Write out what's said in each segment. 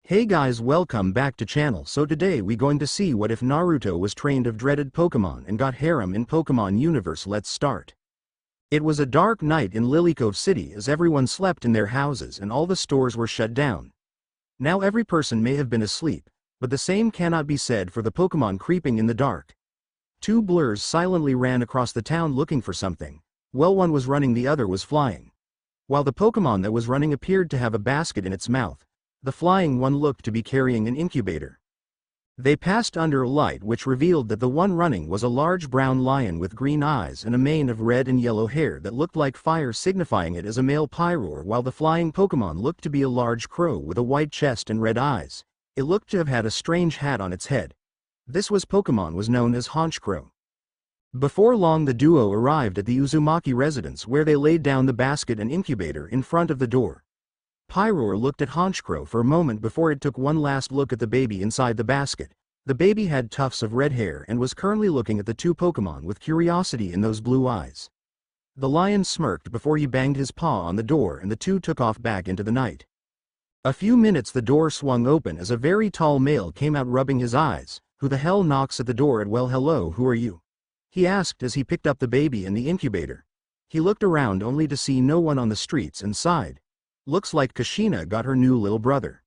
Hey guys, welcome back to channel. So today we going to see what if Naruto was trained of dreaded Pokemon and got Harem in Pokemon universe. Let's start. It was a dark night in Lilycove City as everyone slept in their houses and all the stores were shut down. Now every person may have been asleep, but the same cannot be said for the Pokemon creeping in the dark. Two blurs silently ran across the town looking for something. Well, one was running, the other was flying. While the Pokemon that was running appeared to have a basket in its mouth, the flying one looked to be carrying an incubator. They passed under a light which revealed that the one running was a large brown lion with green eyes and a mane of red and yellow hair that looked like fire, signifying it as a male Pyroar, while the flying Pokemon looked to be a large crow with a white chest and red eyes. It looked to have had a strange hat on its head. This Pokemon was known as Honchkrow. Before long the duo arrived at the Uzumaki residence, where they laid down the basket and incubator in front of the door. Pyroar looked at Honchkrow for a moment before it took one last look at the baby inside the basket. The baby had tufts of red hair and was currently looking at the two Pokemon with curiosity in those blue eyes. The lion smirked before he banged his paw on the door and the two took off back into the night. A few minutes the door swung open as a very tall male came out rubbing his eyes. "Who the hell knocks at the door?" "Well, hello, who are you?" he asked as he picked up the baby and the incubator. He looked around only to see no one on the streets and sighed. "Looks like Kushina got her new little brother."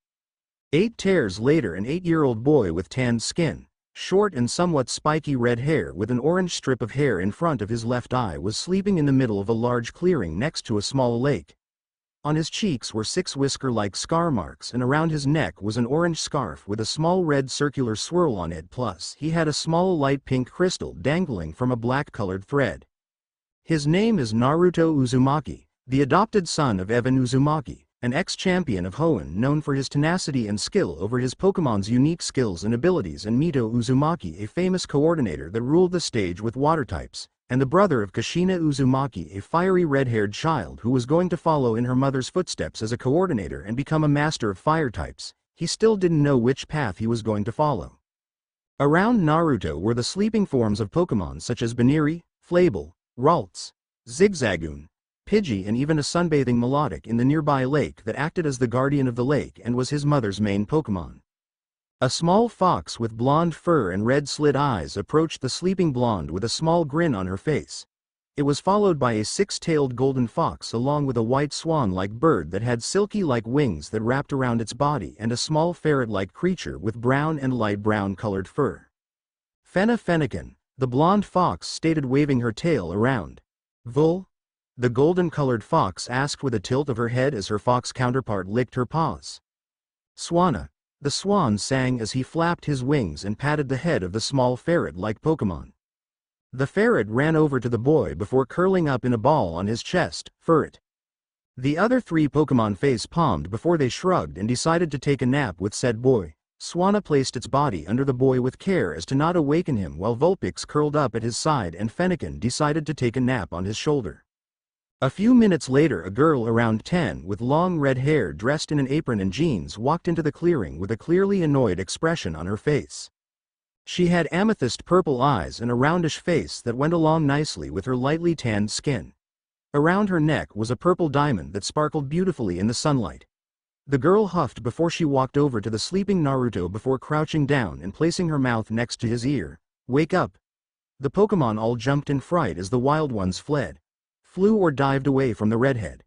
8 tears later, an 8-year-old boy with tanned skin, short and somewhat spiky red hair with an orange strip of hair in front of his left eye was sleeping in the middle of a large clearing next to a small lake. On his cheeks were 6 whisker-like scar marks and around his neck was an orange scarf with a small red circular swirl on it, plus he had a small light pink crystal dangling from a black-colored thread. His name is Naruto Uzumaki, the adopted son of Evan Uzumaki, an ex-champion of Hoenn known for his tenacity and skill over his Pokemon's unique skills and abilities, and Mito Uzumaki, a famous coordinator that ruled the stage with water types, and the brother of Kushina Uzumaki, a fiery red-haired child who was going to follow in her mother's footsteps as a coordinator and become a master of fire types. He still didn't know which path he was going to follow. Around Naruto were the sleeping forms of Pokemon such as Baniri, Flable, Ralts, Zigzagoon, Pidgey, and even a sunbathing Melodic in the nearby lake that acted as the guardian of the lake and was his mother's main Pokemon. A small fox with blonde fur and red slit eyes approached the sleeping blonde with a small grin on her face. It was followed by a 6-tailed golden fox along with a white swan-like bird that had silky-like wings that wrapped around its body, and a small ferret-like creature with brown and light brown colored fur. Fennekin, the blonde fox stated, waving her tail around. "Vul?" the golden-colored fox asked with a tilt of her head as her fox counterpart licked her paws. "Swanna," the swan sang as he flapped his wings and patted the head of the small ferret-like Pokemon. The ferret ran over to the boy before curling up in a ball on his chest. "Ferret." The other 3 Pokemon face-palmed before they shrugged and decided to take a nap with said boy. Swanna placed its body under the boy with care as to not awaken him, while Vulpix curled up at his side and Fennekin decided to take a nap on his shoulder. A few minutes later a girl around 10 with long red hair dressed in an apron and jeans walked into the clearing with a clearly annoyed expression on her face. She had amethyst purple eyes and a roundish face that went along nicely with her lightly tanned skin. Around her neck was a purple diamond that sparkled beautifully in the sunlight. The girl huffed before she walked over to the sleeping Naruto before crouching down and placing her mouth next to his ear. "Wake up." The Pokemon all jumped in fright as the wild ones fled, flew or dived away from the redhead.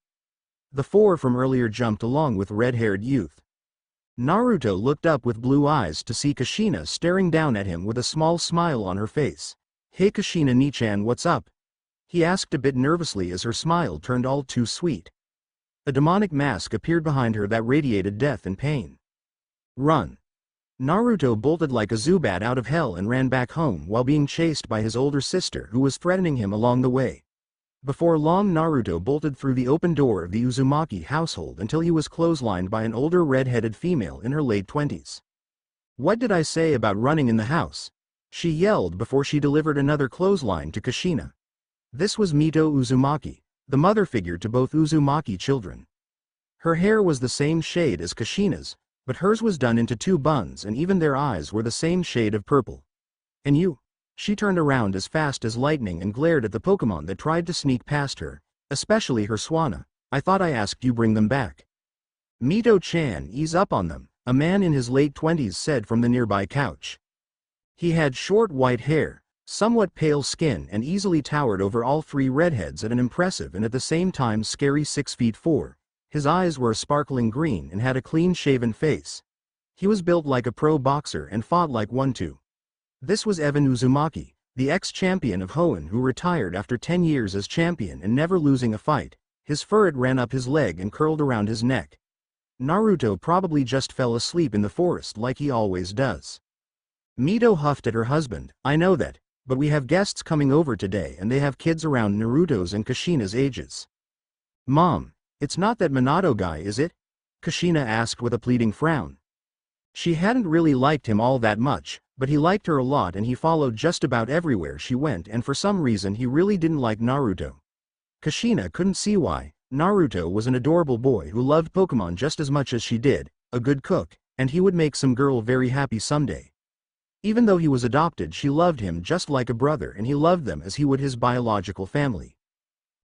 The 4 from earlier jumped along with red-haired youth. Naruto looked up with blue eyes to see Kushina staring down at him with a small smile on her face. "Hey Kushina Nichan, what's up?" he asked a bit nervously as her smile turned all too sweet. A demonic mask appeared behind her that radiated death and pain. "Run." Naruto bolted like a Zubat out of hell and ran back home while being chased by his older sister who was threatening him along the way. Before long Naruto bolted through the open door of the Uzumaki household until he was clotheslined by an older red-headed female in her late 20s. "What did I say about running in the house?" she yelled before she delivered another clothesline to Kushina. This was Mito Uzumaki, the mother figure to both Uzumaki children. Her hair was the same shade as Kushina's, but hers was done into 2 buns and even their eyes were the same shade of purple. "And you?" She turned around as fast as lightning and glared at the Pokemon that tried to sneak past her, especially her Swanna. "I thought I asked you bring them back." "Mito-chan, ease up on them," a man in his late 20s said from the nearby couch. He had short white hair, somewhat pale skin and easily towered over all three redheads at an impressive and at the same time scary 6'4". His eyes were a sparkling green and had a clean-shaven face. He was built like a pro boxer and fought like one too. This was Evan Uzumaki, the ex-champion of Hoenn who retired after 10 years as champion and never losing a fight. His fur ran up his leg and curled around his neck. Naruto probably just fell asleep in the forest like he always does. Mito huffed at her husband. I know that, but we have guests coming over today and they have kids around Naruto's and Kushina's ages. Mom, it's not that Minato guy, is it? Kushina asked with a pleading frown. She hadn't really liked him all that much, but he liked her a lot and he followed just about everywhere she went, and for some reason he really didn't like Naruto. Kushina couldn't see why. Naruto was an adorable boy who loved Pokémon just as much as she did, a good cook, and he would make some girl very happy someday. Even though he was adopted, she loved him just like a brother and he loved them as he would his biological family.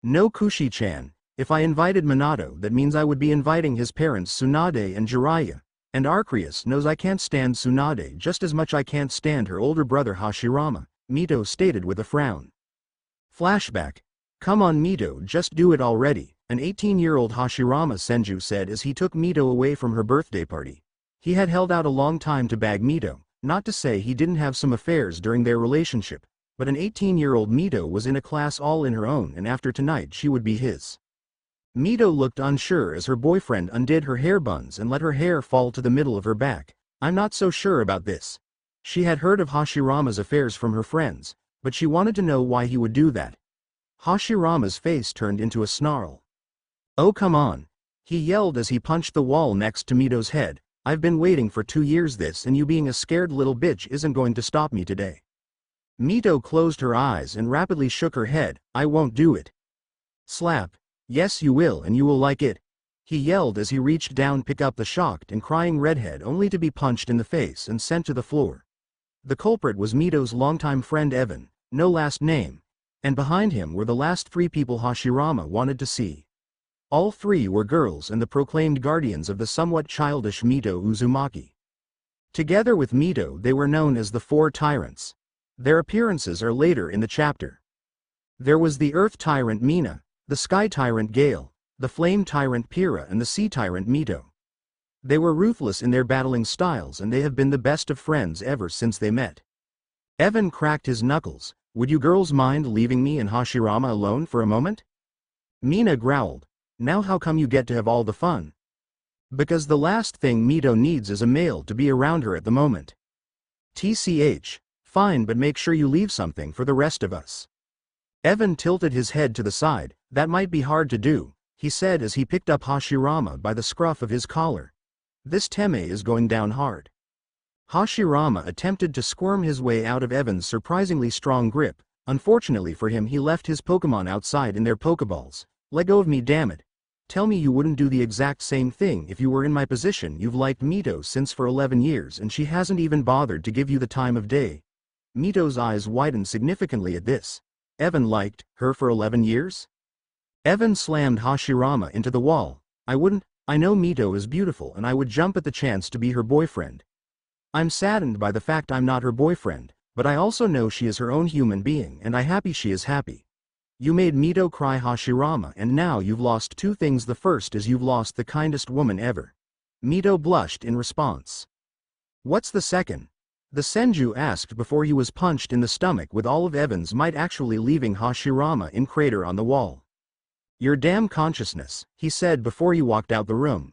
No, Kushi-chan, if I invited Minato, that means I would be inviting his parents Tsunade and Jiraiya. And Arceus knows I can't stand Tsunade just as much I can't stand her older brother Hashirama, Mito stated with a frown. Flashback. Come on Mito, just do it already, an 18-year-old Hashirama Senju said as he took Mito away from her birthday party. He had held out a long time to bag Mito, not to say he didn't have some affairs during their relationship, but an 18-year-old Mito was in a class all in her own and after tonight she would be his. Mito looked unsure as her boyfriend undid her hair buns and let her hair fall to the middle of her back. I'm not so sure about this. She had heard of Hashirama's affairs from her friends, but she wanted to know why he would do that. Hashirama's face turned into a snarl. Oh come on, he yelled as he punched the wall next to Mito's head. I've been waiting for 2 years this, and you being a scared little bitch isn't going to stop me today. Mito closed her eyes and rapidly shook her head. I won't do it. Slap. Yes you will, and you will like it. He yelled as he reached down to pick up the shocked and crying redhead, only to be punched in the face and sent to the floor. The culprit was Mito's longtime friend Evan, no last name, and behind him were the last 3 people Hashirama wanted to see. All 3 were girls and the proclaimed guardians of the somewhat childish Mito Uzumaki. Together with Mito they were known as the 4 Tyrants. Their appearances are later in the chapter. There was the Earth Tyrant Mina, the Sky Tyrant Gale, the Flame Tyrant Pyrrha and the Sea Tyrant Mito. They were ruthless in their battling styles and they have been the best of friends ever since they met. Evan cracked his knuckles. Would you girls mind leaving me and Hashirama alone for a moment? Mina growled. Now how come you get to have all the fun? Because the last thing Mito needs is a male to be around her at the moment. TCH, fine, but make sure you leave something for the rest of us. Evan tilted his head to the side. That might be hard to do, he said as he picked up Hashirama by the scruff of his collar. This Teme is going down hard. Hashirama attempted to squirm his way out of Evan's surprisingly strong grip. Unfortunately for him, he left his Pokemon outside in their Pokeballs. Let go of me, damn it. Tell me you wouldn't do the exact same thing if you were in my position. You've liked Mito since for 11 years and she hasn't even bothered to give you the time of day. Mito's eyes widened significantly at this. Evan liked her for 11 years? Evan slammed Hashirama into the wall. I wouldn't. I know Mito is beautiful and I would jump at the chance to be her boyfriend. I'm saddened by the fact I'm not her boyfriend, but I also know she is her own human being and I'm happy she is happy. You made Mito cry, Hashirama, and now you've lost 2 things. The first is you've lost the kindest woman ever. Mito blushed in response. What's the second? The Senju asked before he was punched in the stomach with all of Evan's might, actually leaving Hashirama in crater on the wall. Your damn consciousness, he said before he walked out the room.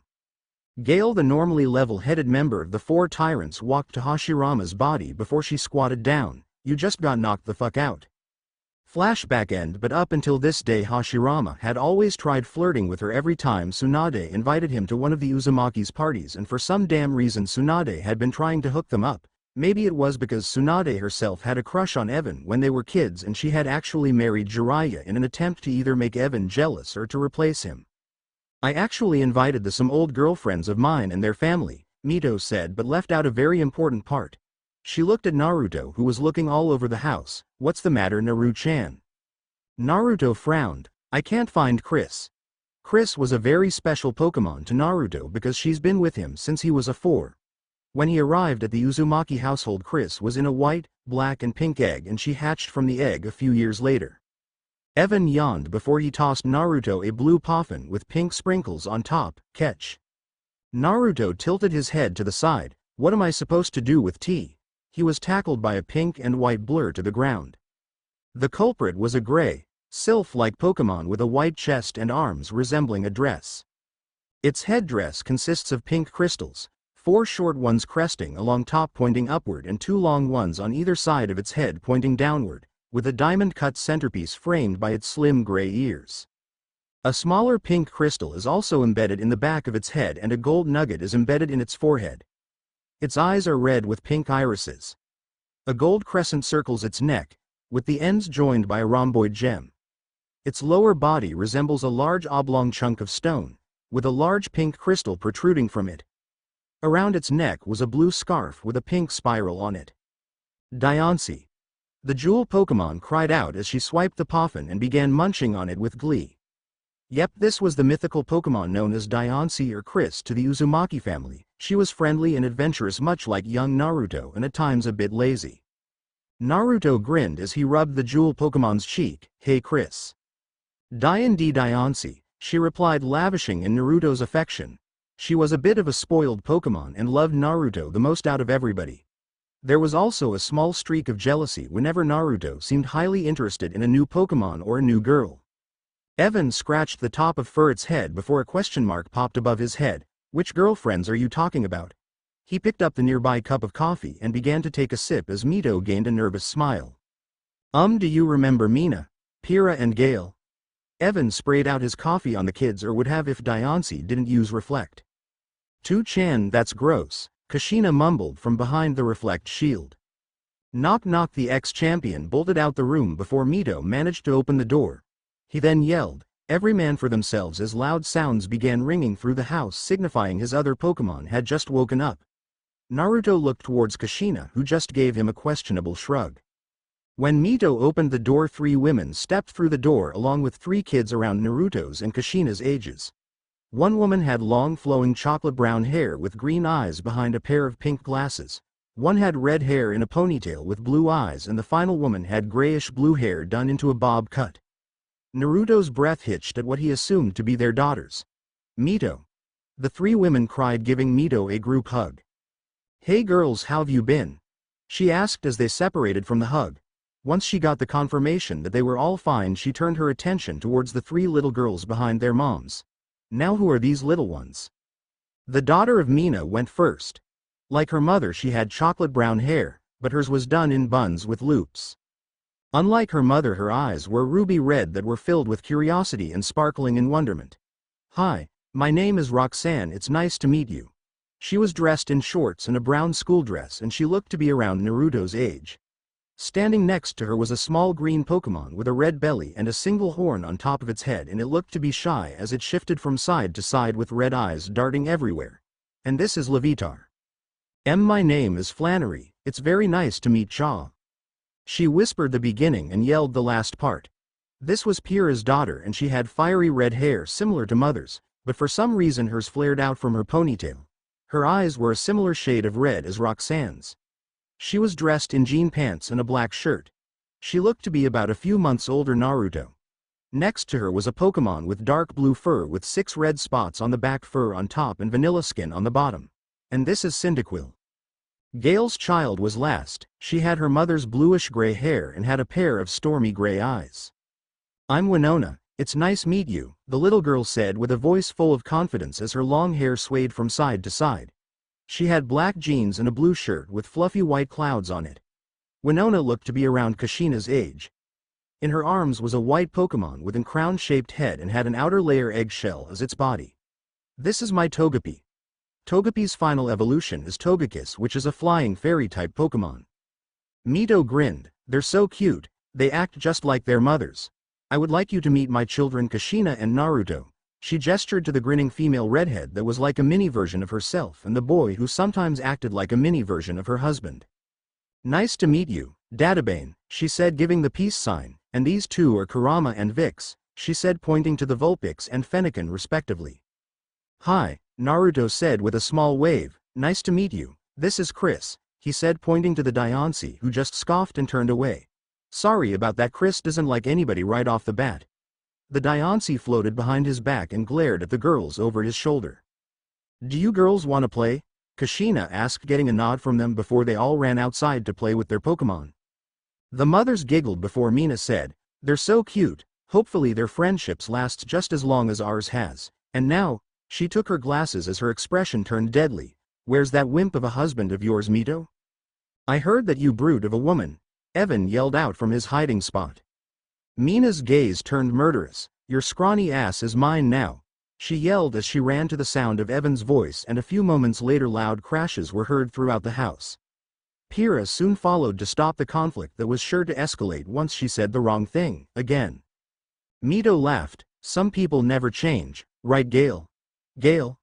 Gale, the normally level-headed member of the 4 Tyrants, walked to Hashirama's body before she squatted down. You just got knocked the fuck out. Flashback end. But up until this day Hashirama had always tried flirting with her every time Tsunade invited him to one of the Uzumakis' parties, and for some damn reason Tsunade had been trying to hook them up. Maybe it was because Tsunade herself had a crush on Evan when they were kids and she had actually married Jiraiya in an attempt to either make Evan jealous or to replace him. I actually invited some old girlfriends of mine and their family, Mito said, but left out a very important part. She looked at Naruto, who was looking all over the house. What's the matter, Naru-chan? Naruto frowned. I can't find Chris. Chris was a very special Pokémon to Naruto because she's been with him since he was a 4. When he arrived at the Uzumaki household, Chris was in a white, black and pink egg, and she hatched from the egg a few years later. Evan yawned before he tossed Naruto a blue poffin with pink sprinkles on top. Catch. Naruto tilted his head to the side. What am I supposed to do with tea? He was tackled by a pink and white blur to the ground. The culprit was a gray, sylph-like Pokémon with a white chest and arms resembling a dress. Its headdress consists of pink crystals, 4 short ones cresting along top pointing upward and 2 long ones on either side of its head pointing downward, with a diamond-cut centerpiece framed by its slim gray ears. A smaller pink crystal is also embedded in the back of its head, and a gold nugget is embedded in its forehead. Its eyes are red with pink irises. A gold crescent circles its neck, with the ends joined by a rhomboid gem. Its lower body resembles a large oblong chunk of stone, with a large pink crystal protruding from it. Around its neck was a blue scarf with a pink spiral on it. Diancie. The jewel Pokémon cried out as she swiped the poffin and began munching on it with glee. Yep, this was the mythical Pokémon known as Diancie or Chris to the Uzumaki family. She was friendly and adventurous, much like young Naruto, and at times a bit lazy. Naruto grinned as he rubbed the jewel Pokémon's cheek. Hey Chris. Diancie, she replied, lavishing in Naruto's affection. She was a bit of a spoiled Pokémon and loved Naruto the most out of everybody. There was also a small streak of jealousy whenever Naruto seemed highly interested in a new Pokémon or a new girl. Evan scratched the top of Furret's head before a question mark popped above his head. Which girlfriends are you talking about? He picked up the nearby cup of coffee and began to take a sip as Mito gained a nervous smile. Do you remember Mina, Pyrrha and Gale? Evan sprayed out his coffee on the kids, or would have if Diancie didn't use Reflect. 2chan, that's gross, Kushina mumbled from behind the Reflect shield. Knock knock. The ex-champion bolted out the room before Mito managed to open the door. He then yelled, "Every man for themselves," as loud sounds began ringing through the house signifying his other Pokémon had just woken up. Naruto looked towards Kushina, who just gave him a questionable shrug. When Mito opened the door, 3 women stepped through the door along with 3 kids around Naruto's and Kushina's ages. One woman had long flowing chocolate brown hair with green eyes behind a pair of pink glasses. One had red hair in a ponytail with blue eyes, and the final woman had grayish blue hair done into a bob cut. Naruto's breath hitched at what he assumed to be their daughters. Mito. The 3 women cried, giving Mito a group hug. Hey girls, how've you been? She asked as they separated from the hug. Once she got the confirmation that they were all fine, she turned her attention towards the 3 little girls behind their moms. Now who are these little ones? The daughter of Mina went first. Like her mother, she had chocolate brown hair, but hers was done in buns with loops. Unlike her mother, her eyes were ruby red that were filled with curiosity and sparkling in wonderment. Hi, my name is Roxanne, it's nice to meet you. She was dressed in shorts and a brown school dress, and she looked to be around Naruto's age. Standing next to her was a small green Pokémon with a red belly and a single horn on top of its head, and it looked to be shy as it shifted from side to side with red eyes darting everywhere. And this is Levitar. My name is Flannery, it's very nice to meet Cha. She whispered the beginning and yelled the last part. This was Pyrrha's daughter, and she had fiery red hair similar to Mother's, but for some reason hers flared out from her ponytail. Her eyes were a similar shade of red as Roxanne's. She was dressed in jean pants and a black shirt. She looked to be about a few months older Naruto. Next to her was a Pokémon with dark blue fur with 6 red spots on the back, fur on top and vanilla skin on the bottom. And this is Cyndaquil. Gale's child was last. She had her mother's bluish-gray hair and had a pair of stormy gray eyes. I'm Winona, it's nice meet you, the little girl said with a voice full of confidence as her long hair swayed from side to side. She had black jeans and a blue shirt with fluffy white clouds on it. Winona looked to be around Kushina's age. In her arms was a white Pokémon with a crown-shaped head and had an outer layer eggshell as its body. This is my Togepi. Togepi's final evolution is Togekiss, which is a flying fairy-type Pokémon. Mito grinned. They're so cute, they act just like their mothers. I would like you to meet my children Kushina and Naruto. She gestured to the grinning female redhead that was like a mini version of herself and the boy who sometimes acted like a mini version of her husband. Nice to meet you, Databane, she said, giving the peace sign, and these 2 are Kurama and Vix. she said, pointing to the Vulpix and Fennekin respectively. "Hi," Naruto said with a small wave. "Nice to meet you. This is Chris," he said, pointing to the Diancie, who just scoffed and turned away. "Sorry about that, Chris doesn't like anybody right off the bat." The Diancie floated behind his back and glared at the girls over his shoulder. "Do you girls want to play?" Kushina asked, getting a nod from them before they all ran outside to play with their Pokémon. The mothers giggled before Mina said, "They're so cute, hopefully their friendships last just as long as ours has." And now, she took her glasses as her expression turned deadly. "Where's that wimp of a husband of yours, Mito?" "I heard that, you brute of a woman," Evan yelled out from his hiding spot. Mina's gaze turned murderous. "Your scrawny ass is mine now," she yelled as she ran to the sound of Evan's voice, and a few moments later loud crashes were heard throughout the house. Pyrrha soon followed to stop the conflict that was sure to escalate once she said the wrong thing, again. Mito laughed. "Some people never change, right, Gale?" "Gale?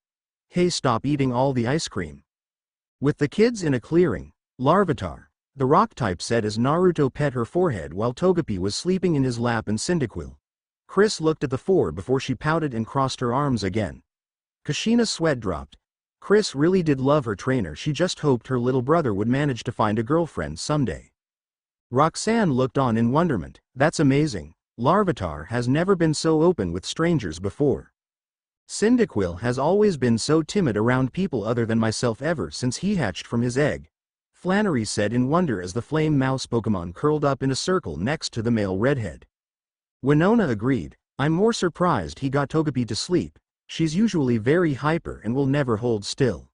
Hey, stop eating all the ice cream." With the kids in a clearing, Larvitar, the rock type, said as Naruto pet her forehead while Togepi was sleeping in his lap, and Cyndaquil. Chris looked at the four before she pouted and crossed her arms again. Kushina's sweat dropped. Chris really did love her trainer. She just hoped her little brother would manage to find a girlfriend someday. Roxanne looked on in wonderment. "That's amazing. Larvitar has never been so open with strangers before. Cyndaquil has always been so timid around people other than myself ever since he hatched from his egg," Flannery said in wonder as the flame mouse Pokémon curled up in a circle next to the male redhead. Winona agreed. "I'm more surprised he got Togepi to sleep. She's usually very hyper and will never hold still."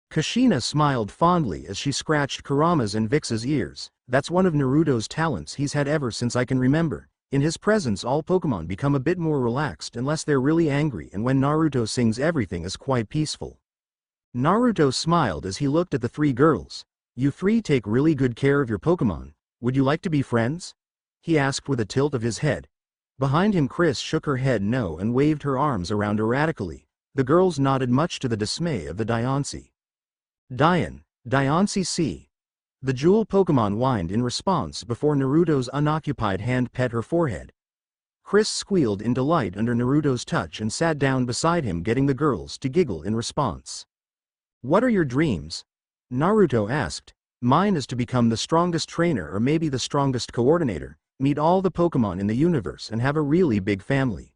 Kushina smiled fondly as she scratched Kurama's and Vix's ears. "That's one of Naruto's talents he's had ever since I can remember. In his presence all Pokémon become a bit more relaxed unless they're really angry, and when Naruto sings everything is quite peaceful." Naruto smiled as he looked at the three girls. "You three take really good care of your Pokémon. Would you like to be friends?" he asked with a tilt of his head. Behind him Chris shook her head no and waved her arms around erratically. The girls nodded, much to the dismay of the Diancie. Diancie C. The jewel Pokémon whined in response before Naruto's unoccupied hand pet her forehead. Chris squealed in delight under Naruto's touch and sat down beside him, getting the girls to giggle in response. "What are your dreams?" Naruto asked. "Mine is to become the strongest trainer, or maybe the strongest coordinator, meet all the Pokémon in the universe and have a really big family."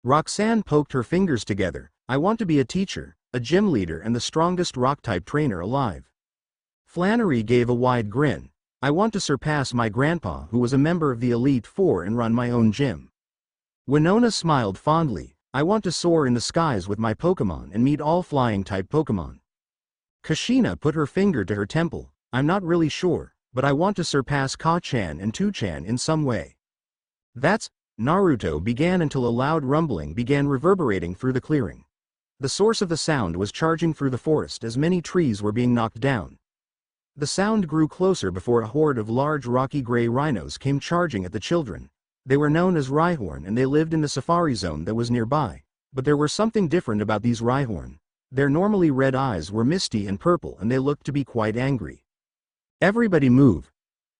Roxanne poked her fingers together. "I want to be a teacher, a gym leader, and the strongest rock-type trainer alive." Flannery gave a wide grin. "I want to surpass my grandpa, who was a member of the Elite Four, and run my own gym." Winona smiled fondly. "I want to soar in the skies with my Pokémon and meet all flying-type Pokémon." Kushina put her finger to her temple. "I'm not really sure, but I want to surpass Ka-chan and Tu-chan in some way." "That's—" Naruto began until a loud rumbling began reverberating through the clearing. The source of the sound was charging through the forest as many trees were being knocked down. The sound grew closer before a horde of large rocky gray rhinos came charging at the children. They were known as Rhyhorn and they lived in the safari zone that was nearby. But there was something different about these Rhyhorn. Their normally red eyes were misty and purple, and they looked to be quite angry. "Everybody move!"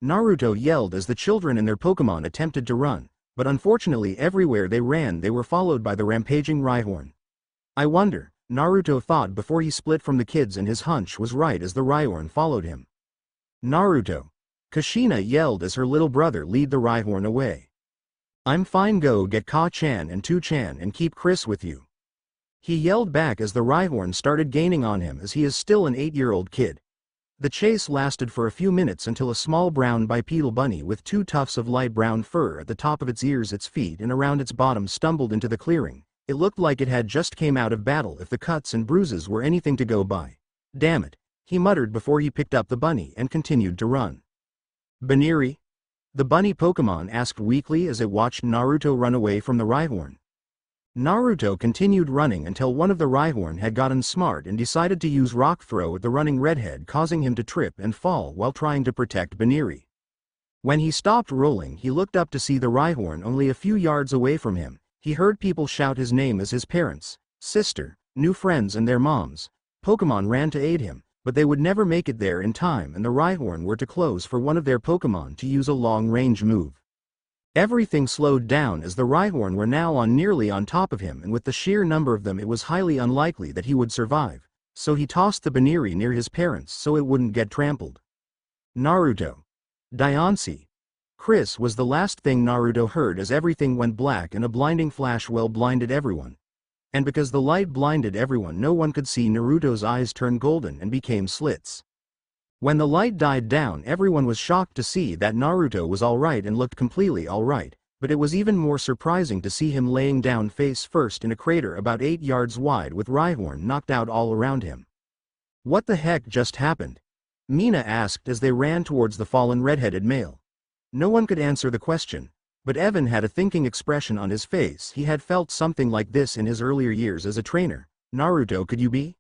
Naruto yelled as the children and their Pokémon attempted to run, but unfortunately everywhere they ran they were followed by the rampaging Rhyhorn. "I wonder," Naruto thought before he split from the kids, and his hunch was right as the Rhyhorn followed him. "Naruto!" Kushina yelled as her little brother led the Rhyhorn away. "I'm fine, go get Ka-chan and Tu-chan and keep Chris with you," he yelled back as the Rhyhorn started gaining on him, as he is still an 8-year-old kid. The chase lasted for a few minutes until a small brown bipedal bunny with 2 tufts of light brown fur at the top of its ears, its feet, and around its bottom stumbled into the clearing. It looked like it had just came out of battle, if the cuts and bruises were anything to go by. "Damn it," he muttered before he picked up the bunny and continued to run. "Baniri?" the bunny Pokémon asked weakly as it watched Naruto run away from the Rhyhorn. Naruto continued running until one of the Rhyhorn had gotten smart and decided to use Rock Throw at the running redhead, causing him to trip and fall while trying to protect Baniri. When he stopped rolling, he looked up to see the Rhyhorn only a few yards away from him. He heard people shout his name as his parents, sister, new friends and their moms. Pokémon ran to aid him, but they would never make it there in time, and the Rhyhorn were to close for one of their Pokémon to use a long-range move. Everything slowed down as the Rhyhorn were now nearly on top of him, and with the sheer number of them it was highly unlikely that he would survive, so he tossed the Baniri near his parents so it wouldn't get trampled. Naruto. Diancie. Chris was the last thing Naruto heard as everything went black and a blinding flash blinded everyone. And because the light blinded everyone, no one could see Naruto's eyes turn golden and became slits. When the light died down, everyone was shocked to see that Naruto was alright and looked completely alright, but it was even more surprising to see him laying down face first in a crater about 8 yards wide with Rhyhorn knocked out all around him. What the heck just happened? Mina asked as they ran towards the fallen red-headed male. No one could answer the question, but Evan had a thinking expression on his face. He had felt something like this in his earlier years as a trainer. Naruto, could you be?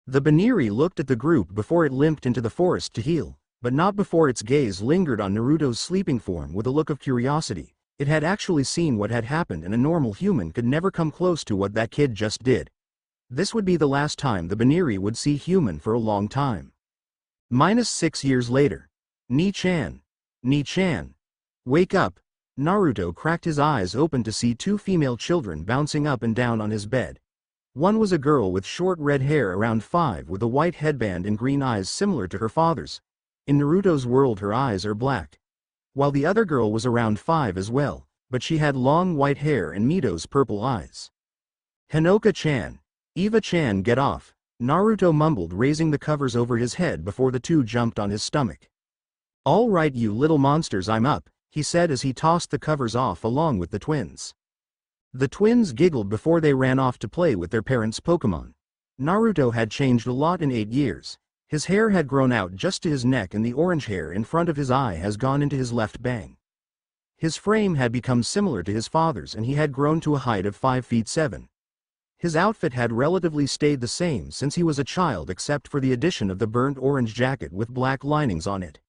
The Baniri looked at the group before it limped into the forest to heal, but not before its gaze lingered on Naruto's sleeping form with a look of curiosity. It had actually seen what had happened, and a normal human could never come close to what that kid just did. This would be the last time the Baniri would see human for a long time. -6 years later. Ni-chan. Ni-chan. Wake up. Naruto cracked his eyes open to see 2 female children bouncing up and down on his bed. One was a girl with short red hair around 5 with a white headband and green eyes similar to her father's. In Naruto's world her eyes are black. While the other girl was around 5 as well, but she had long white hair and Mito's purple eyes. Hinoka-chan. Eva-chan, get off. Naruto mumbled, raising the covers over his head before the 2 jumped on his stomach. All right, you little monsters, I'm up, he said as he tossed the covers off along with the twins. The twins giggled before they ran off to play with their parents' Pokémon. Naruto had changed a lot in 8 years. His hair had grown out just to his neck and the orange hair in front of his eye has gone into his left bang. His frame had become similar to his father's and he had grown to a height of 5 feet 7. His outfit had relatively stayed the same since he was a child except for the addition of the burnt orange jacket with black linings on it.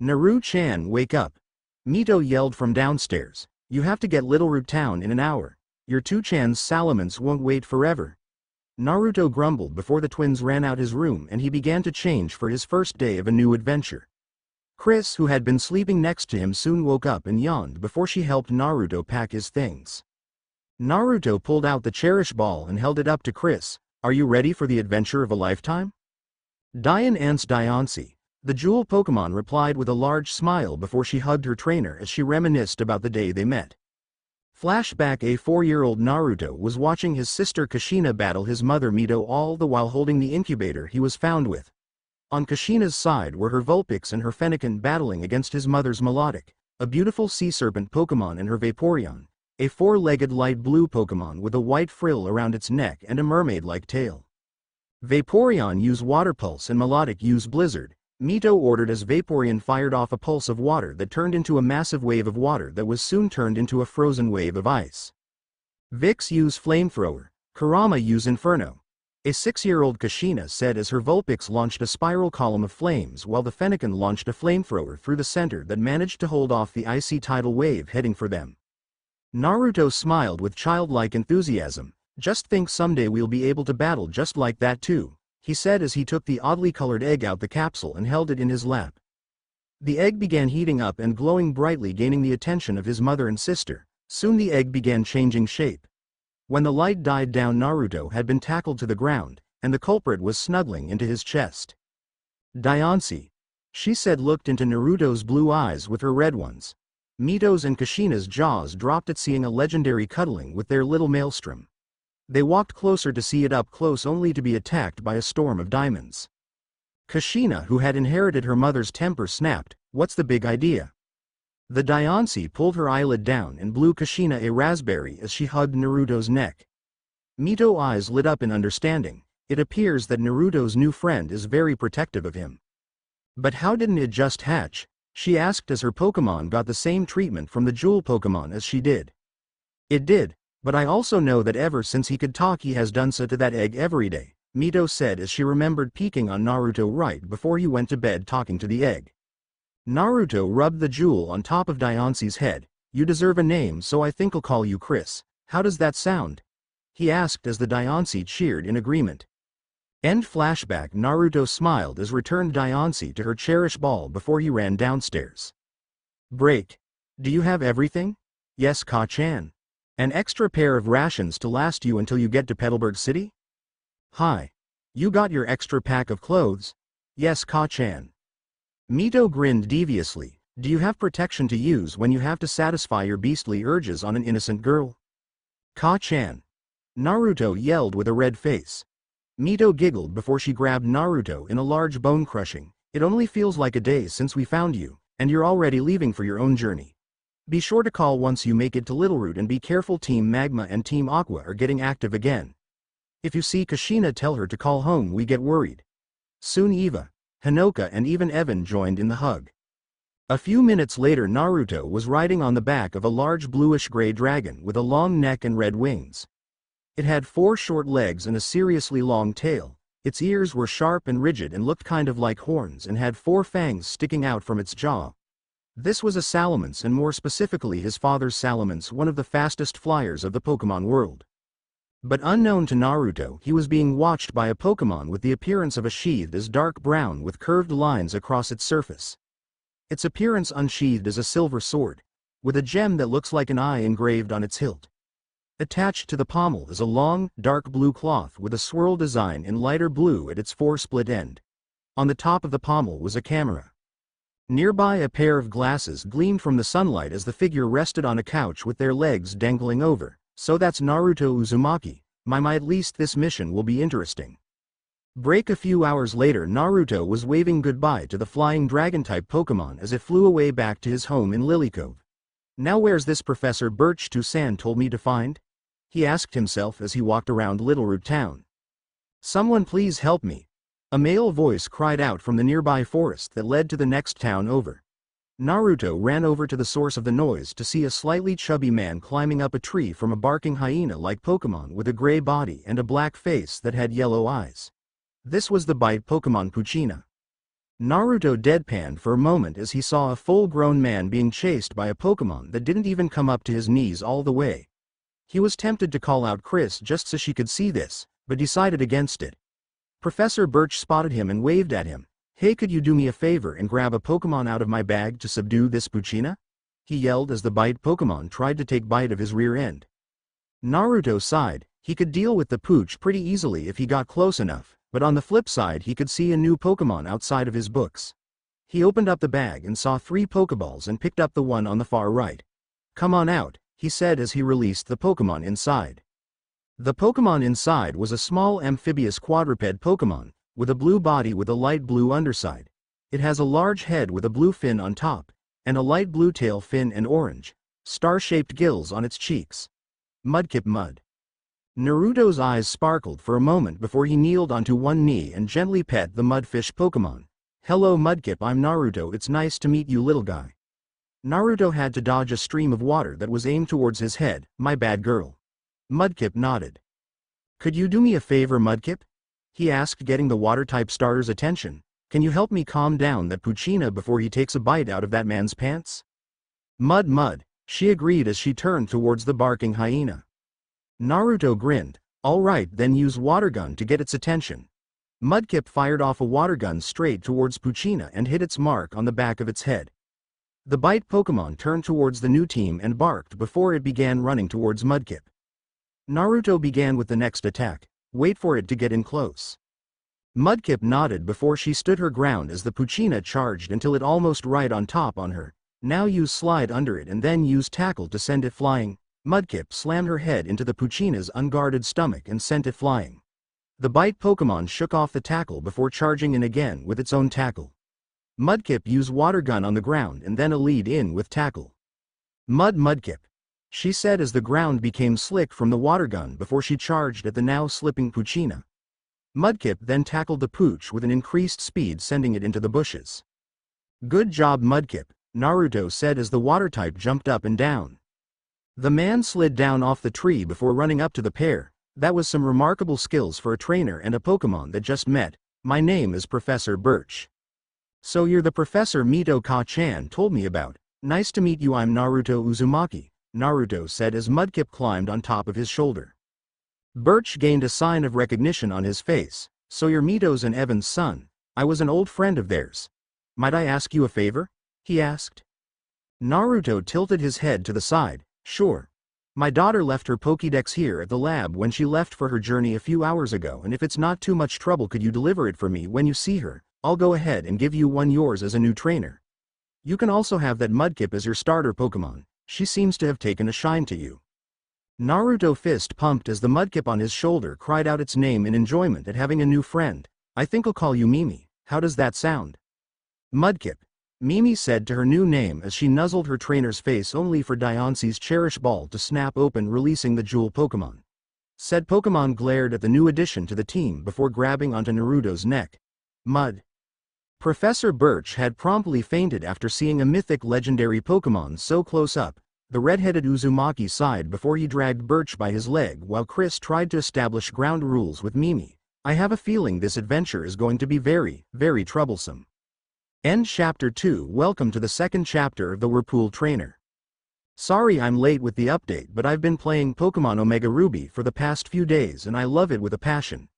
Naru-chan, wake up. Mito yelled from downstairs. You have to get Little Root Town in an hour. Your 2-chan's salamence won't wait forever. Naruto grumbled before the twins ran out his room and he began to change for his first day of a new adventure. Chris, who had been sleeping next to him, soon woke up and yawned before she helped Naruto pack his things. Naruto pulled out the Cherish Ball and held it up to Chris. Are you ready for the adventure of a lifetime? Diancie. The jewel Pokémon replied with a large smile before she hugged her trainer as she reminisced about the day they met. Flashback: a 4-year-old Naruto was watching his sister Kushina battle his mother Mito, all the while holding the incubator he was found with. On Kushina's side were her Vulpix and her Fennekin battling against his mother's Melodic, a beautiful sea serpent Pokémon, and her Vaporeon, a 4-legged light blue Pokémon with a white frill around its neck and a mermaid-like tail. Vaporeon use Water Pulse and Melodic use Blizzard. Mito ordered as Vaporeon fired off a pulse of water that turned into a massive wave of water that was soon turned into a frozen wave of ice. Vix use Flamethrower. Kurama use Inferno. A 6-year-old Kushina said as her Vulpix launched a spiral column of flames while the Fennekin launched a flamethrower through the center that managed to hold off the icy tidal wave heading for them. Naruto smiled with childlike enthusiasm. Just think, someday we'll be able to battle just like that too, he said as he took the oddly colored egg out the capsule and held it in his lap. The egg began heating up and glowing brightly, gaining the attention of his mother and sister. Soon the egg began changing shape. When the light died down, Naruto had been tackled to the ground, and the culprit was snuggling into his chest. Diancie, she said, looked into Naruto's blue eyes with her red ones. Mito's and Kushina's jaws dropped at seeing a legendary cuddling with their little maelstrom. They walked closer to see it up close, only to be attacked by a storm of diamonds. Kushina, who had inherited her mother's temper, snapped, "What's the big idea?" The Diancie pulled her eyelid down and blew Kushina a raspberry as she hugged Naruto's neck. Mito's eyes lit up in understanding. It appears that Naruto's new friend is very protective of him. But how didn't it just hatch? She asked as her Pokémon got the same treatment from the jewel Pokémon as she did. It did. But I also know that ever since he could talk he has done so to that egg every day, Mito said as she remembered peeking on Naruto right before he went to bed talking to the egg. Naruto rubbed the jewel on top of Diancie's head. You deserve a name, so I think I'll call you Chris. How does that sound? He asked as the Diancie cheered in agreement. End flashback. Naruto smiled as returned Diancie to her Cherish Ball before he ran downstairs. Break. Do you have everything? Yes, Ka-chan. An extra pair of rations to last you until you get to Petalburg City? Hi. You got your extra pack of clothes? Yes, Ka-chan. Mito grinned deviously. Do you have protection to use when you have to satisfy your beastly urges on an innocent girl? Ka-chan. Naruto yelled with a red face. Mito giggled before she grabbed Naruto in a large bone-crushing. It only feels like a day since we found you, and you're already leaving for your own journey. Be sure to call once you make it to Littleroot and be careful, Team Magma and Team Aqua are getting active again. If you see Kushina, tell her to call home, we get worried. Soon Eva, Hinoka and even Evan joined in the hug. A few minutes later Naruto was riding on the back of a large bluish-gray dragon with a long neck and red wings. It had 4 short legs and a seriously long tail. Its ears were sharp and rigid and looked kind of like horns and had 4 fangs sticking out from its jaw. This was a Salamence, and more specifically his father's Salamence, one of the fastest flyers of the Pokémon world. But unknown to Naruto, he was being watched by a Pokémon with the appearance of a sheathed as dark brown with curved lines across its surface. Its appearance unsheathed as a silver sword, with a gem that looks like an eye engraved on its hilt. Attached to the pommel is a long, dark blue cloth with a swirl design in lighter blue at its 4-split end. On the top of the pommel was a camera. Nearby a pair of glasses gleamed from the sunlight as the figure rested on a couch with their legs dangling over. So that's Naruto Uzumaki. At least this mission will be interesting. Break. A few hours later Naruto was waving goodbye to the flying dragon-type Pokémon as it flew away back to his home in Lilycove. Now where's this Professor Birch Toussaint told me to find? He asked himself as he walked around Littleroot town. Someone please help me. A male voice cried out from the nearby forest that led to the next town over. Naruto ran over to the source of the noise to see a slightly chubby man climbing up a tree from a barking hyena-like Pokémon with a gray body and a black face that had yellow eyes. This was the bite Pokémon Poochyena. Naruto deadpanned for a moment as he saw a full-grown man being chased by a Pokémon that didn't even come up to his knees all the way. He was tempted to call out Chris just so she could see this, but decided against it. Professor Birch spotted him and waved at him. Hey, could you do me a favor and grab a Pokémon out of my bag to subdue this Poochyena? He yelled as the bite Pokémon tried to take bite of his rear end. Naruto sighed. He could deal with the Pooch pretty easily if he got close enough, but on the flip side he could see a new Pokémon outside of his books. He opened up the bag and saw 3 Pokéballs and picked up the one on the far right. Come on out, he said as he released the Pokémon inside. The Pokémon inside was a small amphibious quadruped Pokémon, with a blue body with a light blue underside. It has a large head with a blue fin on top, and a light blue tail fin and orange, star-shaped gills on its cheeks. Mudkip Mud. Naruto's eyes sparkled for a moment before he kneeled onto one knee and gently pet the mudfish Pokémon. Hello Mudkip, I'm Naruto, it's nice to meet you little guy. Naruto had to dodge a stream of water that was aimed towards his head. My bad girl. Mudkip nodded. Could you do me a favor Mudkip? He asked, getting the water-type starter's attention. Can you help me calm down that Poochyena before he takes a bite out of that man's pants? Mud, she agreed as she turned towards the barking hyena. Naruto grinned. Alright, then use water gun to get its attention. Mudkip fired off a water gun straight towards Poochyena and hit its mark on the back of its head. The bite Pokémon turned towards the new team and barked before it began running towards Mudkip. Naruto began with the next attack. Wait for it to get in close. Mudkip nodded before she stood her ground as the Poochyena charged until it almost right on top on her. Now use slide under it and then use tackle to send it flying. Mudkip slammed her head into the Poochyena's unguarded stomach and sent it flying. The bite Pokémon shook off the tackle before charging in again with its own tackle. Mudkip used water gun on the ground and then a lead in with tackle. Mudkip, she said as the ground became slick from the water gun before she charged at the now slipping Poochyena. Mudkip then tackled the Pooch with an increased speed, sending it into the bushes. Good job Mudkip, Naruto said as the water type jumped up and down. The man slid down off the tree before running up to the pair. That was some remarkable skills for a trainer and a Pokémon that just met. My name is Professor Birch. So you're the Professor Mito Ka-chan told me about. Nice to meet you, I'm Naruto Uzumaki, Naruto said as Mudkip climbed on top of his shoulder. Birch gained a sign of recognition on his face. So you're Mito's and Evan's son. I was an old friend of theirs. Might I ask you a favor? He asked. Naruto tilted his head to the side. Sure. My daughter left her Pokédex here at the lab when she left for her journey a few hours ago, and if it's not too much trouble, could you deliver it for me when you see her? I'll go ahead and give you one yours as a new trainer. You can also have that Mudkip as your starter Pokémon. She seems to have taken a shine to you. Naruto fist pumped as the Mudkip on his shoulder cried out its name in enjoyment at having a new friend. I think I'll call you Mimi. How does that sound? Mudkip. Mimi said to her new name as she nuzzled her trainer's face, only for Diance's Cherish Ball to snap open, releasing the jewel Pokémon. Said Pokémon glared at the new addition to the team before grabbing onto Naruto's neck. Mud. Professor Birch had promptly fainted after seeing a mythic legendary Pokémon so close up. The red-headed Uzumaki sighed before he dragged Birch by his leg while Chris tried to establish ground rules with Mimi. I have a feeling this adventure is going to be very, very troublesome. End Chapter 2. Welcome to the second chapter of the Whirlpool Trainer. Sorry I'm late with the update, but I've been playing Pokémon Omega Ruby for the past few days and I love it with a passion.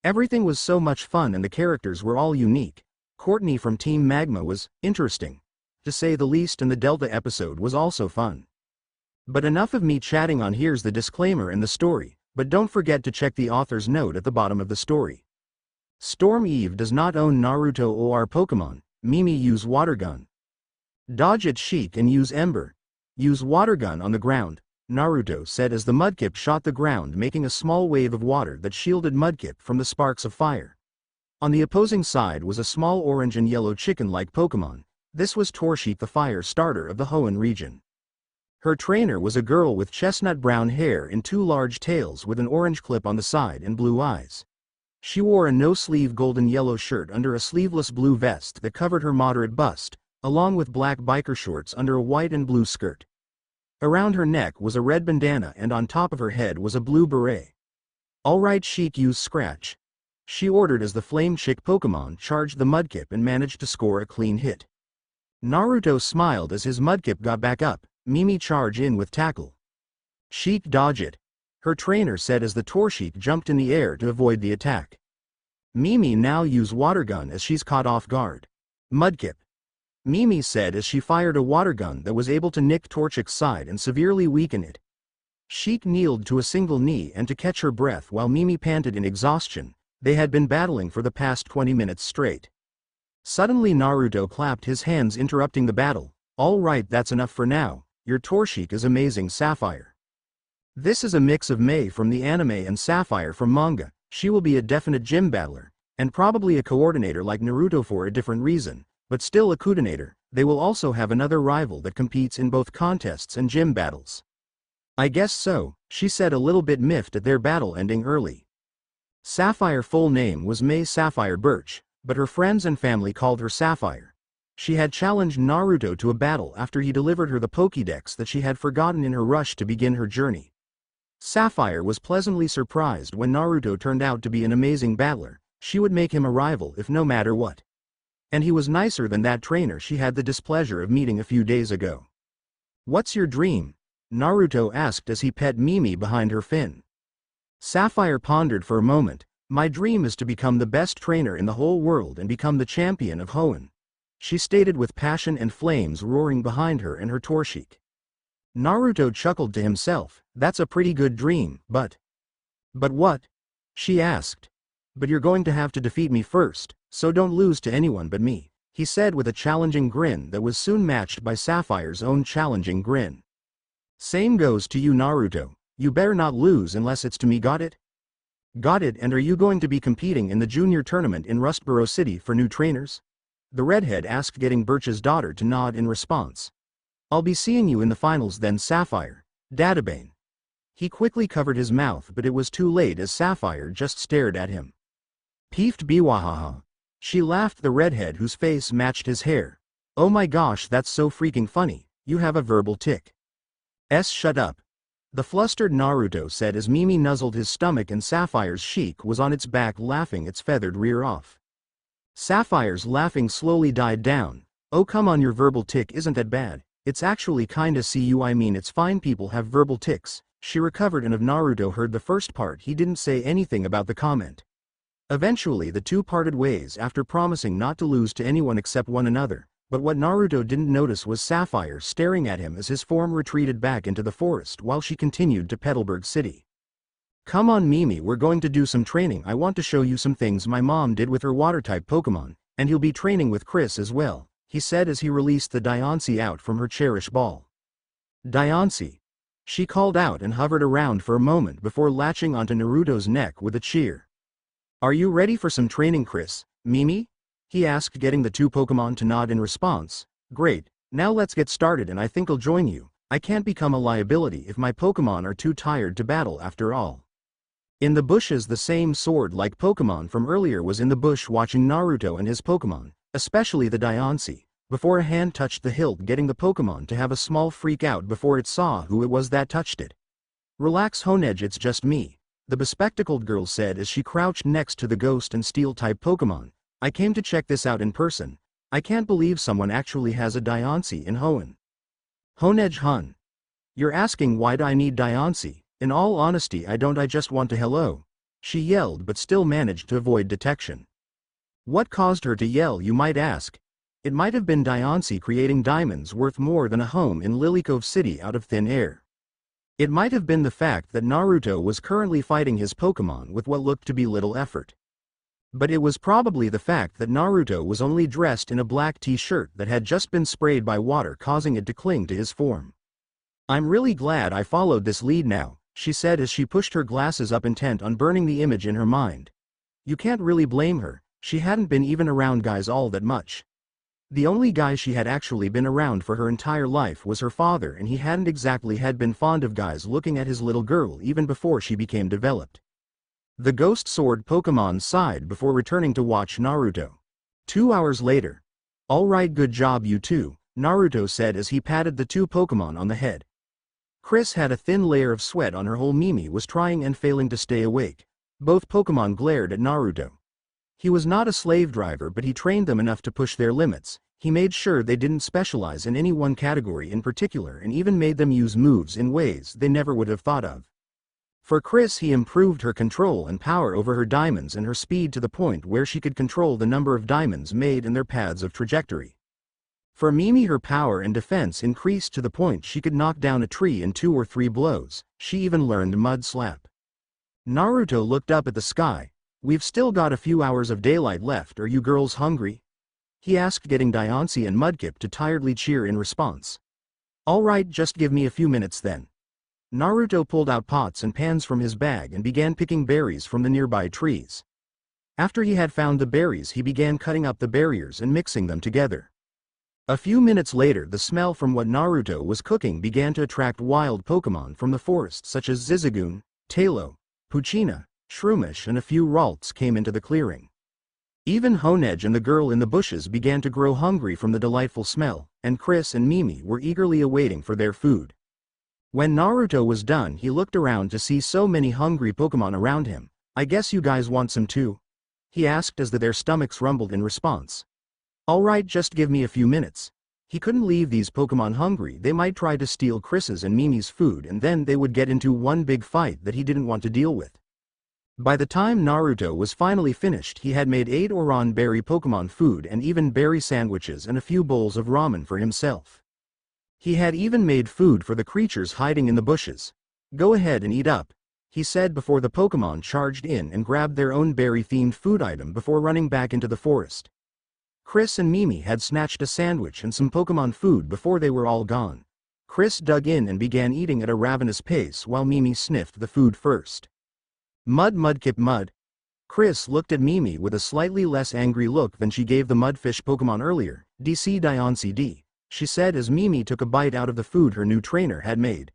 Everything was so much fun and the characters were all unique. Courtney from Team Magma was interesting, to say the least, and the Delta episode was also fun. But enough of me chatting on. Here's the disclaimer and the story, but don't forget to check the author's note at the bottom of the story. Storm Eve does not own Naruto or Pokémon. Mimi use water gun. Dodge it Sheik and use Ember. Use water gun on the ground, Naruto said as the Mudkip shot the ground, making a small wave of water that shielded Mudkip from the sparks of fire. On the opposing side was a small orange and yellow chicken-like Pokémon. This was Torchic, the fire starter of the Hoenn region. Her trainer was a girl with chestnut brown hair and two large tails with an orange clip on the side and blue eyes. She wore a no-sleeve golden-yellow shirt under a sleeveless blue vest that covered her moderate bust, along with black biker shorts under a white and blue skirt. Around her neck was a red bandana and on top of her head was a blue beret. Alright Sheik, use Scratch, she ordered as the Flame Chick Pokémon charged the Mudkip and managed to score a clean hit. Naruto smiled as his Mudkip got back up. Mimi, charge in with Tackle. Sheik, dodge it, her trainer said as the Torchic jumped in the air to avoid the attack. Mimi, now use water gun as she's caught off guard. Mudkip. Mimi said as she fired a water gun that was able to nick Torchic's side and severely weaken it. Sheik kneeled to a single knee and to catch her breath while Mimi panted in exhaustion. They had been battling for the past 20 minutes straight. Suddenly Naruto clapped his hands, interrupting the battle. All right, that's enough for now. Your Torchic is amazing, Sapphire. This is a mix of Mei from the anime and Sapphire from manga. She will be a definite gym battler, and probably a coordinator like Naruto for a different reason, but still a coordinator. They will also have another rival that competes in both contests and gym battles. I guess so, she said, a little bit miffed at their battle ending early. Sapphire full name was Mei Sapphire Birch, but her friends and family called her Sapphire. She had challenged Naruto to a battle after he delivered her the Pokédex that she had forgotten in her rush to begin her journey. Sapphire was pleasantly surprised when Naruto turned out to be an amazing battler. She would make him a rival if no matter what. And he was nicer than that trainer she had the displeasure of meeting a few days ago. What's your dream? Naruto asked as he pet Mimi behind her fin. Sapphire pondered for a moment. My dream is to become the best trainer in the whole world and become the champion of Hoenn, she stated with passion and flames roaring behind her and her Torchic. Naruto chuckled to himself. That's a pretty good dream, but what? She asked. But you're going to have to defeat me first, so don't lose to anyone but me, he said with a challenging grin that was soon matched by Sapphire's own challenging grin. Same goes to you, Naruto. You better not lose unless it's to me, got it? Got it. And are you going to be competing in the junior tournament in Rustboro City for new trainers? The redhead asked, getting Birch's daughter to nod in response. I'll be seeing you in the finals then, Sapphire. Databane. He quickly covered his mouth, but it was too late as Sapphire just stared at him. Peefed biwahaha. She laughed, the redhead whose face matched his hair. Oh my gosh, that's so freaking funny. You have a verbal tick. Shut up. The flustered Naruto said as Mimi nuzzled his stomach and Sapphire's Sheik was on its back laughing its feathered rear off. Sapphire's laughing slowly died down. Oh come on, your verbal tick isn't that bad. It's actually kinda I mean it's fine, people have verbal ticks. She recovered, and if Naruto heard the first part he didn't say anything about the comment. Eventually the two parted ways after promising not to lose to anyone except one another. But what Naruto didn't notice was Sapphire staring at him as his form retreated back into the forest while she continued to Petalburg City. "Come on Mimi, we're going to do some training. I want to show you some things my mom did with her water-type Pokémon, and he'll be training with Chris as well," he said as he released the Diancie out from her cherished ball. "Diancie," she called out and hovered around for a moment before latching onto Naruto's neck with a cheer. "Are you ready for some training, Chris, Mimi?" he asked, getting the two Pokémon to nod in response. "Great, now let's get started and I think I'll join you. I can't become a liability if my Pokémon are too tired to battle after all." In the bushes, the same sword-like Pokémon from earlier was in the bush watching Naruto and his Pokémon, especially the Diancie, before a hand touched the hilt, getting the Pokémon to have a small freak out before it saw who it was that touched it. "Relax Honedge, it's just me," the bespectacled girl said as she crouched next to the ghost and steel-type Pokémon. "I came to check this out in person. I can't believe someone actually has a Diancie in Hoenn." "Honedge hun. You're asking why do I need Diancie? In all honesty I don't, I just want to hello," she yelled, but still managed to avoid detection. What caused her to yell, you might ask? It might have been Diancie creating diamonds worth more than a home in Lilycove City out of thin air. It might have been the fact that Naruto was currently fighting his Pokémon with what looked to be little effort. But it was probably the fact that Naruto was only dressed in a black t-shirt that had just been sprayed by water, causing it to cling to his form. "I'm really glad I followed this lead now," she said as she pushed her glasses up, intent on burning the image in her mind. You can't really blame her, she hadn't been even around guys all that much. The only guy she had actually been around for her entire life was her father, and he hadn't exactly had been fond of guys looking at his little girl even before she became developed. The ghost sword Pokémon sighed before returning to watch Naruto. 2 hours later. "Alright, good job you two," Naruto said as he patted the two Pokémon on the head. Chris had a thin layer of sweat on her whole. Mimi was trying and failing to stay awake. Both Pokémon glared at Naruto. He was not a slave driver, but he trained them enough to push their limits. He made sure they didn't specialize in any one category in particular, and even made them use moves in ways they never would have thought of. For Chris, he improved her control and power over her diamonds and her speed to the point where she could control the number of diamonds made and their paths of trajectory. For Mimi, her power and defense increased to the point she could knock down a tree in 2 or 3 blows. She even learned Mud Slap. Naruto looked up at the sky. "We've still got a few hours of daylight left. Are you girls hungry?" he asked, getting Diancie and Mudkip to tiredly cheer in response. "Alright, just give me a few minutes then." Naruto pulled out pots and pans from his bag and began picking berries from the nearby trees. After he had found the berries, he began cutting up the berries and mixing them together. A few minutes later, the smell from what Naruto was cooking began to attract wild Pokémon from the forest, such as Zizzagoon, Talo, Puccina, Shroomish, and a few Ralts came into the clearing. Even Honedge and the girl in the bushes began to grow hungry from the delightful smell, and Chris and Mimi were eagerly awaiting for their food. When Naruto was done, he looked around to see so many hungry Pokémon around him. "I guess you guys want some too?" he asked as their stomachs rumbled in response. "Alright, just give me a few minutes." He couldn't leave these Pokémon hungry. They might try to steal Chris's and Mimi's food, and then they would get into one big fight that he didn't want to deal with. By the time Naruto was finally finished, he had made 8 Oran berry Pokémon food and even berry sandwiches and a few bowls of ramen for himself. He had even made food for the creatures hiding in the bushes. "Go ahead and eat up," he said before the Pokémon charged in and grabbed their own berry-themed food item before running back into the forest. Chris and Mimi had snatched a sandwich and some Pokémon food before they were all gone. Chris dug in and began eating at a ravenous pace while Mimi sniffed the food first. Mudkip Mud." Chris looked at Mimi with a slightly less angry look than she gave the mudfish Pokémon earlier. "DC Diancie D," she said as Mimi took a bite out of the food her new trainer had made.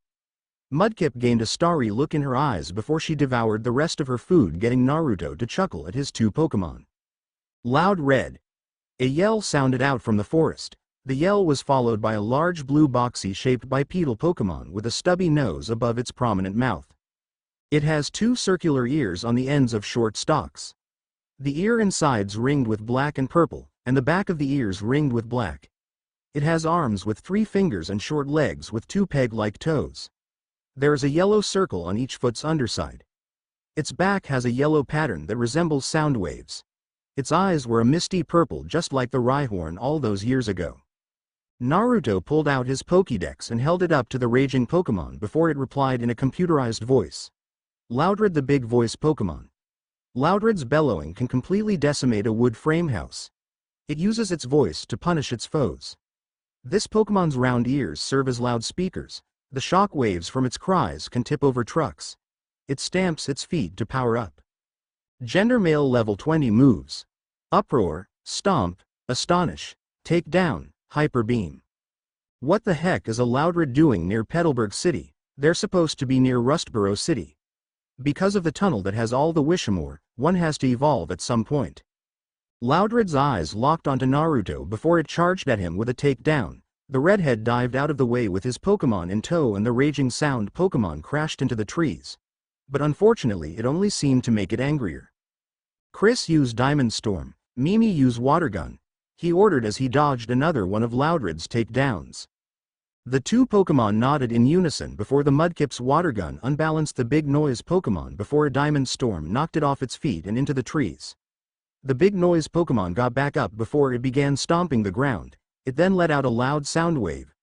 Mudkip gained a starry look in her eyes before she devoured the rest of her food, getting Naruto to chuckle at his two Pokémon. Loudred. A yell sounded out from the forest. The yell was followed by a large blue boxy-shaped bipedal Pokémon with a stubby nose above its prominent mouth. It has 2 circular ears on the ends of short stalks. The ear and sides ringed with black and purple, and the back of the ears ringed with black. It has arms with 3 fingers and short legs with 2 peg-like toes. There is a yellow circle on each foot's underside. Its back has a yellow pattern that resembles sound waves. Its eyes were a misty purple, just like the Rhyhorn all those years ago. Naruto pulled out his Pokédex and held it up to the raging Pokémon before it replied in a computerized voice. Loudred, the big voice Pokémon. Loudred's bellowing can completely decimate a wood frame house. It uses its voice to punish its foes. This Pokémon's round ears serve as loudspeakers. The shock waves from its cries can tip over trucks. It stamps its feet to power up. Gender male level 20 moves. Uproar, Stomp, Astonish, Take Down, Hyper Beam. What the heck is a Loudred doing near Petalburg City? They're supposed to be near Rustboro City. Because of the tunnel that has all the Wishamore, one has to evolve at some point. Loudred's eyes locked onto Naruto before it charged at him with a takedown. The redhead dived out of the way with his Pokémon in tow and the raging sound Pokémon crashed into the trees. But unfortunately it only seemed to make it angrier. Chris used Diamond Storm. Mimi used Water Gun. He ordered as he dodged another one of Loudred's takedowns. The two Pokémon nodded in unison before the Mudkip's Water Gun unbalanced the Big Noise Pokémon before a Diamond Storm knocked it off its feet and into the trees. The Big Noise Pokémon got back up before it began stomping the ground. It then let out a loud sound wave.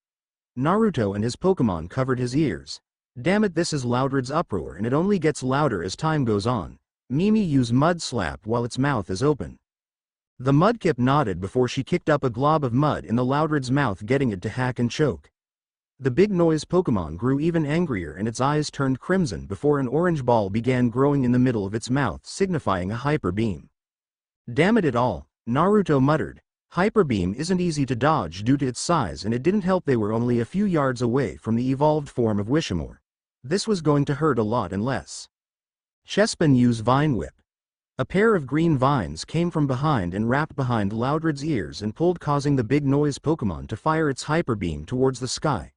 Naruto and his Pokémon covered his ears. Damn it, this is Loudred's uproar and it only gets louder as time goes on. Mimi used Mud Slap while its mouth is open. The Mudkip nodded before she kicked up a glob of mud in the Loudred's mouth, getting it to hack and choke. The Big Noise Pokémon grew even angrier and its eyes turned crimson before an orange ball began growing in the middle of its mouth, signifying a Hyper Beam. Damn it all, Naruto muttered. Hyper Beam isn't easy to dodge due to its size, and it didn't help they were only a few yards away from the evolved form of Wishamore. This was going to hurt a lot unless Chespin used Vine Whip. A pair of green vines came from behind and wrapped behind Loudred's ears and pulled, causing the Big Noise Pokémon to fire its Hyper Beam towards the sky.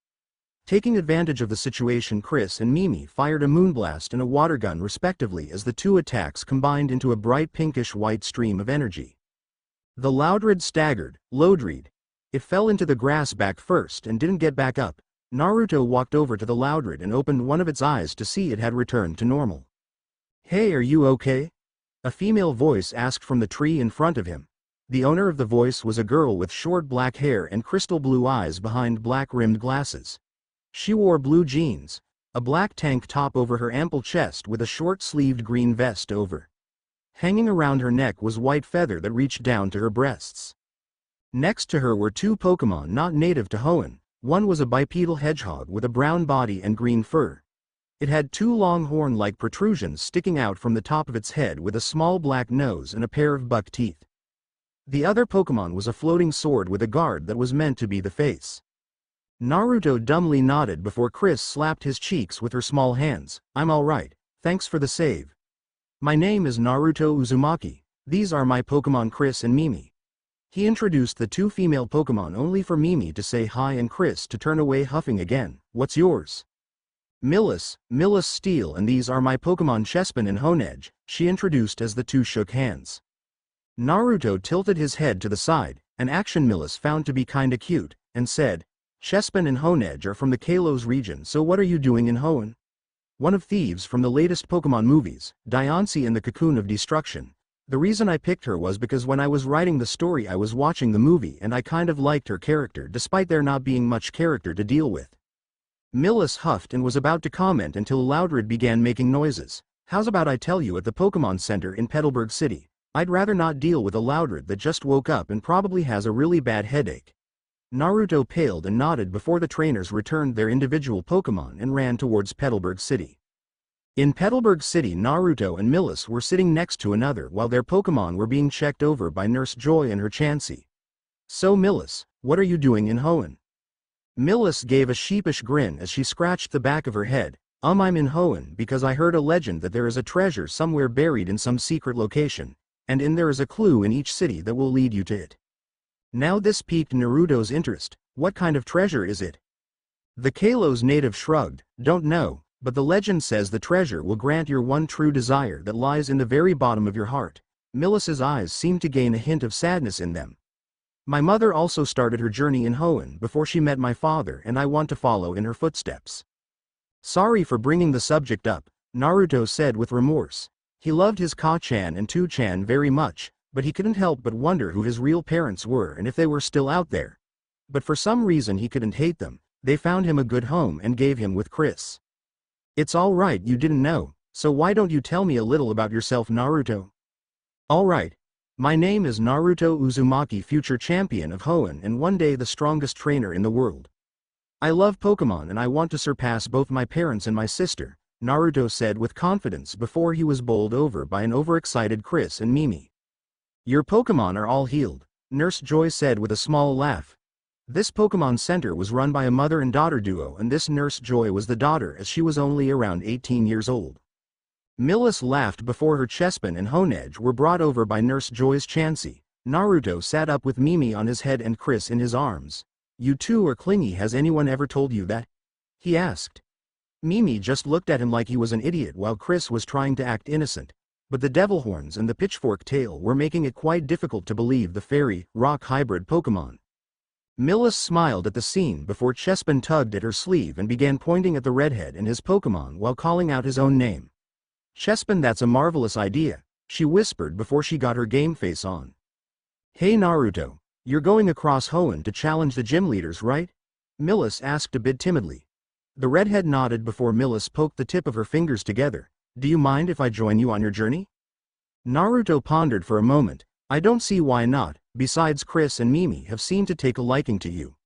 Taking advantage of the situation, Chris and Mimi fired a Moonblast and a Water Gun respectively as the two attacks combined into a bright pinkish-white stream of energy. The Loudred staggered, Loudred. It fell into the grass back first and didn't get back up. Naruto walked over to the Loudred and opened one of its eyes to see it had returned to normal. Hey, are you okay? A female voice asked from the tree in front of him. The owner of the voice was a girl with short black hair and crystal blue eyes behind black-rimmed glasses. She wore blue jeans, a black tank top over her ample chest with a short-sleeved green vest over. Hanging around her neck was white feather that reached down to her breasts. Next to her were two Pokémon not native to Hoenn. One was a bipedal hedgehog with a brown body and green fur. It had two long horn-like protrusions sticking out from the top of its head with a small black nose and a pair of buck teeth. The other Pokémon was a floating sword with a guard that was meant to be the face. Naruto dumbly nodded before Chris slapped his cheeks with her small hands. I'm alright, thanks for the save. My name is Naruto Uzumaki. These are my Pokémon Chris and Mimi. He introduced the two female Pokémon only for Mimi to say hi and Chris to turn away huffing again. What's yours? Millis Steel, and these are my Pokémon Chespin and Honedge, she introduced as the two shook hands. Naruto tilted his head to the side, an action Millis found to be kinda cute, and said, Chespin and Honedge are from the Kalos region, so what are you doing in Hoenn? One of thieves from the latest Pokémon movies, Diancie in the Cocoon of Destruction. The reason I picked her was because when I was writing the story I was watching the movie and I kind of liked her character despite there not being much character to deal with. Millis huffed and was about to comment until Loudred began making noises. How's about I tell you at the Pokémon Center in Petalburg City? I'd rather not deal with a Loudred that just woke up and probably has a really bad headache. Naruto paled and nodded before the trainers returned their individual Pokémon and ran towards Petalburg City. In Petalburg City, Naruto and Millis were sitting next to another while their Pokémon were being checked over by Nurse Joy and her Chansey. So Millis, what are you doing in Hoenn? Millis gave a sheepish grin as she scratched the back of her head. I'm in Hoenn because I heard a legend that there is a treasure somewhere buried in some secret location, and there is a clue in each city that will lead you to it. Now this piqued Naruto's interest. What kind of treasure is it? The Kalos native shrugged. Don't know, but the legend says the treasure will grant your one true desire that lies in the very bottom of your heart. Millis's eyes seemed to gain a hint of sadness in them. My mother also started her journey in Hoenn before she met my father, and I want to follow in her footsteps. Sorry for bringing the subject up, Naruto said with remorse. He loved his Ka-chan and Tu-chan very much, but he couldn't help but wonder who his real parents were and if they were still out there. But for some reason he couldn't hate them. They found him a good home and gave him with Chris. It's alright you didn't know, so why don't you tell me a little about yourself, Naruto? Alright. My name is Naruto Uzumaki, future champion of Hoenn and one day the strongest trainer in the world. I love Pokemon and I want to surpass both my parents and my sister, Naruto said with confidence before he was bowled over by an overexcited Chris and Mimi. Your Pokemon are all healed, Nurse Joy said with a small laugh. This Pokemon Center was run by a mother and daughter duo, and this Nurse Joy was the daughter as she was only around 18 years old. Millis laughed before her Chespin and Honedge were brought over by Nurse Joy's Chansey. Naruto sat up with Mimi on his head and Chris in his arms. You two are clingy, has anyone ever told you that? He asked. Mimi just looked at him like he was an idiot while Chris was trying to act innocent. But the devil horns and the pitchfork tail were making it quite difficult to believe the fairy, rock hybrid Pokemon. Millis smiled at the scene before Chespin tugged at her sleeve and began pointing at the redhead and his Pokemon while calling out his own name. Chespin, that's a marvelous idea, she whispered before she got her game face on. Hey Naruto, you're going across Hoenn to challenge the gym leaders, right? Millis asked a bit timidly. The redhead nodded before Millis poked the tip of her fingers together. Do you mind if I join you on your journey? Naruto pondered for a moment. I don't see why not, besides Chris and Mimi have seemed to take a liking to you.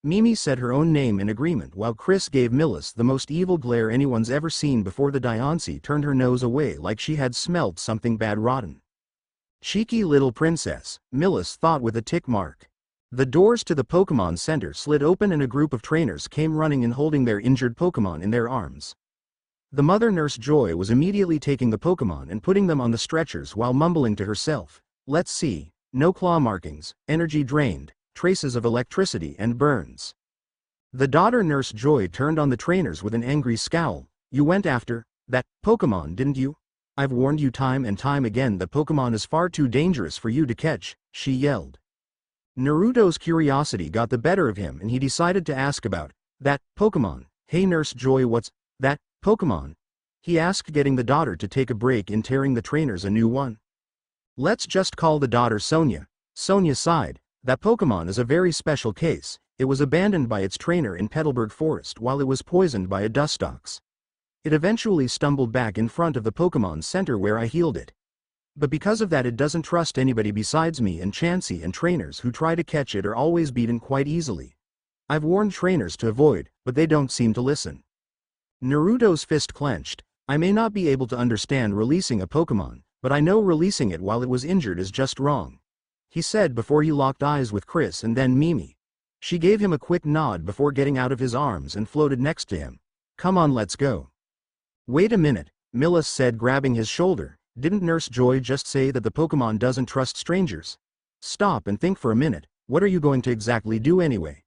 Mimi said her own name in agreement while Chris gave Millis the most evil glare anyone's ever seen before the Diancie turned her nose away like she had smelt something bad rotten. Cheeky little princess, Millis thought with a tick mark. The doors to the Pokemon Center slid open and a group of trainers came running in holding their injured Pokemon in their arms. The mother Nurse Joy was immediately taking the Pokemon and putting them on the stretchers while mumbling to herself. Let's see, no claw markings, energy drained, traces of electricity and burns. The daughter Nurse Joy turned on the trainers with an angry scowl. You went after that Pokemon, didn't you? I've warned you time and time again that Pokemon is far too dangerous for you to catch, she yelled. Naruto's curiosity got the better of him and he decided to ask about that Pokemon. Hey Nurse Joy, what's that Pokemon? He asked, getting the daughter to take a break in tearing the trainers a new one. Let's just call the daughter Sonia. Sonia sighed. That Pokemon is a very special case. It was abandoned by its trainer in Petalburg Forest while it was poisoned by a dustox. It eventually stumbled back in front of the Pokemon Center where I healed it. But because of that it doesn't trust anybody besides me and Chansey, and trainers who try to catch it are always beaten quite easily. I've warned trainers to avoid, but they don't seem to listen. Naruto's fist clenched. I may not be able to understand releasing a Pokemon, but I know releasing it while it was injured is just wrong, he said before he locked eyes with Chris and then Mimi. She gave him a quick nod before getting out of his arms and floated next to him. Come on, let's go. Wait a minute, Millis said, grabbing his shoulder. Didn't Nurse Joy just say that the Pokemon doesn't trust strangers? Stop and think for a minute. What are you going to exactly do anyway?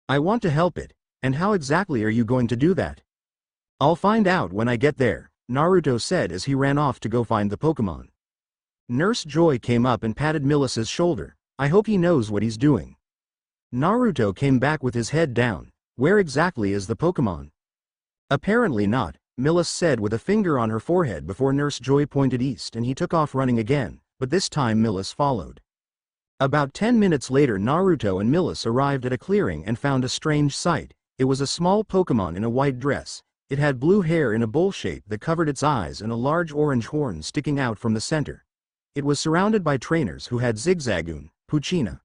I want to help it. And how exactly are you going to do that? I'll find out when I get there, Naruto said as he ran off to go find the Pokemon. Nurse Joy came up and patted Millis's shoulder. I hope he knows what he's doing. Naruto came back with his head down. Where exactly is the Pokemon? Apparently not, Millis said with a finger on her forehead before Nurse Joy pointed east, and he took off running again, but this time Millis followed. About 10 minutes later Naruto and Millis arrived at a clearing and found a strange sight. It was a small Pokemon in a white dress. It had blue hair in a bowl shape that covered its eyes and a large orange horn sticking out from the center. It was surrounded by trainers who had Zigzagoon, Poochyena.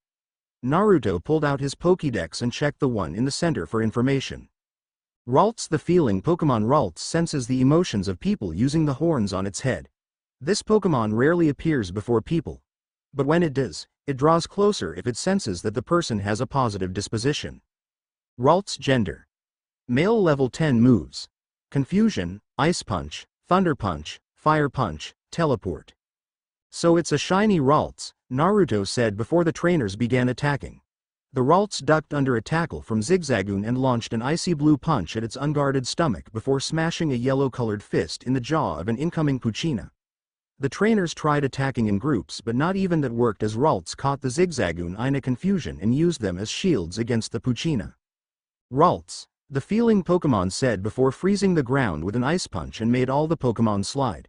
Naruto pulled out his Pokédex and checked the one in the center for information. Ralts, the feeling Pokemon. Ralts senses the emotions of people using the horns on its head. This Pokemon rarely appears before people. But when it does, it draws closer if it senses that the person has a positive disposition. Ralts gender. Male, level 10 moves. Confusion, Ice Punch, Thunder Punch, Fire Punch, Teleport. So it's a shiny Ralts, Naruto said before the trainers began attacking. The Ralts ducked under a tackle from Zigzagoon and launched an icy blue punch at its unguarded stomach before smashing a yellow-colored fist in the jaw of an incoming Poochyena. The trainers tried attacking in groups, but not even that worked as Ralts caught the Zigzagoon in a confusion and used them as shields against the Poochyena. Ralts, the feeling Pokemon said before freezing the ground with an ice punch and made all the Pokemon slide.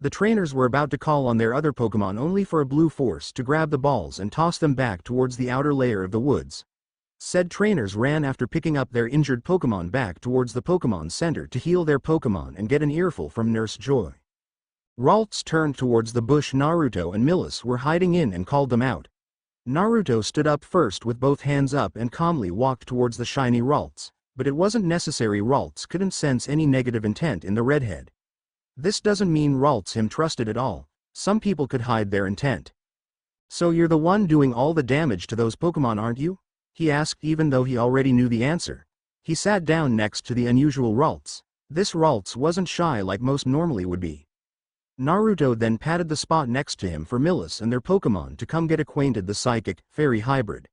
The trainers were about to call on their other Pokemon only for a blue force to grab the balls and toss them back towards the outer layer of the woods. Said trainers ran after picking up their injured Pokémon back towards the Pokémon Center to heal their Pokémon and get an earful from Nurse Joy. Ralts turned towards the bush Naruto and Millis were hiding in and called them out. Naruto stood up first with both hands up and calmly walked towards the shiny Ralts, but it wasn't necessary. Ralts couldn't sense any negative intent in the redhead. This doesn't mean Ralts him trusted at all. Some people could hide their intent. So you're the one doing all the damage to those Pokémon, aren't you? He asked, even though he already knew the answer. He sat down next to the unusual Ralts. This Ralts wasn't shy like most normally would be. Naruto then patted the spot next to him for Millis and their Pokémon to come get acquainted. The psychic, fairy hybrid.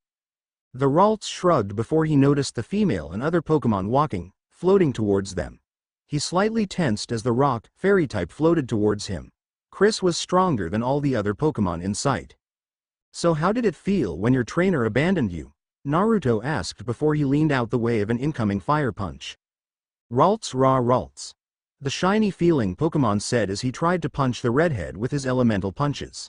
The Ralts shrugged before he noticed the female and other Pokémon walking, floating towards them. He slightly tensed as the rock, fairy type floated towards him. Chris was stronger than all the other Pokémon in sight. So how did it feel when your trainer abandoned you? Naruto asked before he leaned out the way of an incoming fire punch. Ralts raw Ralts. The shiny feeling Pokémon said as he tried to punch the redhead with his elemental punches.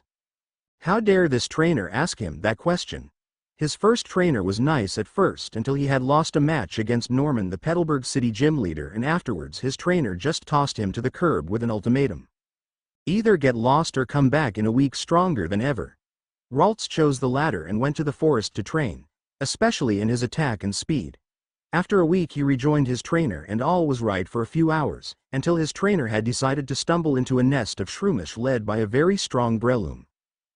How dare this trainer ask him that question? His first trainer was nice at first until he had lost a match against Norman, the Petalburg City gym leader, and afterwards his trainer just tossed him to the curb with an ultimatum. Either get lost or come back in a week stronger than ever. Ralts chose the latter and went to the forest to train, especially in his attack and speed. After a week he rejoined his trainer and all was right for a few hours, until his trainer had decided to stumble into a nest of Shroomish led by a very strong Breloom.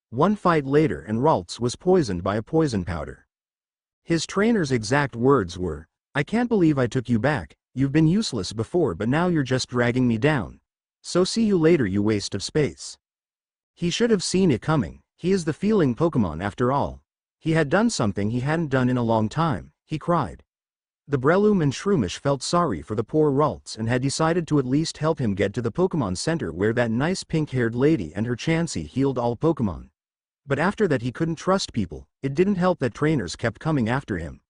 One fight later and Ralts was poisoned by a poison powder. His trainer's exact words were, "I can't believe I took you back. You've been useless before, but now you're just dragging me down. So see you later, you waste of space." He should have seen it coming. He is the feeling Pokémon after all. He had done something he hadn't done in a long time. He cried. The Breloom and Shroomish felt sorry for the poor Ralts and had decided to at least help him get to the Pokémon Center where that nice pink-haired lady and her Chansey healed all Pokémon. But after that he couldn't trust people. It didn't help that trainers kept coming after him.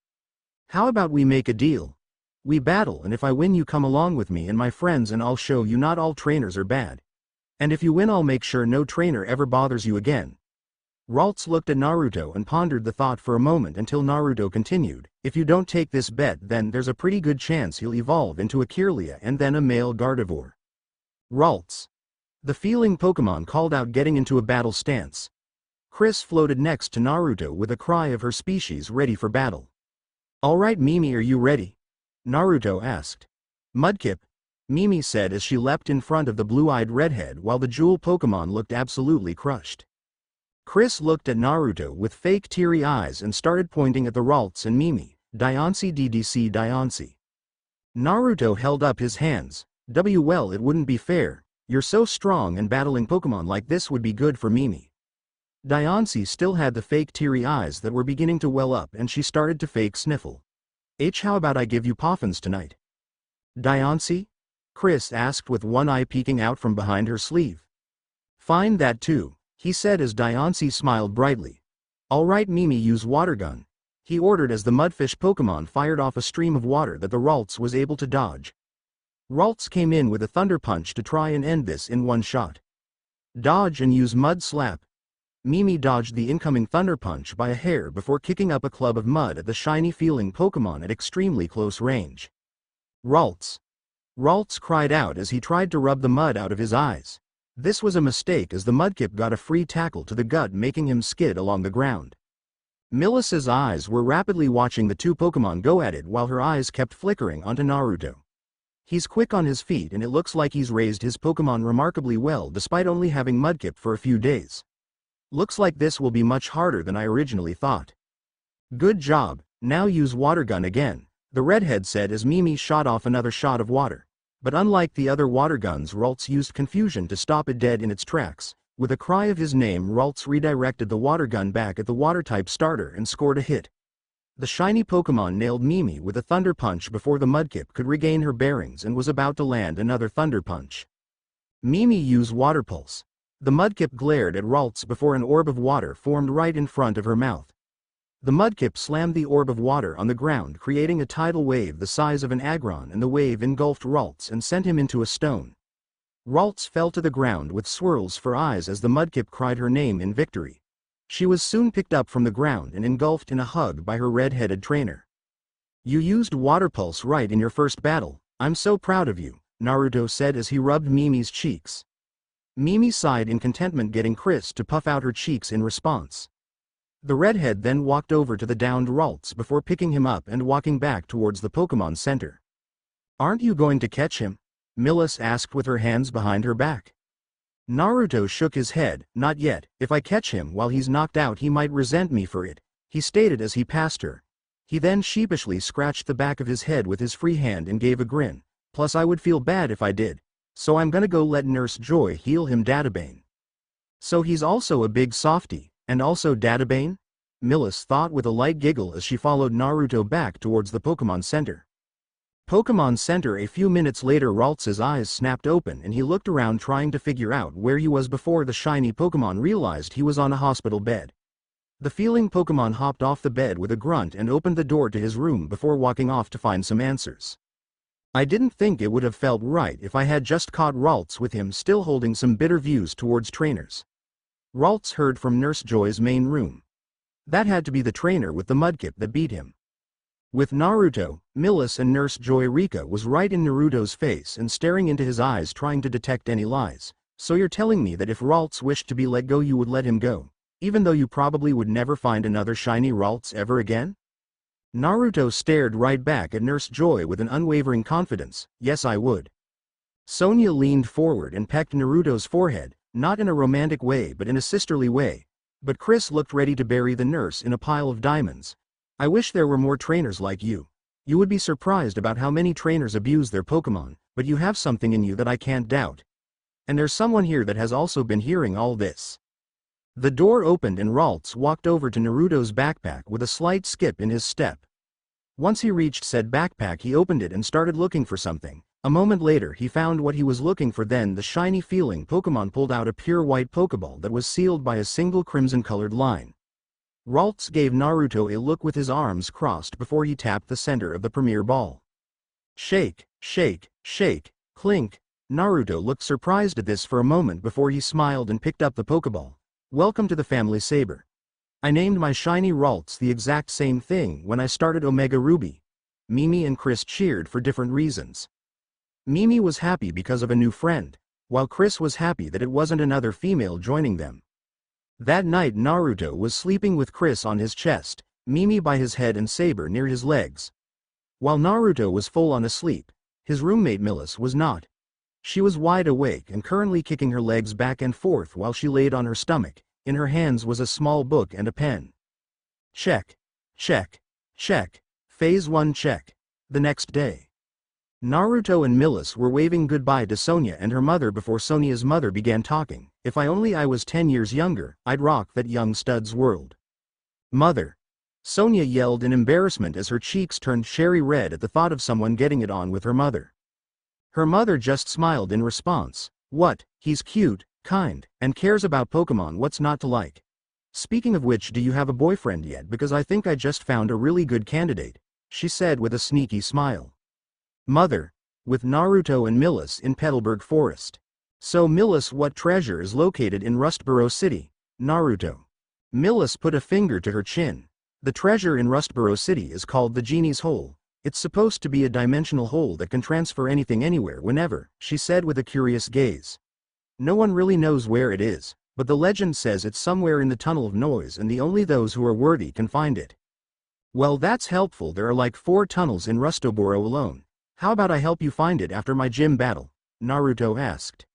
"How about we make a deal? We battle, and if I win you come along with me and my friends and I'll show you not all trainers are bad. And if you win I'll make sure no trainer ever bothers you again." Ralts looked at Naruto and pondered the thought for a moment until Naruto continued, "If you don't take this bet then there's a pretty good chance he'll evolve into a Kirlia and then a male Gardevoir." Ralts. The feeling Pokémon called out, getting into a battle stance. Chris floated next to Naruto with a cry of her species ready for battle. "Alright Mimi, are you ready?" Naruto asked. "Mudkip," Mimi said as she leapt in front of the blue-eyed redhead while the jewel Pokémon looked absolutely crushed. Chris looked at Naruto with fake teary eyes and started pointing at the Ralts and Mimi. "Diancie DDC Diancie." Naruto held up his hands. Well, it wouldn't be fair. You're so strong and battling Pokémon like this would be good for Mimi." Diancie still had the fake teary eyes that were beginning to well up and she started to fake sniffle. How about I give you Poffins tonight?" "Diancie?" Chris asked with one eye peeking out from behind her sleeve. "Fine, that too," he said as Diancie smiled brightly. "Alright Mimi, use water gun," he ordered as the mudfish Pokémon fired off a stream of water that the Ralts was able to dodge. Ralts came in with a thunder punch to try and end this in one shot. "Dodge and use mud slap." Mimi dodged the incoming thunder punch by a hair before kicking up a club of mud at the shiny feeling Pokémon at extremely close range. "Ralts!" Ralts cried out as he tried to rub the mud out of his eyes. This was a mistake as the Mudkip got a free tackle to the gut, making him skid along the ground. Millis's eyes were rapidly watching the two Pokémon go at it while her eyes kept flickering onto Naruto. He's quick on his feet and it looks like he's raised his Pokémon remarkably well despite only having Mudkip for a few days. Looks like this will be much harder than I originally thought. "Good job, now use water gun again," the redhead said as Mimi shot off another shot of water. But unlike the other water guns, Ralts used confusion to stop it dead in its tracks. With a cry of his name, Ralts redirected the water gun back at the water-type starter and scored a hit. The shiny Pokémon nailed Mimi with a thunder punch before the Mudkip could regain her bearings and was about to land another thunder punch. Mimi used water pulse. The Mudkip glared at Ralts before an orb of water formed right in front of her mouth. The Mudkip slammed the orb of water on the ground, creating a tidal wave the size of an Aggron, and the wave engulfed Ralts and sent him into a stone. Ralts fell to the ground with swirls for eyes as the Mudkip cried her name in victory. She was soon picked up from the ground and engulfed in a hug by her red-headed trainer. "You used water pulse right in your first battle. I'm so proud of you," Naruto said as he rubbed Mimi's cheeks. Mimi sighed in contentment, getting Chris to puff out her cheeks in response. The redhead then walked over to the downed Ralts before picking him up and walking back towards the Pokémon Center. "Aren't you going to catch him?" Millis asked with her hands behind her back. Naruto shook his head. "Not yet. If I catch him while he's knocked out, he might resent me for it," he stated as he passed her. He then sheepishly scratched the back of his head with his free hand and gave a grin. "Plus I would feel bad if I did. So I'm gonna go let Nurse Joy heal him." Databane. "So he's also a big softie. And also Databane?" Millis thought with a light giggle as she followed Naruto back towards the Pokémon Center. Pokémon Center. A few minutes later, Ralts's eyes snapped open and he looked around trying to figure out where he was before the shiny Pokémon realized he was on a hospital bed. The feeling Pokémon hopped off the bed with a grunt and opened the door to his room before walking off to find some answers. "I didn't think it would have felt right if I had just caught Ralts with him still holding some bitter views towards trainers." Ralts heard from Nurse Joy's main room. That had to be the trainer with the mudkip that beat him. With Naruto, Millis and Nurse Joy, Rika was right in Naruto's face and staring into his eyes trying to detect any lies. "So you're telling me that if Ralts wished to be let go you would let him go, even though you probably would never find another shiny Ralts ever again?" Naruto stared right back at Nurse Joy with an unwavering confidence. "Yes, I would." Sonia leaned forward and pecked Naruto's forehead, not in a romantic way but in a sisterly way. But Chris looked ready to bury the nurse in a pile of diamonds. "I wish there were more trainers like you. You would be surprised about how many trainers abuse their Pokémon, but you have something in you that I can't doubt. And there's someone here that has also been hearing all this." The door opened and Ralts walked over to Naruto's backpack with a slight skip in his step. Once he reached said backpack, he opened it and started looking for something. A moment later he found what he was looking for. Then the shiny feeling Pokémon pulled out a pure white Pokéball that was sealed by a single crimson-colored line. Ralts gave Naruto a look with his arms crossed before he tapped the center of the premier ball. Shake, shake, shake, clink. Naruto looked surprised at this for a moment before he smiled and picked up the Pokéball. "Welcome to the family, Saber. I named my shiny Ralts the exact same thing when I started Omega Ruby." Mimi and Chris cheered for different reasons. Mimi was happy because of a new friend, while Chris was happy that it wasn't another female joining them. That night Naruto was sleeping with Chris on his chest, Mimi by his head and Saber near his legs. While Naruto was full on asleep, his roommate Millis was not. She was wide awake and currently kicking her legs back and forth while she laid on her stomach. In her hands was a small book and a pen. Check. Check. Check. Phase 1 check. The next day, Naruto and Millis were waving goodbye to Sonia and her mother before Sonia's mother began talking. "If I was 10 years younger, I'd rock that young stud's world." "Mother!" Sonia yelled in embarrassment as her cheeks turned cherry red at the thought of someone getting it on with her mother. Her mother just smiled in response. "What, he's cute, kind, and cares about Pokémon, what's not to like? Speaking of which, do you have a boyfriend yet? Because I think I just found a really good candidate," she said with a sneaky smile. "Mother," with Naruto and Millis in Petalburg Forest. "So Millis, what treasure is located in Rustboro City?" Naruto. Millis put a finger to her chin. "The treasure in Rustboro City is called the Genie's Hole. It's supposed to be a dimensional hole that can transfer anything anywhere whenever," she said with a curious gaze. "No one really knows where it is, but the legend says it's somewhere in the Tunnel of Noise and only those who are worthy can find it." "Well, that's helpful. There are like 4 tunnels in Rustboro alone. How about I help you find it after my gym battle?" Naruto asked.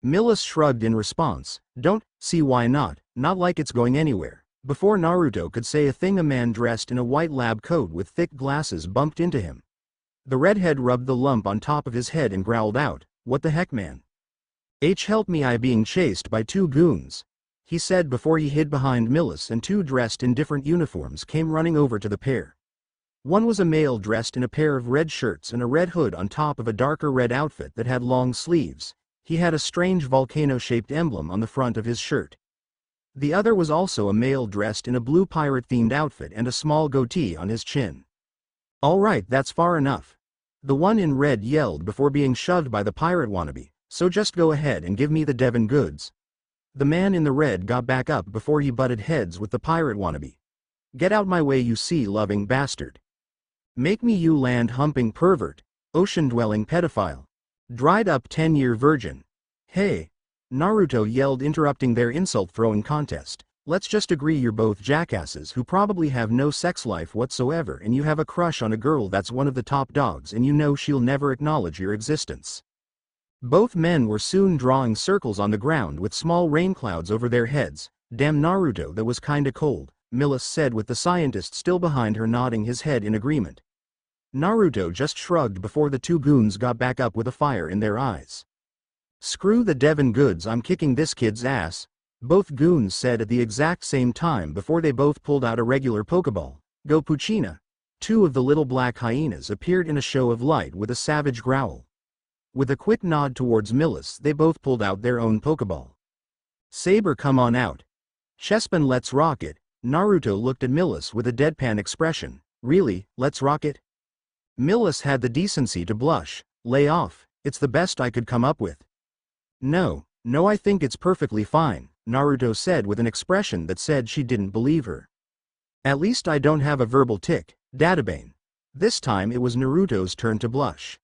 Millis shrugged in response. "Don't see why not, not like it's going anywhere." Before Naruto could say a thing, a man dressed in a white lab coat with thick glasses bumped into him. The redhead rubbed the lump on top of his head and growled out, "What the heck, man? Help me, I being chased by 2 goons," he said before he hid behind Millis, and 2 dressed in different uniforms came running over to the pair. One was a male dressed in a pair of red shirts and a red hood on top of a darker red outfit that had long sleeves. He had a strange volcano-shaped emblem on the front of his shirt. The other was also a male dressed in a blue pirate-themed outfit and a small goatee on his chin. "All right, that's far enough," the one in red yelled before being shoved by the pirate wannabe, "so just go ahead and give me the Devon goods." The man in the red got back up before he butted heads with the pirate wannabe. Get out my way, you sea-loving bastard. Make me, you land-humping pervert, ocean-dwelling pedophile. Dried-up 10-year virgin. Hey! Naruto yelled, interrupting their insult-throwing contest. Let's just agree you're both jackasses who probably have no sex life whatsoever, and you have a crush on a girl that's one of the top dogs and you know she'll never acknowledge your existence. Both men were soon drawing circles on the ground with small rain clouds over their heads. Damn Naruto, that was kinda cold, Millis said with the scientist still behind her nodding his head in agreement. Naruto just shrugged before the two goons got back up with a fire in their eyes. Screw the Devon goods, I'm kicking this kid's ass, both goons said at the exact same time before they both pulled out a regular Pokeball. Go Puccina. Two of the little black hyenas appeared in a show of light with a savage growl. With a quick nod towards Millis, they both pulled out their own Pokeball. Saber, come on out. Chespin, let's rock it. Naruto looked at Millis with a deadpan expression. Really, let's rock it? Millis had the decency to blush. Lay off, it's the best I could come up with. No, I think it's perfectly fine, Naruto said with an expression that said she didn't believe her. At least I don't have a verbal tic, Databane. This time it was Naruto's turn to blush.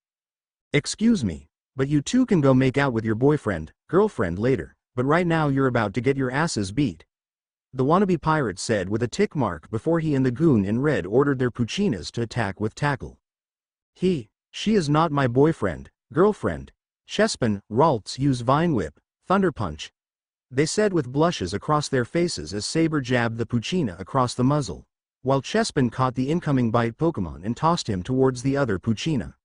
Excuse me, but you two can go make out with your boyfriend, girlfriend later, but right now you're about to get your asses beat. The wannabe pirate said with a tick mark before he and the goon in red ordered their Puccinas to attack with tackle. She is not my boyfriend, girlfriend. Chespin, Ralts use Vine Whip, Thunder Punch. They said with blushes across their faces as Saber jabbed the Puccina across the muzzle, while Chespin caught the incoming bite Pokemon and tossed him towards the other Puccina.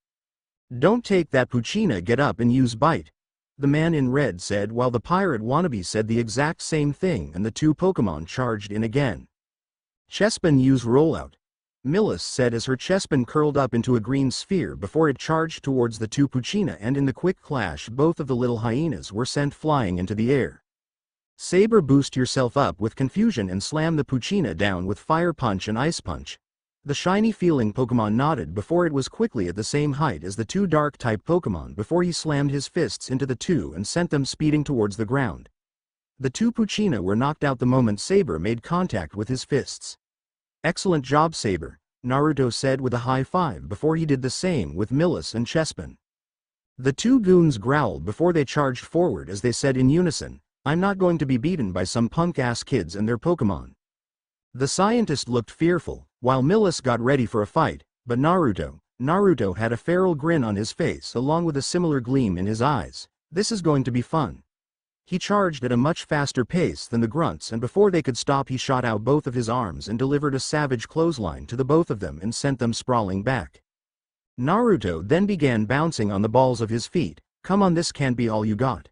Don't take that Puccina, get up and use bite, the man in red said while the pirate wannabe said the exact same thing and the two Pokemon charged in again. Chespin, use rollout, Millis said as her Chespin curled up into a green sphere before it charged towards the two Puccina, and in the quick clash both of the little hyenas were sent flying into the air. Saber, boost yourself up with confusion and slam the Puccina down with Fire Punch and Ice Punch. The shiny feeling Pokemon nodded before it was quickly at the same height as the two dark-type Pokemon before he slammed his fists into the two and sent them speeding towards the ground. The two Puccina were knocked out the moment Saber made contact with his fists. Excellent job, Saber, Naruto said with a high five before he did the same with Millis and Chespin. The two goons growled before they charged forward as they said in unison, I'm not going to be beaten by some punk-ass kids and their Pokemon. The scientist looked fearful, while Millis got ready for a fight, but Naruto had a feral grin on his face along with a similar gleam in his eyes. This is going to be fun. He charged at a much faster pace than the grunts, and before they could stop he shot out both of his arms and delivered a savage clothesline to the both of them and sent them sprawling back. Naruto then began bouncing on the balls of his feet. Come on, this can't be all you got.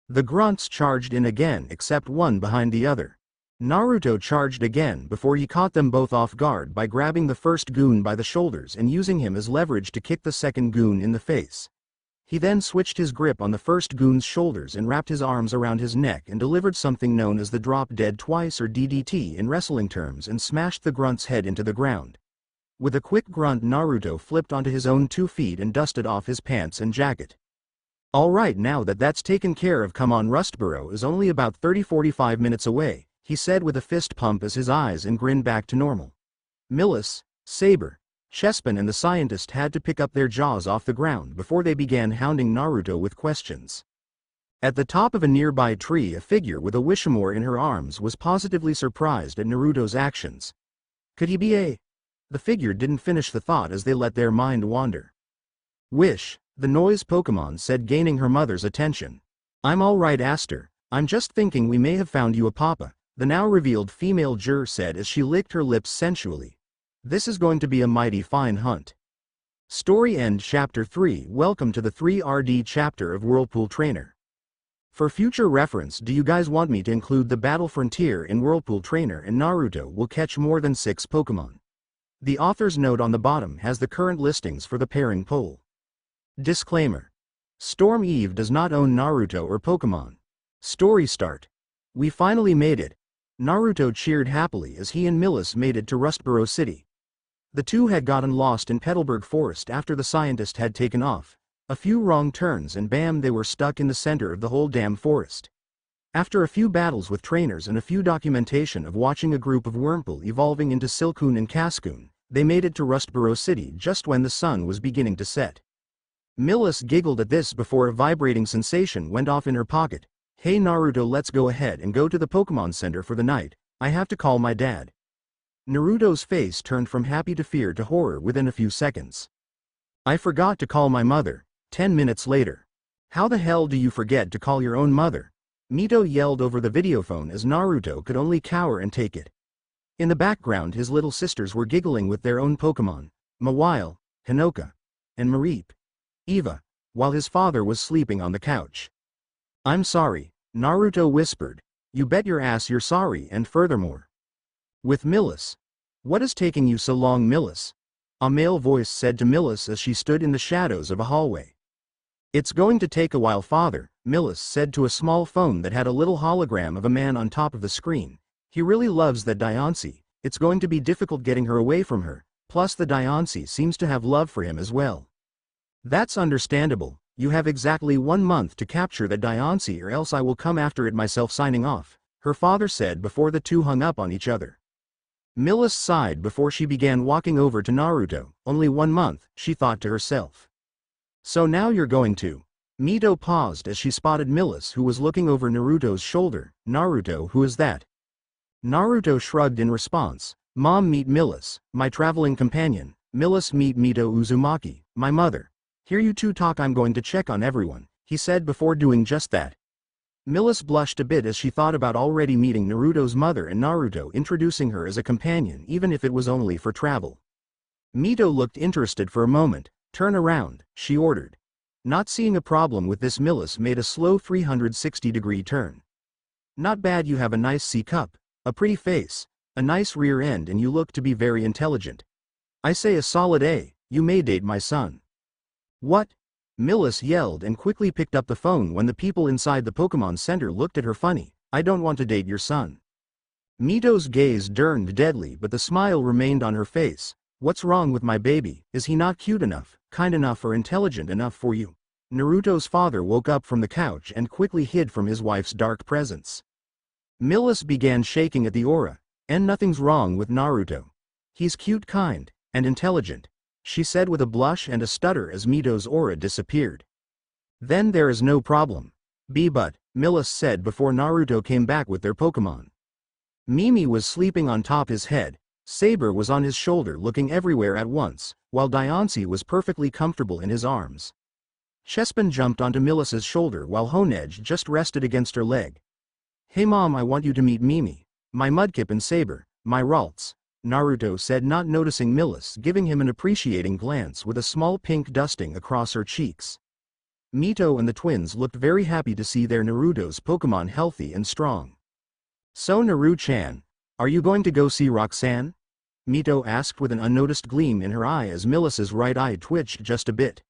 The grunts charged in again except one behind the other. Naruto charged again before he caught them both off guard by grabbing the first goon by the shoulders and using him as leverage to kick the second goon in the face. He then switched his grip on the first goon's shoulders and wrapped his arms around his neck and delivered something known as the drop dead twice, or DDT in wrestling terms, and smashed the grunt's head into the ground. With a quick grunt, Naruto flipped onto his own 2 feet and dusted off his pants and jacket. Alright, now that that's taken care of, come on, Rustboro is only about 30-45 minutes away, he said with a fist pump as his eyes and grin back to normal. Millis, Saber, Chespin and the scientist had to pick up their jaws off the ground before they began hounding Naruto with questions. At the top of a nearby tree, a figure with a Wishamore in her arms was positively surprised at Naruto's actions. Could he be a... The figure didn't finish the thought as they let their mind wander. Wish, the noise Pokemon said, gaining her mother's attention. I'm alright, Aster, I'm just thinking we may have found you a papa, the now revealed female juror said as she licked her lips sensually. This is going to be a mighty fine hunt. Story End Chapter 3. Welcome to the 3RD chapter of Whirlpool Trainer. For future reference, do you guys want me to include the Battle Frontier in Whirlpool Trainer and Naruto will catch more than 6 Pokemon? The author's note on the bottom has the current listings for the pairing poll. Disclaimer. Storm Eve does not own Naruto or Pokemon. Story start. We finally made it. Naruto cheered happily as he and Millis made it to Rustboro City. The two had gotten lost in Petalburg Forest after the scientist had taken off. A few wrong turns and bam, they were stuck in the center of the whole damn forest. After a few battles with trainers and a few documentation of watching a group of Wurmple evolving into Silcoon and Cascoon, they made it to Rustboro City just when the sun was beginning to set. Millis giggled at this before a vibrating sensation went off in her pocket. "Hey Naruto, let's go ahead and go to the Pokemon Center for the night. I have to call my dad." Naruto's face turned from happy to fear to horror within a few seconds. "I forgot to call my mother." 10 minutes later. "How the hell do you forget to call your own mother?" Mito yelled over the videophone as Naruto could only cower and take it. In the background his little sisters were giggling with their own Pokemon, Mawile, Hinoka, and Mareep, Eva, while his father was sleeping on the couch. "I'm sorry," Naruto whispered. "You bet your ass you're sorry, and furthermore." With Millis. "What is taking you so long, Millis?" a male voice said to Millis as she stood in the shadows of a hallway. "It's going to take a while, father," Millis said to a small phone that had a little hologram of a man on top of the screen. "He really loves that Diancie. It's going to be difficult getting her away from her, plus the Diancie seems to have love for him as well." "That's understandable. You have exactly 1 month to capture that Diancie or else I will come after it myself, signing off," her father said before the two hung up on each other. Millis sighed before she began walking over to Naruto. "Only 1 month," she thought to herself. "So now you're going to." Mito paused as she spotted Millis, who was looking over Naruto's shoulder. "Naruto, who is that?" Naruto shrugged in response. "Mom, meet Millis, my traveling companion. Millis, meet Mito Uzumaki, my mother. Here you two talk, I'm going to check on everyone," he said before doing just that. Millis blushed a bit as she thought about already meeting Naruto's mother and Naruto introducing her as a companion, even if it was only for travel. Mito looked interested for a moment. "Turn around," she ordered. Not seeing a problem with this, Millis made a slow 360-degree turn. "Not bad, you have a nice C-cup, a pretty face, a nice rear end, and you look to be very intelligent. I say a solid A, you may date my son." "What?" Millis yelled and quickly picked up the phone when the people inside the Pokemon Center looked at her funny. "I don't want to date your son." Mito's gaze turned deadly, but the smile remained on her face. "What's wrong with my baby? Is he not cute enough, kind enough, or intelligent enough for you?" Naruto's father woke up from the couch and quickly hid from his wife's dark presence. Millis began shaking at the aura. "And nothing's wrong with Naruto. He's cute, kind, and intelligent," she said with a blush and a stutter as Mito's aura disappeared. "Then there is no problem." But," Millis said before Naruto came back with their Pokemon. Mimi was sleeping on top his head, Saber was on his shoulder looking everywhere at once, while Diancie was perfectly comfortable in his arms. Chespin jumped onto Millis's shoulder while Honedge just rested against her leg. "Hey mom, I want you to meet Mimi, my Mudkip, and Saber, my Ralts," Naruto said, not noticing Millis giving him an appreciating glance with a small pink dusting across her cheeks. Mito and the twins looked very happy to see their Naruto's Pokemon healthy and strong. "So Naru-chan, are you going to go see Roxanne?" Mito asked with an unnoticed gleam in her eye as Millis's right eye twitched just a bit.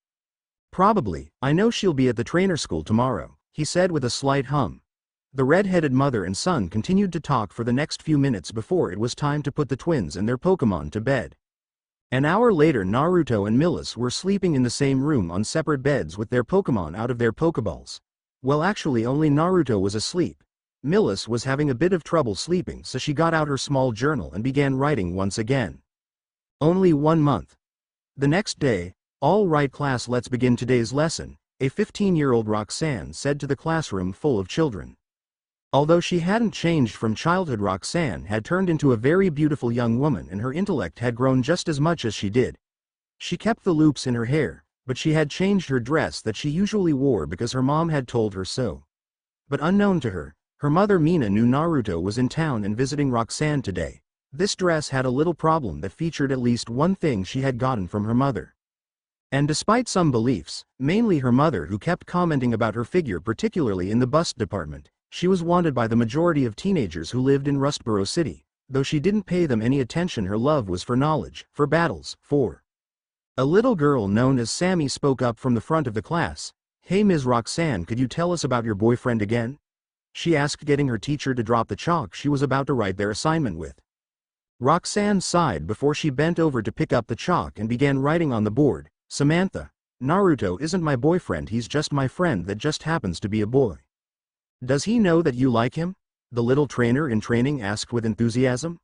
"Probably, I know she'll be at the trainer school tomorrow," he said with a slight hum. The red-headed mother and son continued to talk for the next few minutes before it was time to put the twins and their Pokemon to bed. An hour later, Naruto and Millis were sleeping in the same room on separate beds with their Pokemon out of their Pokeballs. Well, actually only Naruto was asleep. Millis was having a bit of trouble sleeping, so she got out her small journal and began writing once again. Only 1 month. The next day, "All right class, let's begin today's lesson," a 15-year-old Roxanne said to the classroom full of children. Although she hadn't changed from childhood, Roxanne had turned into a very beautiful young woman and her intellect had grown just as much as she did. She kept the loops in her hair, but she had changed her dress that she usually wore because her mom had told her so. But unknown to her, her mother Mina knew Naruto was in town and visiting Roxanne today. This dress had a little problem that featured at least one thing she had gotten from her mother. And despite some beliefs, mainly her mother who kept commenting about her figure, particularly in the bust department, she was wanted by the majority of teenagers who lived in Rustboro City. Though she didn't pay them any attention, her love was for knowledge, for battles, for... A little girl known as Sammy spoke up from the front of the class. "Hey Ms. Roxanne, could you tell us about your boyfriend again?" she asked, getting her teacher to drop the chalk she was about to write their assignment with. Roxanne sighed before she bent over to pick up the chalk and began writing on the board. "Samantha, Naruto isn't my boyfriend, he's just my friend that just happens to be a boy." Does he know that you like him? The little trainer in training asked with enthusiasm.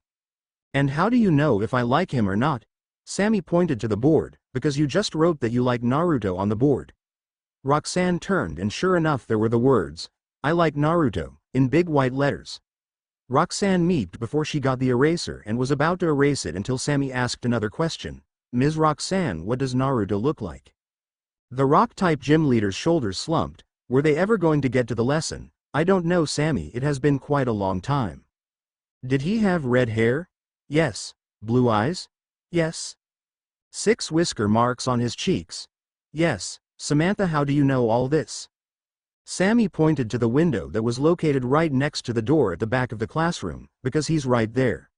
And how do you know if I like him or not? Sammy pointed to the board, because you just wrote that you like Naruto on the board. Roxanne turned and sure enough there were the words, I like Naruto, in big white letters. Roxanne meeped before she got the eraser and was about to erase it until Sammy asked another question. Ms. Roxanne, what does Naruto look like? The rock-type gym leader's shoulders slumped. Were they ever going to get to the lesson? I don't know, Sammy, it has been quite a long time. Did he have red hair? Yes. Blue eyes? Yes. 6 whisker marks on his cheeks? Yes. Samantha, how do you know all this? Sammy pointed to the window that was located right next to the door at the back of the classroom, because he's right there.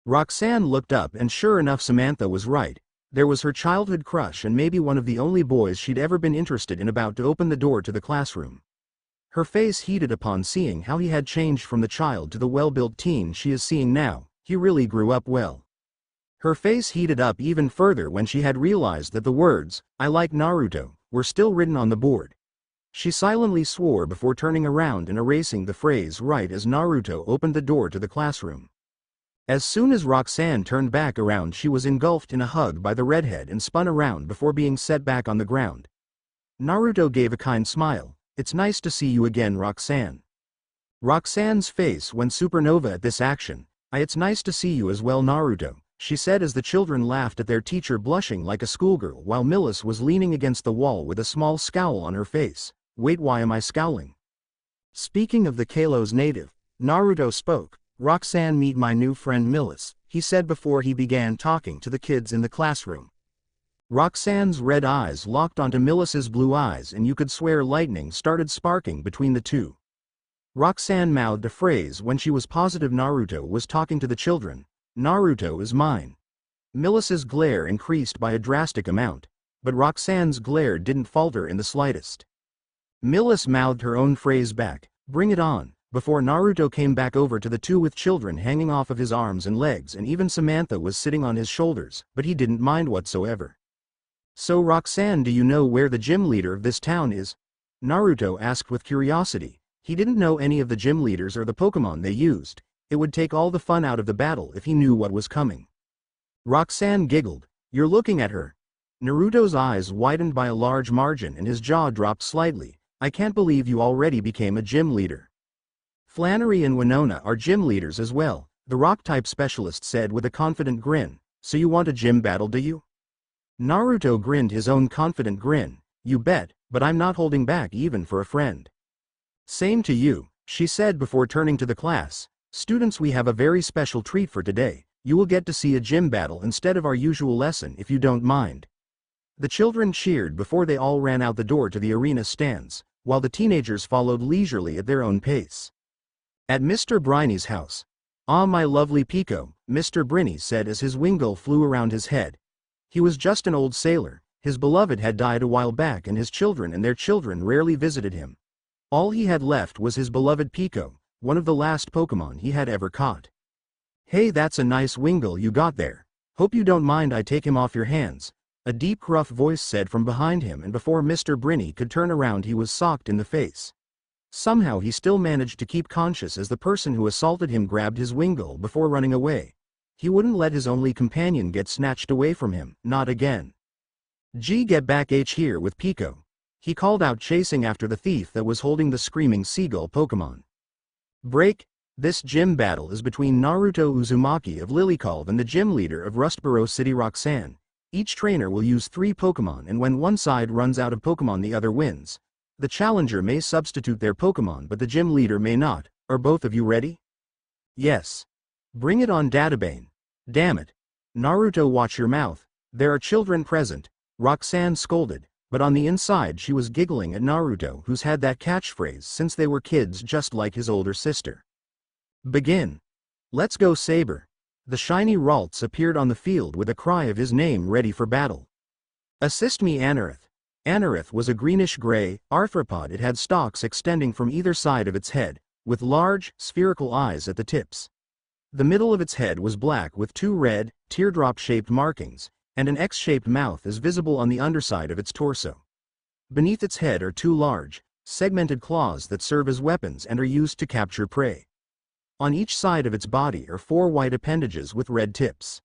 Roxanne looked up and sure enough Samantha was right. There was her childhood crush and maybe one of the only boys she'd ever been interested in about to open the door to the classroom. Her face heated upon seeing how he had changed from the child to the well-built teen she is seeing now. He really grew up well. Her face heated up even further when she had realized that the words, I like Naruto, were still written on the board. She silently swore before turning around and erasing the phrase right as Naruto opened the door to the classroom. As soon as Roxanne turned back around she was engulfed in a hug by the redhead and spun around before being set back on the ground. Naruto gave a kind smile. It's nice to see you again, Roxanne. Roxanne's face went supernova at this action. It's nice to see you as well, Naruto, she said as the children laughed at their teacher blushing like a schoolgirl while Millis was leaning against the wall with a small scowl on her face. Wait, why am I scowling? Speaking of the Kalos native, Naruto spoke. Roxanne, meet my new friend Millis, he said before he began talking to the kids in the classroom. Roxanne's red eyes locked onto Millis's blue eyes and you could swear lightning started sparking between the two. Roxanne mouthed a phrase when she was positive Naruto was talking to the children. Naruto is mine. Millis's glare increased by a drastic amount, but Roxanne's glare didn't falter in the slightest. Millis mouthed her own phrase back, bring it on, before Naruto came back over to the two with children hanging off of his arms and legs and even Samantha was sitting on his shoulders, but he didn't mind whatsoever. So Roxanne, do you know where the gym leader of this town is? Naruto asked with curiosity. He didn't know any of the gym leaders or the Pokémon they used. It would take all the fun out of the battle if he knew what was coming. Roxanne giggled. You're looking at her. Naruto's eyes widened by a large margin and his jaw dropped slightly. I can't believe you already became a gym leader. Flannery and Winona are gym leaders as well, the rock-type specialist said with a confident grin. So you want a gym battle, do you? Naruto grinned his own confident grin. You bet, but I'm not holding back even for a friend. Same to you, she said before turning to the class. Students, we have a very special treat for today. You will get to see a gym battle instead of our usual lesson if you don't mind. The children cheered before they all ran out the door to the arena stands, while the teenagers followed leisurely at their own pace. At Mr. Briney's house. Ah, my lovely Pico, Mr. Briney said as his wingle flew around his head. He was just an old sailor. His beloved had died a while back and his children and their children rarely visited him. All he had left was his beloved Pico, one of the last Pokémon he had ever caught. Hey, that's a nice wingle you got there. Hope you don't mind I take him off your hands, a deep gruff voice said from behind him, and before Mr. Briney could turn around he was socked in the face. Somehow he still managed to keep conscious as the person who assaulted him grabbed his wingle before running away. He wouldn't let his only companion get snatched away from him, not again. Gee, get back H here with Pico, he called out, chasing after the thief that was holding the screaming seagull Pokémon. Break. This gym battle is between Naruto Uzumaki of Lilycove and the gym leader of Rustboro City, Roxanne. Each trainer will use 3 Pokémon and when one side runs out of Pokémon the other wins. The challenger may substitute their Pokémon but the gym leader may not. Are both of you ready? Yes. Bring it on, Databane. Damn it. Naruto, watch your mouth. There are children present, Roxanne scolded, but on the inside she was giggling at Naruto, who's had that catchphrase since they were kids just like his older sister. Begin. Let's go, Saber. The shiny Ralts appeared on the field with a cry of his name ready for battle. Assist me, Anorith. Anorith was a greenish-gray arthropod. It had stalks extending from either side of its head, with large, spherical eyes at the tips. The middle of its head was black with 2 red, teardrop-shaped markings, and an X-shaped mouth is visible on the underside of its torso. Beneath its head are 2 large, segmented claws that serve as weapons and are used to capture prey. On each side of its body are 4 white appendages with red tips.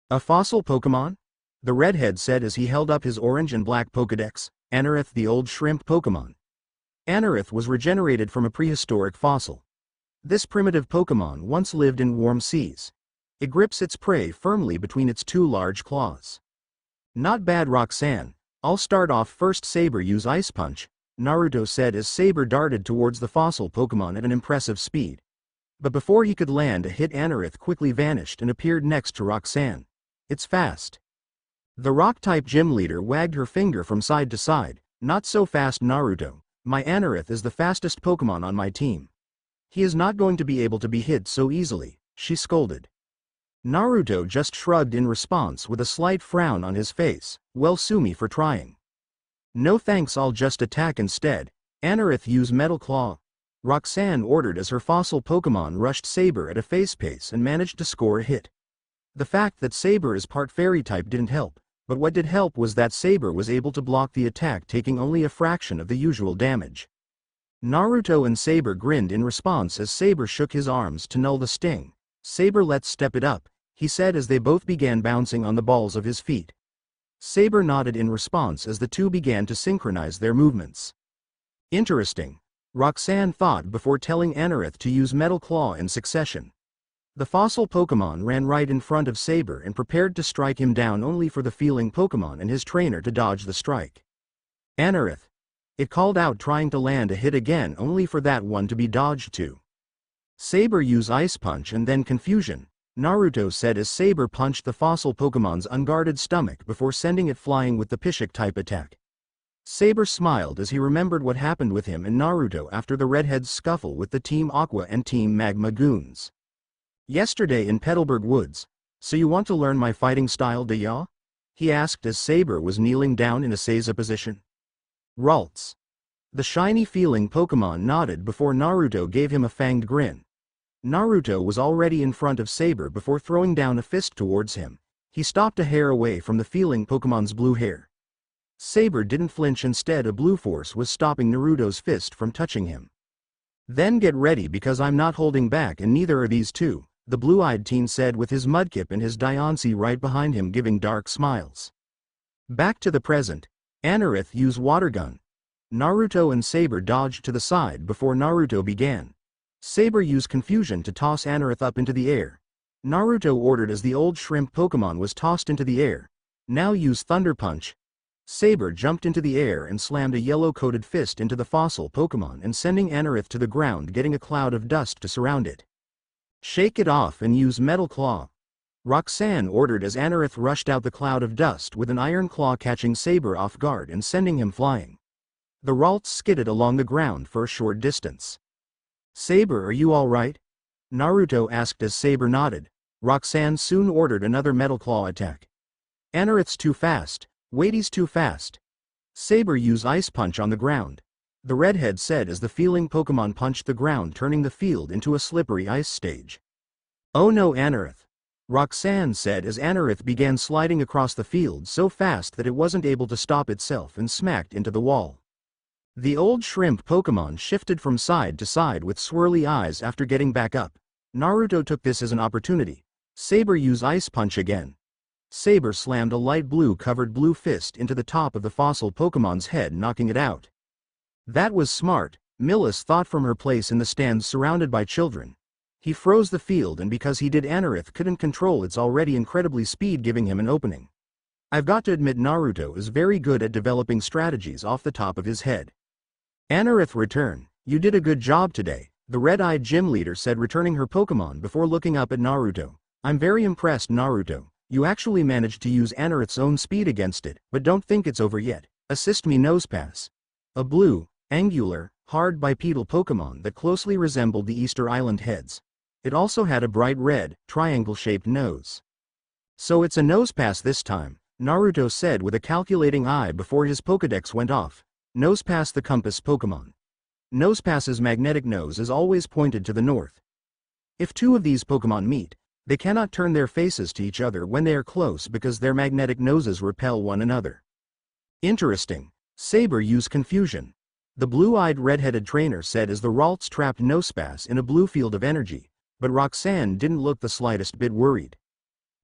A fossil Pokémon? The redhead said as he held up his orange and black Pokédex. Anorith, the old shrimp Pokémon. Anorith was regenerated from a prehistoric fossil. This primitive Pokémon once lived in warm seas. It grips its prey firmly between its 2 large claws. Not bad, Roxanne. I'll start off first. Saber use Ice Punch, Naruto said as Saber darted towards the fossil Pokémon at an impressive speed. But before he could land a hit, Anorith quickly vanished and appeared next to Roxanne. It's fast. The rock-type gym leader wagged her finger from side to side. Not so fast, Naruto. My Anorith is the fastest Pokémon on my team. He is not going to be able to be hit so easily, she scolded. Naruto just shrugged in response with a slight frown on his face. Well, sue me for trying. No thanks, I'll just attack instead. Anorith, use Metal Claw, Roxanne ordered as her fossil Pokémon rushed Saber at a face pace and managed to score a hit. The fact that Saber is part fairy type didn't help. But what did help was that Saber was able to block the attack, taking only a fraction of the usual damage. Naruto and Saber grinned in response as Saber shook his arms to null the sting. Saber, let's step it up, he said as they both began bouncing on the balls of his feet. Saber nodded in response as the two began to synchronize their movements. Interesting, Roxanne thought before telling Anorith to use Metal Claw in succession. The fossil Pokémon ran right in front of Saber and prepared to strike him down, only for the feeling Pokémon and his trainer to dodge the strike. Anorith, it called out, trying to land a hit again, only for that one to be dodged too. Saber, use Ice Punch and then Confusion, Naruto said as Saber punched the fossil Pokémon's unguarded stomach before sending it flying with the Psychic-type attack. Saber smiled as he remembered what happened with him and Naruto after the redhead's scuffle with the Team Aqua and Team Magma goons. Yesterday in Petalburg Woods. So you want to learn my fighting style, do ya? He asked as Saber was kneeling down in a Seiza position. Ralts. The shiny feeling Pokémon nodded before Naruto gave him a fanged grin. Naruto was already in front of Saber before throwing down a fist towards him. He stopped a hair away from the feeling Pokémon's blue hair. Saber didn't flinch, instead a blue force was stopping Naruto's fist from touching him. Then get ready, because I'm not holding back and neither are these two, the blue-eyed teen said with his Mudkip and his Diancie right behind him giving dark smiles. Back to the present. Anorith, use Water Gun. Naruto and Saber dodged to the side before Naruto began. Saber used Confusion to toss Anorith up into the air. Naruto ordered as the old shrimp Pokémon was tossed into the air. Now use Thunder Punch. Saber jumped into the air and slammed a yellow-coated fist into the fossil Pokémon and sending Anorith to the ground, getting a cloud of dust to surround it. Shake it off and use Metal Claw, Roxanne ordered as Anorith rushed out the cloud of dust with an iron claw, catching Saber off guard and sending him flying. The Ralts skidded along the ground for a short distance. Saber, are you alright? Naruto asked as Saber nodded. Roxanne soon ordered another Metal Claw attack. Anorith's too fast. Wait, he's too fast. Saber, use Ice Punch on the ground, the redhead said as the feeling Pokémon punched the ground, turning the field into a slippery ice stage. Oh no, Anorith, Roxanne said as Anorith began sliding across the field so fast that it wasn't able to stop itself and smacked into the wall. The old shrimp Pokémon shifted from side to side with swirly eyes after getting back up. Naruto took this as an opportunity. Saber, use Ice Punch again. Saber slammed a light blue covered blue fist into the top of the fossil Pokémon's head, knocking it out. That was smart, Millis thought from her place in the stands surrounded by children. He froze the field, and because he did, Anorith couldn't control its already incredibly speed, giving him an opening. I've got to admit, Naruto is very good at developing strategies off the top of his head. Anorith, return. You did a good job today, the red-eyed gym leader said, returning her Pokémon before looking up at Naruto. I'm very impressed, Naruto. You actually managed to use Anorith's own speed against it, but don't think it's over yet. Assist me, Nosepass. A blue, angular, hard bipedal Pokémon that closely resembled the Easter Island heads. It also had a bright red, triangle-shaped nose. So it's a Nosepass this time, Naruto said with a calculating eye before his Pokédex went off. Nosepass, the compass Pokémon. Nosepass's magnetic nose is always pointed to the north. If two of these Pokémon meet, they cannot turn their faces to each other when they are close because their magnetic noses repel one another. Interesting. Saber, use Confusion. The blue-eyed red-headed trainer said as the Ralts trapped Nosepass in a blue field of energy, but Roxanne didn't look the slightest bit worried.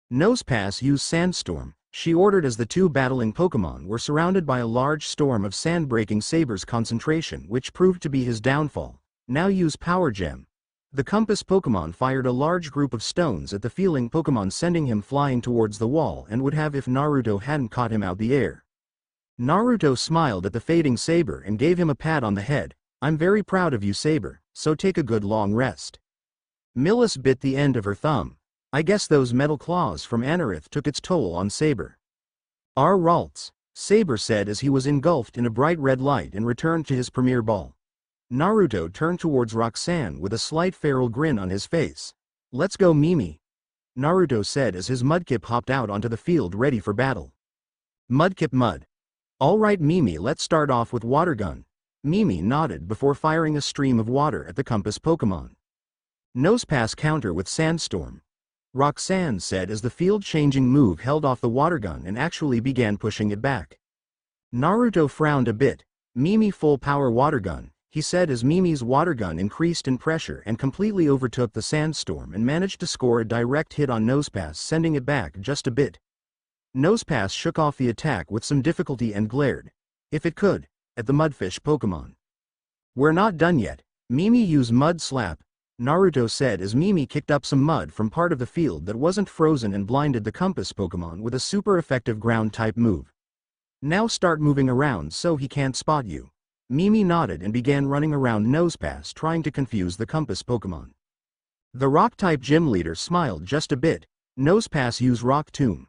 Nosepass used Sandstorm, she ordered as the two battling Pokémon were surrounded by a large storm of sand-breaking Saber's concentration which proved to be his downfall. Now use Power Gem. The Compass Pokémon fired a large group of stones at the feeling Pokémon, sending him flying towards the wall, and would have if Naruto hadn't caught him out the air. Naruto smiled at the fading Saber and gave him a pat on the head. I'm very proud of you, Saber, so take a good long rest. Millis bit the end of her thumb. I guess those metal claws from Anorith took its toll on Saber. Our Ralts, Saber said as he was engulfed in a bright red light and returned to his premier ball. Naruto turned towards Roxanne with a slight feral grin on his face. Let's go, Mimi, Naruto said as his Mudkip hopped out onto the field ready for battle. Mudkip Mud. Alright Mimi, let's start off with Water Gun. Mimi nodded before firing a stream of water at the Compass Pokémon. Nosepass counter with Sandstorm. Roxanne said as the field-changing move held off the water gun and actually began pushing it back. Naruto frowned a bit. Mimi full power water gun, he said as Mimi's water gun increased in pressure and completely overtook the Sandstorm and managed to score a direct hit on Nosepass, sending it back just a bit. Nosepass shook off the attack with some difficulty and glared, if it could, at the Mudfish Pokémon. We're not done yet. Mimi used Mud Slap, Naruto said as Mimi kicked up some mud from part of the field that wasn't frozen and blinded the Compass Pokémon with a super effective ground-type move. Now start moving around so he can't spot you. Mimi nodded and began running around Nosepass trying to confuse the Compass Pokémon. The Rock-type gym leader smiled just a bit. Nosepass used Rock Tomb.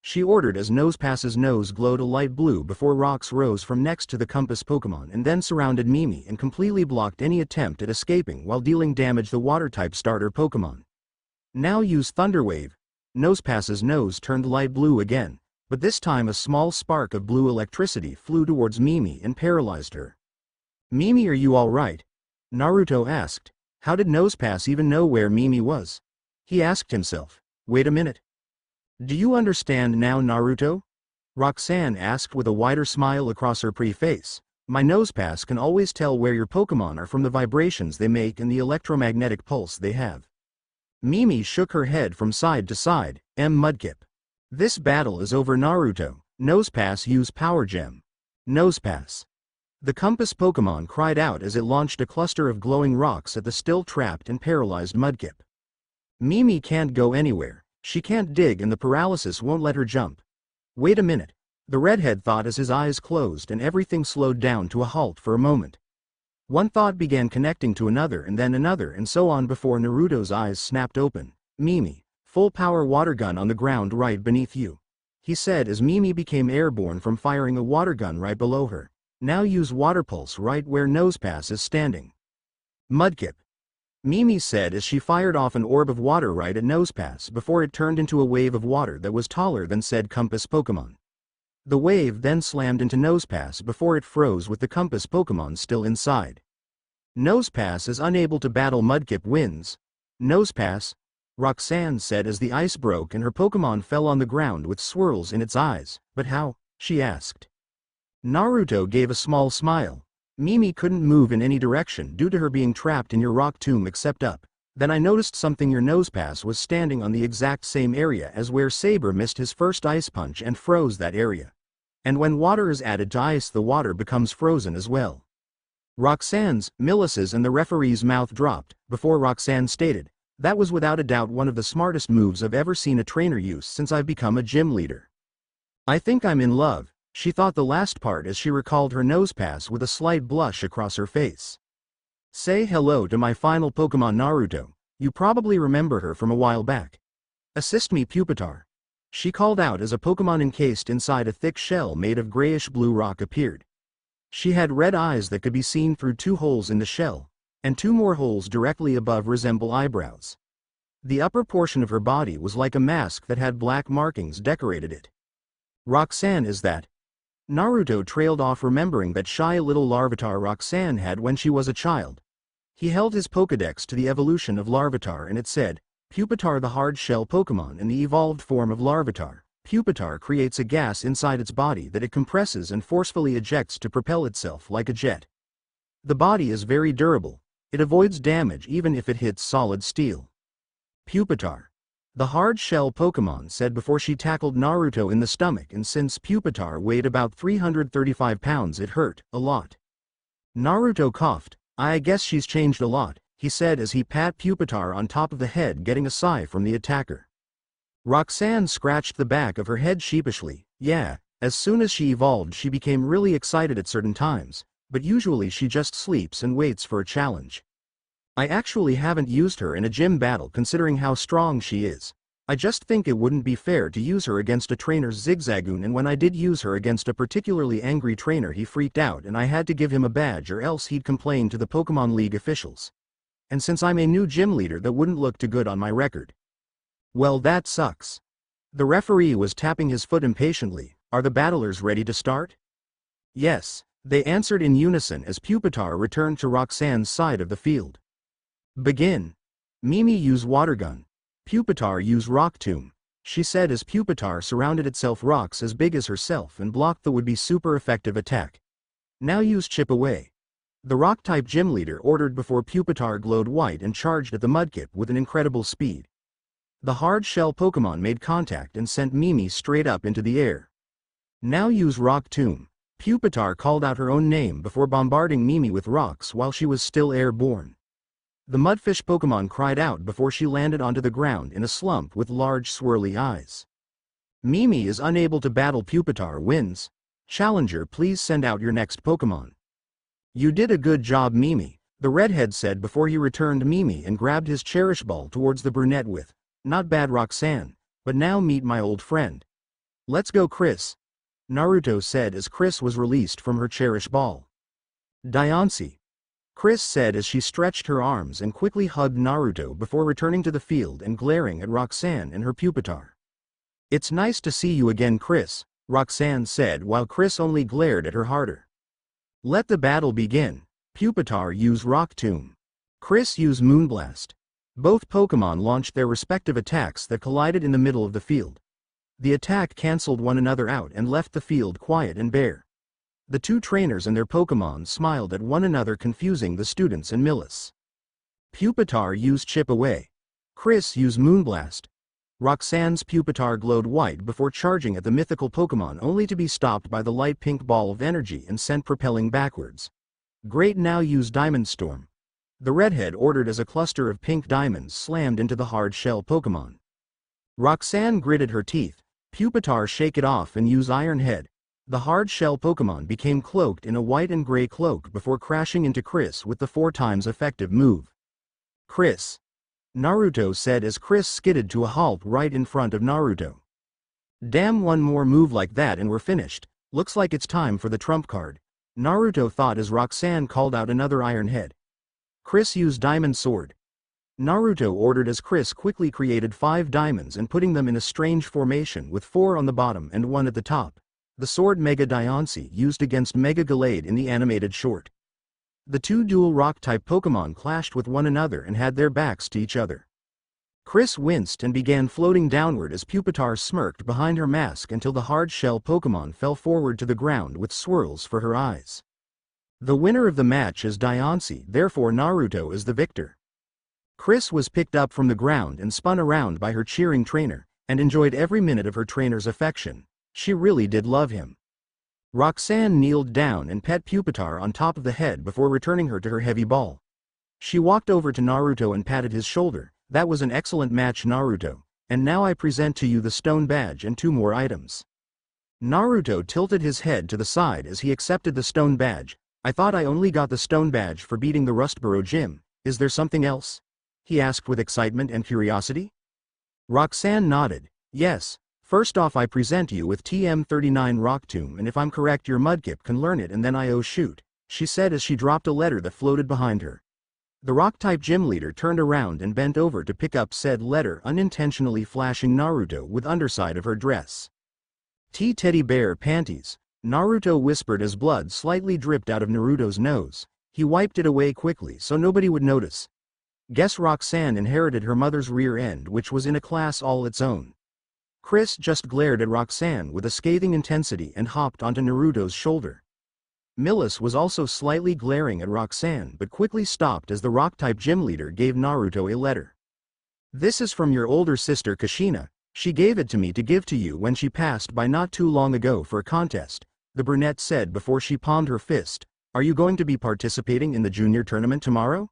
She ordered as Nosepass's nose glowed a light blue before rocks rose from next to the Compass Pokémon and then surrounded Mimi and completely blocked any attempt at escaping while dealing damage to the Water-type starter Pokémon. Now use Thunder Wave. Nosepass's nose turned light blue again, but this time a small spark of blue electricity flew towards Mimi and paralyzed her. Mimi, are you alright? Naruto asked. How did Nosepass even know where Mimi was? He asked himself. Wait a minute. Do you understand now, Naruto? Roxanne asked with a wider smile across her pretty face. My Nosepass can always tell where your Pokémon are from the vibrations they make and the electromagnetic pulse they have. Mimi shook her head from side to side. Mudkip. This battle is over, Naruto. Nosepass use Power Gem. Nosepass. The Compass Pokémon cried out as it launched a cluster of glowing rocks at the still trapped and paralyzed Mudkip. Mimi can't go anywhere. She can't dig and the paralysis won't let her jump. Wait a minute. The redhead thought as his eyes closed and everything slowed down to a halt for a moment. One thought began connecting to another and then another and so on before Naruto's eyes snapped open. Mimi, full power water gun on the ground right beneath you, he said as Mimi became airborne from firing a water gun right below her. Now use Water Pulse right where Nosepass is standing. Mudkip. Mimi said as she fired off an orb of water right at Nosepass before it turned into a wave of water that was taller than said Compass Pokémon. The wave then slammed into Nosepass before it froze with the Compass Pokémon still inside. Nosepass is unable to battle Mudkip wins. Nosepass, Roxanne said as the ice broke and her Pokémon fell on the ground with swirls in its eyes. But how? She asked. Naruto gave a small smile. Mimi couldn't move in any direction due to her being trapped in your rock tomb except up. Then I noticed something, your Nosepass was standing on the exact same area as where Saber missed his first ice punch and froze that area. And when water is added to ice, the water becomes frozen as well. Roxanne's, Millis's and the referee's mouth dropped before Roxanne stated, that was without a doubt one of the smartest moves I've ever seen a trainer use since I've become a gym leader. I think I'm in love. She thought the last part as she recalled her Nosepass with a slight blush across her face. Say hello to my final Pokémon, Naruto. You probably remember her from a while back. Assist me, Pupitar. She called out as a Pokémon encased inside a thick shell made of grayish-blue rock appeared. She had red eyes that could be seen through 2 holes in the shell, and 2 more holes directly above resemble eyebrows. The upper portion of her body was like a mask that had black markings decorated it. Roxanne, is that? Naruto trailed off, remembering that shy little Larvitar Roxanne had when she was a child. He held his Pokédex to the evolution of Larvitar and it said, Pupitar, the hard-shell Pokémon in the evolved form of Larvitar. Pupitar creates a gas inside its body that it compresses and forcefully ejects to propel itself like a jet. The body is very durable. It avoids damage even if it hits solid steel. Pupitar. The hard-shell Pokémon said before she tackled Naruto in the stomach, and since Pupitar weighed about 335 pounds it hurt a lot. Naruto coughed. I guess she's changed a lot, he said as he pat Pupitar on top of the head, getting a sigh from the attacker. Roxanne scratched the back of her head sheepishly. Yeah, as soon as she evolved she became really excited at certain times, but usually she just sleeps and waits for a challenge. I actually haven't used her in a gym battle considering how strong she is. I just think it wouldn't be fair to use her against a trainer's Zigzagoon, and when I did use her against a particularly angry trainer he freaked out and I had to give him a badge or else he'd complain to the Pokemon League officials. And since I'm a new gym leader that wouldn't look too good on my record. Well, that sucks. The referee was tapping his foot impatiently. Are the battlers ready to start? Yes, they answered in unison as Pupitar returned to Roxanne's side of the field. Begin. Mimi use Water Gun. Pupitar use Rock Tomb, she said as Pupitar surrounded itself rocks as big as herself and blocked the would-be super effective attack. Now use Chip Away. The rock-type gym leader ordered before Pupitar glowed white and charged at the Mudkip with an incredible speed. The hard-shell Pokémon made contact and sent Mimi straight up into the air. Now use Rock Tomb. Pupitar called out her own name before bombarding Mimi with rocks while she was still airborne. The mudfish Pokémon cried out before she landed onto the ground in a slump with large swirly eyes. Mimi is unable to battle Pupitar wins. Challenger, please send out your next Pokémon. You did a good job, Mimi, the redhead said before he returned Mimi and grabbed his Cherish Ball towards the brunette with, not bad Roxanne, but now meet my old friend. Let's go Chris, Naruto said as Chris was released from her Cherish Ball. Diancie, Chris said as she stretched her arms and quickly hugged Naruto before returning to the field and glaring at Roxanne and her Pupitar. It's nice to see you again, Chris, Roxanne said while Chris only glared at her harder. Let the battle begin. Pupitar use Rock Tomb. Chris use Moonblast. Both Pokémon launched their respective attacks that collided in the middle of the field. The attack cancelled one another out and left the field quiet and bare. The two trainers and their Pokémon smiled at one another, confusing the students and Millis. Pupitar used Chip Away. Chris used Moonblast. Roxanne's Pupitar glowed white before charging at the mythical Pokémon, only to be stopped by the light pink ball of energy and sent propelling backwards. Great, now use Diamond Storm. The redhead ordered as a cluster of pink diamonds slammed into the hard-shell Pokémon. Roxanne gritted her teeth. Pupitar shake it off and use Iron Head. The hard-shell Pokémon became cloaked in a white and gray cloak before crashing into Chris with the 4 times effective move. Chris, Naruto said as Chris skidded to a halt right in front of Naruto. Damn, one more move like that and we're finished. Looks like it's time for the trump card, Naruto thought as Roxanne called out another Iron Head. Chris used Diamond Sword. Naruto ordered as Chris quickly created 5 diamonds and putting them in a strange formation with 4 on the bottom and 1 at the top. The sword Mega Diancie used against Mega Gallade in the animated short. The two dual rock-type Pokémon clashed with one another and had their backs to each other. Chris winced and began floating downward as Pupitar smirked behind her mask until the hard-shell Pokémon fell forward to the ground with swirls for her eyes. The winner of the match is Diancie, therefore Naruto is the victor. Chris was picked up from the ground and spun around by her cheering trainer, and enjoyed every minute of her trainer's affection. She really did love him. Roxanne kneeled down and pet Pupitar on top of the head before returning her to her heavy ball. She walked over to Naruto and patted his shoulder. That was an excellent match, Naruto, and now I present to you the stone badge and 2 more items. Naruto tilted his head to the side as he accepted the stone badge. I thought I only got the stone badge for beating the Rustboro gym. Is there something else? He asked with excitement and curiosity. Roxanne nodded. Yes. First off, I present you with TM39 Rock Tomb, and if I'm correct your Mudkip can learn it and then oh shoot, she said as she dropped a letter that floated behind her. The rock-type gym leader turned around and bent over to pick up said letter, unintentionally flashing Naruto with underside of her dress. Teddy bear panties, Naruto whispered as blood slightly dripped out of Naruto's nose. He wiped it away quickly so nobody would notice. Guess Roxanne inherited her mother's rear end, which was in a class all its own. Chris just glared at Roxanne with a scathing intensity and hopped onto Naruto's shoulder. Millis was also slightly glaring at Roxanne but quickly stopped as the rock-type gym leader gave Naruto a letter. "This is from your older sister Kushina. She gave it to me to give to you when she passed by not too long ago for a contest," the brunette said before she palmed her fist. "Are you going to be participating in the junior tournament tomorrow?"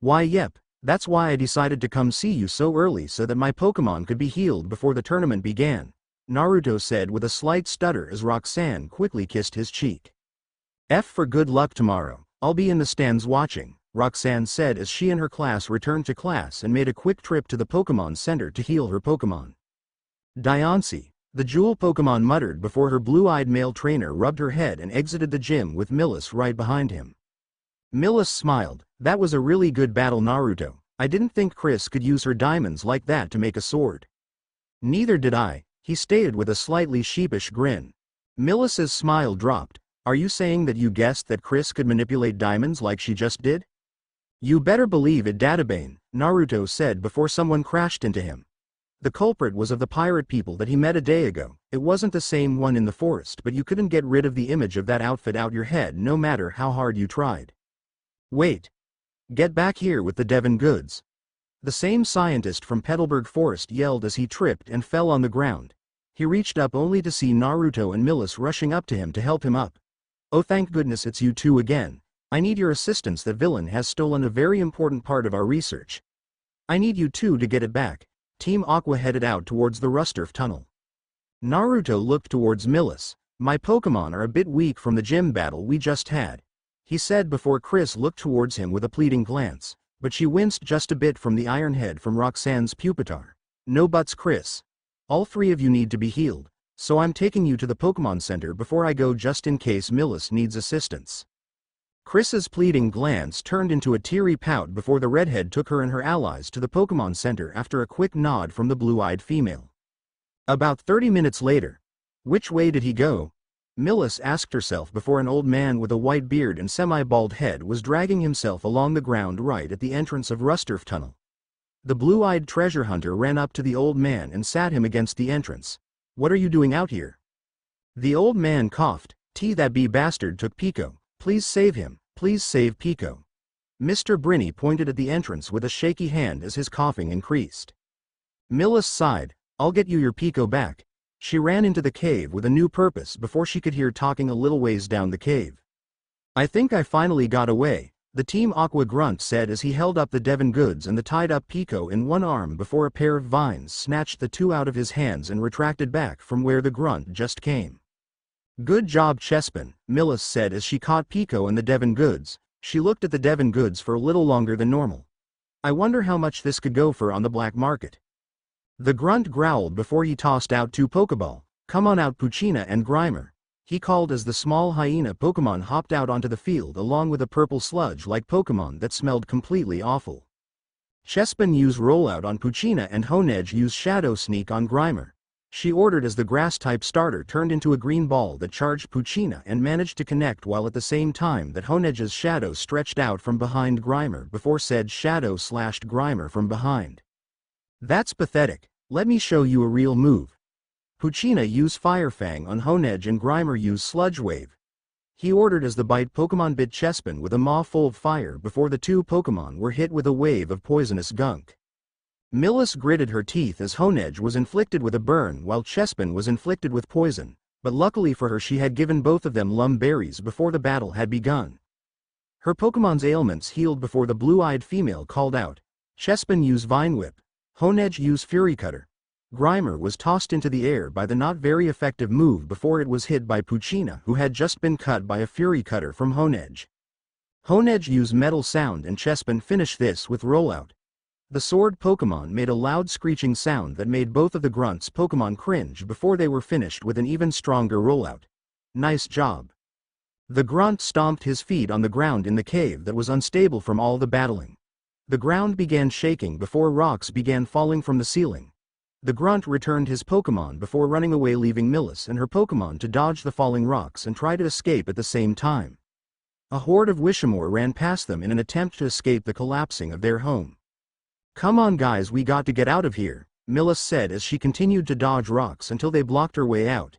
"Why yep, that's why I decided to come see you so early so that my Pokémon could be healed before the tournament began," Naruto said with a slight stutter as Roxanne quickly kissed his cheek. "F for good luck tomorrow, I'll be in the stands watching," Roxanne said as she and her class returned to class and made a quick trip to the Pokémon Center to heal her Pokémon. Diancie, the jewel Pokémon muttered before her blue-eyed male trainer rubbed her head and exited the gym with Millis right behind him. Millis smiled. "That was a really good battle, Naruto. I didn't think Chris could use her diamonds like that to make a sword." "Neither did I," he stated with a slightly sheepish grin. Millis's smile dropped. "Are you saying that you guessed that Chris could manipulate diamonds like she just did?" "You better believe it, Databane," Naruto said before someone crashed into him. The culprit was of the pirate people that he met a day ago. It wasn't the same one in the forest, but you couldn't get rid of the image of that outfit out your head no matter how hard you tried. "Wait. Get back here with the Devon goods." The same scientist from Petalburg Forest yelled as he tripped and fell on the ground. He reached up only to see Naruto and Millis rushing up to him to help him up. "Oh, thank goodness it's you two again. I need your assistance. That villain has stolen a very important part of our research. I need you two to get it back." Team Aqua headed out towards the Rusturf tunnel. Naruto looked towards Millis. "My Pokémon are a bit weak from the gym battle we just had," he said before Chris looked towards him with a pleading glance, but she winced just a bit from the iron head from Roxanne's Pupitar. "No buts, Chris. All three of you need to be healed, so I'm taking you to the Pokémon Center before I go just in case Millis needs assistance." Chris's pleading glance turned into a teary pout before the redhead took her and her allies to the Pokémon Center after a quick nod from the blue-eyed female. About 30 minutes later. "Which way did he go?" Millis asked herself before an old man with a white beard and semi-bald head was dragging himself along the ground right at the entrance of Rusturf Tunnel. The blue-eyed treasure hunter ran up to the old man and sat him against the entrance. "What are you doing out here?" The old man coughed. That B bastard took Pico. Please save him. Please save Pico." Mr. Brinny pointed at the entrance with a shaky hand as his coughing increased. Millis sighed. "I'll get you your Pico back." She ran into the cave with a new purpose before she could hear talking a little ways down the cave. "I think I finally got away," the Team Aqua grunt said as he held up the Devon goods and the tied-up Pico in one arm before a pair of vines snatched the two out of his hands and retracted back from where the grunt just came. "Good job, Chespin," Millis said as she caught Pico and the Devon goods. She looked at the Devon goods for a little longer than normal. "I wonder how much this could go for on the black market." The grunt growled before he tossed out two Pokeball. "Come on out, Puccina and Grimer," he called as the small hyena Pokemon hopped out onto the field along with a purple sludge-like Pokemon that smelled completely awful. Chespin used Rollout on Puccina and Honedge used Shadow Sneak on Grimer. She ordered as the grass-type starter turned into a green ball that charged Puccina and managed to connect while at the same time that Honedge's shadow stretched out from behind Grimer before said shadow slashed Grimer from behind. "That's pathetic. Let me show you a real move." Puccina used Fire Fang on Honedge and Grimer used Sludge Wave. He ordered as the bite Pokemon bit Chespin with a maw full of fire before the two Pokemon were hit with a wave of poisonous gunk. Millis gritted her teeth as Honedge was inflicted with a burn while Chespin was inflicted with poison, but luckily for her she had given both of them Lum Berries before the battle had begun. Her Pokemon's ailments healed before the blue-eyed female called out. Chespin used Vine Whip. Honedge used Fury Cutter. Grimer was tossed into the air by the not very effective move before it was hit by Puccina who had just been cut by a Fury Cutter from Honedge. Honedge used Metal Sound and Chespin finished this with Rollout. The sword Pokemon made a loud screeching sound that made both of the grunts Pokemon cringe before they were finished with an even stronger rollout. "Nice job." The grunt stomped his feet on the ground in the cave that was unstable from all the battling. The ground began shaking before rocks began falling from the ceiling. The grunt returned his Pokemon before running away leaving Millis and her Pokemon to dodge the falling rocks and try to escape at the same time. A horde of Wishamore ran past them in an attempt to escape the collapsing of their home. "Come on guys, we got to get out of here," Millis said as she continued to dodge rocks until they blocked her way out.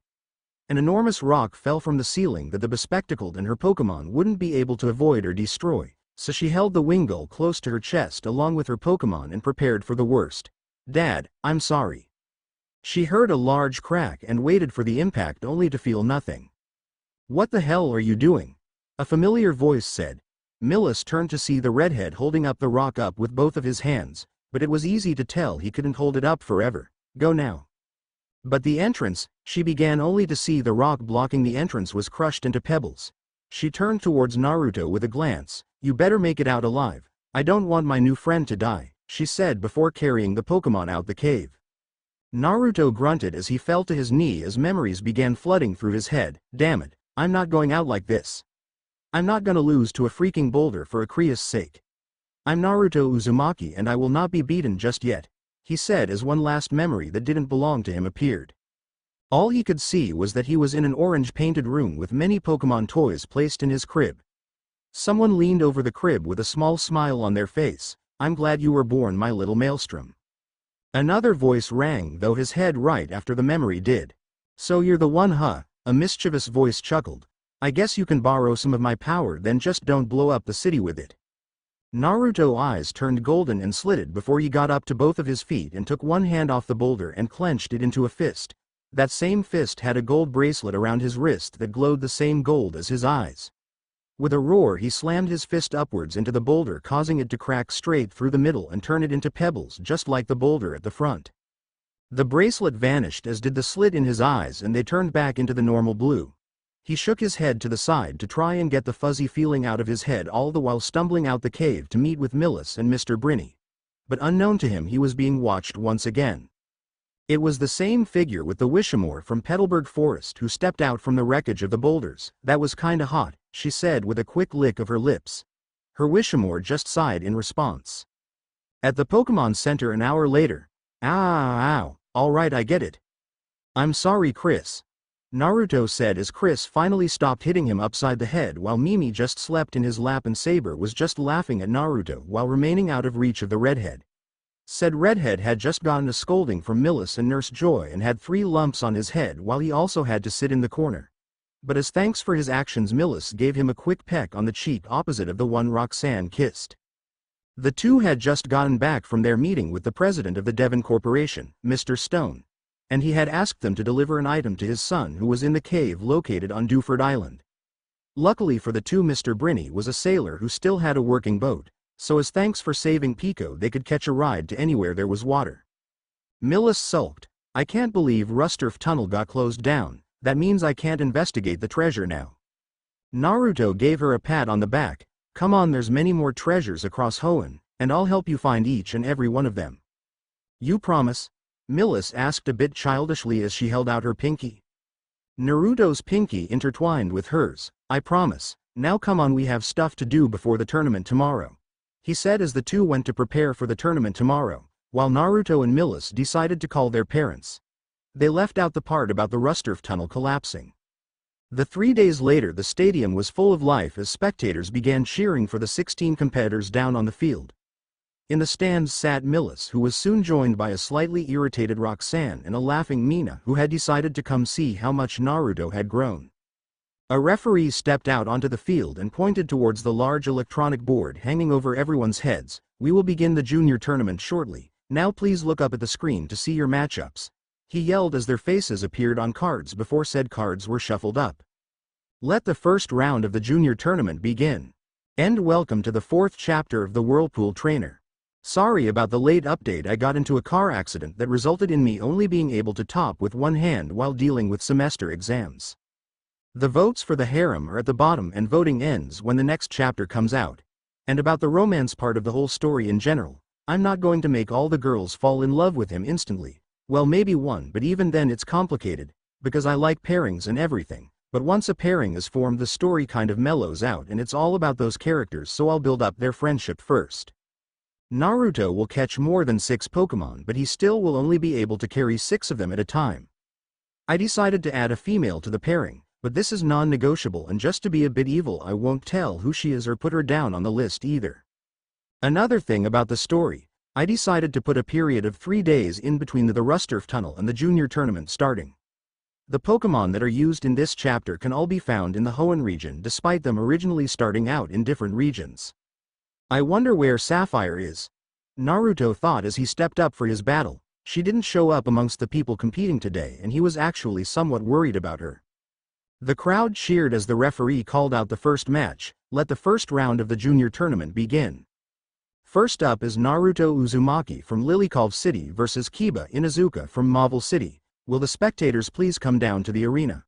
An enormous rock fell from the ceiling that the bespectacled and her Pokémon wouldn't be able to avoid or destroy, so she held the Wingull close to her chest along with her Pokémon and prepared for the worst. "Dad, I'm sorry." She heard a large crack and waited for the impact only to feel nothing. "What the hell are you doing?" a familiar voice said. Millis turned to see the redhead holding up the rock up with both of his hands, but it was easy to tell he couldn't hold it up forever. "Go now." But the entrance, she began only to see the rock blocking the entrance was crushed into pebbles. She turned towards Naruto with a glance. "You better make it out alive. I don't want my new friend to die," she said before carrying the Pokémon out the cave. Naruto grunted as he fell to his knee as memories began flooding through his head. "Damn it, I'm not going out like this. I'm not gonna lose to a freaking boulder for Akriya's sake. I'm Naruto Uzumaki and I will not be beaten just yet," he said as one last memory that didn't belong to him appeared. All he could see was that he was in an orange-painted room with many Pokémon toys placed in his crib. Someone leaned over the crib with a small smile on their face. "I'm glad you were born, my little Maelstrom." Another voice rang, though his head right after the memory did. "So you're the one, huh?" a mischievous voice chuckled. "I guess you can borrow some of my power, then just don't blow up the city with it." Naruto's eyes turned golden and slitted before he got up to both of his feet and took one hand off the boulder and clenched it into a fist. That same fist had a gold bracelet around his wrist that glowed the same gold as his eyes. With a roar he slammed his fist upwards into the boulder, causing it to crack straight through the middle and turn it into pebbles just like the boulder at the front. The bracelet vanished as did the slit in his eyes and they turned back into the normal blue. He shook his head to the side to try and get the fuzzy feeling out of his head, all the while stumbling out the cave to meet with Millis and Mr. Brinny. But unknown to him he was being watched once again. It was the same figure with the Wishamore from Petalburg Forest who stepped out from the wreckage of the boulders. "That was kinda hot," she said with a quick lick of her lips. Her Wishamore just sighed in response. At the Pokémon Center an hour later. Ow, alright, I get it. "I'm sorry, Chris," Naruto said as Chris finally stopped hitting him upside the head while Mimi just slept in his lap and Saber was just laughing at Naruto while remaining out of reach of the redhead. Said redhead had just gotten a scolding from Millis and Nurse Joy and had 3 lumps on his head while he also had to sit in the corner. But as thanks for his actions, Millis gave him a quick peck on the cheek opposite of the one Roxanne kissed. The two had just gotten back from their meeting with the president of the Devon Corporation, Mr. Stone, and he had asked them to deliver an item to his son who was in the cave located on Duford Island. Luckily for the two, Mr. Brinny was a sailor who still had a working boat, so as thanks for saving Pico they could catch a ride to anywhere there was water. Millis sulked. "I can't believe Rustboro Tunnel got closed down. That means I can't investigate the treasure now." Naruto gave her a pat on the back. "Come on, there's many more treasures across Hoenn, and I'll help you find each and every one of them." "You promise?" Millis asked a bit childishly as she held out her pinky. Naruto's pinky intertwined with hers. "I promise. Now come on, we have stuff to do before the tournament tomorrow," he said as the two went to prepare for the tournament tomorrow, while Naruto and Millis decided to call their parents. They left out the part about the Rustboro Tunnel collapsing. 3 days later the stadium was full of life as spectators began cheering for the 16 competitors down on the field. In the stands sat Millis, who was soon joined by a slightly irritated Roxanne and a laughing Mina who had decided to come see how much Naruto had grown. A referee stepped out onto the field and pointed towards the large electronic board hanging over everyone's heads. "We will begin the junior tournament shortly. Now please look up at the screen to see your matchups," he yelled as their faces appeared on cards before said cards were shuffled up. "Let the first round of the junior tournament begin. And welcome to the 4th chapter of the Whirlpool Trainer. Sorry about the late update. I got into a car accident that resulted in me only being able to top with one hand while dealing with semester exams. The votes for the harem are at the bottom and voting ends when the next chapter comes out. And about the romance part of the whole story in general, I'm not going to make all the girls fall in love with him instantly. Well, maybe one, but even then it's complicated, because I like pairings and everything. But once a pairing is formed the story kind of mellows out and it's all about those characters, so I'll build up their friendship first. Naruto will catch more than 6 Pokemon, but he still will only be able to carry 6 of them at a time. I decided to add a female to the pairing, but this is non-negotiable, and just to be a bit evil I won't tell who she is or put her down on the list either. Another thing about the story, I decided to put a period of 3 days in between the Rustboro Tunnel and the junior tournament starting. The Pokémon that are used in this chapter can all be found in the Hoenn region despite them originally starting out in different regions. I wonder where Sapphire is. Naruto thought as he stepped up for his battle. She didn't show up amongst the people competing today and he was actually somewhat worried about her. The crowd cheered as the referee called out the first match. Let the first round of the junior tournament begin. First up is Naruto Uzumaki from Lilycove City versus Kiba Inuzuka from Mauville City. Will the spectators please come down to the arena?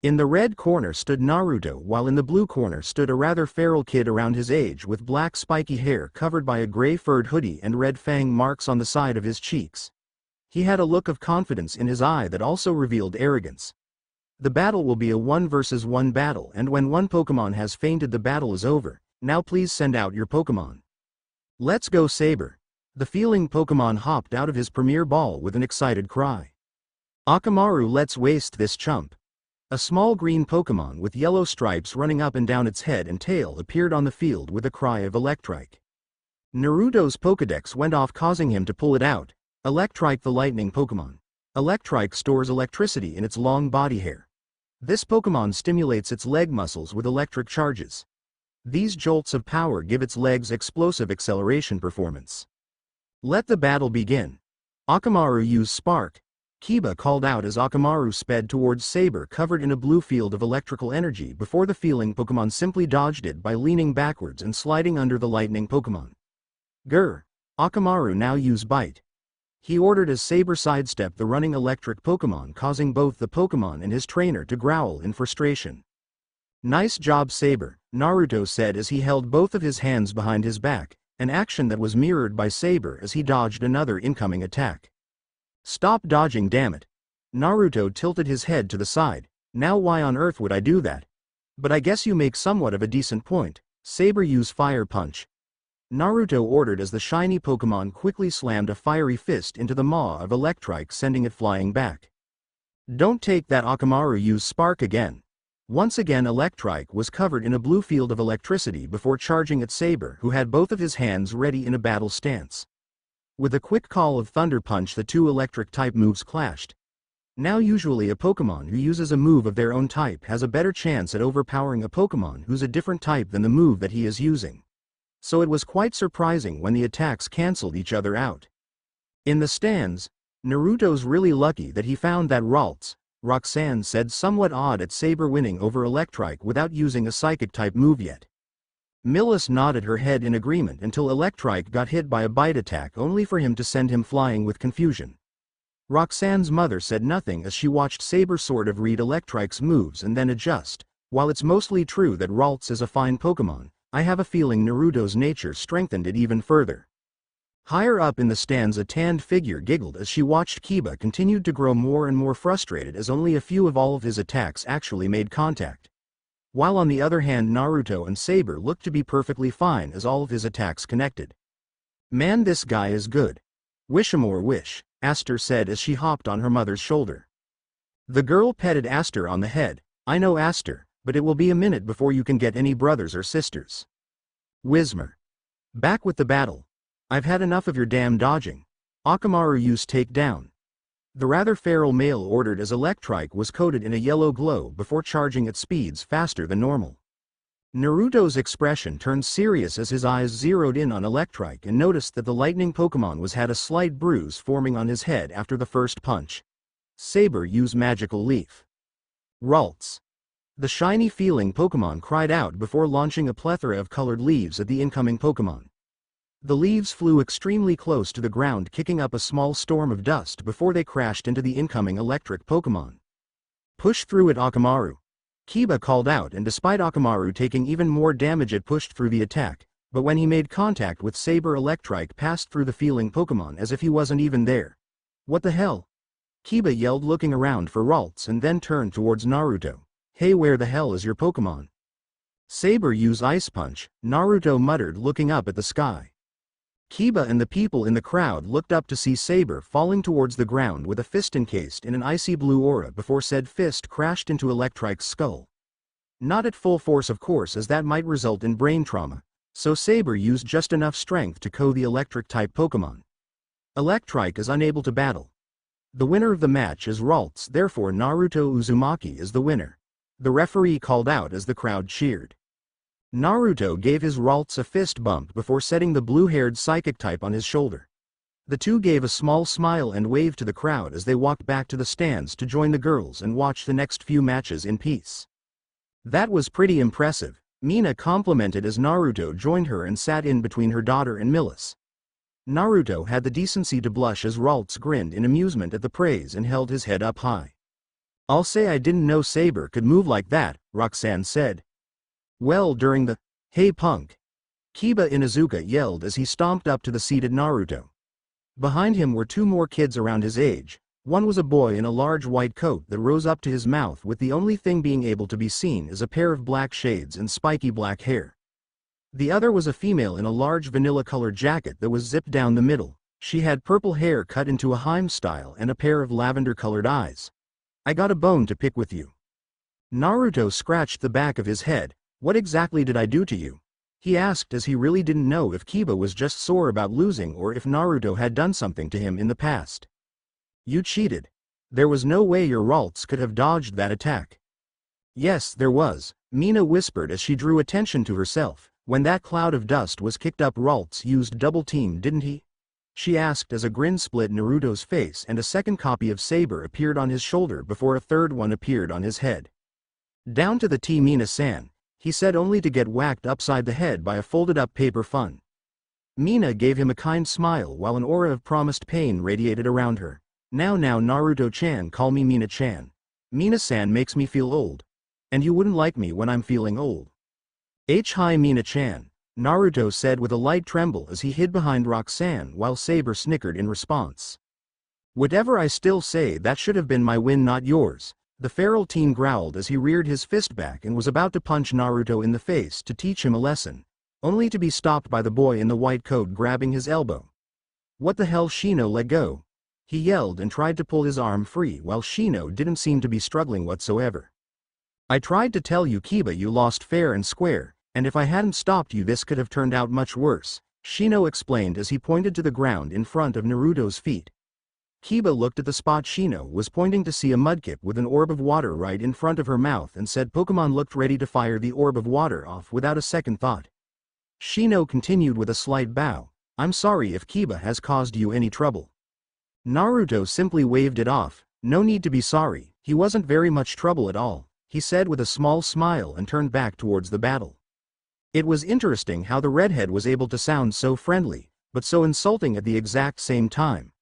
In the red corner stood Naruto while in the blue corner stood a rather feral kid around his age with black spiky hair covered by a gray furred hoodie and red fang marks on the side of his cheeks. He had a look of confidence in his eye that also revealed arrogance. The battle will be a 1 versus 1 battle and when one Pokémon has fainted the battle is over. Now please send out your Pokémon. Let's go Saber. The feeling Pokémon hopped out of his premier ball with an excited cry. Akamaru, let's waste this chump. A small green Pokémon with yellow stripes running up and down its head and tail appeared on the field with a cry of Electrike. Naruto's Pokédex went off causing him to pull it out. Electrike, the lightning Pokémon. Electrike stores electricity in its long body hair. This Pokémon stimulates its leg muscles with electric charges. These jolts of power give its legs explosive acceleration performance. Let the battle begin. Akamaru use Spark. Kiba called out as Akamaru sped towards Saber covered in a blue field of electrical energy before the feeling Pokémon simply dodged it by leaning backwards and sliding under the lightning Pokémon. Grr! Akamaru now use Bite. He ordered as Saber sidestepped the running electric Pokémon causing both the Pokémon and his trainer to growl in frustration. Nice job Saber, Naruto said as he held both of his hands behind his back, an action that was mirrored by Saber as he dodged another incoming attack. Stop dodging, damn it. Naruto tilted his head to the side. Now why on earth would I do that? But I guess you make somewhat of a decent point. Saber use Fire Punch. Naruto ordered as the shiny Pokémon quickly slammed a fiery fist into the maw of Electrike sending it flying back. Don't take that. Akamaru use Spark again. Once again Electrike was covered in a blue field of electricity before charging at Saber who had both of his hands ready in a battle stance. With a quick call of Thunder Punch the two electric type moves clashed. Now usually a Pokémon who uses a move of their own type has a better chance at overpowering a Pokémon who's a different type than the move that he is using. So it was quite surprising when the attacks cancelled each other out. In the stands, Naruto's really lucky that he found that Ralts, Roxanne said somewhat odd at Saber winning over Electrike without using a psychic type move yet. Millis nodded her head in agreement until Electrike got hit by a bite attack only for him to send him flying with confusion. Roxanne's mother said nothing as she watched Saber sort of read Electrike's moves and then adjust. While it's mostly true that Ralts is a fine Pokémon, I have a feeling Naruto's nature strengthened it even further. Higher up in the stands a tanned figure giggled as she watched Kiba continued to grow more and more frustrated as only a few of all of his attacks actually made contact. While on the other hand Naruto and Saber looked to be perfectly fine as all of his attacks connected. Man, this guy is good. Wishamore wish, Aster said as she hopped on her mother's shoulder. The girl petted Aster on the head. I know Aster, but it will be a minute before you can get any brothers or sisters. Whismer. Back with the battle. I've had enough of your damn dodging. Akamaru used takedown. The rather feral male ordered as Electrike was coated in a yellow glow before charging at speeds faster than normal. Naruto's expression turned serious as his eyes zeroed in on Electrike and noticed that the lightning Pokémon had a slight bruise forming on his head after the first punch. Saber used Magical Leaf. Ralts. The shiny feeling Pokémon cried out before launching a plethora of colored leaves at the incoming Pokémon. The leaves flew extremely close to the ground kicking up a small storm of dust before they crashed into the incoming electric Pokémon. Push through it Akamaru. Kiba called out and despite Akamaru taking even more damage it pushed through the attack, but when he made contact with Saber Electrike passed through the feeling Pokémon as if he wasn't even there. What the hell? Kiba yelled looking around for Ralts and then turned towards Naruto. Hey, where the hell is your Pokémon? Saber use Ice Punch, Naruto muttered looking up at the sky. Kiba and the people in the crowd looked up to see Saber falling towards the ground with a fist encased in an icy blue aura before said fist crashed into Electrike's skull. Not at full force of course as that might result in brain trauma, so Saber used just enough strength to KO the electric type Pokémon. Electrike is unable to battle. The winner of the match is Ralts, therefore Naruto Uzumaki is the winner. The referee called out as the crowd cheered. Naruto gave his Ralts a fist bump before setting the blue-haired psychic type on his shoulder. The two gave a small smile and waved to the crowd as they walked back to the stands to join the girls and watch the next few matches in peace. That was pretty impressive, Mina complimented as Naruto joined her and sat in between her daughter and Millis. Naruto had the decency to blush as Ralts grinned in amusement at the praise and held his head up high. "I'll say I didn't know Saber could move like that," Roxanne said. Well, during the "Hey punk!" Kiba Inuzuka yelled as he stomped up to the seated Naruto. Behind him were two more kids around his age. One was a boy in a large white coat that rose up to his mouth with the only thing being able to be seen as a pair of black shades and spiky black hair. The other was a female in a large vanilla-colored jacket that was zipped down the middle. She had purple hair cut into a Harem style and a pair of lavender-colored eyes. "I got a bone to pick with you." Naruto scratched the back of his head. "What exactly did I do to you?" he asked, as he really didn't know if Kiba was just sore about losing or if Naruto had done something to him in the past. "You cheated. There was no way your Ralts could have dodged that attack." "Yes, there was," Mina whispered as she drew attention to herself. "When that cloud of dust was kicked up, Ralts used double team, didn't he?" she asked as a grin split Naruto's face and a second copy of Saber appeared on his shoulder before a third one appeared on his head. "Down to the T, Mina-san," he said, only to get whacked upside the head by a folded-up paper fun. Mina gave him a kind smile while an aura of promised pain radiated around her. Now Naruto-chan, call me Mina-chan. Mina-san makes me feel old. And you wouldn't like me when I'm feeling old." "Hi Mina-chan," Naruto said with a light tremble as he hid behind Roxanne while Saber snickered in response. "Whatever I still say, that should have been my win, not yours," the feral teen growled as he reared his fist back and was about to punch Naruto in the face to teach him a lesson, only to be stopped by the boy in the white coat grabbing his elbow. "What the hell, Shino, let go!" he yelled and tried to pull his arm free while Shino didn't seem to be struggling whatsoever. "I tried to tell you, Kiba, you lost fair and square, and if I hadn't stopped you this could have turned out much worse," Shino explained as he pointed to the ground in front of Naruto's feet. Kiba looked at the spot Shino was pointing to see a mudkip with an orb of water right in front of her mouth and said Pokemon looked ready to fire the orb of water off without a second thought. Shino continued with a slight bow. "I'm sorry if Kiba has caused you any trouble." Naruto simply waved it off. "No need to be sorry, he wasn't very much trouble at all," he said with a small smile and turned back towards the battle. It was interesting how the redhead was able to sound so friendly, but so insulting at the exact same time.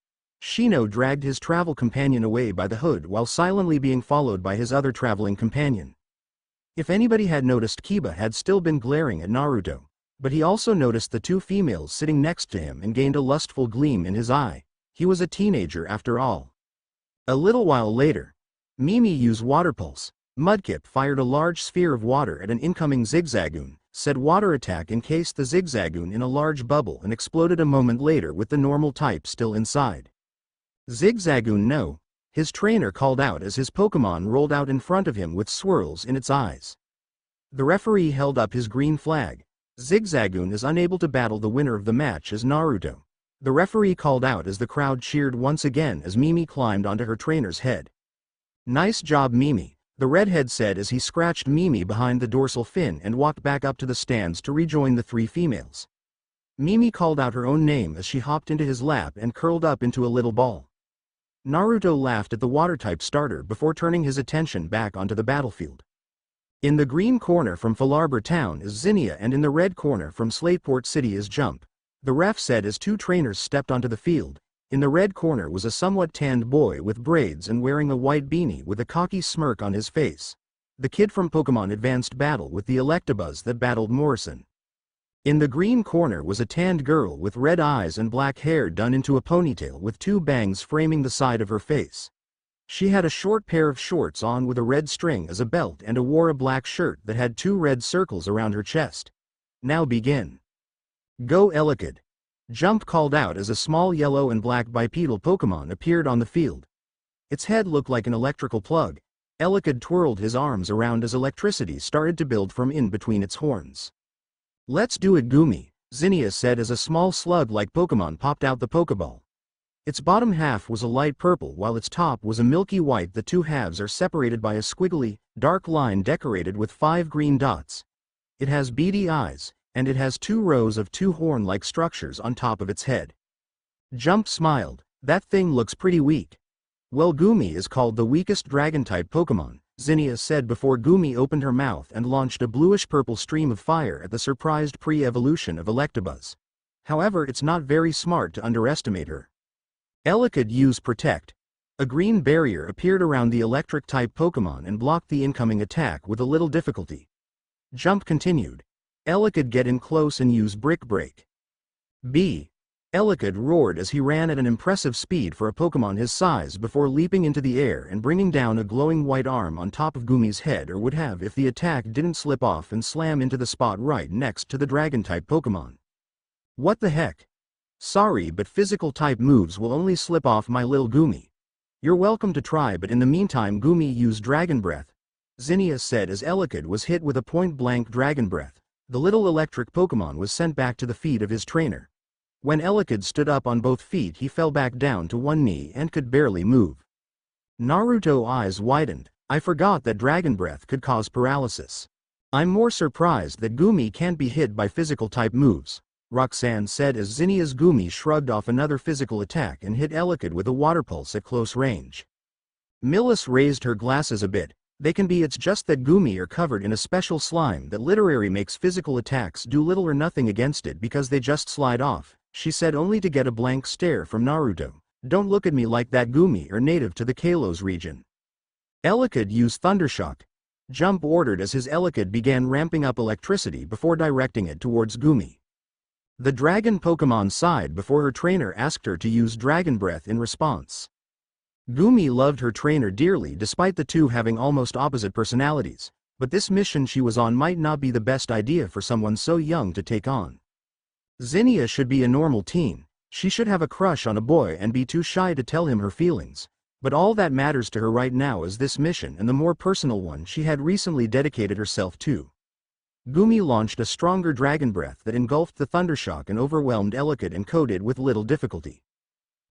Shino dragged his travel companion away by the hood while silently being followed by his other traveling companion. If anybody had noticed, Kiba had still been glaring at Naruto, but he also noticed the two females sitting next to him and gained a lustful gleam in his eye. He was a teenager after all. A little while later, Mimi used Water Pulse. Mudkip fired a large sphere of water at an incoming Zigzagoon, said water attack, encased the Zigzagoon in a large bubble and exploded a moment later with the normal type still inside. "Zigzagoon no," his trainer called out as his Pokemon rolled out in front of him with swirls in its eyes. The referee held up his green flag. "Zigzagoon is unable to battle. The winner of the match is Naruto," the referee called out as the crowd cheered once again as Mimi climbed onto her trainer's head. "Nice job, Mimi," the redhead said as he scratched Mimi behind the dorsal fin and walked back up to the stands to rejoin the three females. Mimi called out her own name as she hopped into his lap and curled up into a little ball. Naruto laughed at the water-type starter before turning his attention back onto the battlefield. In the green corner from Falarbor Town is Zinnia and in the red corner from Slateport City is Jump, the ref said as two trainers stepped onto the field. In the red corner was a somewhat tanned boy with braids and wearing a white beanie with a cocky smirk on his face. The kid from Pokemon Advanced Battle with the Electabuzz that battled Morrison. In the green corner was a tanned girl with red eyes and black hair done into a ponytail with two bangs framing the side of her face. She had a short pair of shorts on with a red string as a belt and wore a black shirt that had two red circles around her chest. "Now begin." "Go Elekid," Jump called out as a small yellow and black bipedal Pokemon appeared on the field. Its head looked like an electrical plug. Elekid twirled his arms around as electricity started to build from in between its horns. "Let's do it, Gumi," Zinnia said as a small slug-like Pokemon popped out the Pokeball. Its bottom half was a light purple while its top was a milky white. The two halves are separated by a squiggly, dark line decorated with 5 green dots. It has beady eyes, and it has 2 rows of 2 horn-like structures on top of its head. Jump smiled. That thing looks pretty weak. Well, Gumi is called the weakest dragon-type Pokémon, Zinnia said before Gumi opened her mouth and launched a bluish-purple stream of fire at the surprised pre-evolution of Electabuzz. However, it's not very smart to underestimate her. Elekid used Protect. A green barrier appeared around the electric-type Pokémon and blocked the incoming attack with a little difficulty. Jump continued. Elekid get in close and use Brick Break. B. Elekid roared as he ran at an impressive speed for a Pokémon his size before leaping into the air and bringing down a glowing white arm on top of Gumi's head, or would have if the attack didn't slip off and slam into the spot right next to the Dragon-type Pokémon. What the heck? Sorry, but physical-type moves will only slip off my lil Gumi. You're welcome to try, but in the meantime Gumi used Dragon Breath, Zinnia said as Elekid was hit with a point-blank Dragon Breath. The little electric Pokémon was sent back to the feet of his trainer. When Elekid stood up on both feet, he fell back down to one knee and could barely move. Naruto's eyes widened. I forgot that Dragon Breath could cause paralysis. I'm more surprised that Gumi can't be hit by physical-type moves, Roxanne said as Zinnia's Gumi shrugged off another physical attack and hit Elekid with a water pulse at close range. Millis raised her glasses a bit. They can be, it's just that Gumi are covered in a special slime that literally makes physical attacks do little or nothing against it because they just slide off, she said, only to get a blank stare from Naruto. Don't look at me like that. Gumi are native to the Kalos region. Elekid used Thundershock. Jump ordered as his Elekid began ramping up electricity before directing it towards Gumi. The dragon Pokémon sighed before her trainer asked her to use Dragon Breath in response. Gumi loved her trainer dearly despite the two having almost opposite personalities, but this mission she was on might not be the best idea for someone so young to take on. Zinnia should be a normal teen. She should have a crush on a boy and be too shy to tell him her feelings, but all that matters to her right now is this mission and the more personal one she had recently dedicated herself to. Gumi launched a stronger Dragon Breath that engulfed the Thundershock and overwhelmed Elekid and coated with little difficulty.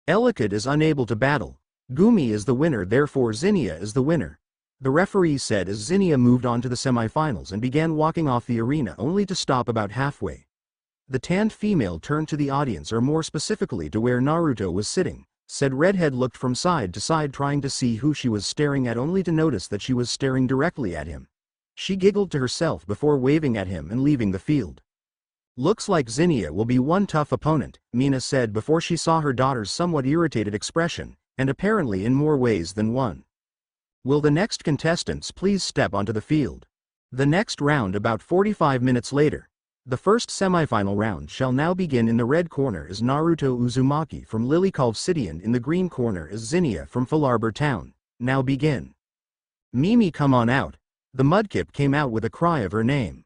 Elekid is unable to battle. Gumi is the winner, therefore Zinnia is the winner, the referee said as Zinnia moved on to the semifinals and began walking off the arena only to stop about halfway. The tanned female turned to the audience, or more specifically to where Naruto was sitting, said Redhead looked from side to side trying to see who she was staring at only to notice that she was staring directly at him. She giggled to herself before waving at him and leaving the field. Looks like Zinnia will be one tough opponent, Mina said before she saw her daughter's somewhat irritated expression, and apparently in more ways than one. Will the next contestants please step onto the field? The next round about 45 minutes later. The first semifinal round shall now begin. In the red corner is Naruto Uzumaki from Lilycove City and in the green corner is Zinnia from Falarbor Town. Now begin. Mimi, come on out. The Mudkip came out with a cry of her name.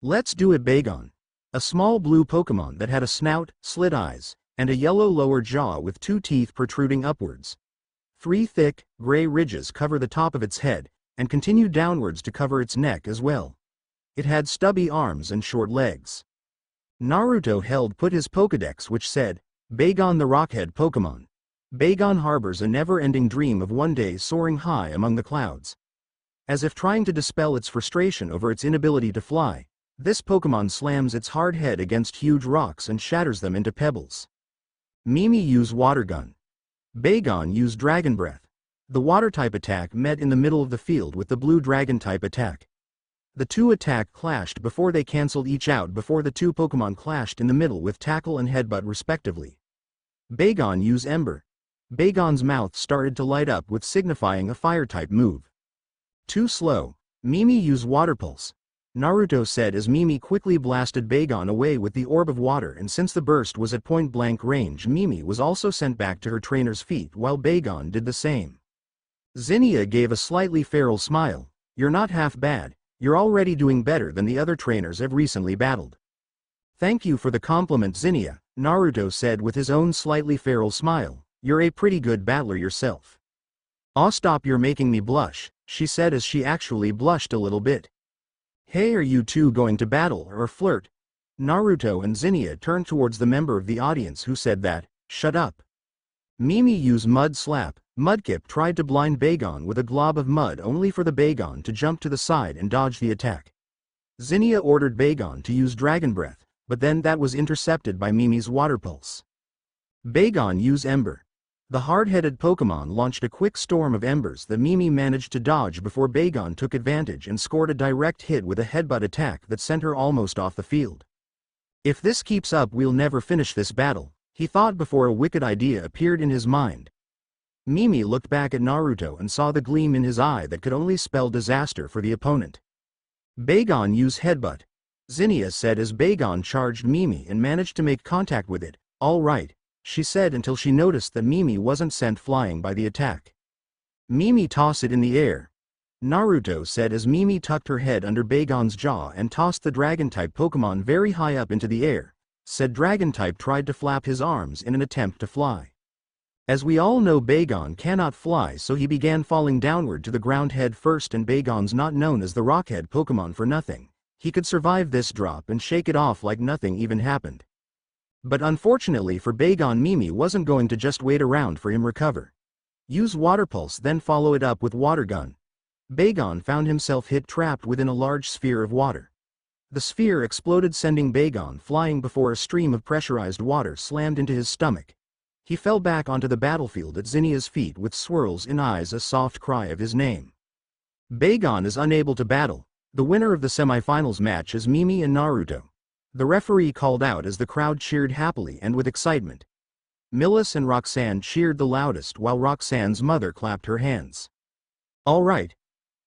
Let's do it, Bagon. A small blue Pokémon that had a snout, slit eyes, and a yellow lower jaw with 2 teeth protruding upwards. 3 thick, gray ridges cover the top of its head, and continue downwards to cover its neck as well. It had stubby arms and short legs. Naruto put his Pokédex which said, Bagon the Rockhead Pokémon. Bagon harbors a never-ending dream of one day soaring high among the clouds. As if trying to dispel its frustration over its inability to fly, this Pokémon slams its hard head against huge rocks and shatters them into pebbles. Mimi used Water Gun. Bagon used Dragon Breath. The Water-type attack met in the middle of the field with the Blue Dragon-type attack. The two attack clashed before they cancelled each out before the two Pokémon clashed in the middle with Tackle and Headbutt respectively. Bagon used Ember. Bagon's mouth started to light up with signifying a Fire-type move. Too slow. Mimi used Water Pulse. Naruto said as Mimi quickly blasted Bagon away with the Orb of Water, and since the burst was at point-blank range, Mimi was also sent back to her trainer's feet while Bagon did the same. Zinnia gave a slightly feral smile. You're not half bad. You're already doing better than the other trainers I've recently battled. Thank you for the compliment, Zinnia, Naruto said with his own slightly feral smile. You're a pretty good battler yourself. Aw, stop, you're making me blush, she said as she actually blushed a little bit. Hey, are you two going to battle or flirt? Naruto and Zinnia turned towards the member of the audience who said that. Shut up. Mimi used Mud Slap. Mudkip tried to blind Bagon with a glob of mud only for the Bagon to jump to the side and dodge the attack. Zinnia ordered Bagon to use Dragon Breath, but then that was intercepted by Mimi's Water Pulse. Bagon used Ember. The hard-headed Pokémon launched a quick storm of embers that Mimi managed to dodge before Bagon took advantage and scored a direct hit with a headbutt attack that sent her almost off the field. If this keeps up, we'll never finish this battle, he thought before a wicked idea appeared in his mind. Mimi looked back at Naruto and saw the gleam in his eye that could only spell disaster for the opponent. Bagon used Headbutt. Zinnia said as Bagon charged Mimi and managed to make contact with it. All right, she said until she noticed that Mimi wasn't sent flying by the attack. Mimi tossed it in the air. Naruto said as Mimi tucked her head under Bagon's jaw and tossed the Dragon-type Pokémon very high up into the air. Said Dragon-type tried to flap his arms in an attempt to fly. As we all know, Bagon cannot fly, so he began falling downward to the ground head first, and Bagon's not known as the Rockhead Pokémon for nothing. He could survive this drop and shake it off like nothing even happened. But unfortunately for Bagon, Mimi wasn't going to just wait around for him recover. Use Water Pulse, then follow it up with Water Gun. Bagon found himself trapped within a large sphere of water. The sphere exploded, sending Bagon flying before a stream of pressurized water slammed into his stomach. He fell back onto the battlefield at Zinnia's feet with swirls in eyes, a soft cry of his name. Bagon is unable to battle. The winner of the semifinals match is Mimi and Naruto. The referee called out as the crowd cheered happily and with excitement. Millis and Roxanne cheered the loudest while Roxanne's mother clapped her hands. All right,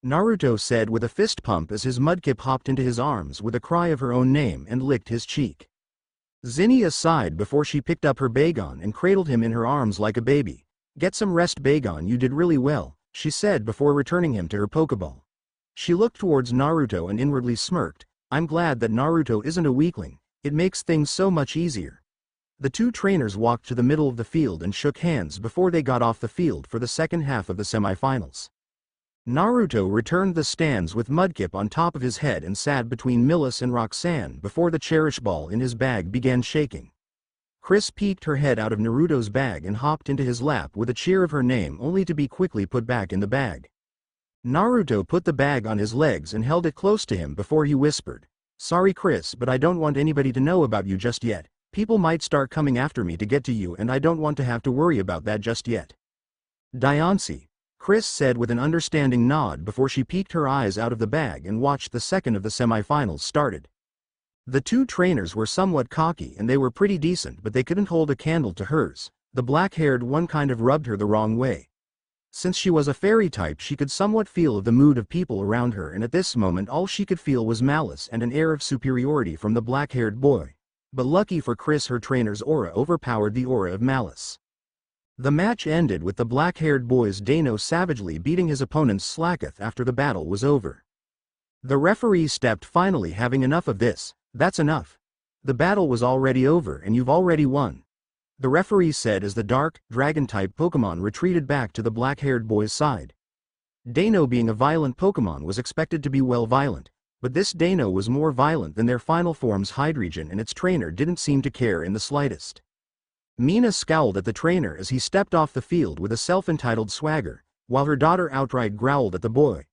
Naruto said with a fist pump as his Mudkip hopped into his arms with a cry of her own name and licked his cheek. Zinnia sighed before she picked up her Bagon and cradled him in her arms like a baby. Get some rest, Bagon, you did really well, she said before returning him to her Pokeball. She looked towards Naruto and inwardly smirked. I'm glad that Naruto isn't a weakling, it makes things so much easier. The two trainers walked to the middle of the field and shook hands before they got off the field for the second half of the semifinals. Naruto returned the stands with Mudkip on top of his head and sat between Millis and Roxanne before the Cherish Ball in his bag began shaking. Chris peeked her head out of Naruto's bag and hopped into his lap with a cheer of her name, only to be quickly put back in the bag. Naruto put the bag on his legs and held it close to him before he whispered, "Sorry Chris, but I don't want anybody to know about you just yet. People might start coming after me to get to you, and I don't want to have to worry about that just yet." Diancie, Chris said with an understanding nod before she peeked her eyes out of the bag and watched the second of the semifinals started. The two trainers were somewhat cocky and they were pretty decent, but they couldn't hold a candle to hers. The black-haired one kind of rubbed her the wrong way. Since she was a fairy type, she could somewhat feel the mood of people around her, and at this moment all she could feel was malice and an air of superiority from the black-haired boy. But lucky for Chris, her trainer's aura overpowered the aura of malice. The match ended with the black-haired boy's Dano savagely beating his opponent's Slakoth after the battle was over. The referee stepped, finally having enough of this. That's enough. The battle was already over and you've already won, the referee said as the dark, dragon-type Pokémon retreated back to the black-haired boy's side. Dano, being a violent Pokémon, was expected to be violent, but this Dano was more violent than their final forms Hydreigon, and its trainer didn't seem to care in the slightest. Mina scowled at the trainer as he stepped off the field with a self-entitled swagger, while her daughter outright growled at the boy.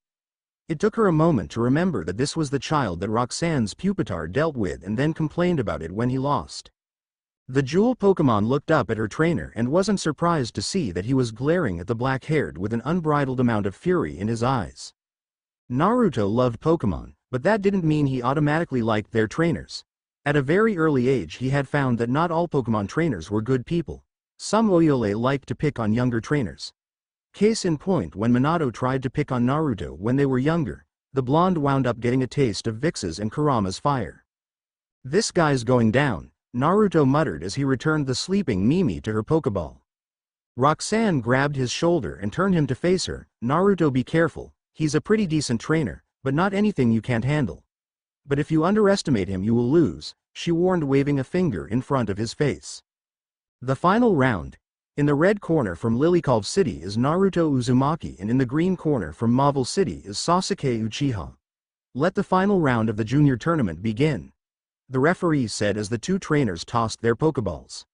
It took her a moment to remember that this was the child that Roxanne's Pupitar dealt with and then complained about it when he lost. The Jewel Pokémon looked up at her trainer and wasn't surprised to see that he was glaring at the black-haired with an unbridled amount of fury in his eyes. Naruto loved Pokémon, but that didn't mean he automatically liked their trainers. At a very early age he had found that not all Pokémon trainers were good people. Some Oyole liked to pick on younger trainers. Case in point, when Minato tried to pick on Naruto when they were younger, the blonde wound up getting a taste of Vix's and Kurama's fire. "This guy's going down," Naruto muttered as he returned the sleeping Mimi to her Pokeball. Roxanne grabbed his shoulder and turned him to face her. "Naruto, be careful, he's a pretty decent trainer, but not anything you can't handle. But if you underestimate him you will lose," she warned, waving a finger in front of his face. The final round. In the red corner from Lilycove City is Naruto Uzumaki, and in the green corner from Mavel City is Sasuke Uchiha. Let the final round of the junior tournament begin, the referee said as the two trainers tossed their Pokeballs.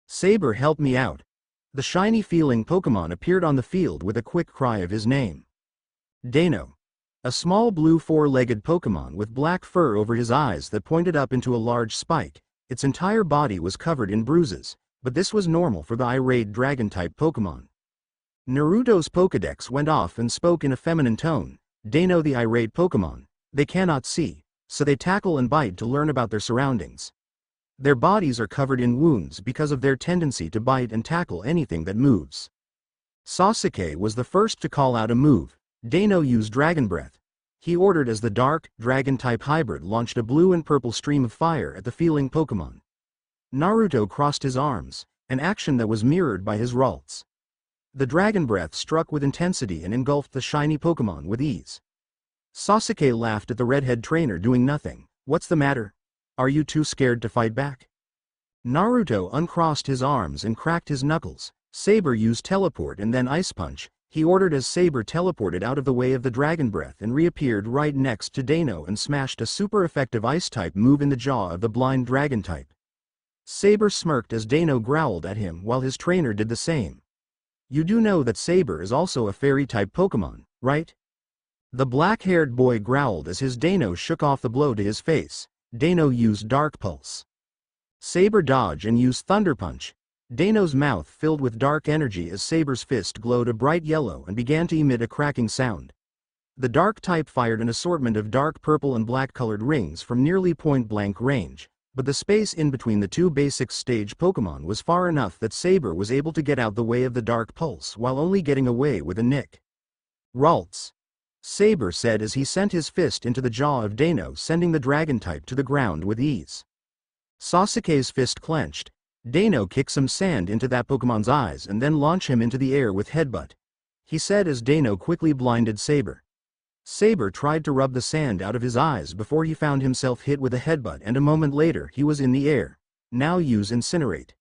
"Saber, help me out." The shiny feeling Pokémon appeared on the field with a quick cry of his name. Dano. A small blue four-legged Pokémon with black fur over his eyes that pointed up into a large spike. Its entire body was covered in bruises, but this was normal for the irate dragon-type Pokémon. Naruto's Pokédex went off and spoke in a feminine tone. Dano, the irate Pokémon. They cannot see, so they tackle and bite to learn about their surroundings. Their bodies are covered in wounds because of their tendency to bite and tackle anything that moves. Sasuke was the first to call out a move. Dano used Dragon Breath. He ordered as the dark, dragon-type hybrid launched a blue and purple stream of fire at the feeling Pokémon. Naruto crossed his arms, an action that was mirrored by his Ralts. The Dragon Breath struck with intensity and engulfed the shiny Pokémon with ease. Sasuke laughed at the redhead trainer doing nothing. What's the matter? Are you too scared to fight back? Naruto uncrossed his arms and cracked his knuckles. Saber used Teleport and then Ice Punch. He ordered as Saber teleported out of the way of the Dragon Breath and reappeared right next to Dano and smashed a super effective Ice-type move in the jaw of the blind Dragon-type. Saber smirked as Dano growled at him while his trainer did the same. You do know that Saber is also a fairy-type Pokémon, right? The black-haired boy growled as his Dano shook off the blow to his face. Dano used Dark Pulse. Saber dodged and used Thunder Punch. Dano's mouth filled with dark energy as Saber's fist glowed a bright yellow and began to emit a cracking sound. The dark type fired an assortment of dark purple and black-colored rings from nearly point-blank range, but the space in between the two basic stage Pokémon was far enough that Saber was able to get out the way of the Dark Pulse while only getting away with a nick. Ralts. Saber said as he sent his fist into the jaw of Dano, sending the dragon-type to the ground with ease. Sasuke's fist clenched. Dano kick some sand into that Pokémon's eyes and then launch him into the air with Headbutt. He said as Dano quickly blinded Saber. Saber tried to rub the sand out of his eyes before he found himself hit with a Headbutt, and a moment later he was in the air. Now use Incinerate.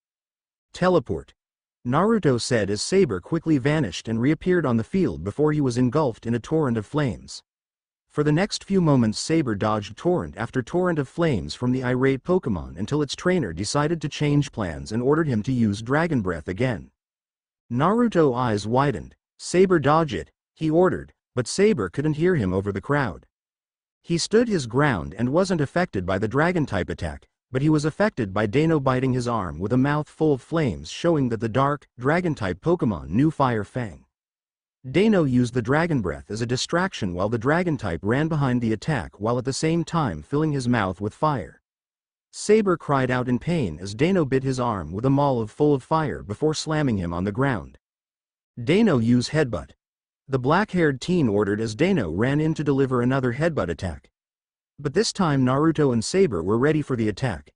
Teleport. Naruto said as Saber quickly vanished and reappeared on the field before he was engulfed in a torrent of flames. For the next few moments Saber dodged torrent after torrent of flames from the irate Pokémon until its trainer decided to change plans and ordered him to use Dragon Breath again. Naruto's eyes widened. Saber dodge it, he ordered, but Saber couldn't hear him over the crowd. He stood his ground and wasn't affected by the Dragon-type attack, but he was affected by Dano biting his arm with a mouth full of flames, showing that the dark, Dragon-type Pokémon knew Fire Fang. Dano used the Dragon Breath as a distraction while the Dragon-type ran behind the attack while at the same time filling his mouth with fire. Saber cried out in pain as Dano bit his arm with a maul full of fire before slamming him on the ground. Dano used Headbutt. The black-haired teen ordered as Dano ran in to deliver another Headbutt attack. But this time Naruto and Saber were ready for the attack.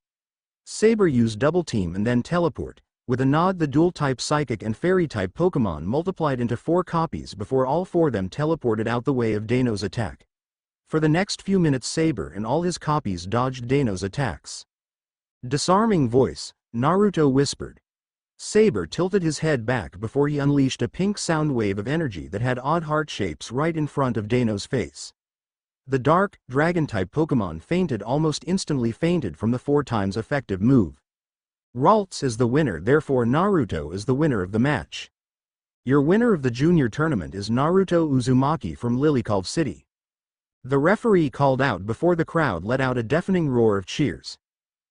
Saber used Double Team and then Teleport. With a nod, the dual-type Psychic and Fairy-type Pokémon multiplied into 4 copies before all 4 of them teleported out the way of Dano's attack. For the next few minutes Saber and all his copies dodged Dano's attacks. Disarming voice, Naruto whispered. Saber tilted his head back before he unleashed a pink sound wave of energy that had odd heart shapes right in front of Dano's face. The dark, dragon-type Pokémon fainted almost instantly from the 4 times effective move. Ralts is the winner, therefore Naruto is the winner of the match. Your winner of the junior tournament is Naruto Uzumaki from Lilycove City. The referee called out before the crowd let out a deafening roar of cheers.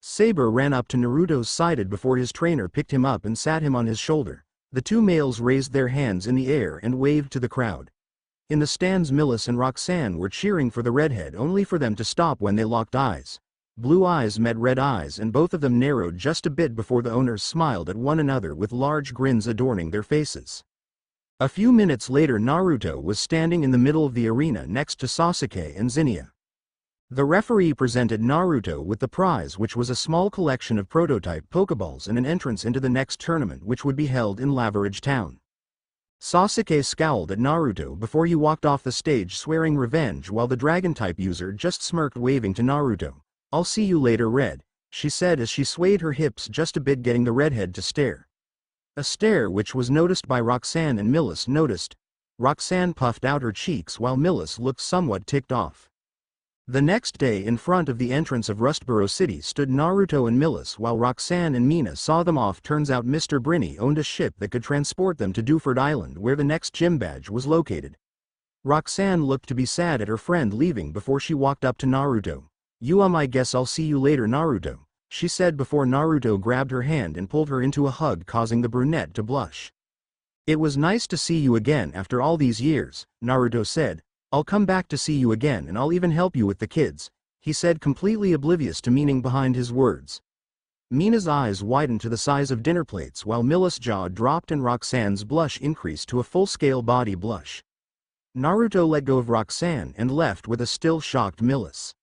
Saber ran up to Naruto's side before his trainer picked him up and sat him on his shoulder. The 2 males raised their hands in the air and waved to the crowd. In the stands Millis and Roxanne were cheering for the redhead, only for them to stop when they locked eyes. Blue eyes met red eyes and both of them narrowed just a bit before the owners smiled at one another with large grins adorning their faces. A few minutes later Naruto was standing in the middle of the arena next to Sasuke and Zinnia. The referee presented Naruto with the prize, which was a small collection of prototype Pokeballs and an entrance into the next tournament, which would be held in Laverage Town. Sasuke scowled at Naruto before he walked off the stage swearing revenge, while the Dragon-type user just smirked, waving to Naruto. "I'll see you later, Red," she said as she swayed her hips just a bit, getting the redhead to stare. A stare which was noticed by Roxanne and Millis noticed. Roxanne puffed out her cheeks while Millis looked somewhat ticked off. The next day in front of the entrance of Rustboro City stood Naruto and Millis while Roxanne and Mina saw them off. Turns out Mr. Brinny owned a ship that could transport them to Duford Island where the next gym badge was located. Roxanne looked to be sad at her friend leaving before she walked up to Naruto. I guess I'll see you later, Naruto," she said before Naruto grabbed her hand and pulled her into a hug, causing the brunette to blush. "It was nice to see you again after all these years," Naruto said. "I'll come back to see you again and I'll even help you with the kids," he said, completely oblivious to meaning behind his words. Mina's eyes widened to the size of dinner plates while Millis' jaw dropped and Roxanne's blush increased to a full-scale body blush. Naruto let go of Roxanne and left with a still shocked Millis.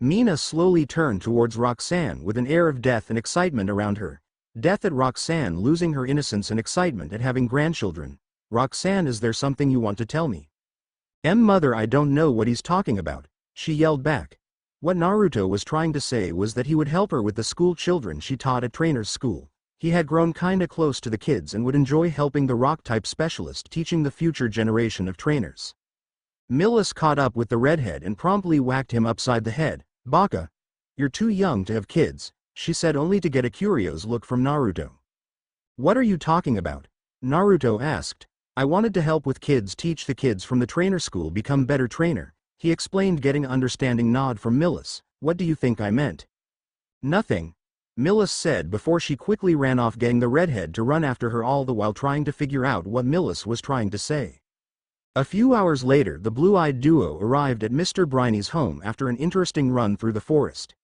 Mina slowly turned towards Roxanne with an air of death and excitement around her. Death at Roxanne losing her innocence and excitement at having grandchildren. "Roxanne, is there something you want to tell me?" Mother, I don't know what he's talking about," she yelled back. What Naruto was trying to say was that he would help her with the school children she taught at trainer's school. He had grown kinda close to the kids and would enjoy helping the rock-type specialist teaching the future generation of trainers. Millis caught up with the redhead and promptly whacked him upside the head. "Baka, you're too young to have kids," she said, only to get a curious look from Naruto. "What are you talking about?" Naruto asked. "I wanted to help with kids, teach the kids from the trainer school become better trainer," he explained, getting an understanding nod from Millis. "What do you think I meant?" "Nothing," Millis said before she quickly ran off, getting the redhead to run after her, all the while trying to figure out what Millis was trying to say. A few hours later, the blue-eyed duo arrived at Mr. Briny's home after an interesting run through the forest.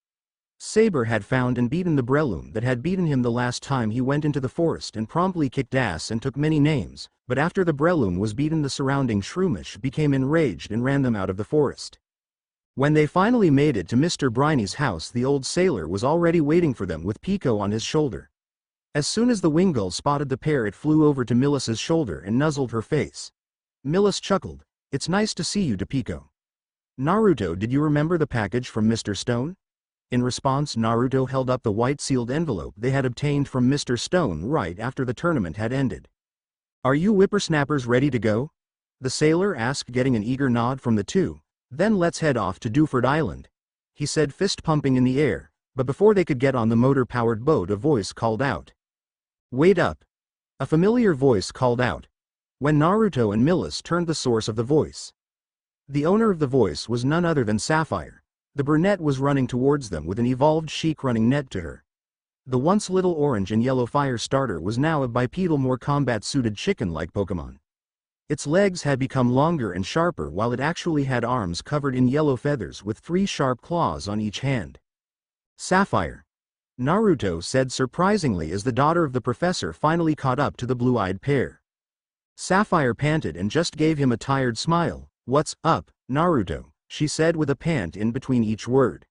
Saber had found and beaten the Breloom that had beaten him the last time he went into the forest and promptly kicked ass and took many names, but after the Breloom was beaten, the surrounding Shroomish became enraged and ran them out of the forest. When they finally made it to Mr. Briny's house, the old sailor was already waiting for them with Pico on his shoulder. As soon as the Wingull spotted the pair, it flew over to Millis's shoulder and nuzzled her face. Millis chuckled. "It's nice to see you, Pico." "Naruto, did you remember the package from Mr. Stone?" In response, Naruto held up the white sealed envelope they had obtained from Mr. Stone right after the tournament had ended. "Are you whippersnappers ready to go?" the sailor asked, getting an eager nod from the two. "Then let's head off to Duford Island," he said, fist pumping in the air, but before they could get on the motor-powered boat, a voice called out. "Wait up!" A familiar voice called out. When Naruto and Millis turned, the source of the voice. The owner of the voice was none other than Sapphire. The brunette was running towards them with an evolved Sheik running net to her. The once little orange and yellow fire starter was now a bipedal, more combat-suited chicken-like Pokémon. Its legs had become longer and sharper, while it actually had arms covered in yellow feathers with 3 sharp claws on each hand. "Sapphire," Naruto said surprisingly as the daughter of the professor finally caught up to the blue-eyed pair. Sapphire panted and just gave him a tired smile. "What's up, Naruto?" she said with a pant in between each word.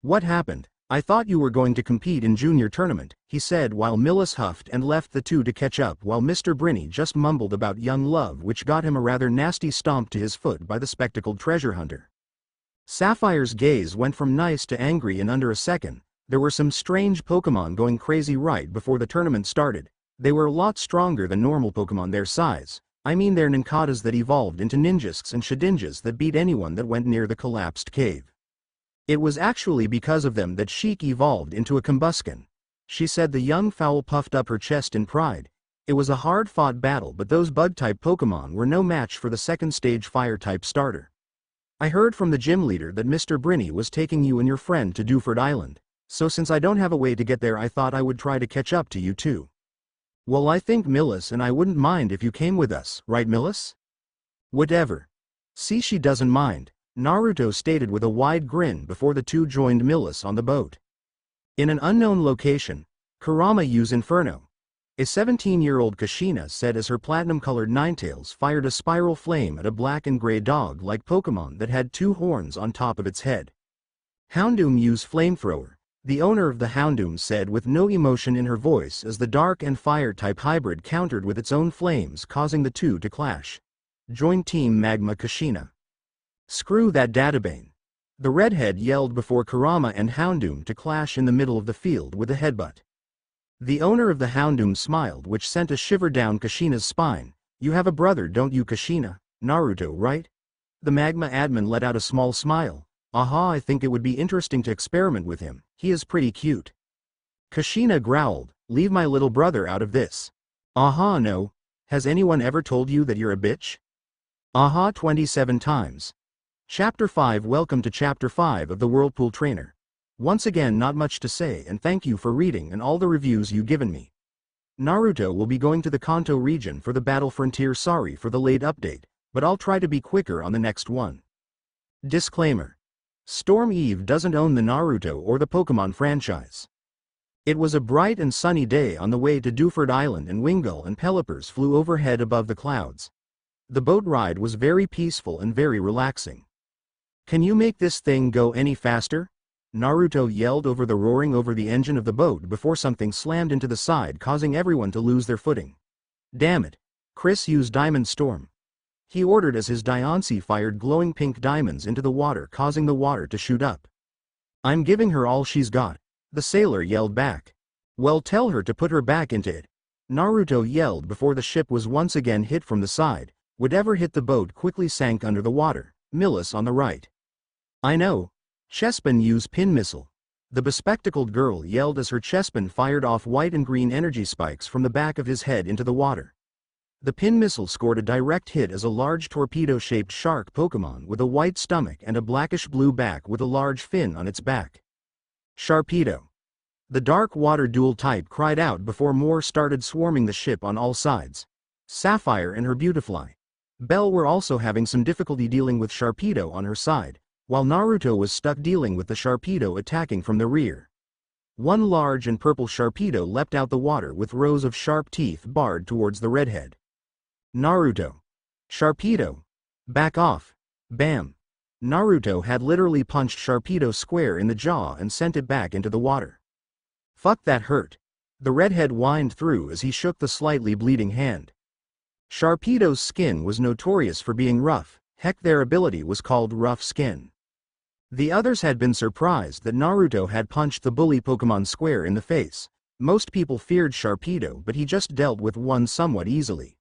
"What happened? I thought you were going to compete in junior tournament," he said while Millis huffed and left the two to catch up, while Mr. Brinny just mumbled about young love, which got him a rather nasty stomp to his foot by the spectacled treasure hunter. Sapphire's gaze went from nice to angry in under a second. There were some strange Pokémon going crazy right before the tournament started. They were a lot stronger than normal Pokémon their size. I mean, they're Ninkatas that evolved into Ninjasks and Shedinjas that beat anyone that went near the collapsed cave. "It was actually because of them that Sheik evolved into a Combusken," she said. The young fowl puffed up her chest in pride. "It was a hard-fought battle, but those bug-type Pokémon were no match for the second-stage fire-type starter. I heard from the gym leader that Mr. Brinny was taking you and your friend to Duford Island, so since I don't have a way to get there, I thought I would try to catch up to you too." "Well, I think Millis and I wouldn't mind if you came with us, right Millis?" "Whatever. See, she doesn't mind," Naruto stated with a wide grin before the two joined Millis on the boat. In an unknown location, Kurama U's Inferno. A 17-year-old Kushina said as her platinum-colored Ninetales fired a spiral flame at a black and gray dog-like Pokémon that had 2 horns on top of its head. Houndoom U's Flamethrower. The owner of the Houndoom said with no emotion in her voice as the dark and fire-type hybrid countered with its own flames, causing the two to clash. Join Team Magma Kushina. "Screw that Databane," the redhead yelled before Kurama and Houndoom to clash in the middle of the field with a headbutt. The owner of the Houndoom smiled, which sent a shiver down Kushina's spine. "You have a brother, don't you, Kushina? Naruto, right?" The Magma admin let out a small smile. Aha, I think it would be interesting to experiment with him, he is pretty cute. Kushina growled, leave my little brother out of this. Aha, no. Has anyone ever told you that you're a bitch? Aha 27 times. Chapter 5. Welcome to Chapter 5 of the Whirlpool Trainer. Once again, not much to say, and thank you for reading and all the reviews you've given me. Naruto will be going to the Kanto region for the Battle Frontier. Sorry for the late update, but I'll try to be quicker on the next one. Disclaimer. Storm Eve doesn't own the Naruto or the Pokémon franchise. It was a bright and sunny day on the way to Duford Island, and Wingull and Pelipper's flew overhead above the clouds. The boat ride was very peaceful and very relaxing. Can you make this thing go any faster? Naruto yelled over the roaring over the engine of the boat before something slammed into the side, causing everyone to lose their footing. Damn it. Chris used Diamond Storm. He ordered as his Diancie fired glowing pink diamonds into the water, causing the water to shoot up. I'm giving her all she's got, the sailor yelled back. Well, tell her to put her back into it. Naruto yelled before the ship was once again hit from the side. Whatever hit the boat quickly sank under the water. Millis on the right. I know. Chespin used pin missile. The bespectacled girl yelled as her Chespin fired off white and green energy spikes from the back of his head into the water. The pin missile scored a direct hit as a large torpedo-shaped shark Pokémon with a white stomach and a blackish-blue back with a large fin on its back. Sharpedo. The dark water dual type cried out before more started swarming the ship on all sides. Sapphire and her Beautifly Belle were also having some difficulty dealing with Sharpedo on her side, while Naruto was stuck dealing with the Sharpedo attacking from the rear. One large and purple Sharpedo leapt out the water with rows of sharp teeth barred towards the redhead. Naruto. Sharpedo. Back off. Bam. Naruto had literally punched Sharpedo square in the jaw and sent it back into the water. Fuck, that hurt. The redhead whined through as he shook the slightly bleeding hand. Sharpedo's skin was notorious for being rough, heck, their ability was called Rough Skin. The others had been surprised that Naruto had punched the bully Pokémon square in the face. Most people feared Sharpedo, but he just dealt with one somewhat easily.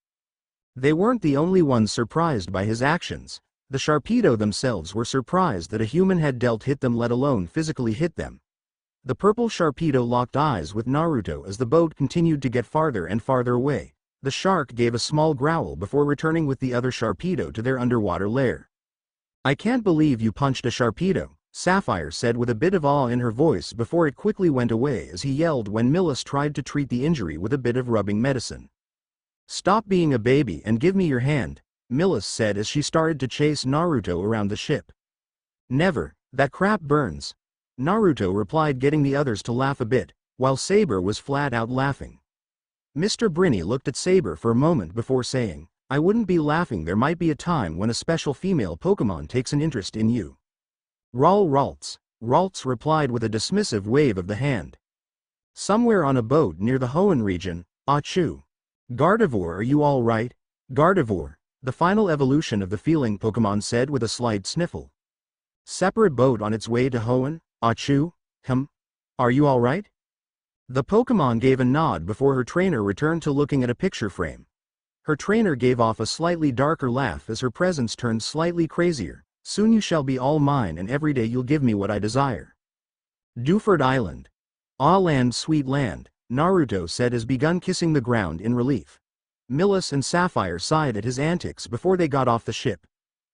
They weren't the only ones surprised by his actions. The Sharpedo themselves were surprised that a human had dealt hit them, let alone physically hit them. The purple Sharpedo locked eyes with Naruto as the boat continued to get farther and farther away. The shark gave a small growl before returning with the other Sharpedo to their underwater lair. I can't believe you punched a Sharpedo, Sapphire said with a bit of awe in her voice before it quickly went away as he yelled when Millis tried to treat the injury with a bit of rubbing medicine. Stop being a baby and give me your hand, Millis said as she started to chase Naruto around the ship. Never, that crap burns. Naruto replied, getting the others to laugh a bit, while Saber was flat out laughing. Mr. Brinny looked at Saber for a moment before saying, I wouldn't be laughing, there might be a time when a special female Pokémon takes an interest in you. Ralts. Ralts replied with a dismissive wave of the hand. Somewhere on a boat near the Hoenn region, Achoo. Gardevoir, are you all right? Gardevoir, the final evolution of the feeling Pokémon, said with a slight sniffle. Separate boat on its way to Hoenn, Achoo? Are you all right? The Pokémon gave a nod before her trainer returned to looking at a picture frame. Her trainer gave off a slightly darker laugh as her presence turned slightly crazier. Soon you shall be all mine, and every day you'll give me what I desire. Duford Island. Ah, land, sweet land, Naruto said as begun kissing the ground in relief. Millis and Sapphire sighed at his antics before they got off the ship.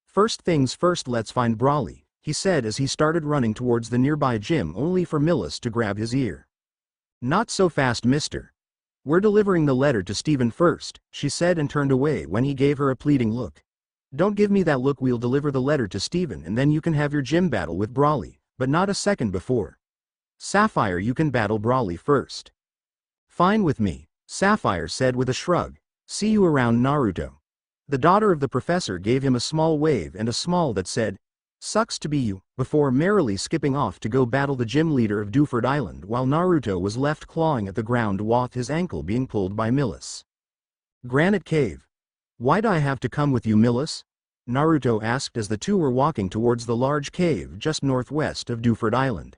First things first, let's find Brawly, he said as he started running towards the nearby gym, only for Millis to grab his ear. Not so fast, mister. We're delivering the letter to Steven first, she said and turned away when he gave her a pleading look. Don't give me that look, we'll deliver the letter to Steven and then you can have your gym battle with Brawly, but not a second before. Sapphire, you can battle Brawly first. Fine with me, Sapphire said with a shrug. See you around, Naruto. The daughter of the professor gave him a small wave and a smile that said, sucks to be you, before merrily skipping off to go battle the gym leader of Duford Island while Naruto was left clawing at the ground with his ankle being pulled by Millis. Granite Cave. Why'd I have to come with you, Millis? Naruto asked as the two were walking towards the large cave just northwest of Duford Island.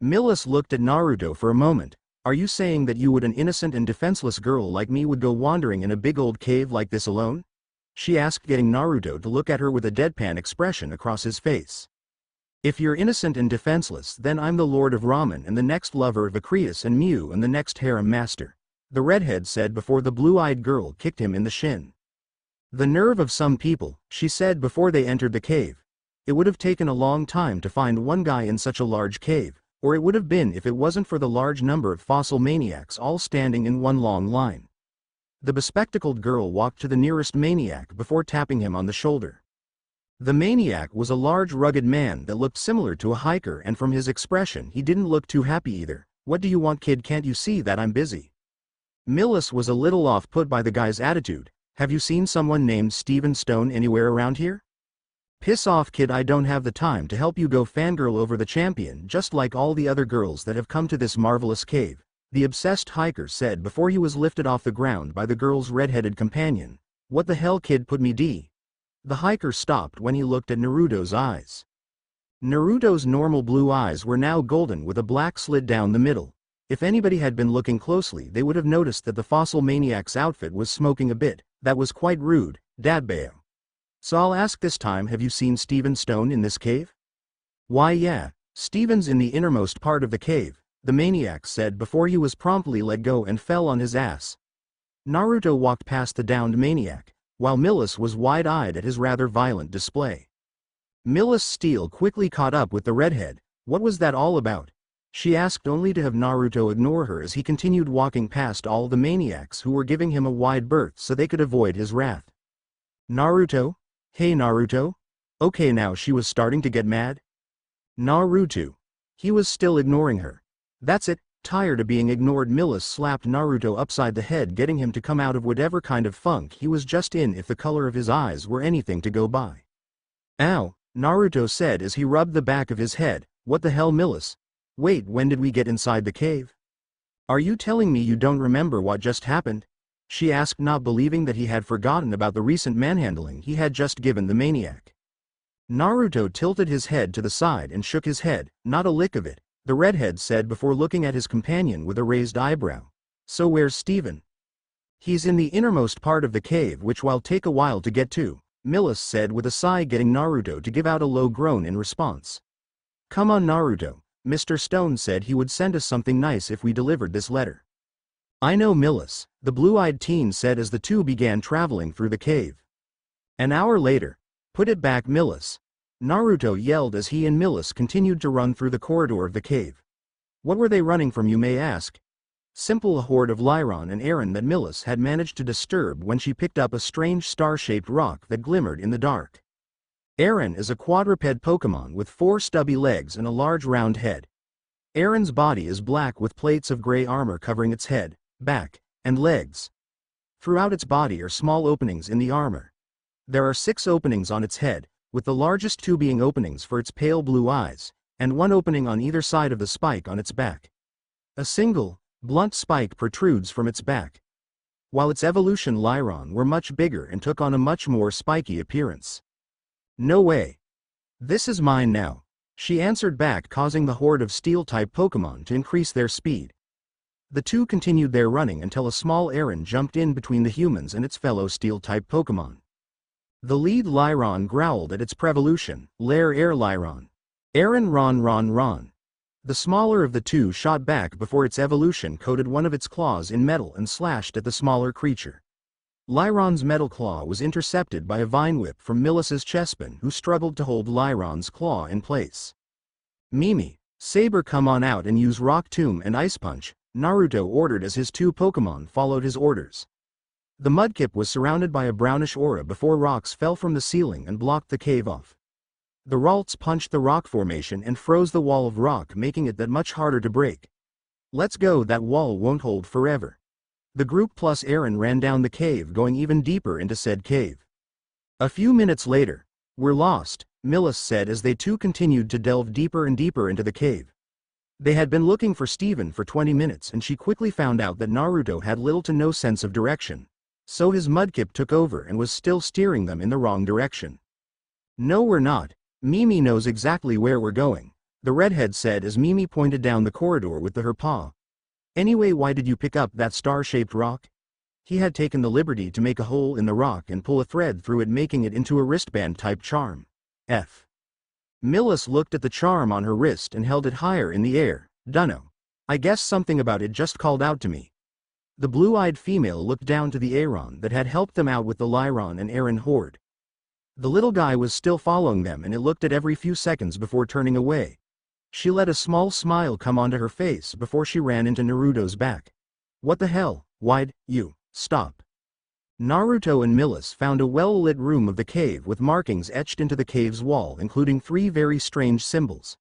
Millis looked at Naruto for a moment. Are you saying that you, an innocent and defenseless girl like me, would go wandering in a big old cave like this alone? She asked, getting Naruto to look at her with a deadpan expression across his face. If you're innocent and defenseless, then I'm the Lord of Ramen and the next lover of Acreus and Mew and the next harem master, the redhead said before the blue-eyed girl kicked him in the shin. The nerve of some people, she said before they entered the cave. It would have taken a long time to find one guy in such a large cave, or it would have been if it wasn't for the large number of fossil maniacs all standing in one long line. The bespectacled girl walked to the nearest maniac before tapping him on the shoulder. The maniac was a large rugged man that looked similar to a hiker, and from his expression he didn't look too happy either. "What do you want, kid? Can't you see that I'm busy?" Millis was a little off-put by the guy's attitude. "Have you seen someone named Steven Stone anywhere around here?" "Piss off, kid, I don't have the time to help you go fangirl over the champion just like all the other girls that have come to this marvelous cave," the obsessed hiker said before he was lifted off the ground by the girl's red-headed companion. "What the hell, kid, put me d." The hiker stopped when he looked at Naruto's eyes. Naruto's normal blue eyes were now golden with a black slit down the middle. If anybody had been looking closely, they would have noticed that the fossil maniac's outfit was smoking a bit. That was quite rude, Dadbao. "So I'll ask this time, have you seen Steven Stone in this cave?" "Why yeah, Steven's in the innermost part of the cave," the maniac said before he was promptly let go and fell on his ass. Naruto walked past the downed maniac, while Millis was wide-eyed at his rather violent display. Millis Steele quickly caught up with the redhead. What was that all about? She asked, only to have Naruto ignore her as he continued walking past all the maniacs who were giving him a wide berth so they could avoid his wrath. "Naruto? Hey Naruto?" Okay, now she was starting to get mad. "Naruto." He was still ignoring her. "That's it." Tired of being ignored, Millis slapped Naruto upside the head, getting him to come out of whatever kind of funk he was just in if the color of his eyes were anything to go by. "Ow," Naruto said as he rubbed the back of his head. "What the hell, Millis? Wait, when did we get inside the cave? Are you telling me you don't remember what just happened?" she asked, not believing that he had forgotten about the recent manhandling he had just given the maniac. Naruto tilted his head to the side and shook his head. "Not a lick of it," the redhead said before looking at his companion with a raised eyebrow. "So where's Steven?" "He's in the innermost part of the cave, which will take a while to get to," Millis said with a sigh, getting Naruto to give out a low groan in response. "Come on Naruto, Mr. Stone said he would send us something nice if we delivered this letter." "I know Millis," the blue-eyed teen said as the two began traveling through the cave. An hour later. "Put it back, Millis," Naruto yelled as he and Millis continued to run through the corridor of the cave. What were they running from, you may ask? Simple, a horde of Lyron and Eren that Millis had managed to disturb when she picked up a strange star-shaped rock that glimmered in the dark. Eren is a quadruped Pokémon with 4 stubby legs and a large round head. Eren's body is black with plates of gray armor covering its head, back, and legs. Throughout its body are small openings in the armor. There are 6 openings on its head, with the largest 2 being openings for its pale blue eyes, and 1 opening on either side of the spike on its back. A single, blunt spike protrudes from its back. While its evolution Lyron were much bigger and took on a much more spiky appearance. "No way. This is mine now," she answered back, causing the horde of Steel-type Pokémon to increase their speed. The two continued their running until a small Eren jumped in between the humans and its fellow Steel-type Pokémon. The lead Lyron growled at its prevolution, Lair Air Lyron. Eren Ron. The smaller of the two shot back before its evolution coated one of its claws in metal and slashed at the smaller creature. Lyron's metal claw was intercepted by a vine whip from Millis's Chespin, who struggled to hold Lyron's claw in place. "Mimi, Saber, come on out and use Rock Tomb and Ice Punch," Naruto ordered as his 2 Pokémon followed his orders. The mudkip was surrounded by a brownish aura before rocks fell from the ceiling and blocked the cave off. The Ralts punched the rock formation and froze the wall of rock, making it that much harder to break. "Let's go, that wall won't hold forever." The group plus Eren ran down the cave, going even deeper into said cave. A few minutes later. "We're lost," Millis said as they too continued to delve deeper and deeper into the cave. They had been looking for Steven for 20 minutes and she quickly found out that Naruto had little to no sense of direction. So his mudkip took over and was still steering them in the wrong direction. "No, we're not. Mimi knows exactly where we're going," the redhead said as Mimi pointed down the corridor with her paw. "Anyway, why did you pick up that star-shaped rock?" He had taken the liberty to make a hole in the rock and pull a thread through it, making it into a wristband-type charm. Millis looked at the charm on her wrist and held it higher in the air. Dunno. I guess something about it just called out to me. The blue-eyed female looked down to the Aeron that had helped them out with the Lyron and Aaron horde. The little guy was still following them, and it looked at every few seconds before turning away. She let a small smile come onto her face before she ran into Naruto's back. What the hell? Why'd you stop? Naruto and Millis found a well-lit room of the cave with markings etched into the cave's wall, including 3 very strange symbols.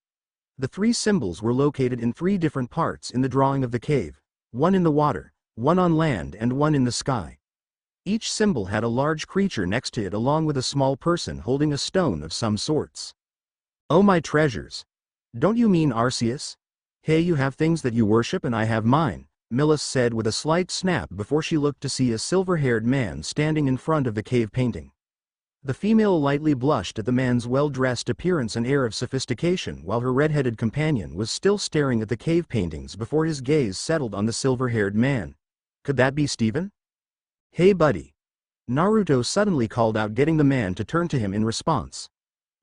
The 3 symbols were located in 3 different parts in the drawing of the cave, one in the water, one on land, and one in the sky. Each symbol had a large creature next to it along with a small person holding a stone of some sorts. Oh my treasures! Don't you mean Arceus? Hey, you have things that you worship and I have mine, Millis said with a slight snap before she looked to see a silver-haired man standing in front of the cave painting. The female lightly blushed at the man's well-dressed appearance and air of sophistication, while her red-headed companion was still staring at the cave paintings before his gaze settled on the silver-haired man. Could that be Steven? Hey buddy! Naruto suddenly called out, getting the man to turn to him in response.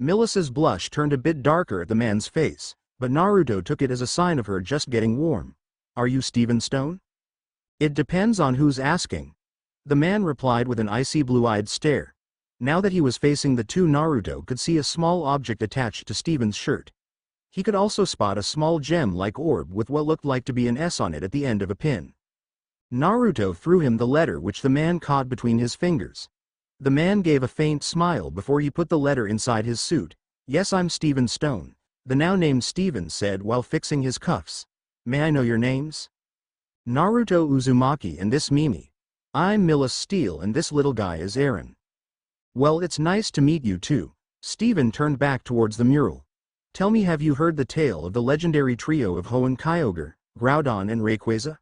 Millis's blush turned a bit darker at the man's face, but Naruto took it as a sign of her just getting warm. Are you Steven Stone? It depends on who's asking. The man replied with an icy blue-eyed stare. Now that he was facing the two, Naruto could see a small object attached to Steven's shirt. He could also spot a small gem-like orb with what looked like to be an S on it at the end of a pin. Naruto threw him the letter, which the man caught between his fingers. The man gave a faint smile before he put the letter inside his suit. Yes, I'm Steven Stone, the now-named Steven said while fixing his cuffs. May I know your names? Naruto Uzumaki, and this Mimi. I'm Millis Steele, and this little guy is Aaron. Well, it's nice to meet you too. Steven turned back towards the mural. Tell me, have you heard the tale of the legendary trio of Hoenn, Kyogre, Groudon and Rayquaza?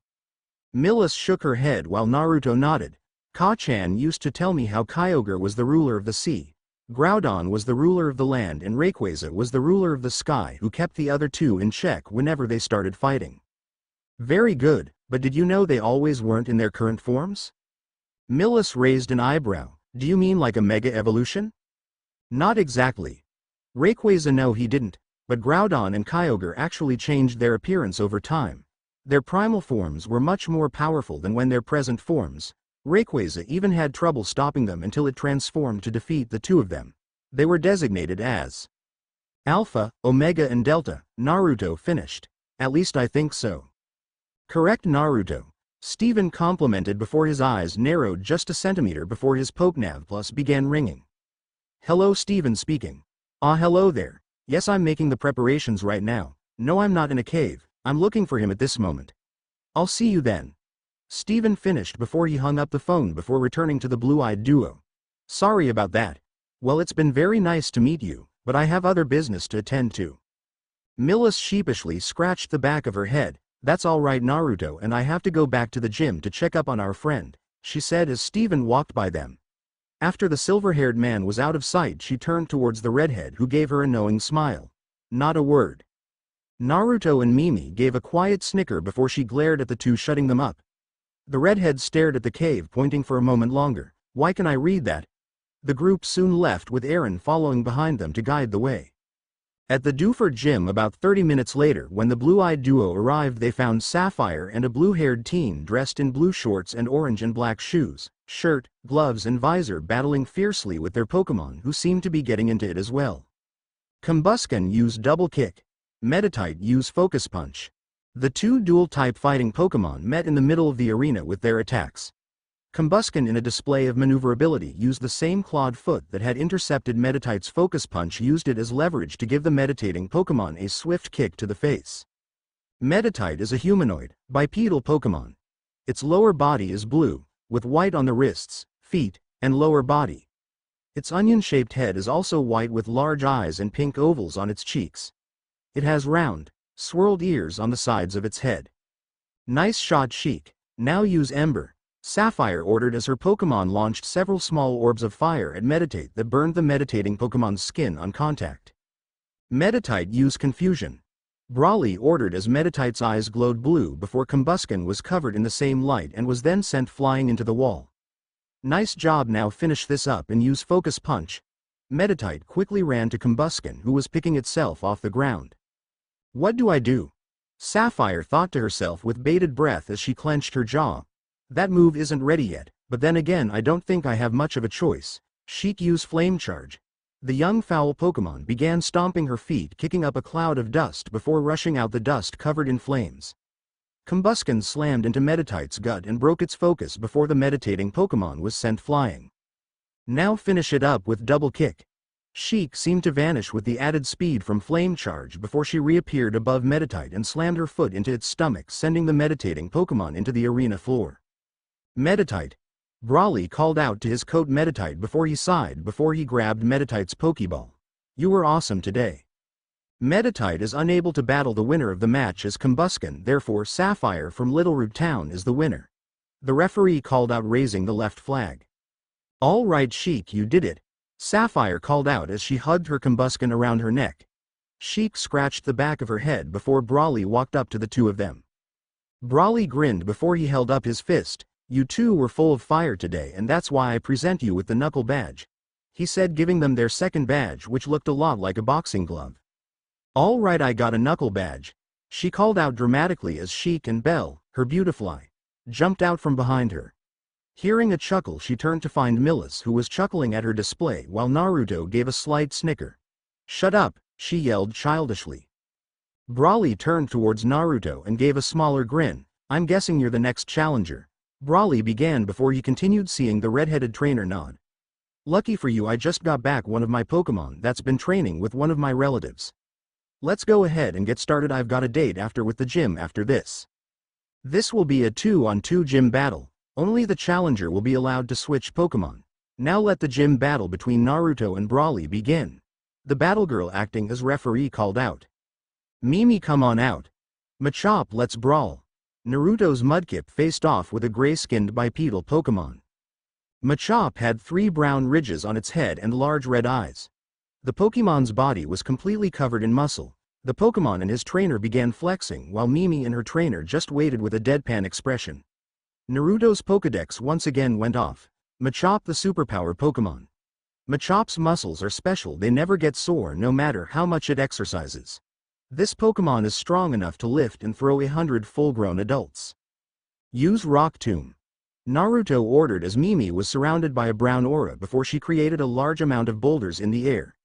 Millis shook her head while Naruto nodded. Ka-chan used to tell me how Kyogre was the ruler of the sea, Groudon was the ruler of the land, and Rayquaza was the ruler of the sky, who kept the other two in check whenever they started fighting. Very good, but did you know they always weren't in their current forms? Millis raised an eyebrow. Do you mean like a mega evolution? Not exactly. Rayquaza, no, he didn't, but Groudon and Kyogre actually changed their appearance over time. Their primal forms were much more powerful than when their present forms. Rayquaza even had trouble stopping them until it transformed to defeat the two of them. They were designated as Alpha, Omega and Delta. Naruto finished. At least I think so. Correct, Naruto. Steven complimented before his eyes narrowed just a centimeter before his Pokénav Plus began ringing. Hello, Steven speaking. Ah, hello there. Yes, I'm making the preparations right now. No, I'm not in a cave. I'm looking for him at this moment. I'll see you then. Steven finished before he hung up the phone before returning to the blue-eyed duo. Sorry about that. Well, it's been very nice to meet you, but I have other business to attend to. Millis sheepishly scratched the back of her head. That's all right, Naruto, and I have to go back to the gym to check up on our friend, she said as Steven walked by them. After the silver-haired man was out of sight, she turned towards the redhead, who gave her a knowing smile. Not a word. Naruto and Mimi gave a quiet snicker before she glared at the two, shutting them up. The redhead stared at the cave, pointing for a moment longer. Why can I read that? The group soon left, with Aaron following behind them to guide the way. At the Duford gym about 30 minutes later, when the blue-eyed duo arrived, they found Sapphire and a blue-haired teen dressed in blue shorts and orange and black shoes, shirt, gloves and visor battling fiercely with their Pokémon, who seemed to be getting into it as well. Combusken used Double Kick. Meditite used Focus Punch. The two dual-type fighting Pokémon met in the middle of the arena with their attacks. Combusken, in a display of maneuverability, used the same clawed foot that had intercepted Meditite's Focus Punch, used it as leverage to give the meditating Pokémon a swift kick to the face. Meditite is a humanoid, bipedal Pokémon. Its lower body is blue, with white on the wrists, feet, and lower body. Its onion-shaped head is also white with large eyes and pink ovals on its cheeks. It has round, swirled ears on the sides of its head. Nice shot, Sheik. Now use Ember. Sapphire ordered as her Pokémon launched several small orbs of fire at Meditate that burned the meditating Pokémon's skin on contact. Meditite used Confusion. Brawly ordered as Meditite's eyes glowed blue before Combusken was covered in the same light and was then sent flying into the wall. Nice job, now finish this up and use Focus Punch. Meditite quickly ran to Combusken, who was picking itself off the ground. What do I do? Sapphire thought to herself with bated breath as she clenched her jaw. That move isn't ready yet, but then again I don't think I have much of a choice. Sheik use Flame Charge. The young foul Pokémon began stomping her feet, kicking up a cloud of dust before rushing out, the dust covered in flames. Combusken slammed into Meditite's gut and broke its focus before the meditating Pokémon was sent flying. Now finish it up with Double Kick. Sheik seemed to vanish with the added speed from Flame Charge before she reappeared above Meditite and slammed her foot into its stomach, sending the meditating Pokémon into the arena floor. Meditite! Brawly called out to his coat Meditite before he sighed before he grabbed Meditite's Pokeball. You were awesome today. Meditite is unable to battle the winner of the match as Combusken, therefore Sapphire from Littleroot Town is the winner. The referee called out, raising the left flag. All right Sheik, you did it. Sapphire called out as she hugged her Combusken around her neck. Sheik scratched the back of her head before Brawly walked up to the two of them. Brawly grinned before he held up his fist. You two were full of fire today, and that's why I present you with the Knuckle Badge, he said, giving them their second badge, which looked a lot like a boxing glove. All right, I got a Knuckle Badge, she called out dramatically as Sheik and Belle, her Beautifly, jumped out from behind her. Hearing a chuckle, she turned to find Millis, who was chuckling at her display while Naruto gave a slight snicker. Shut up, she yelled childishly. Brawly turned towards Naruto and gave a smaller grin. I'm guessing you're the next challenger. Brawly began before he continued, seeing the red-headed trainer nod. Lucky for you, I just got back one of my Pokémon that's been training with one of my relatives. Let's go ahead and get started. I've got a date with the gym after this. This will be a 2-on-2 gym battle. Only the challenger will be allowed to switch Pokémon. Now let the gym battle between Naruto and Brawly begin. The battle girl acting as referee called out. Mimi, come on out. Machop, let's brawl. Naruto's Mudkip faced off with a gray-skinned bipedal Pokémon. Machop had 3 brown ridges on its head and large red eyes. The Pokémon's body was completely covered in muscle. The Pokémon and his trainer began flexing while Mimi and her trainer just waited with a deadpan expression. Naruto's Pokédex once again went off. Machop, the superpower Pokémon. Machop's muscles are special, they never get sore no matter how much it exercises. This Pokémon is strong enough to lift and throw 100 full-grown adults. Use Rock Tomb. Naruto ordered as Mimi was surrounded by a brown aura before she created a large amount of boulders in the air.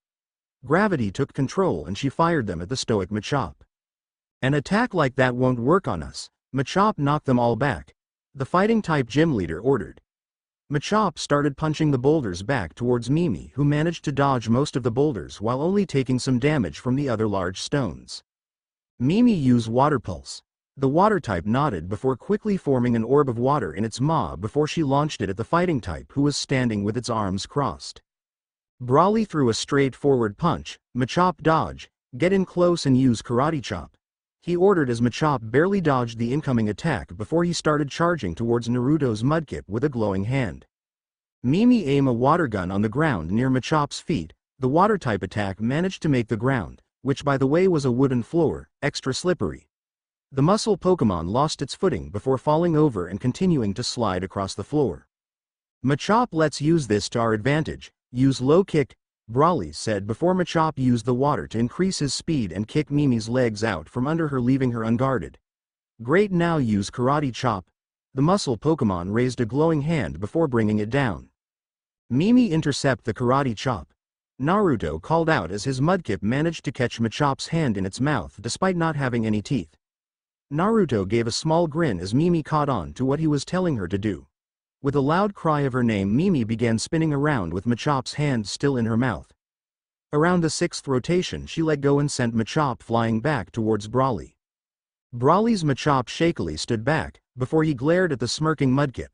Gravity took control and she fired them at the stoic Machop. An attack like that won't work on us. Machop knocked them all back. The fighting-type gym leader ordered. Machop started punching the boulders back towards Mimi, who managed to dodge most of the boulders while only taking some damage from the other large stones. Mimi used Water Pulse. The water type nodded before quickly forming an orb of water in its maw before she launched it at the fighting type, who was standing with its arms crossed. Brawly threw a straightforward punch. Machop, dodge, get in close and use Karate Chop. He ordered as Machop barely dodged the incoming attack before he started charging towards Naruto's Mudkip with a glowing hand. Mimi aimed a water gun on the ground near Machop's feet. The water-type attack managed to make the ground, which by the way was a wooden floor, extra slippery. The muscle Pokémon lost its footing before falling over and continuing to slide across the floor. Machop, let's use this to our advantage. Use Low Kick, Brawly said before Machop used the water to increase his speed and kick Mimi's legs out from under her, leaving her unguarded. Great, now use Karate Chop. The muscle Pokémon raised a glowing hand before bringing it down. Mimi intercept the Karate Chop. Naruto called out as his Mudkip managed to catch Machop's hand in its mouth despite not having any teeth. Naruto gave a small grin as Mimi caught on to what he was telling her to do. With a loud cry of her name, Mimi began spinning around with Machop's hand still in her mouth. Around the 6th rotation, she let go and sent Machop flying back towards Brawly. Brawly's Machop shakily stood back before he glared at the smirking Mudkip.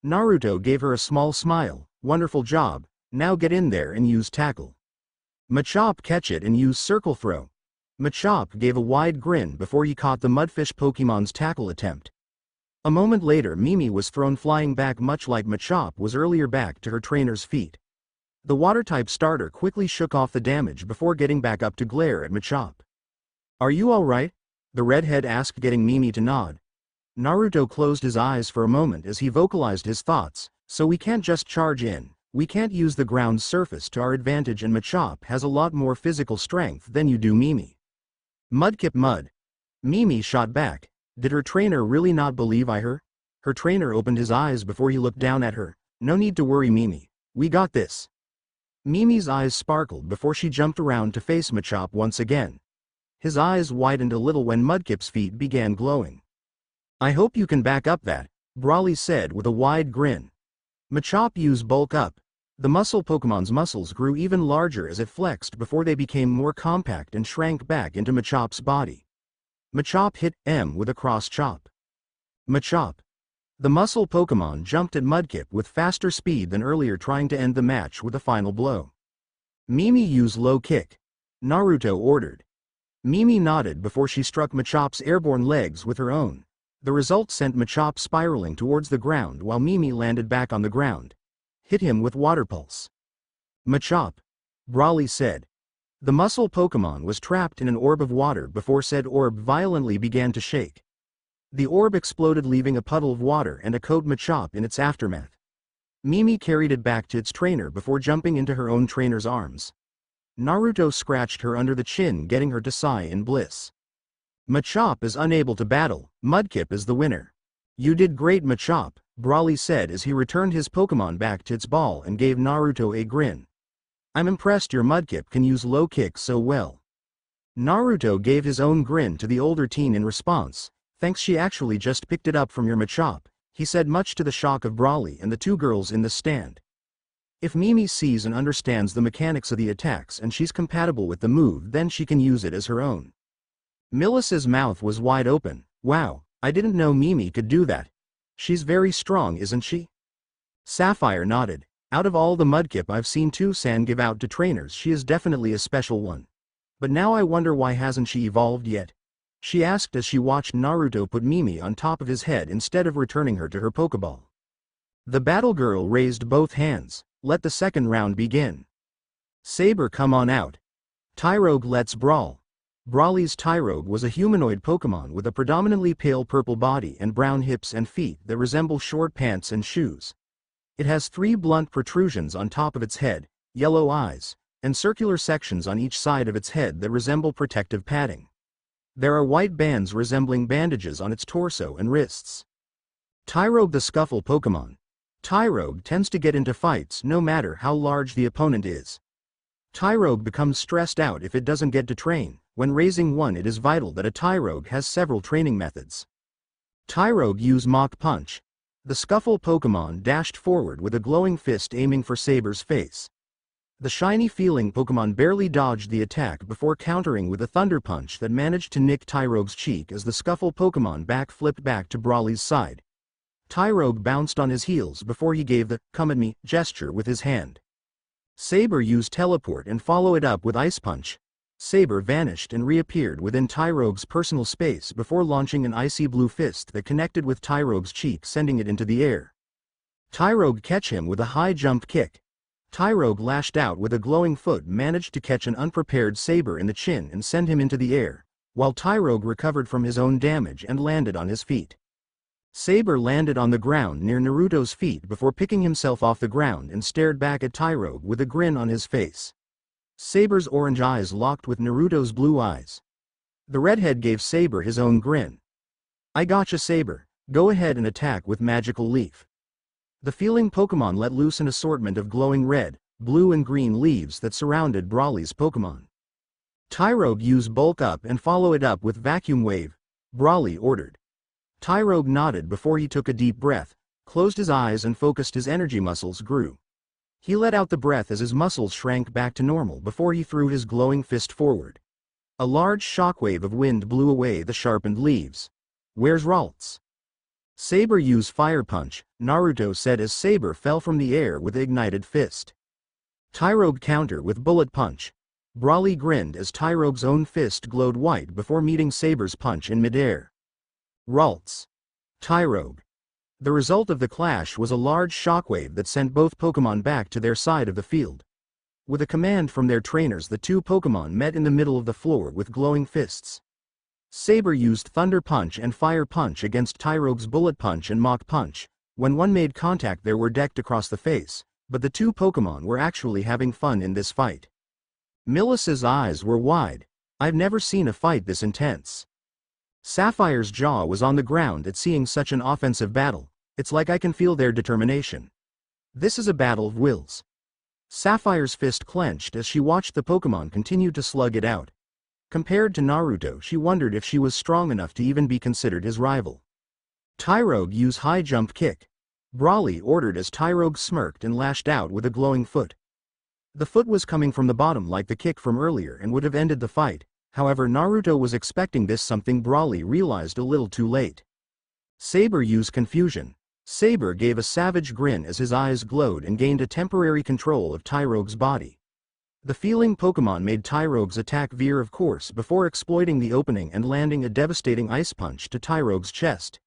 Naruto gave her a small smile. Wonderful job, now get in there and use Tackle. Machop, catch it and use Circle Throw. Machop gave a wide grin before he caught the Mudfish Pokémon's tackle attempt. A moment later, Mimi was thrown flying back much like Machop was earlier, back to her trainer's feet. The water-type starter quickly shook off the damage before getting back up to glare at Machop. Are you alright? The redhead asked, getting Mimi to nod. Naruto closed his eyes for a moment as he vocalized his thoughts, so we can't just charge in. We can't use the ground's surface to our advantage and Machop has a lot more physical strength than you do Mimi. Mudkip Mud. Mimi shot back. Did her trainer really not believe her? Her trainer opened his eyes before he looked down at her. No need to worry Mimi. We got this. Mimi's eyes sparkled before she jumped around to face Machop once again. His eyes widened a little when Mudkip's feet began glowing. I hope you can back up that, Brawly said with a wide grin. Machop used bulk up. The muscle Pokemon's muscles grew even larger as it flexed before they became more compact and shrank back into Machop's body. Machop hit M with a cross chop. Machop. The muscle Pokemon jumped at Mudkip with faster speed than earlier, trying to end the match with a final blow. Mimi used low kick. Naruto ordered. Mimi nodded before she struck Machop's airborne legs with her own. The result sent Machop spiraling towards the ground while Mimi landed back on the ground. Hit him with Water Pulse. Machop. Brawly said. The muscle Pokemon was trapped in an orb of water before said orb violently began to shake. The orb exploded, leaving a puddle of water and a coat Machop in its aftermath. Mimi carried it back to its trainer before jumping into her own trainer's arms. Naruto scratched her under the chin, getting her to sigh in bliss. Machop is unable to battle. Mudkip is the winner. You did great Machop, Brawly said as he returned his Pokemon back to its ball and gave Naruto a grin. I'm impressed your Mudkip can use low kicks so well. Naruto gave his own grin to the older teen in response. Thanks, she actually just picked it up from your Machop, he said, much to the shock of Brawly and the two girls in the stand. If Mimi sees and understands the mechanics of the attacks and she's compatible with the move, then she can use it as her own. Millic's mouth was wide open. Wow, I didn't know Mimi could do that. She's very strong, isn't she? Sapphire nodded. Out of all the Mudkip I've seen San give out to trainers, she is definitely a special one. But now I wonder why hasn't she evolved yet? She asked as she watched Naruto put Mimi on top of his head instead of returning her to her Pokeball. The battle girl raised both hands. Let the second round begin. Saber, come on out. Tyrogue, let's brawl. Brawly's Tyrogue was a humanoid Pokemon with a predominantly pale purple body and brown hips and feet that resemble short pants and shoes. It has 3 blunt protrusions on top of its head, yellow eyes, and circular sections on each side of its head that resemble protective padding. There are white bands resembling bandages on its torso and wrists. Tyrogue, the Scuffle Pokemon. Tyrogue tends to get into fights no matter how large the opponent is. Tyrogue becomes stressed out if it doesn't get to train. When raising one, it is vital that a Tyrogue has several training methods. Tyrogue use Mach Punch. The Scuffle Pokemon dashed forward with a glowing fist aiming for Saber's face. The shiny feeling Pokemon barely dodged the attack before countering with a Thunder Punch that managed to nick Tyrogue's cheek as the Scuffle Pokemon flipped back to Brawly's side. Tyrogue bounced on his heels before he gave the "come at me" gesture with his hand. Saber used Teleport and followed it up with Ice Punch. Saber vanished and reappeared within Tyrogue's personal space before launching an icy blue fist that connected with Tyrogue's cheek, sending it into the air. Tyrogue catch him with a high jump kick. Tyrogue lashed out with a glowing foot, managed to catch an unprepared Saber in the chin and send him into the air, while Tyrogue recovered from his own damage and landed on his feet. Saber landed on the ground near Naruto's feet before picking himself off the ground and stared back at Tyrogue with a grin on his face. Saber's orange eyes locked with Naruto's blue eyes. The redhead gave Saber his own grin. I gotcha, Saber. Go ahead and attack with Magical Leaf. The feeling Pokemon let loose an assortment of glowing red, blue and green leaves that surrounded Brawly's Pokemon. Tyrogue used Bulk Up and follow it up with Vacuum Wave, Brawly ordered. Tyrogue nodded before he took a deep breath, closed his eyes and focused. His energy muscles grew. He let out the breath as his muscles shrank back to normal before he threw his glowing fist forward. A large shockwave of wind blew away the sharpened leaves. Where's Ralts? Saber used Fire Punch, Naruto said as Saber fell from the air with ignited fist. Tyrogue counter with Bullet Punch. Brawly grinned as Tyrogue's own fist glowed white before meeting Saber's punch in midair. Ralts. Tyrogue. The result of the clash was a large shockwave that sent both Pokemon back to their side of the field. With a command from their trainers, the two Pokemon met in the middle of the floor with glowing fists. Saber used Thunder Punch and Fire Punch against Tyrogue's Bullet Punch and Mach Punch. When one made contact, they were decked across the face, but the two Pokémon were actually having fun in this fight. Millis's eyes were wide. I've never seen a fight this intense. Sapphire's jaw was on the ground at seeing such an offensive battle. It's like I can feel their determination. This is a battle of wills. Sapphire's fist clenched as she watched the Pokémon continue to slug it out. Compared to Naruto, she wondered if she was strong enough to even be considered his rival. Tyrogue use high jump kick. Brawly ordered as Tyrogue smirked and lashed out with a glowing foot. The foot was coming from the bottom like the kick from earlier and would have ended the fight, however Naruto was expecting this, something Brawly realized a little too late. Saber used confusion. Saber gave a savage grin as his eyes glowed and gained a temporary control of Tyrogue's body. The feeling Pokémon made Tyrogue's attack veer of course before exploiting the opening and landing a devastating ice punch to Tyrogue's chest.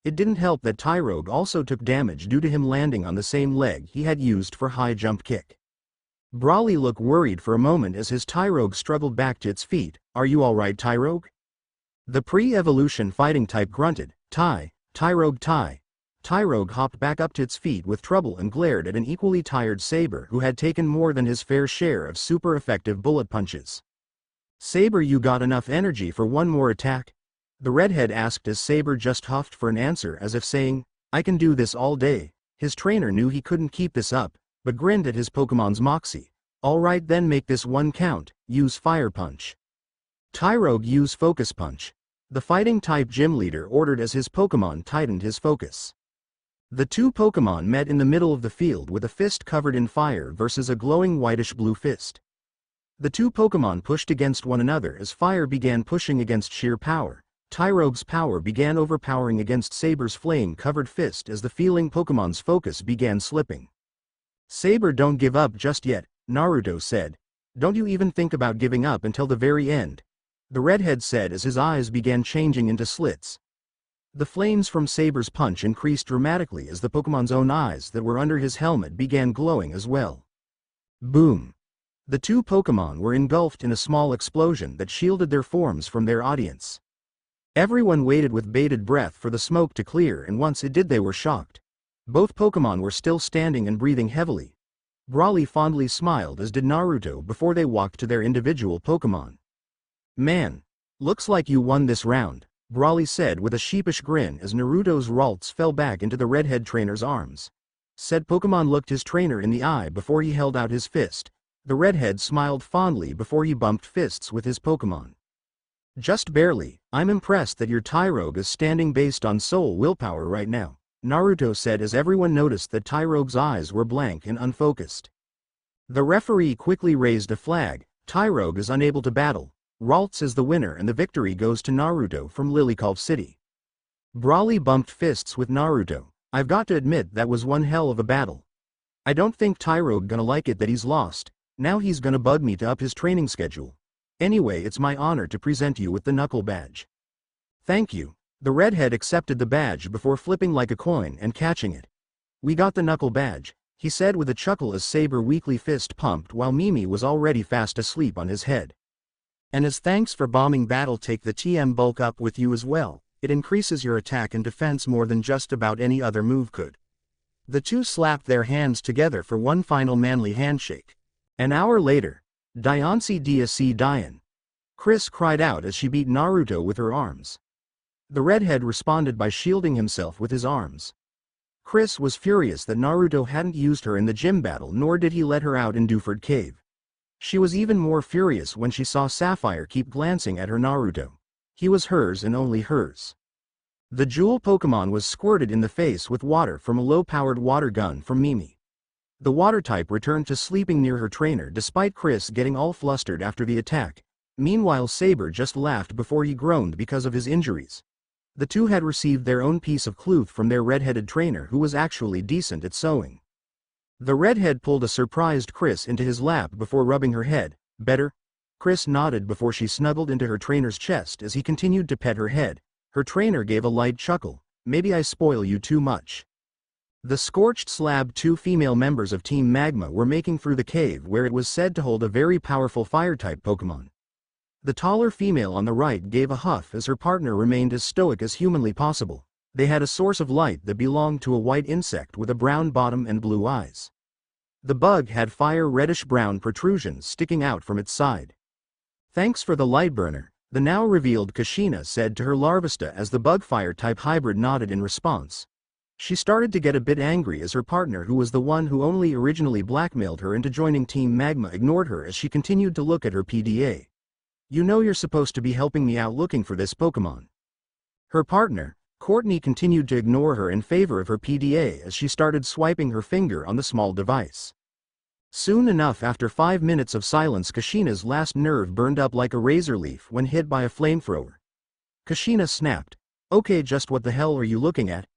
It didn't help that Tyrogue also took damage due to him landing on the same leg he had used for high jump kick. Brawly looked worried for a moment as his Tyrogue struggled back to its feet. "Are you alright, Tyrogue?" The pre-evolution fighting type grunted, Tyrogue tie." Tyrogue hopped back up to its feet with trouble and glared at an equally tired Saber who had taken more than his fair share of super effective bullet punches. "Saber, you got enough energy for one more attack?" The redhead asked as Saber just huffed for an answer as if saying, "I can do this all day." His trainer knew he couldn't keep this up, but grinned at his Pokemon's moxie. "Alright then, make this one count, use Fire Punch." Tyrogue use Focus Punch. The fighting type gym leader ordered as his Pokemon tightened his focus. The two Pokemon met in the middle of the field with a fist covered in fire versus a glowing whitish-blue fist. The two Pokemon pushed against one another as fire began pushing against sheer power. Tyrogue's power began overpowering against Saber's flame-covered fist as the feeling Pokemon's focus began slipping. "Saber, don't give up just yet," Naruto said. "Don't you even think about giving up until the very end," the redhead said as his eyes began changing into slits. The flames from Saber's punch increased dramatically as the Pokemon's own eyes that were under his helmet began glowing as well. Boom! The two Pokémon were engulfed in a small explosion that shielded their forms from their audience. Everyone waited with bated breath for the smoke to clear, and once it did they were shocked. Both Pokémon were still standing and breathing heavily. Brawly fondly smiled, as did Naruto, before they walked to their individual Pokémon. "Man, looks like you won this round," Brawly said with a sheepish grin as Naruto's Ralts fell back into the redhead trainer's arms. Said Pokémon looked his trainer in the eye before he held out his fist. The redhead smiled fondly before he bumped fists with his Pokémon. "Just barely. I'm impressed that your Tyrogue is standing based on soul willpower right now," Naruto said as everyone noticed that Tyrogue's eyes were blank and unfocused. The referee quickly raised a flag. "Tyrogue is unable to battle. Ralts is the winner and the victory goes to Naruto from Lilycove City." Brawly bumped fists with Naruto. "I've got to admit that was one hell of a battle. I don't think Tyrogue gonna like it that he's lost. Now he's gonna bug me to up his training schedule. Anyway, it's my honor to present you with the Knuckle Badge." "Thank you." The redhead accepted the badge before flipping like a coin and catching it. "We got the Knuckle Badge," he said with a chuckle as Saber weakly fist pumped while Mimi was already fast asleep on his head. "And as thanks for bombing battle, take the TM bulk up with you as well. It increases your attack and defense more than just about any other move could." The two slapped their hands together for one final manly handshake. An hour later, "Diancie DSC Dian." Chris cried out as she beat Naruto with her arms. The redhead responded by shielding himself with his arms. Chris was furious that Naruto hadn't used her in the gym battle, nor did he let her out in Duford Cave. She was even more furious when she saw Sapphire keep glancing at her Naruto. He was hers and only hers. The jewel Pokemon was squirted in the face with water from a low-powered water gun from Mimi. The water type returned to sleeping near her trainer despite Chris getting all flustered after the attack. Meanwhile, Saber just laughed before he groaned because of his injuries. The two had received their own piece of cloth from their red-headed trainer, who was actually decent at sewing. The redhead pulled a surprised Chris into his lap before rubbing her head. "Better?" Chris nodded before she snuggled into her trainer's chest as he continued to pet her head. Her trainer gave a light chuckle. "Maybe I spoil you too much." The scorched slab, two female members of Team Magma, were making through the cave where it was said to hold a very powerful fire-type Pokemon. The taller female on the right gave a huff as her partner remained as stoic as humanly possible. They had a source of light that belonged to a white insect with a brown bottom and blue eyes. The bug had fire reddish-brown protrusions sticking out from its side. "Thanks for the light burner," the now revealed Kushina said to her larvista as the bug fire-type hybrid nodded in response. She started to get a bit angry as her partner, who was the one who only originally blackmailed her into joining Team Magma, ignored her as she continued to look at her PDA. "You know you're supposed to be helping me out looking for this Pokémon." Her partner, Courtney, continued to ignore her in favor of her PDA as she started swiping her finger on the small device. Soon enough, after 5 minutes of silence, Kushina's last nerve burned up like a razor leaf when hit by a flamethrower. Kushina snapped, "Okay, just what the hell are you looking at?"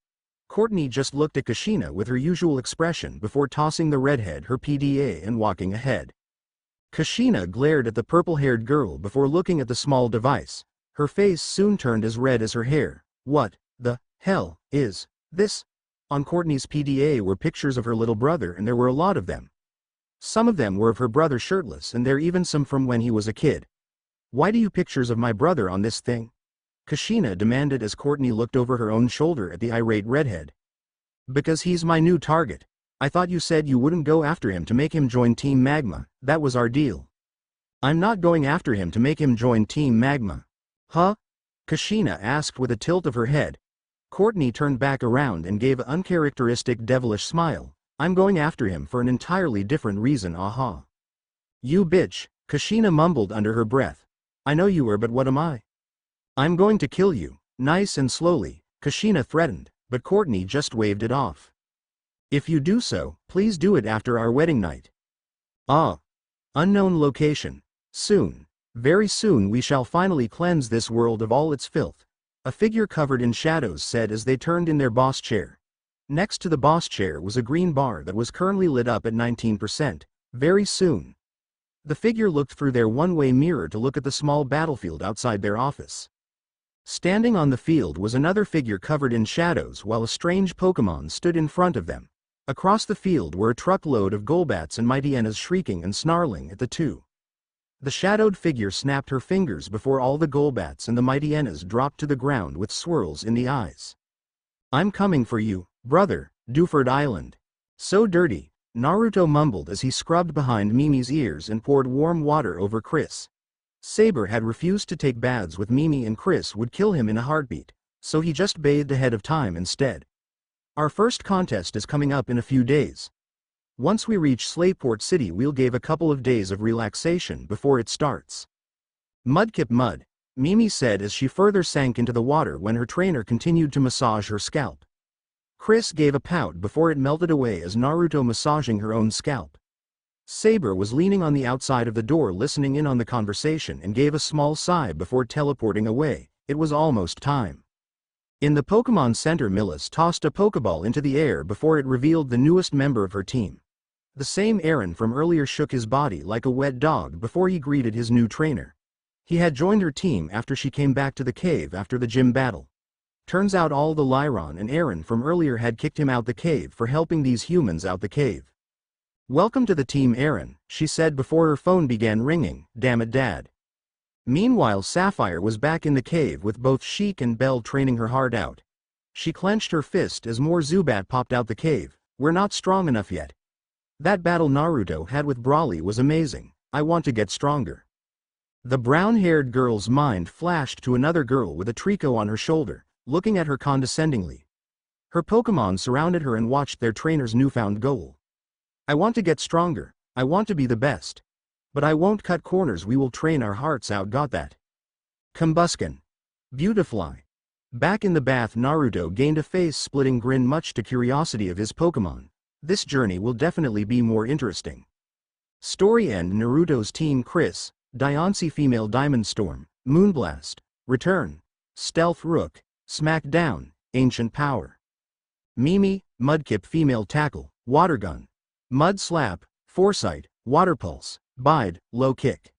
Courtney just looked at Kushina with her usual expression before tossing the redhead her PDA and walking ahead. Kushina glared at the purple-haired girl before looking at the small device. Her face soon turned as red as her hair. "What the hell is this?" On Courtney's PDA were pictures of her little brother, and there were a lot of them. Some of them were of her brother shirtless, and there even some from when he was a kid. "Why do you pictures of my brother on this thing?" Kushina demanded as Courtney looked over her own shoulder at the irate redhead. "Because he's my new target. I thought you said you wouldn't go after him to make him join Team Magma. That was our deal." "I'm not going after him to make him join Team Magma." "Huh?" Kushina asked with a tilt of her head. Courtney turned back around and gave an uncharacteristic devilish smile. "I'm going after him for an entirely different reason, aha." "You bitch," Kushina mumbled under her breath. "I know you are, but what am I?" "I'm going to kill you, nice and slowly," Kushina threatened, but Courtney just waved it off. "If you do so, please do it after our wedding night." "Ah. Unknown location. Soon. Very soon we shall finally cleanse this world of all its filth," a figure covered in shadows said as they turned in their boss chair. Next to the boss chair was a green bar that was currently lit up at 19%. Very soon. The figure looked through their one-way mirror to look at the small battlefield outside their office. Standing on the field was another figure covered in shadows while a strange Pokémon stood in front of them. Across the field were a truckload of Golbats and Mightyenas shrieking and snarling at the two. The shadowed figure snapped her fingers before all the Golbats and the Mightyenas dropped to the ground with swirls in the eyes. "I'm coming for you, brother, Duford Island." "So dirty," Naruto mumbled as he scrubbed behind Mimi's ears and poured warm water over Chris. Saber had refused to take baths with Mimi, and Chris would kill him in a heartbeat, so he just bathed ahead of time instead. "Our first contest is coming up in a few days. Once we reach Slateport City, we'll give a couple of days of relaxation before it starts." "Mudkip mud," Mimi said as she further sank into the water when her trainer continued to massage her scalp. Chris gave a pout before it melted away as Naruto massaging her own scalp. Saber was leaning on the outside of the door listening in on the conversation and gave a small sigh before teleporting away. It was almost time. In the Pokémon Center, Millis tossed a Pokéball into the air before it revealed the newest member of her team. The same Aaron from earlier shook his body like a wet dog before he greeted his new trainer. He had joined her team after she came back to the cave after the gym battle. Turns out all the Lyron and Aaron from earlier had kicked him out the cave for helping these humans out the cave. "Welcome to the team, Aaron," she said before her phone began ringing. "Damn it, Dad." Meanwhile, Sapphire was back in the cave with both Sheik and Belle training her heart out. She clenched her fist as more Zubat popped out the cave. "We're not strong enough yet. That battle Naruto had with Brawly was amazing. I want to get stronger." The brown-haired girl's mind flashed to another girl with a Trico on her shoulder, looking at her condescendingly. Her Pokémon surrounded her and watched their trainer's newfound goal. "I want to get stronger. I want to be the best. But I won't cut corners. We will train our hearts out. Got that?" Combuskin. Beautifly. Back in the bath, Naruto gained a face-splitting grin much to curiosity of his Pokémon. This journey will definitely be more interesting. Story end. Naruto's team: Chris, Diancie female, Diamond Storm, Moonblast, Return, Stealth Rook, Smackdown, Ancient Power. Mimi, Mudkip female, Tackle, Water Gun, Mud Slap, Foresight, Water Pulse, Bide, Low Kick.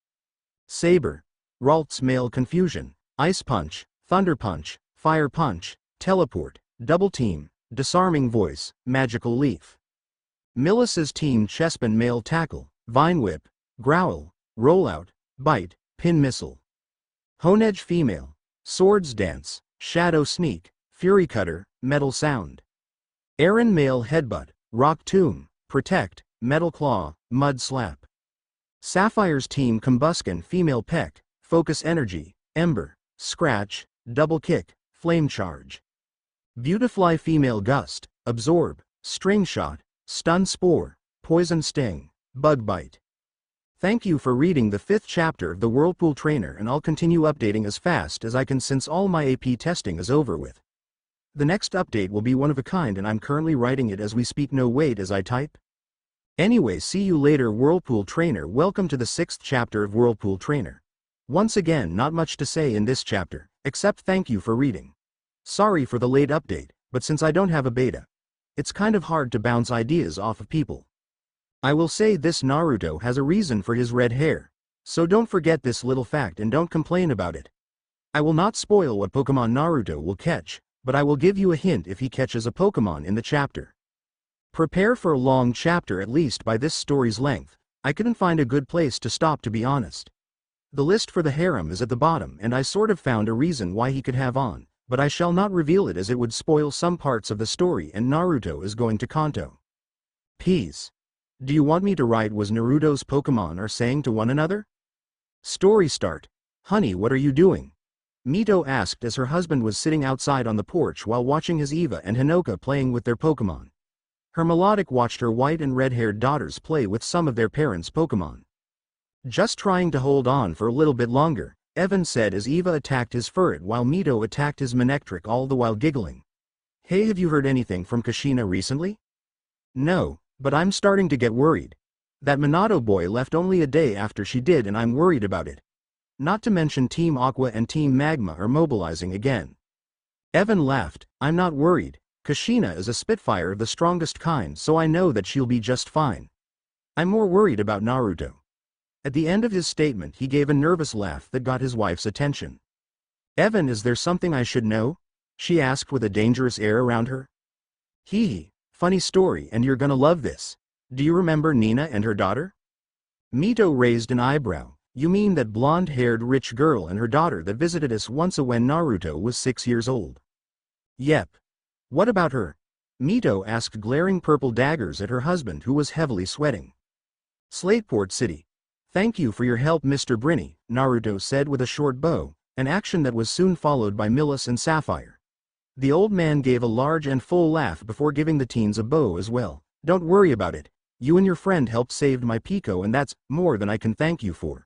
Saber, Ralts male, Confusion, Ice Punch, Thunder Punch, Fire Punch, Teleport, Double Team, Disarming Voice, Magical Leaf. Millis's team: Chespin male, Tackle, Vine Whip, Growl, Rollout, Bite, Pin Missile. Honedge female, Swords Dance, Shadow Sneak, Fury Cutter, Metal Sound. Aaron male, Headbutt, Rock Tomb, Protect, Metal Claw, Mud Slap. Sapphire's team Combustion, Female Peck, Focus Energy, Ember, Scratch, Double Kick, Flame Charge. Beautifly, Female Gust, Absorb, String Shot, Stun Spore, Poison Sting, Bug Bite. Thank you for reading the 5th chapter of the Whirlpool Trainer, and I'll continue updating as fast as I can since all my AP testing is over with. The next update will be one of a kind and I'm currently writing it as we speak. No wait as I type. Anyway, see you later Whirlpool Trainer. Welcome to the 6th chapter of Whirlpool Trainer. Once again, not much to say in this chapter, except thank you for reading. Sorry for the late update, but since I don't have a beta, it's kind of hard to bounce ideas off of people. I will say this: Naruto has a reason for his red hair, so don't forget this little fact and don't complain about it. I will not spoil what Pokemon Naruto will catch, but I will give you a hint if he catches a Pokemon in the chapter. Prepare for a long chapter, at least by this story's length. I couldn't find a good place to stop, to be honest. The list for the harem is at the bottom and I sort of found a reason why he could have on, but I shall not reveal it as it would spoil some parts of the story and Naruto is going to Kanto. Peas. Do you want me to write was Naruto's Pokemon are saying to one another? Story start. Honey, what are you doing? Mito asked as her husband was sitting outside on the porch while watching his Eva and Hinoka playing with their Pokemon. Her Melodic watched her white and red-haired daughters play with some of their parents' Pokemon. Just trying to hold on for a little bit longer, Evan said as Eva attacked his Furret while Mito attacked his Manectric, all the while giggling. Hey, have you heard anything from Kushina recently? No, but I'm starting to get worried. That Minato boy left only a day after she did and I'm worried about it. Not to mention Team Aqua and Team Magma are mobilizing again. Evan laughed. I'm not worried. Kushina is a Spitfire of the strongest kind, so I know that she'll be just fine. I'm more worried about Naruto. At the end of his statement he gave a nervous laugh that got his wife's attention. Evan, is there something I should know? She asked with a dangerous air around her. Hee hee, funny story, and you're gonna love this. Do you remember Nina and her daughter? Mito raised an eyebrow. You mean that blonde-haired rich girl and her daughter that visited us once when Naruto was 6 years old? Yep. What about her? Mito asked, glaring purple daggers at her husband who was heavily sweating. Slateport City. Thank you for your help, Mr. Brinny, Naruto said with a short bow, an action that was soon followed by Millis and Sapphire. The old man gave a large and full laugh before giving the teens a bow as well. Don't worry about it. You and your friend helped save my Pico and that's more than I can thank you for.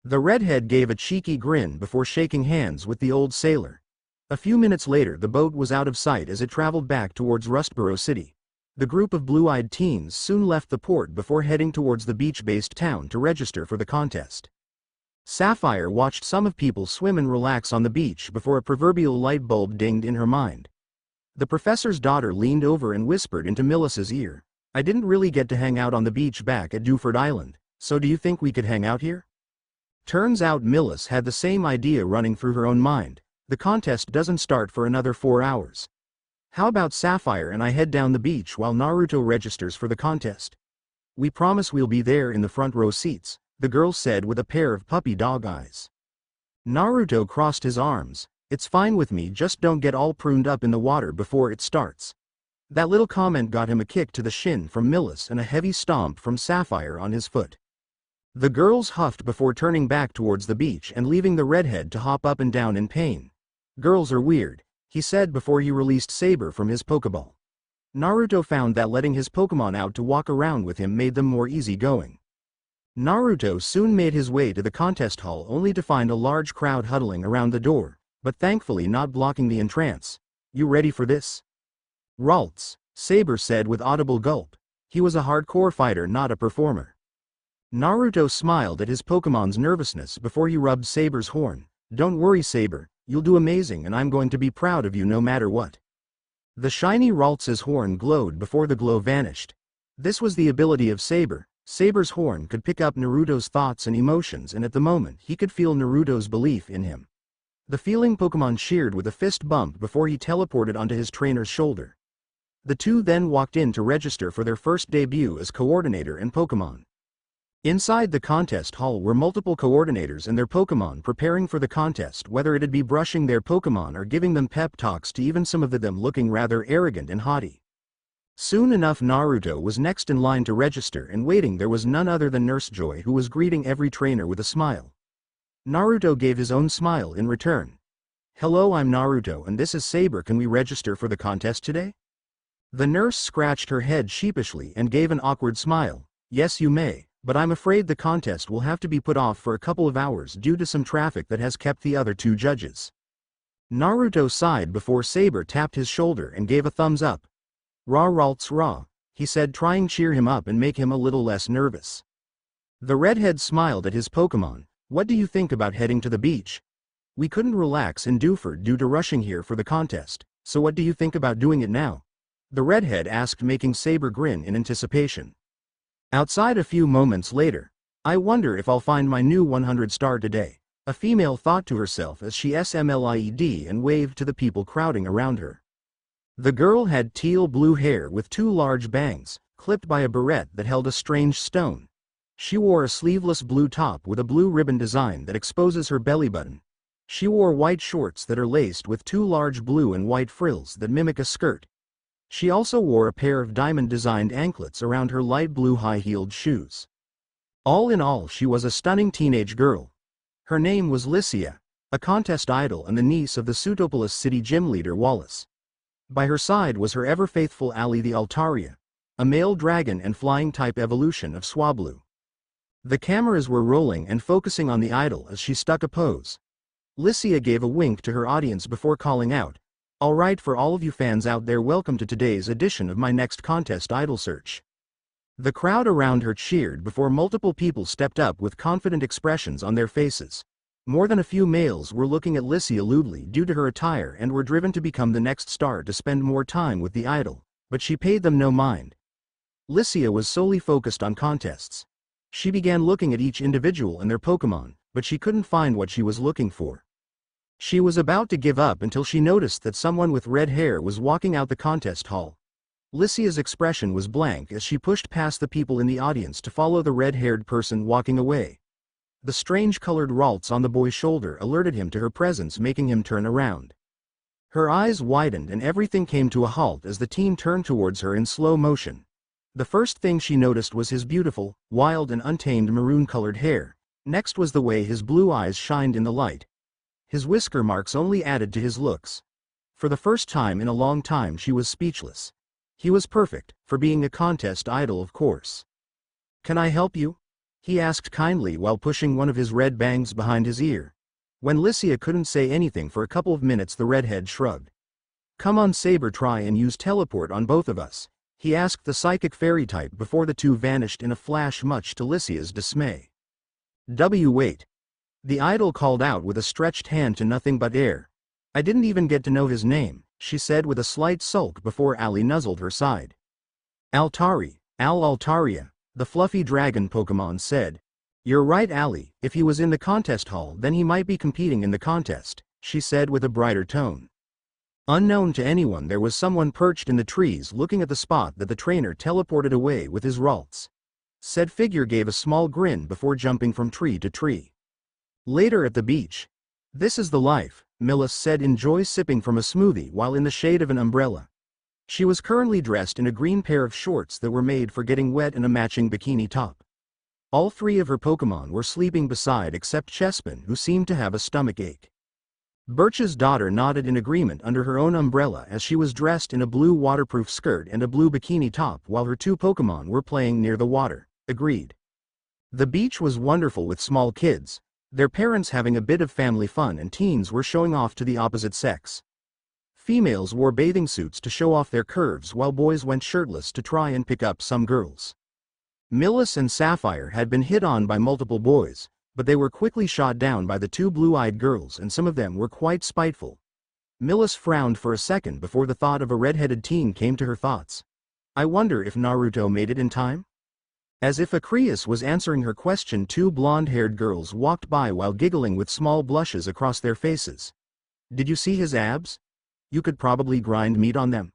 The redhead gave a cheeky grin before shaking hands with the old sailor. A few minutes later the boat was out of sight as it traveled back towards Rustboro City. The group of blue-eyed teens soon left the port before heading towards the beach-based town to register for the contest. Sapphire watched some of people swim and relax on the beach before a proverbial light bulb dinged in her mind. The professor's daughter leaned over and whispered into Millis's ear. I didn't really get to hang out on the beach back at Duford Island, so do you think we could hang out here? Turns out Millis had the same idea running through her own mind. The contest doesn't start for another 4 hours. How about Sapphire and I head down the beach while Naruto registers for the contest? We promise we'll be there in the front row seats, the girl said with a pair of puppy dog eyes. Naruto crossed his arms. It's fine with me, just don't get all pruned up in the water before it starts. That little comment got him a kick to the shin from Millis and a heavy stomp from Sapphire on his foot. The girls huffed before turning back towards the beach and leaving the redhead to hop up and down in pain. Girls are weird, he said before he released Saber from his Pokeball. Naruto found that letting his Pokemon out to walk around with him made them more easygoing. Naruto soon made his way to the contest hall only to find a large crowd huddling around the door, but thankfully not blocking the entrance. You ready for this? Ralts, Saber said with audible gulp. He was a hardcore fighter, not a performer. Naruto smiled at his Pokemon's nervousness before he rubbed Saber's horn. Don't worry, Saber, you'll do amazing and I'm going to be proud of you no matter what. The shiny Ralts's horn glowed before the glow vanished. This was the ability of Saber. Saber's horn could pick up Naruto's thoughts and emotions, and at the moment he could feel Naruto's belief in him. The feeling Pokemon cheered with a fist bump before he teleported onto his trainer's shoulder. The two then walked in to register for their first debut as coordinator and Pokemon. Inside the contest hall were multiple coordinators and their Pokemon preparing for the contest, whether it'd be brushing their Pokemon or giving them pep talks, to even some of them looking rather arrogant and haughty. Soon enough Naruto was next in line to register, and waiting there was none other than Nurse Joy, who was greeting every trainer with a smile. Naruto gave his own smile in return. "Hello, I'm Naruto and this is Saber. Can we register for the contest today?" The nurse scratched her head sheepishly and gave an awkward smile. "Yes, you may, but I'm afraid the contest will have to be put off for a couple of hours due to some traffic that has kept the other two judges." Naruto sighed before Saber tapped his shoulder and gave a thumbs up. "Raw Ralts raw," he said, trying to cheer him up and make him a little less nervous. The redhead smiled at his Pokémon. "What do you think about heading to the beach? We couldn't relax in Duford due to rushing here for the contest, so what do you think about doing it now?" the redhead asked, making Saber grin in anticipation. Outside a few moments later, "I wonder if I'll find my new 100 star today," a female thought to herself as she smiled and waved to the people crowding around her. The girl had teal-blue hair with two large bangs, clipped by a barrette that held a strange stone. She wore a sleeveless blue top with a blue ribbon design that exposes her belly button. She wore white shorts that are laced with two large blue and white frills that mimic a skirt. She also wore a pair of diamond-designed anklets around her light blue high-heeled shoes. All in all, she was a stunning teenage girl. Her name was Lycia, a contest idol and the niece of the Pseudopolis city gym leader Wallace. By her side was her ever-faithful ally the Altaria, a male dragon and flying-type evolution of Swablu. The cameras were rolling and focusing on the idol as she stuck a pose. Lycia gave a wink to her audience before calling out, "Alright, for all of you fans out there, welcome to today's edition of my next contest idol search." The crowd around her cheered before multiple people stepped up with confident expressions on their faces. More than a few males were looking at Lycia lewdly due to her attire and were driven to become the next star to spend more time with the idol, but she paid them no mind. Lycia was solely focused on contests. She began looking at each individual and their Pokémon, but she couldn't find what she was looking for. She was about to give up until she noticed that someone with red hair was walking out the contest hall. Lycia's expression was blank as she pushed past the people in the audience to follow the red-haired person walking away. The strange-colored ralts on the boy's shoulder alerted him to her presence, making him turn around. Her eyes widened and everything came to a halt as the teen turned towards her in slow motion. The first thing she noticed was his beautiful, wild and untamed maroon-colored hair. Next was the way his blue eyes shined in the light. His whisker marks only added to his looks. For the first time in a long time she was speechless. He was perfect, for being a contest idol, of course. "Can I help you?" he asked kindly while pushing one of his red bangs behind his ear. When Lycia couldn't say anything for a couple of minutes, the redhead shrugged. "Come on Saber, try and use teleport on both of us," he asked the psychic fairy type before the two vanished in a flash, much to Lycia's dismay. Wait. The idol called out with a stretched hand to nothing but air. "I didn't even get to know his name," she said with a slight sulk before Ali nuzzled her side. Altaria, the fluffy dragon Pokémon said. "You're right, Ali, if he was in the contest hall then he might be competing in the contest," she said with a brighter tone. Unknown to anyone, there was someone perched in the trees looking at the spot that the trainer teleported away with his ralts. Said figure gave a small grin before jumping from tree to tree. Later at the beach. "This is the life," Millis said, enjoy sipping from a smoothie while in the shade of an umbrella. She was currently dressed in a green pair of shorts that were made for getting wet and a matching bikini top. All three of her Pokémon were sleeping beside except Chespin, who seemed to have a stomach ache. Birch's daughter nodded in agreement under her own umbrella as she was dressed in a blue waterproof skirt and a blue bikini top while her two Pokémon were playing near the water. Agreed. The beach was wonderful with small kids, their parents having a bit of family fun, and teens were showing off to the opposite sex. Females wore bathing suits to show off their curves while boys went shirtless to try and pick up some girls. Millis and Sapphire had been hit on by multiple boys, but they were quickly shot down by the two blue-eyed girls, and some of them were quite spiteful. Millis frowned for a second before the thought of a red-headed teen came to her thoughts. "I wonder if Naruto made it in time?" As if Acreus was answering her question, two blonde-haired girls walked by while giggling with small blushes across their faces. "Did you see his abs? You could probably grind meat on them."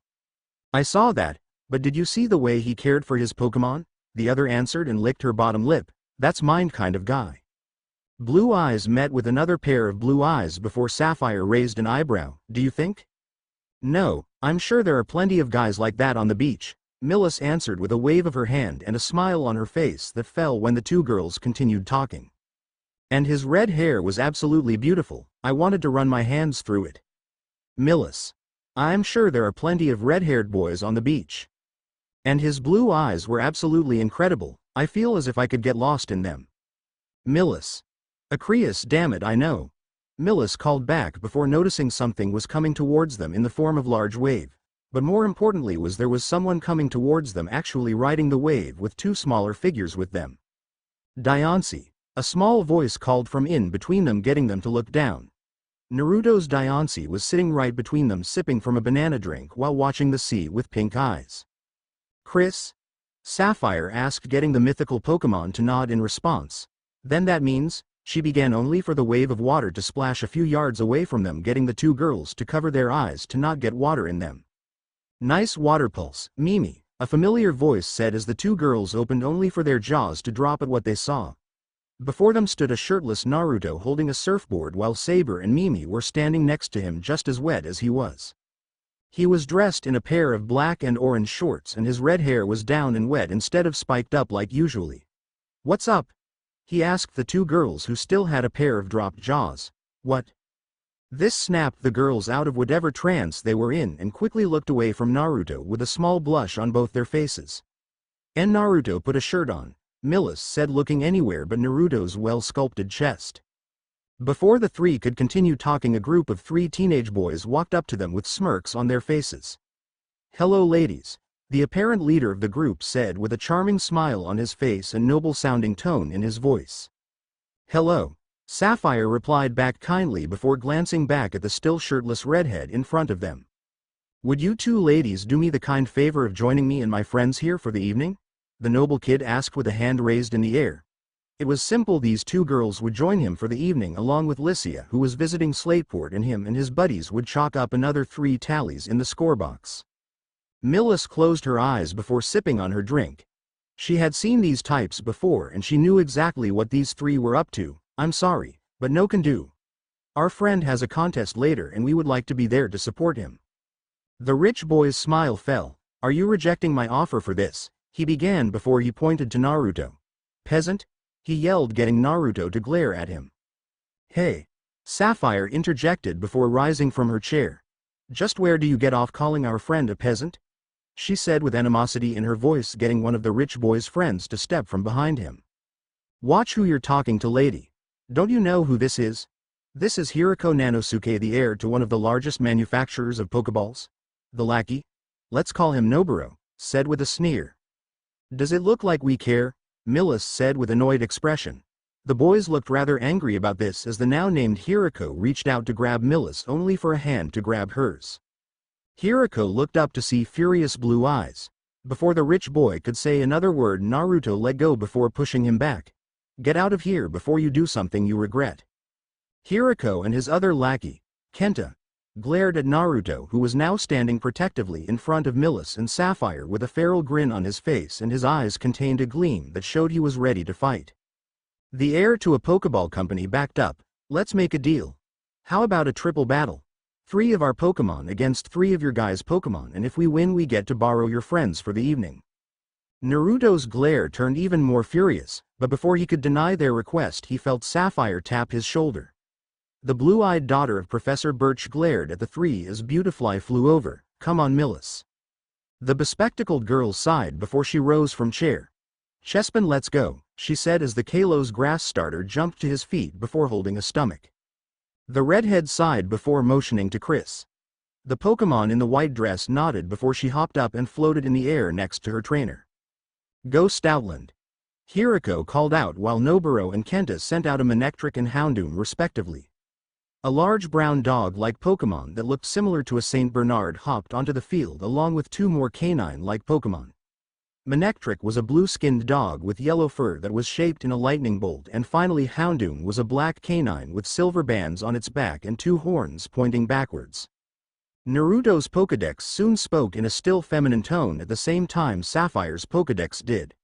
"I saw that, but did you see the way he cared for his Pokémon?" the other answered and licked her bottom lip. "That's mine kind of guy." Blue eyes met with another pair of blue eyes before Sapphire raised an eyebrow. "Do you think?" "No, I'm sure there are plenty of guys like that on the beach," Millis answered with a wave of her hand and a smile on her face that fell when the two girls continued talking. And his red hair was absolutely beautiful, I wanted to run my hands through it. Millis. I'm sure there are plenty of red-haired boys on the beach. And his blue eyes were absolutely incredible, I feel as if I could get lost in them. Millis. Acreus, damn it, I know. Millis called back before noticing something was coming towards them in the form of large wave. But more importantly there was someone coming towards them actually riding the wave with two smaller figures with them. Diancie. A small voice called from in between them, getting them to look down. Naruto's Diancie was sitting right between them, sipping from a banana drink while watching the sea with pink eyes. Chris? Sapphire asked, getting the mythical Pokémon to nod in response. Then that means, she began, only for the wave of water to splash a few yards away from them, getting the two girls to cover their eyes to not get water in them. Nice water pulse, Mimi, a familiar voice said as the two girls opened only for their jaws to drop at what they saw. Before them stood a shirtless Naruto holding a surfboard while Saber and Mimi were standing next to him, just as wet as he was. He was dressed in a pair of black and orange shorts and his red hair was down and wet instead of spiked up like usually. What's up? He asked the two girls who still had a pair of dropped jaws. What? This snapped the girls out of whatever trance they were in and quickly looked away from Naruto with a small blush on both their faces. And Naruto put a shirt on, Millis said, looking anywhere but Naruto's well-sculpted chest. Before the three could continue talking, a group of 3 teenage boys walked up to them with smirks on their faces. Hello ladies, the apparent leader of the group said with a charming smile on his face and noble-sounding tone in his voice. Hello. Sapphire replied back kindly before glancing back at the still shirtless redhead in front of them. Would you two ladies do me the kind favor of joining me and my friends here for the evening? The noble kid asked with a hand raised in the air. It was simple, these two girls would join him for the evening along with Lycia, who was visiting Slateport, and him and his buddies would chalk up another 3 tallies in the scorebox. Millis closed her eyes before sipping on her drink. She had seen these types before and she knew exactly what these 3 were up to. I'm sorry, but no can do. Our friend has a contest later and we would like to be there to support him. The rich boy's smile fell. Are you rejecting my offer for this? He began before he pointed to Naruto. Peasant? He yelled, getting Naruto to glare at him. Hey! Sapphire interjected before rising from her chair. Just where do you get off calling our friend a peasant? She said with animosity in her voice, getting one of the rich boy's friends to step from behind him. Watch who you're talking to, lady. Don't you know who this is? This is Hiriko Nanosuke, the heir to one of the largest manufacturers of Pokeballs. The lackey? Let's call him Noburo, said with a sneer. Does it look like we care? Millis said with annoyed expression. The boys looked rather angry about this as the now named Hiriko reached out to grab Millis only for a hand to grab hers. Hiriko looked up to see furious blue eyes. Before the rich boy could say another word, Naruto let go before pushing him back. Get out of here before you do something you regret. Hiriko and his other lackey, Kenta, glared at Naruto, who was now standing protectively in front of Millis and Sapphire with a feral grin on his face, and his eyes contained a gleam that showed he was ready to fight. The heir to a Pokeball company backed up. Let's make a deal. How about a triple battle? 3 of our Pokemon against 3 of your guys' Pokemon, and if we win we get to borrow your friends for the evening. Naruto's glare turned even more furious, but before he could deny their request he felt Sapphire tap his shoulder. The blue-eyed daughter of Professor Birch glared at the 3 as Beautifly flew over. Come on, Millis. The bespectacled girl sighed before she rose from chair. Chespin, let's go, she said as the Kalos grass starter jumped to his feet before holding a stomach. The redhead sighed before motioning to Chris. The Pokemon in the white dress nodded before she hopped up and floated in the air next to her trainer. Go Stoutland. Hiriko called out while Noburo and Kenta sent out a Manectric and Houndoom respectively. A large brown dog-like Pokemon that looked similar to a Saint Bernard hopped onto the field along with 2 more canine-like Pokemon. Manectric was a blue-skinned dog with yellow fur that was shaped in a lightning bolt, and finally Houndoom was a black canine with silver bands on its back and 2 horns pointing backwards. Naruto's Pokédex soon spoke in a still feminine tone at the same time Sapphire's Pokédex did.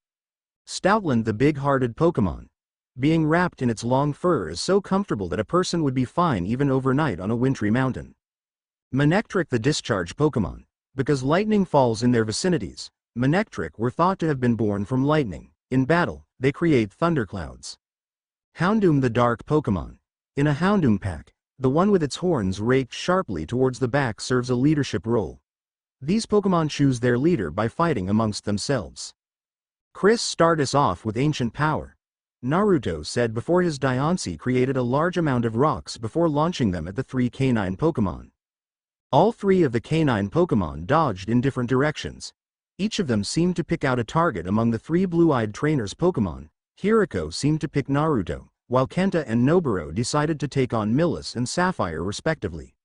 Stoutland, the big-hearted Pokemon. Being wrapped in its long fur is so comfortable that a person would be fine even overnight on a wintry mountain. Manectric, the discharge Pokemon. Because lightning falls in their vicinities, Manectric were thought to have been born from lightning. In battle, they create thunderclouds. Houndoom, the dark Pokémon. In a Houndoom pack, the one with its horns raked sharply towards the back serves a leadership role. These Pokémon choose their leader by fighting amongst themselves. Chris start us off with ancient power. Naruto said before his Diancie created a large amount of rocks before launching them at the 3 canine Pokémon. All 3 of the canine Pokémon dodged in different directions. Each of them seemed to pick out a target among the 3 blue-eyed trainers' Pokémon. Hiriko seemed to pick Naruto, while Kenta and Noburo decided to take on Millis and Sapphire respectively.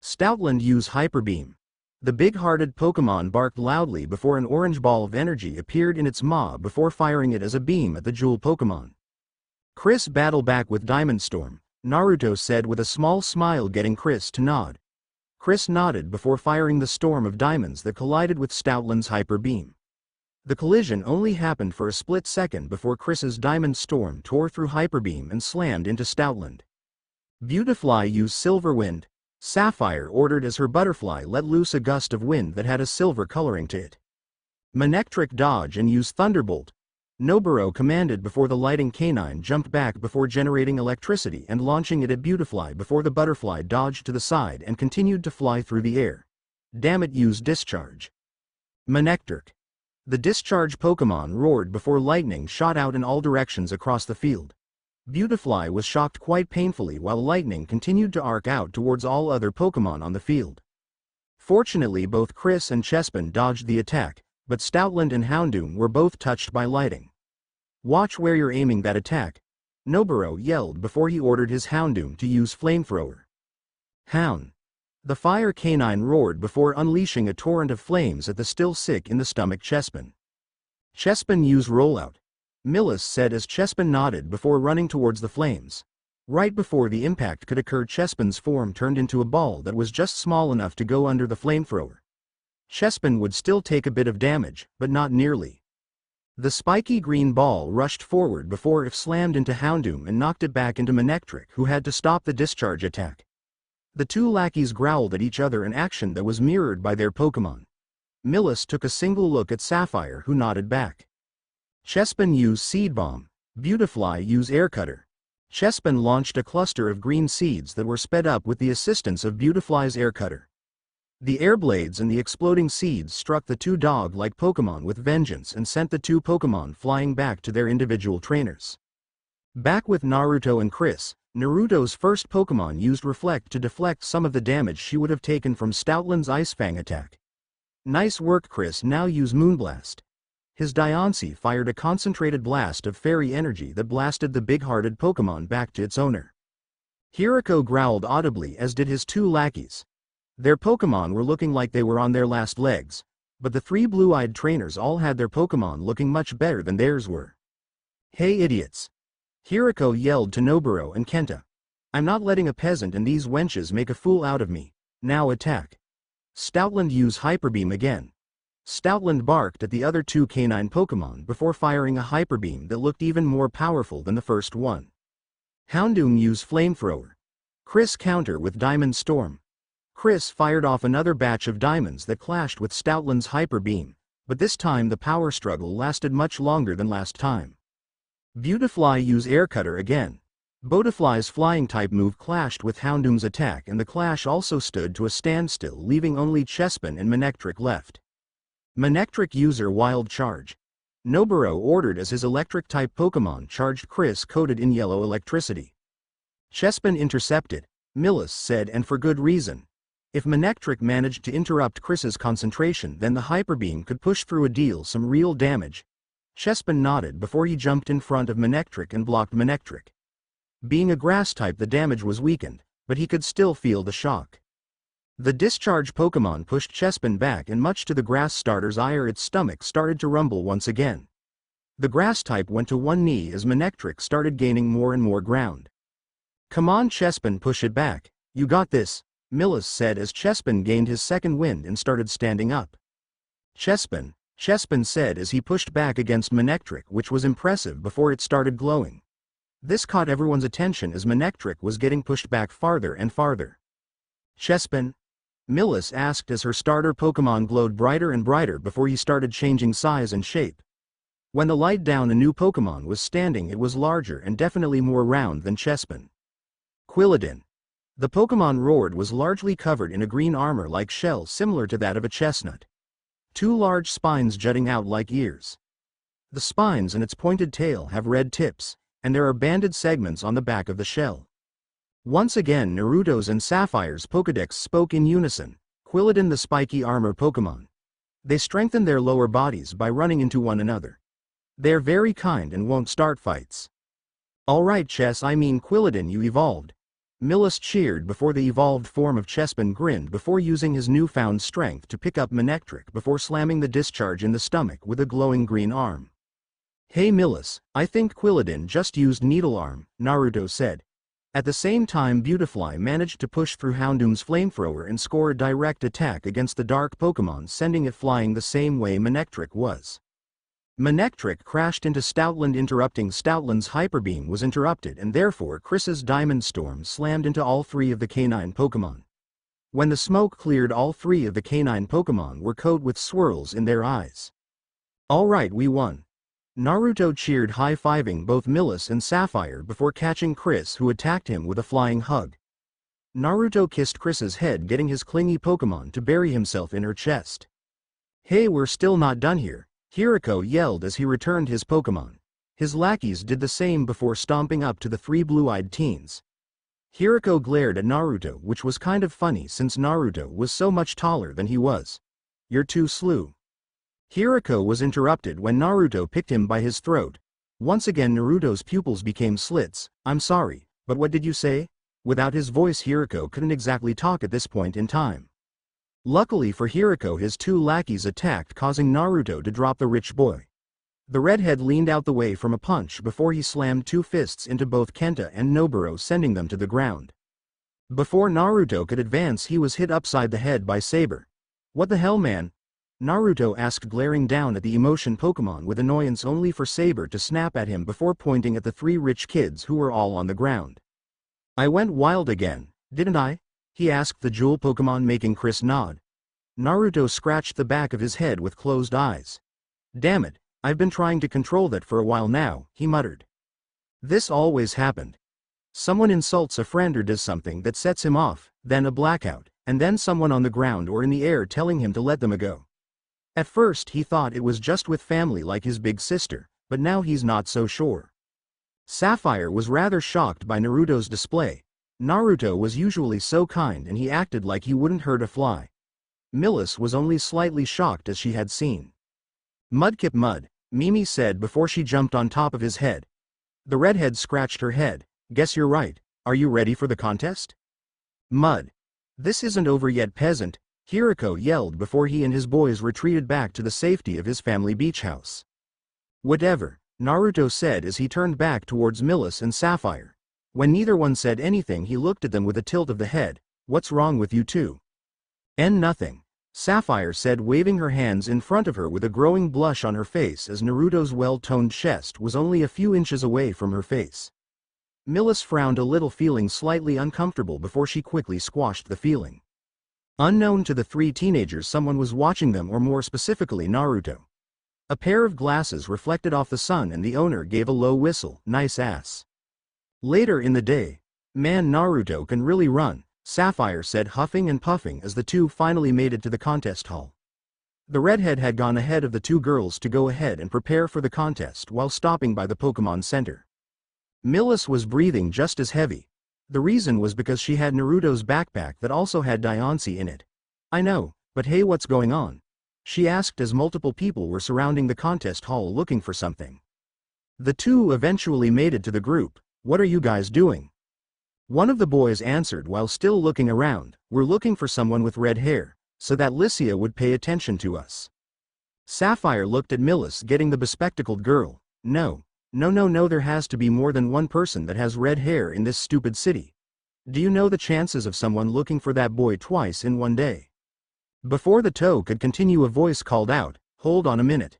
Stoutland used Hyper Beam. The big-hearted Pokémon barked loudly before an orange ball of energy appeared in its maw before firing it as a beam at the jewel Pokémon. Chris battled back with Diamond Storm, Naruto said with a small smile, getting Chris to nod. Chris nodded before firing the storm of diamonds that collided with Stoutland's Hyper Beam. The collision only happened for a split second before Chris's Diamond Storm tore through Hyper Beam and slammed into Stoutland. Beautifly used Silver Wind. Sapphire ordered as her butterfly let loose a gust of wind that had a silver coloring to it. Manectric dodge and use Thunderbolt. Noburo commanded before the lighting canine jumped back before generating electricity and launching it at Beautifly before the butterfly dodged to the side and continued to fly through the air. Dammit used Discharge. Manectric. The Discharge Pokémon roared before lightning shot out in all directions across the field. Beautifly was shocked quite painfully while lightning continued to arc out towards all other Pokémon on the field. Fortunately, both Chris and Chespin dodged the attack, but Stoutland and Houndoom were both touched by lighting. Watch where you're aiming that attack, Noburo yelled before he ordered his Houndoom to use Flamethrower. Hound. The fire canine roared before unleashing a torrent of flames at the still sick in the stomach Chespin. Chespin used Rollout. Millis said as Chespin nodded before running towards the flames. Right before the impact could occur, Chespin's form turned into a ball that was just small enough to go under the flamethrower. Chespin would still take a bit of damage, but not nearly. The spiky green ball rushed forward before it slammed into Houndoom and knocked it back into Manectric, who had to stop the discharge attack. The 2 lackeys growled at each other, an action that was mirrored by their Pokémon. Millis took a single look at Sapphire, who nodded back. Chespin used Seed Bomb. Beautifly used Air Cutter. Chespin launched a cluster of green seeds that were sped up with the assistance of Beautifly's Air Cutter. The air blades and the exploding seeds struck the 2 dog-like Pokémon with vengeance and sent the 2 Pokémon flying back to their individual trainers. Back with Naruto and Chris, Naruto's first Pokémon used Reflect to deflect some of the damage she would have taken from Stoutland's Ice Fang attack. Nice work, Chris. Now use Moonblast. His Diancie fired a concentrated blast of fairy energy that blasted the big-hearted Pokémon back to its owner. Hiriko growled audibly, as did his 2 lackeys. Their Pokémon were looking like they were on their last legs, but the 3 blue-eyed trainers all had their Pokémon looking much better than theirs were. Hey idiots! Hiriko yelled to Noburo and Kenta. I'm not letting a peasant and these wenches make a fool out of me. Now attack. Stoutland used Hyper Beam again. Stoutland barked at the other 2 canine Pokémon before firing a Hyper Beam that looked even more powerful than the first one. Houndoom used Flamethrower. Chris counter with Diamond Storm. Chris fired off another batch of diamonds that clashed with Stoutland's Hyper Beam, but this time the power struggle lasted much longer than last time. Beautifly used Air Cutter again. Beautifly's flying-type move clashed with Houndoom's attack, and the clash also stood to a standstill, leaving only Chespin and Manectric left. Manectric user Wild Charge. Noburo ordered as his electric-type Pokémon charged Chris, coated in yellow electricity. Chespin intercepted, Millis said, and for good reason. If Manectric managed to interrupt Chris's concentration, then the Hyper Beam could push through and deal some real damage. Chespin nodded before he jumped in front of Manectric and blocked Manectric. Being a grass type, the damage was weakened, but he could still feel the shock. The discharge Pokémon pushed Chespin back, and much to the grass starter's ire, its stomach started to rumble once again. The grass type went to one knee as Manectric started gaining more and more ground. Come on Chespin, push it back. You got this, Millis said as Chespin gained his second wind and started standing up. Chespin said as he pushed back against Manectric, which was impressive before it started glowing. This caught everyone's attention as Manectric was getting pushed back farther and farther. Chespin, Millis asked as her starter Pokémon glowed brighter and brighter before he started changing size and shape. When the light down a new Pokémon was standing, it was larger and definitely more round than Chespin. Quilladin. The Pokémon roared was largely covered in a green armor-like shell similar to that of a chestnut. Two large spines jutting out like ears. The spines and its pointed tail have red tips, and there are banded segments on the back of the shell. Once again Naruto's and Sapphire's Pokédex spoke in unison. Quilladin the spiky armor Pokémon. They strengthen their lower bodies by running into one another. They're very kind and won't start fights. Alright Quilladin, you evolved. Millis cheered before the evolved form of Chespin grinned before using his newfound strength to pick up Manectric before slamming the discharge in the stomach with a glowing green arm. Hey Millis, I think Quilladin just used Needle Arm, Naruto said. At the same time Beautifly managed to push through Houndoom's flamethrower and score a direct attack against the dark Pokémon, sending it flying the same way Manectric was. Manectric crashed into Stoutland, interrupting Stoutland's Hyper Beam was interrupted, and therefore Chris's Diamond Storm slammed into all three of the canine Pokémon. When the smoke cleared, all three of the canine Pokémon were coated with swirls in their eyes. Alright, we won. Naruto cheered, high-fiving both Millis and Sapphire before catching Chris, who attacked him with a flying hug. Naruto kissed Chris's head, getting his clingy Pokémon to bury himself in her chest. Hey, we're still not done here, Hiriko yelled as he returned his Pokémon. His lackeys did the same before stomping up to the three blue-eyed teens. Hiriko glared at Naruto, which was kind of funny since Naruto was so much taller than he was. You're too slow. Hiriko was interrupted when Naruto picked him by his throat. Once again Naruto's pupils became slits. I'm sorry, but what did you say? Without his voice, Hiriko couldn't exactly talk at this point in time. Luckily for Hiriko, his two lackeys attacked, causing Naruto to drop the rich boy. The redhead leaned out the way from a punch before he slammed two fists into both Kenta and Noburo, sending them to the ground. Before Naruto could advance, he was hit upside the head by Saber. What the hell, man? Naruto asked, glaring down at the emotion Pokémon with annoyance, only for Saber to snap at him before pointing at the three rich kids who were all on the ground. I went wild again, didn't I? He asked the jewel Pokémon, making Chris nod. Naruto scratched the back of his head with closed eyes. Damn it, I've been trying to control that for a while now, he muttered. This always happened. Someone insults a friend or does something that sets him off, then a blackout, and then someone on the ground or in the air telling him to let them go. At first he thought it was just with family like his big sister, but now he's not so sure. Sapphire was rather shocked by Naruto's display. Naruto was usually so kind and he acted like he wouldn't hurt a fly. Millis was only slightly shocked as she had seen. Mudkip Mud, Mimi said before she jumped on top of his head. The redhead scratched her head. Guess you're right. Are you ready for the contest? Mud. This isn't over yet, peasant, Hiriko yelled before he and his boys retreated back to the safety of his family beach house. Whatever, Naruto said as he turned back towards Millis and Sapphire. When neither one said anything, he looked at them with a tilt of the head. What's wrong with you two? Nothing, Sapphire said, waving her hands in front of her with a growing blush on her face as Naruto's well-toned chest was only a few inches away from her face. Millis frowned a little, feeling slightly uncomfortable before she quickly squashed the feeling. Unknown to the three teenagers, someone was watching them, or more specifically Naruto. A pair of glasses reflected off the sun and the owner gave a low whistle. Nice ass. Later in the day, man, Naruto can really run, Sapphire said, huffing and puffing as the two finally made it to the contest hall. The redhead had gone ahead of the two girls to go ahead and prepare for the contest while stopping by the Pokémon Center. Millis was breathing just as heavy. The reason was because she had Naruto's backpack that also had Diancie in it. I know, but hey, what's going on? She asked as multiple people were surrounding the contest hall looking for something. The two eventually made it to the group. What are you guys doing? One of the boys answered while still looking around. We're looking for someone with red hair, so that Lycia would pay attention to us. Sapphire looked at Millis, getting the bespectacled girl. No, there has to be more than one person that has red hair in this stupid city. Do you know the chances of someone looking for that boy twice in one day? Before the toe could continue, a voice called out, hold on a minute.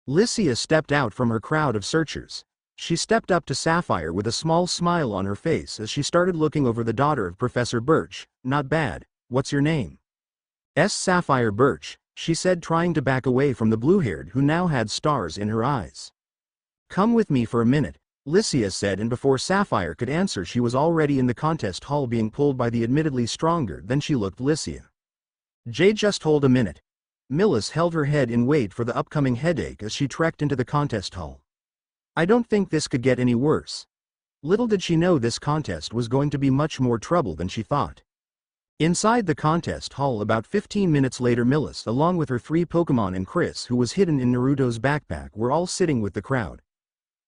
Lycia stepped out from her crowd of searchers. She stepped up to Sapphire with a small smile on her face as she started looking over the daughter of Professor Birch. Not bad. What's your name? Sapphire Birch, she said, trying to back away from the blue-haired who now had stars in her eyes. Come with me for a minute, Lycia said, and before Sapphire could answer she was already in the contest hall being pulled by the admittedly stronger than she looked Lycia. Jay, just hold a minute. Millis held her head in wait for the upcoming headache as she trekked into the contest hall. I don't think this could get any worse. Little did she know this contest was going to be much more trouble than she thought. Inside the contest hall about 15 minutes later, Millis, along with her 3 Pokémon and Chris, who was hidden in Naruto's backpack, were all sitting with the crowd.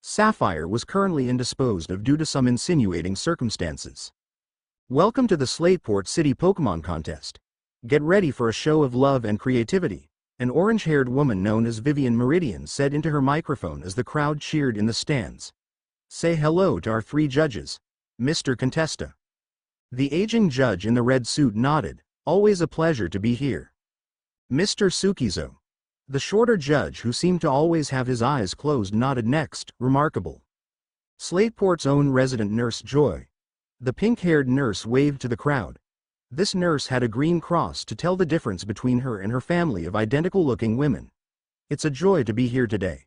Sapphire was currently indisposed of due to some insinuating circumstances. Welcome to the Slateport City Pokémon Contest. Get ready for a show of love and creativity, an orange-haired woman known as Vivian Meridian said into her microphone as the crowd cheered in the stands. Say hello to our 3 judges, Mr. Contesta. The aging judge in the red suit nodded. Always a pleasure to be here. Mr. Tsukizo. The shorter judge, who seemed to always have his eyes closed, nodded next. Remarkable. Slateport's own resident nurse Joy. The pink-haired nurse waved to the crowd. This nurse had a green cross to tell the difference between her and her family of identical-looking women. It's a joy to be here today.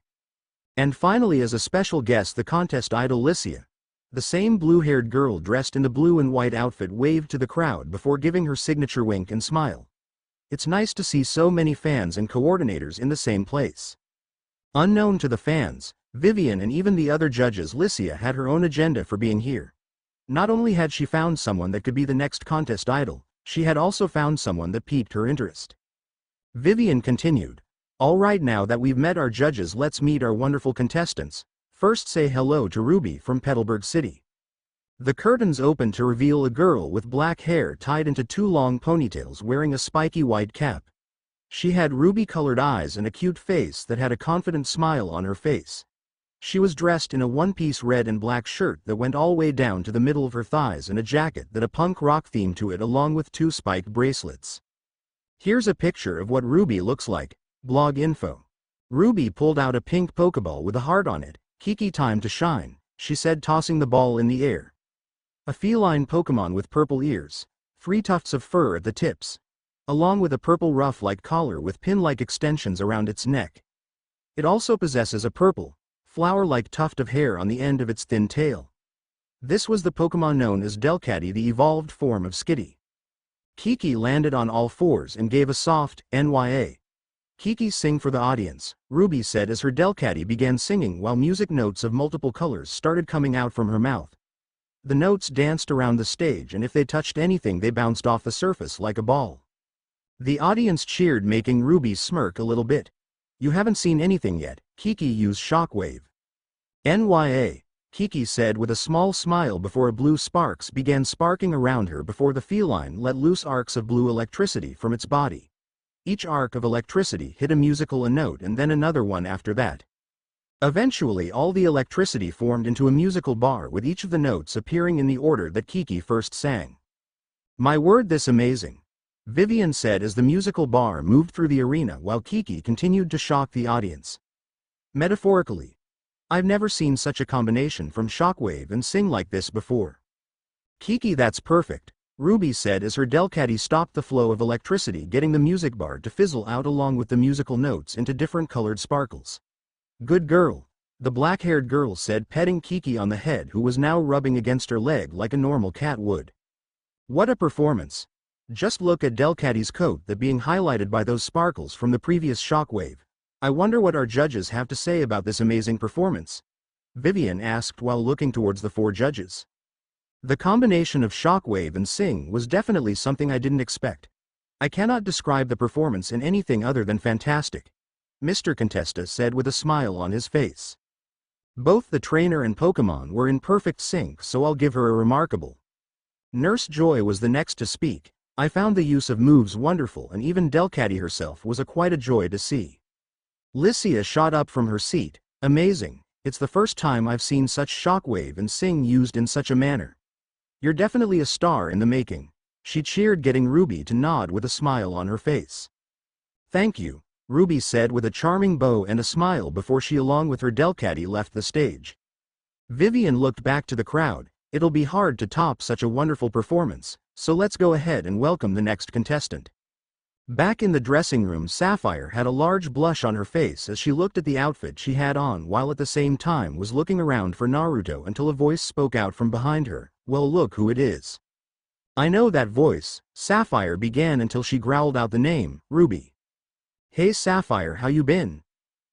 And finally, as a special guest, the contest idol Lycia. The same blue-haired girl dressed in the blue and white outfit waved to the crowd before giving her signature wink and smile. It's nice to see so many fans and coordinators in the same place. Unknown to the fans, Vivian and even the other judges, Lycia had her own agenda for being here. Not only had she found someone that could be the next contest idol, she had also found someone that piqued her interest. Vivian continued. All right, now that we've met our judges, let's meet our wonderful contestants. First, say hello to Ruby from Petalburg City. The curtains opened to reveal a girl with black hair tied into 2 long ponytails wearing a spiky white cap. She had ruby-colored eyes and a cute face that had a confident smile on her face. She was dressed in a one-piece red and black shirt that went all the way down to the middle of her thighs and a jacket that had a punk rock theme to it along with 2 spiked bracelets. Here's a picture of what Ruby looks like. Blog info. Ruby pulled out a pink Pokeball with a heart on it. Kiki, time to shine, she said, tossing the ball in the air. A feline Pokemon with purple ears, 3 tufts of fur at the tips, along with a purple ruff-like collar with pin-like extensions around its neck. It also possesses a purple, flower-like tuft of hair on the end of its thin tail. This was the Pokemon known as Delcatty, the evolved form of Skitty. Kiki landed on all 4s and gave a soft, "Nya." Kiki, sing for the audience, Ruby said as her Delcatty began singing while music notes of multiple colors started coming out from her mouth. The notes danced around the stage, and if they touched anything they bounced off the surface like a ball. The audience cheered, making Ruby smirk a little bit. You haven't seen anything yet, Kiki used Shockwave. Nya, Kiki said with a small smile before blue sparks began sparking around her before the feline let loose arcs of blue electricity from its body. Each arc of electricity hit a musical note and then another one after that. Eventually all the electricity formed into a musical bar with each of the notes appearing in the order that Kiki first sang. My word, this amazing, Vivian said as the musical bar moved through the arena while Kiki continued to shock the audience. Metaphorically, I've never seen such a combination from Shockwave and Sing like this before. Kiki, that's perfect, Ruby said as her Delcatty stopped the flow of electricity, getting the music bar to fizzle out along with the musical notes into different colored sparkles. Good girl, the black-haired girl said, petting Kiki on the head, who was now rubbing against her leg like a normal cat would. What a performance. Just look at Delcatty's coat that being highlighted by those sparkles from the previous Shockwave. I wonder what our judges have to say about this amazing performance, Vivian asked while looking towards the 4 judges. The combination of Shockwave and Sing was definitely something I didn't expect. I cannot describe the performance in anything other than fantastic, Mr. Contesta said with a smile on his face. Both the trainer and Pokemon were in perfect sync, so I'll give her a remarkable. Nurse Joy was the next to speak. I found the use of moves wonderful, and even Delcatty herself was quite a joy to see. Lycia shot up from her seat. Amazing, it's the first time I've seen such Shockwave and Sing used in such a manner. You're definitely a star in the making, she cheered, getting Ruby to nod with a smile on her face. Thank you, Ruby said with a charming bow and a smile before she along with her Delcatty left the stage. Vivian looked back to the crowd. It'll be hard to top such a wonderful performance, so let's go ahead and welcome the next contestant. Back in the dressing room, Sapphire had a large blush on her face as she looked at the outfit she had on while at the same time was looking around for Naruto until a voice spoke out from behind her. "Well, look who it is." "I know that voice," Sapphire began until she growled out the name, Ruby. "Hey Sapphire, how you been?"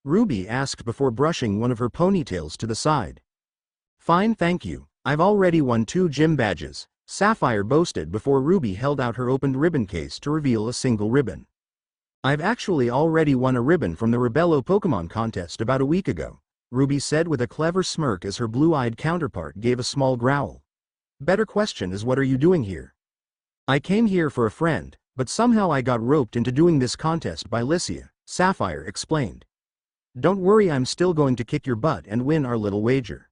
Ruby asked before brushing one of her ponytails to the side. "Fine, thank you. I've already won 2 gym badges," Sapphire boasted before Ruby held out her opened ribbon case to reveal a single ribbon. "I've actually already won a ribbon from the Rebello Pokémon contest about a week ago," Ruby said with a clever smirk as her blue-eyed counterpart gave a small growl. "Better question is, what are you doing here?" "I came here for a friend, but somehow I got roped into doing this contest by Lycia," Sapphire explained. "Don't worry, I'm still going to kick your butt and win our little wager."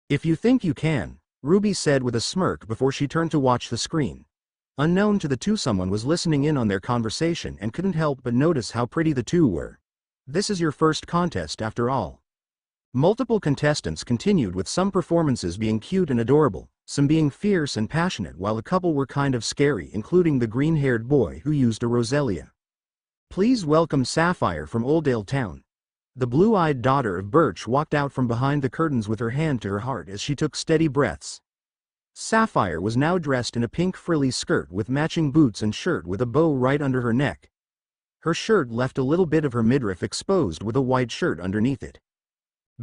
"If you think you can," Ruby said with a smirk before she turned to watch the screen. Unknown to the two, someone was listening in on their conversation and couldn't help but notice how pretty the two were. "This is your first contest after all." Multiple contestants continued, with some performances being cute and adorable, some being fierce and passionate, while a couple were kind of scary, including the green-haired boy who used a Roselia. "Please welcome Sapphire from Oldale Town." The blue-eyed daughter of Birch walked out from behind the curtains with her hand to her heart as she took steady breaths. Sapphire was now dressed in a pink frilly skirt with matching boots and shirt with a bow right under her neck. Her shirt left a little bit of her midriff exposed with a white shirt underneath it.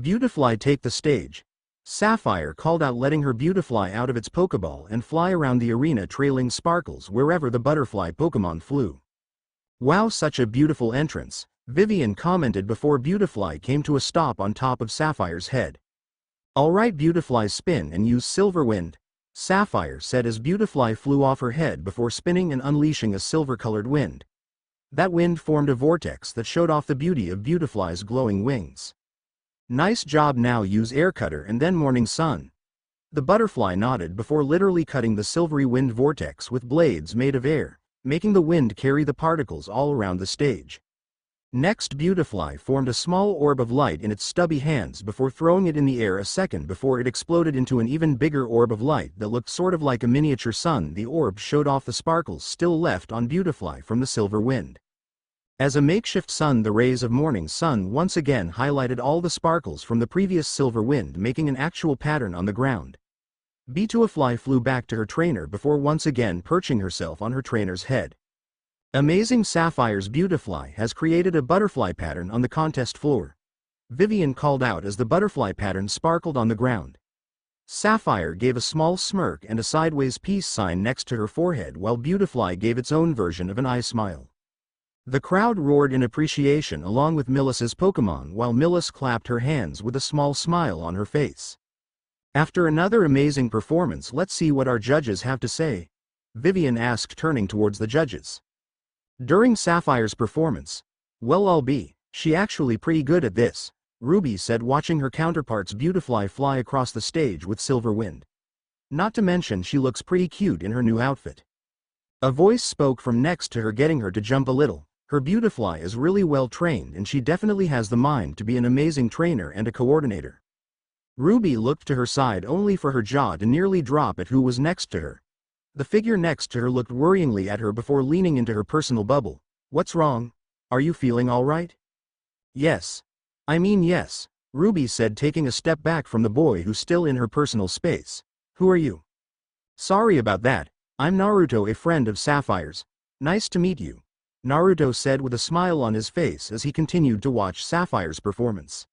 "Beautifly, take the stage," Sapphire called out, letting her Beautifly out of its Pokeball and fly around the arena, trailing Sparkles wherever the butterfly Pokemon flew. "Wow, such a beautiful entrance," Vivian commented before Beautifly came to a stop on top of Sapphire's head. "Alright Beautifly, spin and use Silver Wind," Sapphire said as Beautifly flew off her head before spinning and unleashing a silver-colored wind. That wind formed a vortex that showed off the beauty of Beautifly's glowing wings. "Nice job, now use Air Cutter and then Morning Sun." The butterfly nodded before literally cutting the silvery wind vortex with blades made of air, making the wind carry the particles all around the stage. Next, Beautifly formed a small orb of light in its stubby hands before throwing it in the air a second before it exploded into an even bigger orb of light that looked sort of like a miniature sun. The orb showed off the sparkles still left on Beautifly from the silver wind. As a makeshift sun, the rays of Morning Sun once again highlighted all the sparkles from the previous silver wind, making an actual pattern on the ground. Beautifly flew back to her trainer before once again perching herself on her trainer's head. "Amazing, Sapphire's Beautifly has created a butterfly pattern on the contest floor," Vivian called out as the butterfly pattern sparkled on the ground. Sapphire gave a small smirk and a sideways peace sign next to her forehead, while Beautifly gave its own version of an eye smile. The crowd roared in appreciation along with Millis's Pokemon, while Millis clapped her hands with a small smile on her face. "After another amazing performance, let's see what our judges have to say," Vivian asked, turning towards the judges. During Sapphire's performance, "Well, I'll be, she actually pretty good at this," Ruby said, watching her counterparts Beautifly fly across the stage with Silver Wind. "Not to mention she looks pretty cute in her new outfit." A voice spoke from next to her, getting her to jump a little. "Her Beautifly is really well trained and she definitely has the mind to be an amazing trainer and a coordinator." Ruby looked to her side only for her jaw to nearly drop at who was next to her. The figure next to her looked worryingly at her before leaning into her personal bubble. "What's wrong? Are you feeling all right?" Yes, Ruby said, taking a step back from the boy who's still in her personal space. "Who are you?" "Sorry about that, I'm Naruto, a friend of Sapphire's." "Nice to meet you," Naruto said with a smile on his face as he continued to watch Sapphire's performance.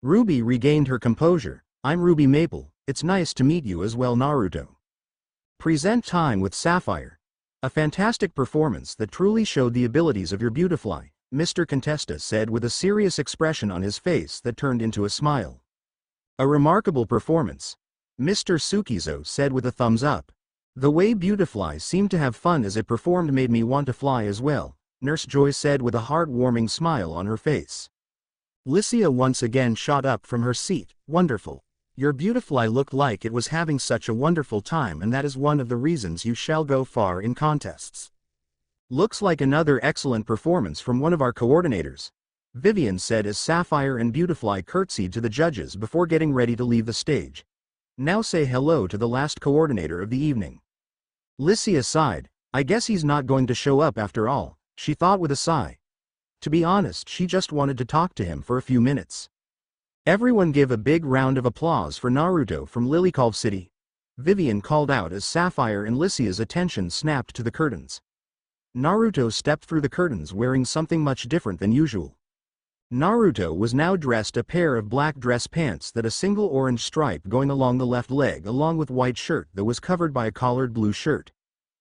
Ruby regained her composure. "I'm Ruby Maple, it's nice to meet you as well, Naruto." Present time with Sapphire. "A fantastic performance that truly showed the abilities of your Beautifly," Mr. Contesta said with a serious expression on his face that turned into a smile. "A remarkable performance," Mr. Tsukizo said with a thumbs up. "The way Beautifly seemed to have fun as it performed made me want to fly as well," Nurse Joy said with a heart-warming smile on her face. Lycia once again shot up from her seat. "Wonderful. Your Beautifly looked like it was having such a wonderful time, and that is one of the reasons you shall go far in contests." "Looks like another excellent performance from one of our coordinators," Vivian said as Sapphire and Beautifly curtsied to the judges before getting ready to leave the stage. "Now say hello to the last coordinator of the evening." Lycia sighed. "I guess he's not going to show up after all," she thought with a sigh. To be honest, she just wanted to talk to him for a few minutes. Everyone give a big round of applause for Naruto from Lilycove City, Vivian called out as Sapphire and Lycia's attention snapped to the curtains. Naruto stepped through the curtains wearing something much different than usual. Naruto was now dressed a pair of black dress pants that a single orange stripe going along the left leg along with white shirt that was covered by a collared blue shirt.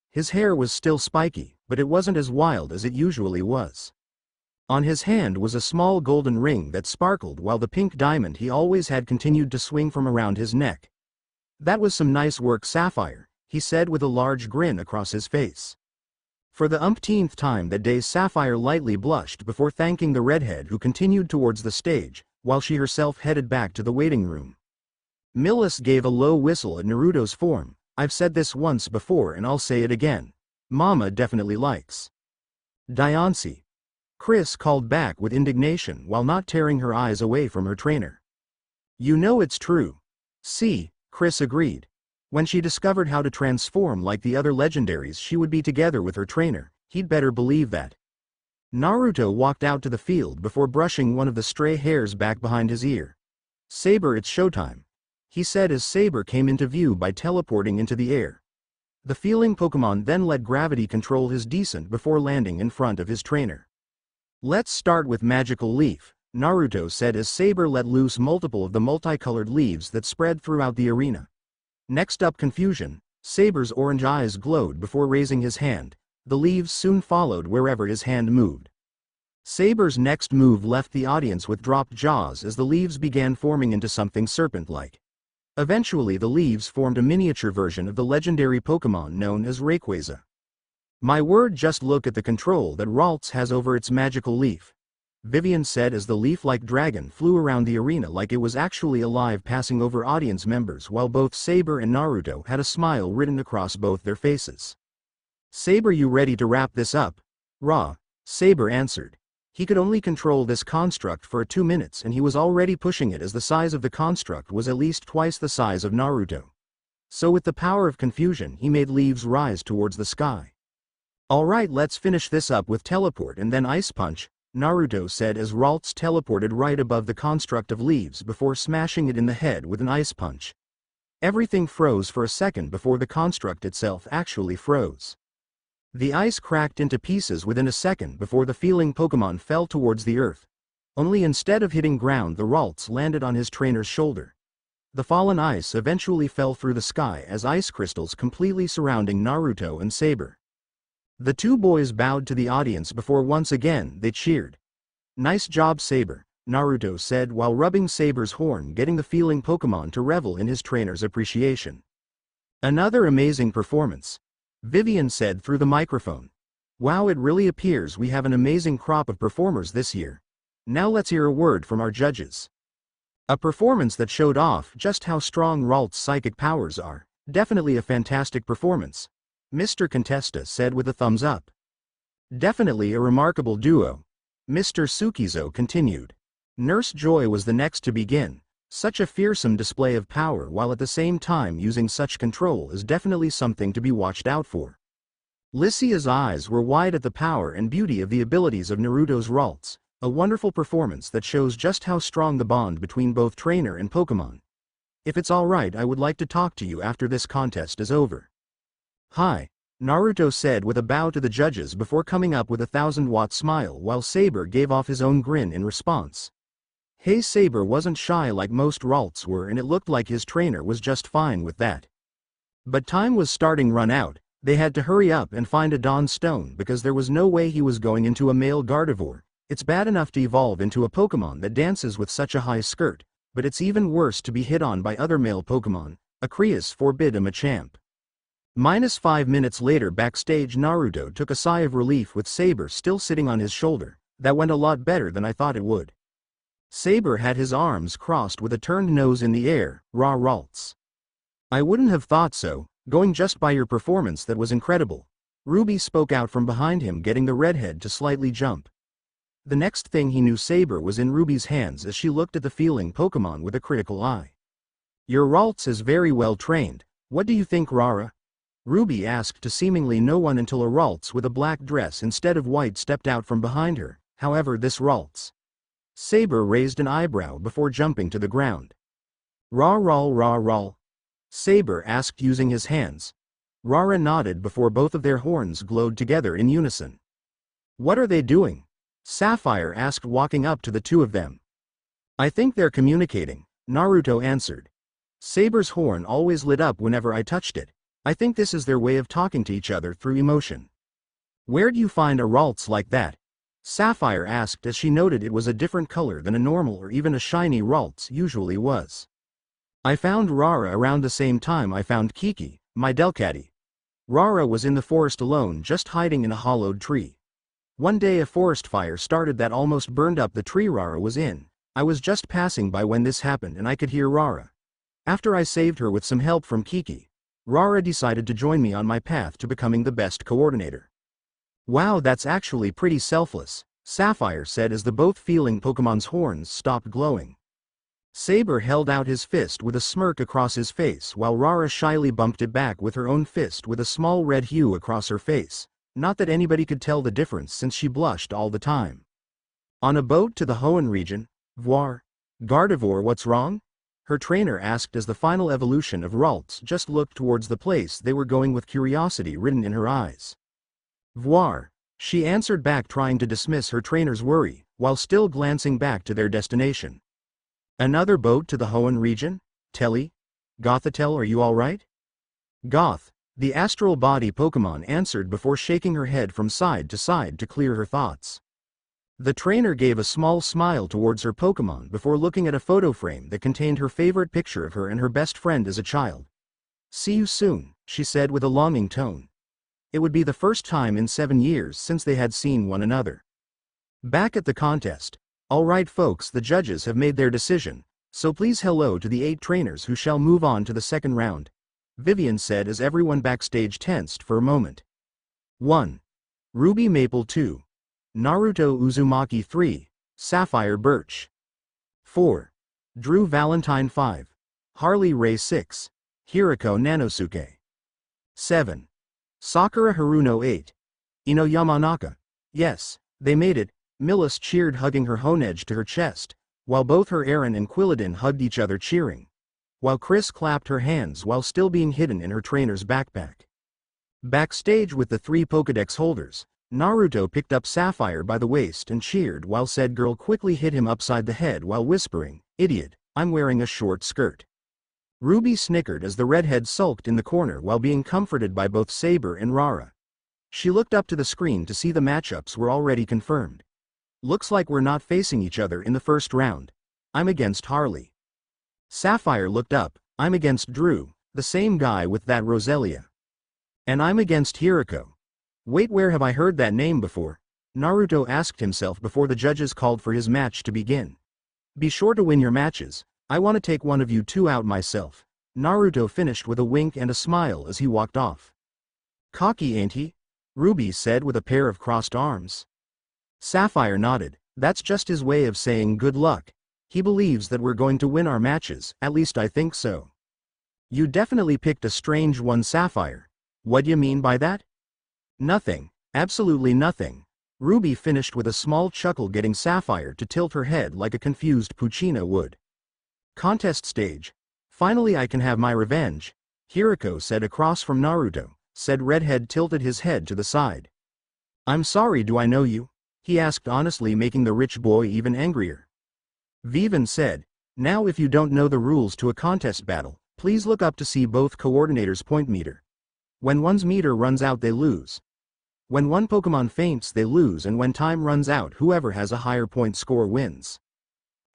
His hair was still spiky, but it wasn't as wild as it usually was. On his hand was a small golden ring that sparkled while the pink diamond he always had continued to swing from around his neck. "That was some nice work, Sapphire," he said with a large grin across his face. For the umpteenth time that day Sapphire lightly blushed before thanking the redhead who continued towards the stage, while she herself headed back to the waiting room. Millis gave a low whistle at Naruto's form. "I've said this once before and I'll say it again. Mama definitely likes Diancie." Chris called back with indignation while not tearing her eyes away from her trainer. "You know it's true." "See," Chris agreed. When she discovered how to transform like the other legendaries she would be together with her trainer, he'd better believe that. Naruto walked out to the field before brushing one of the stray hairs back behind his ear. "Saber, it's showtime," he said as Saber came into view by teleporting into the air. The feeling Pokémon then let gravity control his descent before landing in front of his trainer. "Let's start with Magical Leaf," Naruto said as Saber let loose multiple of the multicolored leaves that spread throughout the arena. Next up Confusion. Saber's orange eyes glowed before raising his hand. The leaves soon followed wherever his hand moved. Saber's next move left the audience with dropped jaws as the leaves began forming into something serpent-like. Eventually the leaves formed a miniature version of the legendary Pokémon known as Rayquaza. "My word, just look at the control that Ralts has over its magical leaf," Vivian said as the leaf-like dragon flew around the arena like it was actually alive, passing over audience members while both Saber and Naruto had a smile written across both their faces. "Saber, you ready to wrap this up?" Saber answered. He could only control this construct for 2 minutes and he was already pushing it as the size of the construct was at least twice the size of Naruto. So with the power of confusion he made leaves rise towards the sky. "Alright, let's finish this up with Teleport and then Ice Punch," Naruto said as Ralts teleported right above the construct of leaves before smashing it in the head with an ice punch. Everything froze for a second before the construct itself actually froze. The ice cracked into pieces within a second before the feeling Pokémon fell towards the earth. Only instead of hitting ground the Ralts landed on his trainer's shoulder. The fallen ice eventually fell through the sky as ice crystals completely surrounding Naruto and Saber. The two boys bowed to the audience before once again they cheered. "Nice job, Saber," Naruto said while rubbing Saber's horn, getting the feeling Pokémon to revel in his trainer's appreciation. "Another amazing performance," Vivian said through the microphone. "Wow, it really appears we have an amazing crop of performers this year. Now let's hear a word from our judges." A performance that showed off just how strong Ralt's psychic powers are. "Definitely a fantastic performance," Mr. Contesta said with a thumbs up. "Definitely a remarkable duo," Mr. Sukizo continued. Nurse Joy was the next to begin. "Such a fearsome display of power while at the same time using such control is definitely something to be watched out for." Lycia's eyes were wide at the power and beauty of the abilities of Naruto's Ralts, a wonderful performance that shows just how strong the bond between both trainer and Pokémon. "If it's alright, I would like to talk to you after this contest is over." "Hi," Naruto said with a bow to the judges before coming up with a 1,000-watt smile while Saber gave off his own grin in response. Hey, Saber wasn't shy like most Ralts were and it looked like his trainer was just fine with that. But time was starting run out, they had to hurry up and find a Dawn Stone because there was no way he was going into a male Gardevoir. It's bad enough to evolve into a Pokémon that dances with such a high skirt, but it's even worse to be hit on by other male Pokémon. Acreus forbid him a champ. -5 minutes later backstage Naruto took a sigh of relief with Saber still sitting on his shoulder. "That went a lot better than I thought it would." Saber had his arms crossed with a turned nose in the air. Ralts. "I wouldn't have thought so, going just by your performance, that was incredible." Ruby spoke out from behind him, getting the redhead to slightly jump. The next thing he knew Saber was in Ruby's hands as she looked at the feeling Pokémon with a critical eye. "Your Ralts is very well trained. What do you think, Rara?" Ruby asked to seemingly no one until a Ralts with a black dress instead of white stepped out from behind her. However, this Ralts. Saber raised an eyebrow before jumping to the ground. Raw. Saber asked using his hands. Rara nodded before both of their horns glowed together in unison. What are they doing? Sapphire asked, walking up to the two of them. I think they're communicating, Naruto answered. Saber's horn always lit up whenever I touched it. I think this is their way of talking to each other through emotion. Where do you find a Ralts like that? Sapphire asked as she noted it was a different color than a normal or even a shiny Ralts usually was. I found Rara around the same time I found Kiki, my Delcatty. Rara was in the forest alone, just hiding in a hollowed tree. One day a forest fire started that almost burned up the tree Rara was in. I was just passing by when this happened and I could hear Rara. After I saved her with some help from Kiki, Rara decided to join me on my path to becoming the best coordinator. Wow, that's actually pretty selfless, Sapphire said as the both feeling Pokemon's horns stopped glowing. Saber held out his fist with a smirk across his face while Rara shyly bumped it back with her own fist with a small red hue across her face. Not that anybody could tell the difference since she blushed all the time. On a boat to the Hoenn region, Voir. Gardevoir, what's wrong? Her trainer asked as the final evolution of Ralts just looked towards the place they were going with curiosity written in her eyes. Voir. She answered back, trying to dismiss her trainer's worry, while still glancing back to their destination. Another boat to the Hoenn region? Telly? Gothitelle, are you alright? Goth, the astral body Pokemon, answered before shaking her head from side to side to clear her thoughts. The trainer gave a small smile towards her Pokemon before looking at a photo frame that contained her favorite picture of her and her best friend as a child. See you soon, she said with a longing tone. It would be the first time in 7 years since they had seen one another. Back at the contest. Alright folks, the judges have made their decision, so please hello to the 8 trainers who shall move on to the second round, Vivian said as everyone backstage tensed for a moment. 1. Ruby Maple 2. Naruto Uzumaki 3, Sapphire Birch. 4. Drew Valentine 5. Harley Ray 6, Hirako Nanosuke. 7. Sakura Haruno 8. Ino Yamanaka. Yes, they made it, Millis cheered, hugging her Honedge to her chest, while both her Aaron and Quilladin hugged each other cheering. While Chris clapped her hands while still being hidden in her trainer's backpack. Backstage with the 3 Pokedex holders, Naruto picked up Sapphire by the waist and cheered while said girl quickly hit him upside the head while whispering, "Idiot, I'm wearing a short skirt." Ruby snickered as the redhead sulked in the corner while being comforted by both Saber and Rara. She looked up to the screen to see the matchups were already confirmed. Looks like we're not facing each other in the first round. I'm against Harley. Sapphire looked up. I'm against Drew, the same guy with that Roselia. And I'm against Hirako. Wait, where have I heard that name before? Naruto asked himself before the judges called for his match to begin. Be sure to win your matches. I want to take one of you 2 out myself. Naruto finished with a wink and a smile as he walked off. Cocky, ain't he? Ruby said with a pair of crossed arms. Sapphire nodded. That's just his way of saying good luck. He believes that we're going to win our matches, at least I think so. You definitely picked a strange one, Sapphire. What do you mean by that? Nothing. Absolutely nothing. Ruby finished with a small chuckle, getting Sapphire to tilt her head like a confused Puccina would. Contest stage. Finally I can have my revenge, Hirako said across from Naruto, said redhead tilted his head to the side. I'm sorry, do I know you? He asked honestly, making the rich boy even angrier. Vivian said, now if you don't know the rules to a contest battle, please look up to see both coordinators' point meter. When one's meter runs out they lose. When one Pokemon faints they lose, and when time runs out whoever has a higher point score wins.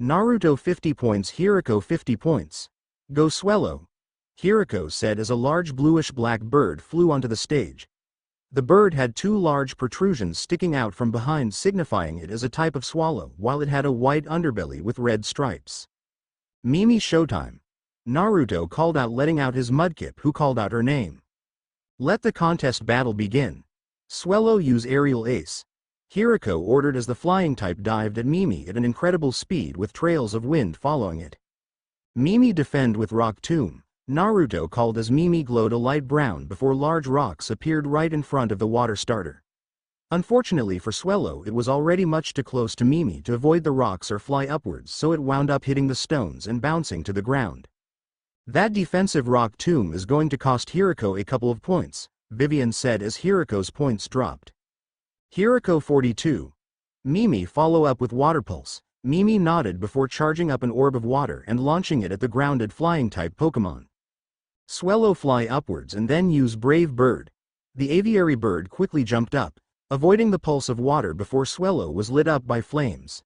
Naruto 50 points, Hirako 50 points. Go Swellow, Hirako said as a large bluish-black bird flew onto the stage. The bird had 2 large protrusions sticking out from behind, signifying it as a type of swallow, while it had a white underbelly with red stripes. Mimi showtime, Naruto called out, letting out his Mudkip, who called out her name. Let the contest battle begin. Swellow use aerial ace, Hirako ordered as the flying type dived at Mimi at an incredible speed with trails of wind following it. Mimi defend with Rock Tomb, Naruto called as Mimi glowed a light brown before large rocks appeared right in front of the water starter. Unfortunately for Swellow, it was already much too close to Mimi to avoid the rocks or fly upwards, so it wound up hitting the stones and bouncing to the ground. That defensive rock tomb is going to cost Hiriko a couple of points, Vivian said as Hiriko's points dropped. Hiriko 42. Mimi follow up with Water Pulse. Mimi nodded before charging up an orb of water and launching it at the grounded flying-type Pokémon. Swellow fly upwards and then use Brave Bird. The aviary bird quickly jumped up, avoiding the pulse of water before Swellow was lit up by flames.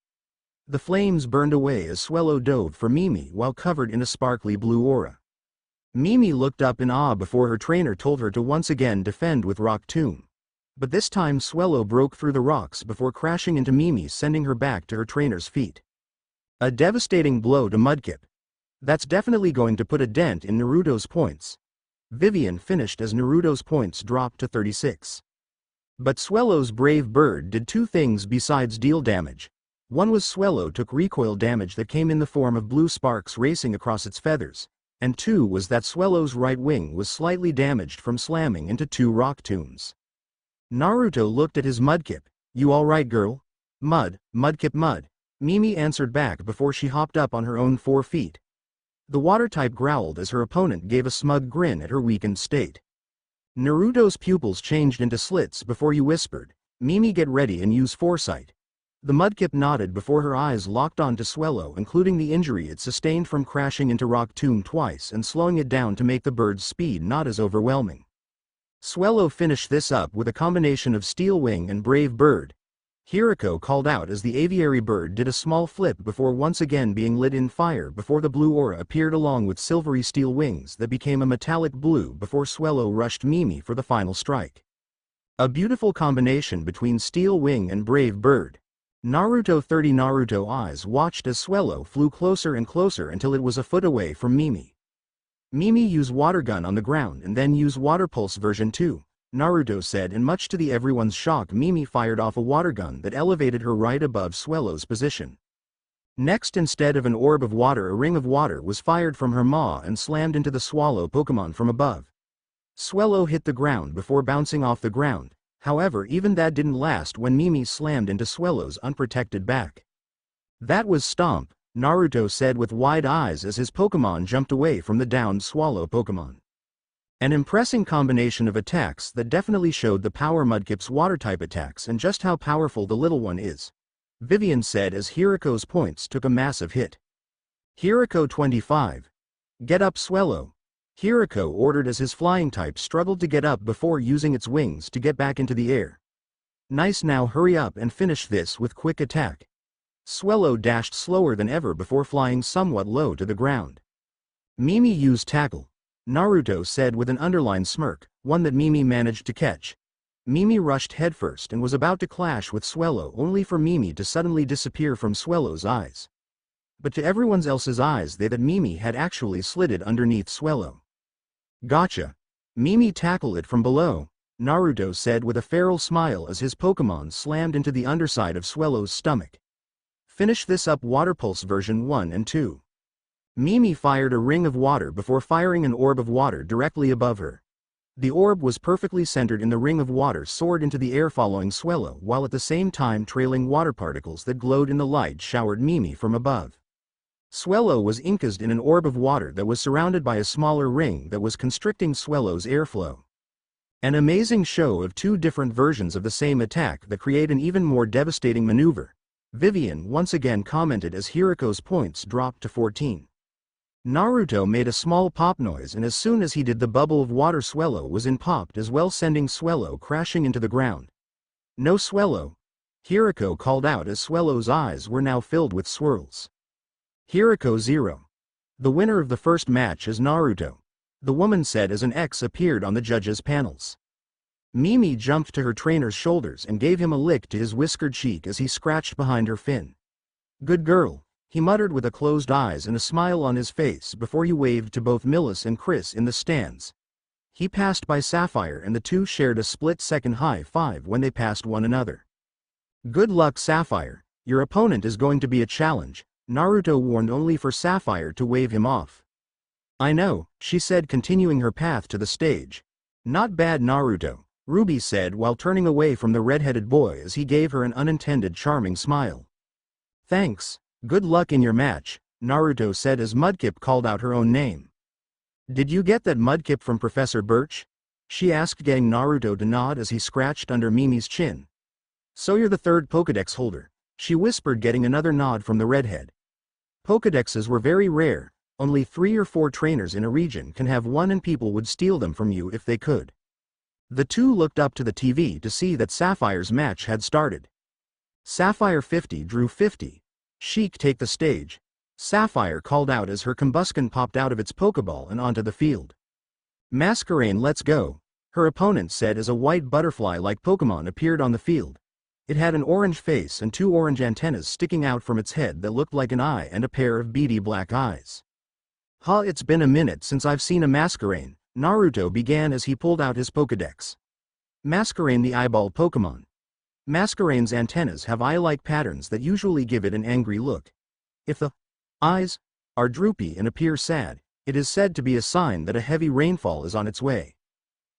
The flames burned away as Swellow dove for Mimi while covered in a sparkly blue aura. Mimi looked up in awe before her trainer told her to once again defend with Rock Tomb. But this time Swellow broke through the rocks before crashing into Mimi, sending her back to her trainer's feet. A devastating blow to Mudkip. That's definitely going to put a dent in Naruto's points. Vivian finished as Naruto's points dropped to 36. But Swellow's Brave Bird did two things besides deal damage. One was Swellow took recoil damage that came in the form of blue sparks racing across its feathers, and two was that Swellow's right wing was slightly damaged from slamming into two rock tombs. Naruto looked at his Mudkip. "You alright, girl?" Mudkip mud. Mimi answered back before she hopped up on her own 4 feet. The water type growled as her opponent gave a smug grin at her weakened state. Naruto's pupils changed into slits before he whispered, "Mimi, get ready and use foresight." The Mudkip nodded before her eyes locked on to Swellow, including the injury it sustained from crashing into Rock Tomb twice and slowing it down to make the bird's speed not as overwhelming. Swellow finished this up with a combination of Steel Wing and Brave Bird. Hiriko called out as the aviary bird did a small flip before once again being lit in fire before the blue aura appeared along with silvery steel wings that became a metallic blue before Swellow rushed Mimi for the final strike. A beautiful combination between Steel Wing and Brave Bird. Naruto 30. Naruto eyes watched as Swellow flew closer and closer until it was a foot away from Mimi. Mimi used Water Gun on the ground and then used Water Pulse version 2. Naruto said, and much to everyone's shock, Mimi fired off a water gun that elevated her right above Swellow's position. Next, instead of an orb of water, a ring of water was fired from her maw and slammed into the Swallow Pokémon from above. Swellow hit the ground before bouncing off the ground, however even that didn't last when Mimi slammed into Swellow's unprotected back. "That was Stomp," Naruto said with wide eyes as his Pokémon jumped away from the downed Swallow Pokémon. An impressive combination of attacks that definitely showed the power Mudkip's water-type attacks and just how powerful the little one is, Vivian said as Hiriko's points took a massive hit. Hiriko 25. "Get up, Swellow." Hiriko ordered as his flying type struggled to get up before using its wings to get back into the air. "Nice, now hurry up and finish this with quick attack." Swellow dashed slower than ever before flying somewhat low to the ground. "Mimi used Tackle," Naruto said with an underlined smirk, one that Mimi managed to catch. Mimi rushed headfirst and was about to clash with Swellow only for Mimi to suddenly disappear from Swellow's eyes. But to everyone else's eyes that Mimi had actually slid underneath Swellow. "Gotcha. Mimi tackle it from below," Naruto said with a feral smile as his Pokémon slammed into the underside of Swellow's stomach. "Finish this up, Water Pulse version 1 and 2. Mimi fired a ring of water before firing an orb of water directly above her. The orb was perfectly centered in the ring of water soared into the air following Swellow while at the same time trailing water particles that glowed in the light showered Mimi from above. Swellow was encased in an orb of water that was surrounded by a smaller ring that was constricting Swellow's airflow. An amazing show of two different versions of the same attack that create an even more devastating maneuver, Vivian once again commented as Hiriko's points dropped to 14. Naruto made a small pop noise and as soon as he did the bubble of water Swellow was in popped as well sending Swellow crashing into the ground. "No Swellow," Hiriko called out as Swellow's eyes were now filled with swirls. Hiriko 0. "The winner of the first match is Naruto," the woman said as an X appeared on the judges' panels. Mimi jumped to her trainer's shoulders and gave him a lick to his whiskered cheek as he scratched behind her fin. "Good girl," he muttered with a closed eyes and a smile on his face before he waved to both Millis and Chris in the stands. He passed by Sapphire and the two shared a split-second high five when they passed one another. "Good luck, Sapphire, your opponent is going to be a challenge," Naruto warned only for Sapphire to wave him off. I know, she said, continuing her path to the stage. Not bad, Naruto, Ruby said while turning away from the red-headed boy as he gave her an unintended charming smile. Thanks, good luck in your match, Naruto said as Mudkip called out her own name. Did you get that, Mudkip, from Professor Birch? She asked, getting Naruto to nod as he scratched under Mimi's chin. So you're the third Pokédex holder, she whispered, getting another nod from the redhead. Pokédexes were very rare, only 3 or 4 trainers in a region can have one, and people would steal them from you if they could. The two looked up to the TV to see that Sapphire's match had started. Sapphire 50 drew 50. Sheik, take the stage, Sapphire called out as her Combusken popped out of its Pokeball and onto the field. Masquerain, let's go, her opponent said as a white butterfly-like Pokemon appeared on the field. It had an orange face and 2 orange antennas sticking out from its head that looked like an eye and a pair of beady black eyes. Huh, it's been a minute since I've seen a Masquerain, Naruto began as he pulled out his Pokédex. Masquerain, the eyeball Pokemon. Masquerain's antennas have eye-like patterns that usually give it an angry look. If the eyes are droopy and appear sad, it is said to be a sign that a heavy rainfall is on its way.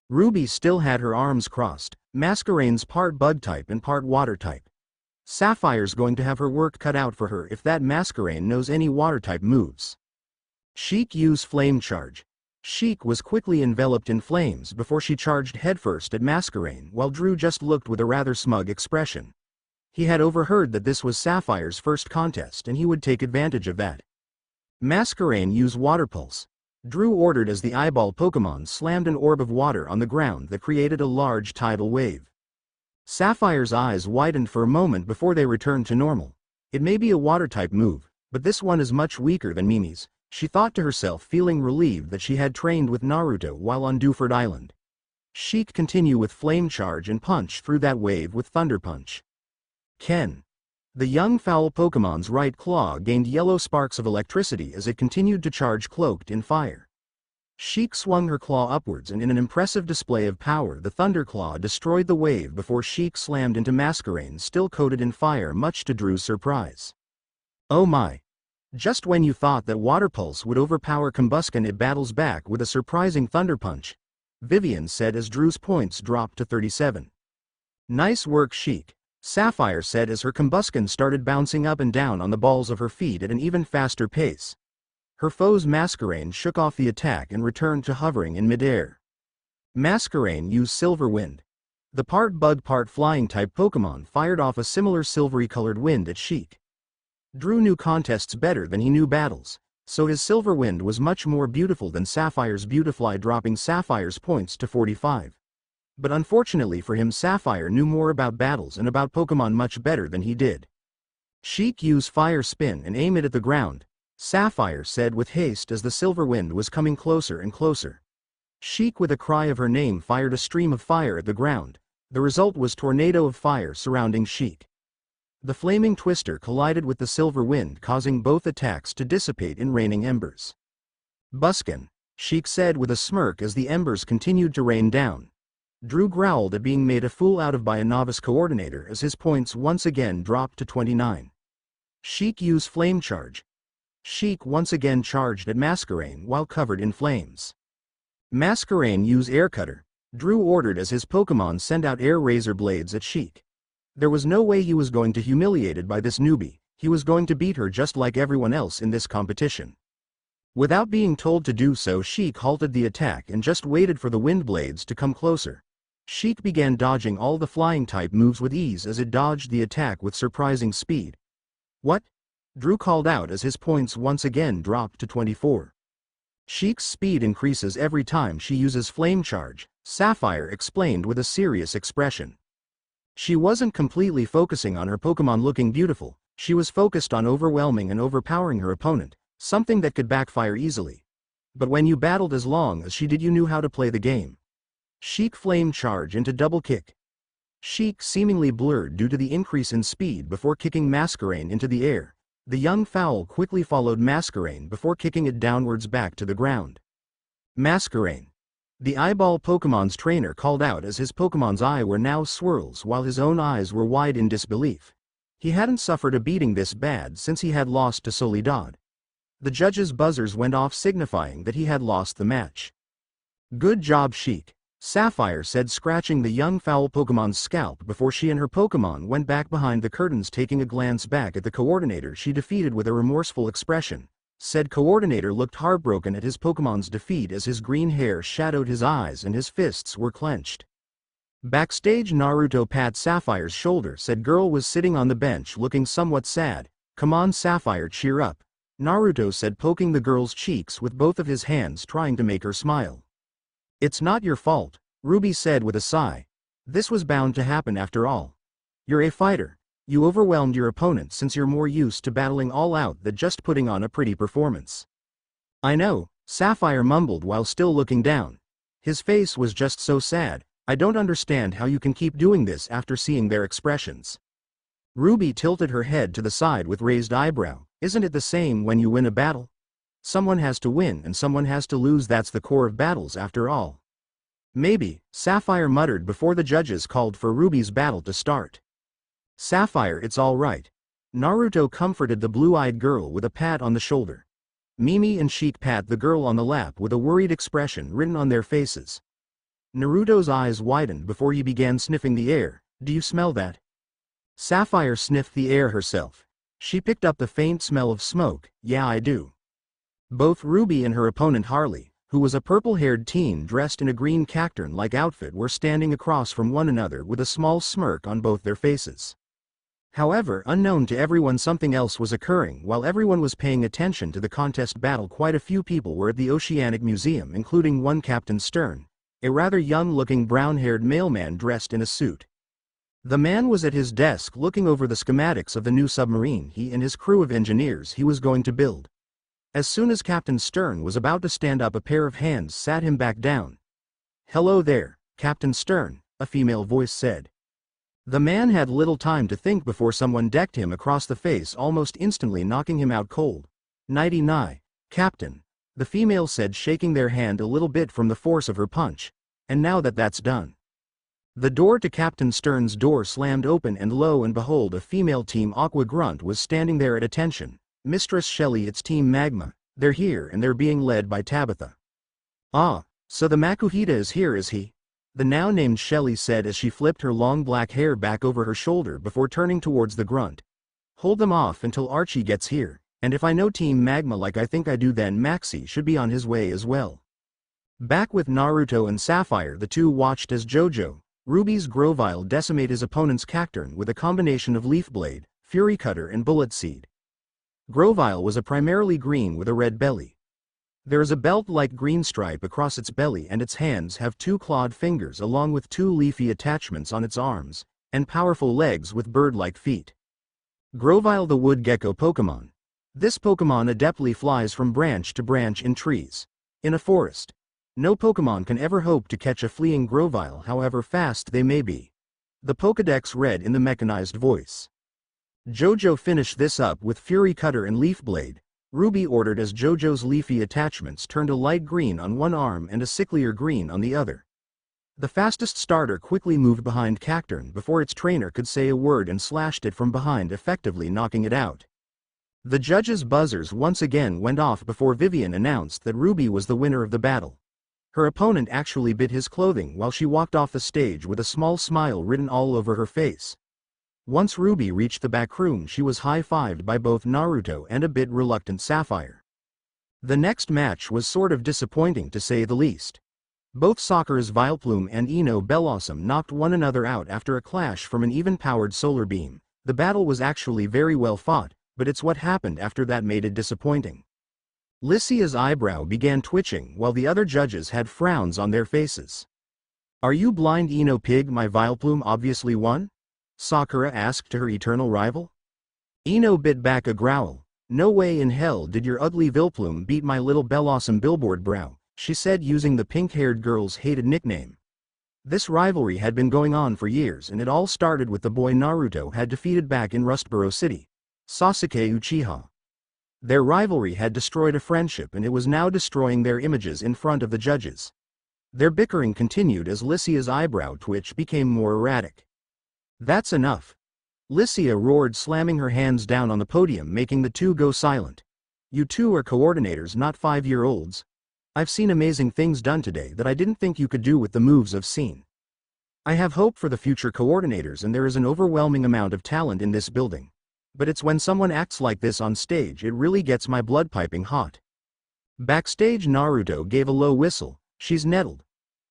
Ruby still had her arms crossed, Masquerain's part bug type and part water type. Sapphire's going to have her work cut out for her if that Masquerain knows any water type moves. Sheik, use Flame Charge. Sheik was quickly enveloped in flames before she charged headfirst at Masquerain, while Drew just looked with a rather smug expression. He had overheard that this was Sapphire's first contest and he would take advantage of that. Masquerain, use Water Pulse. Drew ordered as the eyeball Pokemon slammed an orb of water on the ground that created a large tidal wave. Sapphire's eyes widened for a moment before they returned to normal. It may be a water-type move, but this one is much weaker than Mimi's, she thought to herself, feeling relieved that she had trained with Naruto while on Duford Island. Sheik, continue with Flame Charge and punch through that wave with Thunder Punch. Ken. The young foul Pokemon's right claw gained yellow sparks of electricity as it continued to charge, cloaked in fire. Sheik swung her claw upwards and in an impressive display of power the Thunder Claw destroyed the wave before Sheik slammed into Masquerain, still coated in fire, much to Drew's surprise. Oh my! Just when you thought that Water Pulse would overpower Combusken, it battles back with a surprising Thunder Punch, Vivian said as Drew's points dropped to 37. Nice work, Sheik, Sapphire said as her Combusken started bouncing up and down on the balls of her feet at an even faster pace. Her foe's Masquerain shook off the attack and returned to hovering in midair. Masquerain, use Silver Wind. The part bug part flying type Pokemon fired off a similar silvery-colored wind at Sheik. Drew knew contests better than he knew battles, so his Silver Wind was much more beautiful than Sapphire's Beautifly, dropping Sapphire's points to 45. But unfortunately for him, Sapphire knew more about battles and about Pokemon much better than he did. Sheik, use Fire Spin and aim it at the ground, Sapphire said with haste as the Silver Wind was coming closer and closer. Sheik, with a cry of her name, fired a stream of fire at the ground. The result was tornado of fire surrounding Sheik. The flaming twister collided with the Silver Wind, causing both attacks to dissipate in raining embers. Buskin, Sheik said with a smirk as the embers continued to rain down. Drew growled at being made a fool out of by a novice coordinator as his points once again dropped to 29. Sheik, use Flame Charge. Sheik once again charged at Masquerain while covered in flames. Masquerain, use Air Cutter. Drew ordered as his Pokemon sent out air razor blades at Sheik. There was no way he was going to be humiliated by this newbie, he was going to beat her just like everyone else in this competition. Without being told to do so, Sheik halted the attack and just waited for the wind blades to come closer. Sheik began dodging all the flying-type moves with ease as it dodged the attack with surprising speed. What? Drew called out as his points once again dropped to 24. Sheik's speed increases every time she uses Flame Charge, Sapphire explained with a serious expression. She wasn't completely focusing on her Pokemon looking beautiful, she was focused on overwhelming and overpowering her opponent, something that could backfire easily. But when you battled as long as she did, you knew how to play the game. Sheik, Flame Charge into Double Kick. Sheik seemingly blurred due to the increase in speed before kicking Masquerain into the air. The young fowl quickly followed Masquerain before kicking it downwards back to the ground. Masquerain. The eyeball Pokemon's trainer called out as his Pokemon's eye were now swirls while his own eyes were wide in disbelief. He hadn't suffered a beating this bad since he had lost to Soledad. The judges' buzzers went off signifying that he had lost the match. "Good job, Sheik," Sapphire said, scratching the young foul Pokemon's scalp before she and her Pokemon went back behind the curtains, taking a glance back at the coordinator she defeated with a remorseful expression. Said coordinator looked heartbroken at his Pokemon's defeat as his green hair shadowed his eyes and his fists were clenched. Backstage, Naruto pat Sapphire's shoulder. Said girl was sitting on the bench looking somewhat sad. "Come on Sapphire, cheer up," Naruto said, poking the girl's cheeks with both of his hands, trying to make her smile. "It's not your fault," Ruby said with a sigh. "This was bound to happen after all. You're a fighter. You overwhelmed your opponent since you're more used to battling all out than just putting on a pretty performance." "I know," Sapphire mumbled while still looking down. His face was just so sad. "I don't understand how you can keep doing this after seeing their expressions." Ruby tilted her head to the side with raised eyebrow. "Isn't it the same when you win a battle? Someone has to win and someone has to lose. That's the core of battles after all." "Maybe," Sapphire muttered before the judges called for Ruby's battle to start. "Sapphire, it's all right," Naruto comforted the blue-eyed girl with a pat on the shoulder. Mimi and Sheik pat the girl on the lap with a worried expression written on their faces. Naruto's eyes widened before he began sniffing the air. "Do you smell that?" Sapphire sniffed the air herself. She picked up the faint smell of smoke. "Yeah, I do." Both Ruby and her opponent Harley, who was a purple-haired teen dressed in a green cacturn-like outfit, were standing across from one another with a small smirk on both their faces. However, unknown to everyone, something else was occurring. While everyone was paying attention to the contest battle, quite a few people were at the Oceanic Museum, including one Captain Stern, a rather young-looking brown-haired mailman dressed in a suit. The man was at his desk looking over the schematics of the new submarine he and his crew of engineers he was going to build. As soon as Captain Stern was about to stand up, a pair of hands sat him back down. "Hello there, Captain Stern," a female voice said. The man had little time to think before someone decked him across the face, almost instantly knocking him out cold. "Nighty-night, Captain," the female said, shaking their hand a little bit from the force of her punch. "And now that that's done." The door to Captain Stern's door slammed open and lo and behold, a female Team Aqua grunt was standing there at attention. "Mistress Shelly, it's Team Magma. They're here and they're being led by Tabitha." "Ah, so the Makuhita is here, is he?" the now named Shelly said as she flipped her long black hair back over her shoulder before turning towards the grunt. "Hold them off until Archie gets here, and if I know Team Magma like I think I do, then Maxie should be on his way as well." Back with Naruto and Sapphire, the two watched as Jojo, Ruby's Grovyle, decimate his opponent's Cacturn with a combination of Leaf Blade, Fury Cutter and Bullet Seed. Grovyle was a primarily green with a red belly. There is a belt-like green stripe across its belly, and its hands have two clawed fingers along with two leafy attachments on its arms, and powerful legs with bird-like feet. Grovyle, the wood gecko Pokemon. This Pokemon adeptly flies from branch to branch in trees. In a forest, no Pokemon can ever hope to catch a fleeing Grovyle, however fast they may be. The Pokédex read in the mechanized voice. Jojo finished this up with Fury Cutter and Leaf Blade, Ruby ordered, as Jojo's leafy attachments turned a light green on one arm and a sicklier green on the other. The fastest starter quickly moved behind Cacturn before its trainer could say a word and slashed it from behind, effectively knocking it out. The judges' buzzers once again went off before Vivian announced that Ruby was the winner of the battle. Her opponent actually bit his clothing while she walked off the stage with a small smile written all over her face. Once Ruby reached the back room, she was high-fived by both Naruto and a bit reluctant Sapphire. The next match was sort of disappointing, to say the least. Both Sakura's Vileplume and Ino Bellossom knocked one another out after a clash from an even-powered solar beam. The battle was actually very well fought, but it's what happened after that made it disappointing. Lycia's eyebrow began twitching while the other judges had frowns on their faces. "Are you blind, Ino Pig? My Vileplume obviously won?" Sakura asked to her eternal rival. Ino bit back a growl. "No way in hell did your ugly Vileplume beat my little Bellossom Billboard Brow," she said, using the pink-haired girl's hated nickname. This rivalry had been going on for years, and it all started with the boy Naruto had defeated back in Rustboro City, Sasuke Uchiha. Their rivalry had destroyed a friendship, and it was now destroying their images in front of the judges. Their bickering continued as Lycia's eyebrow twitch became more erratic. "That's enough," Lycia roared, slamming her hands down on the podium, making the two go silent. You two are coordinators, not 5-year-olds. I've seen amazing things done today that I didn't think you could do with the moves I've seen. I have hope for the future coordinators, and there is an overwhelming amount of talent in this building. But it's when someone acts like this on stage it really gets my blood piping hot. Backstage, Naruto gave a low whistle. She's nettled.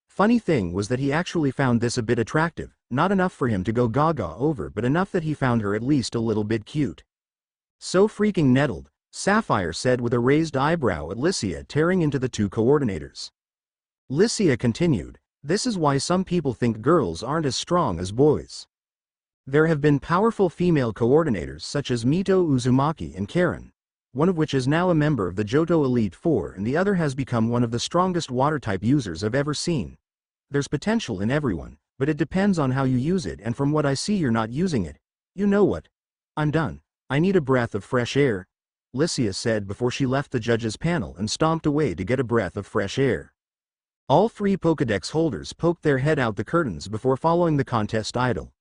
Funny thing was that he actually found this a bit attractive, not enough for him to go gaga over, but enough that he found her at least a little bit cute. So freaking nettled, Sapphire said with a raised eyebrow at Lycia, tearing into the two coordinators. Lycia continued, this is why some people think girls aren't as strong as boys. There have been powerful female coordinators such as Mito Uzumaki and Karen, one of which is now a member of the Johto Elite Four and the other has become one of the strongest water-type users I've ever seen. There's potential in everyone, but it depends on how you use it, and from what I see you're not using it. You know what? I'm done. I need a breath of fresh air, Lycia said before she left the judges' panel and stomped away to get a breath of fresh air. All three Pokédex holders poked their head out the curtains before following the contest idol.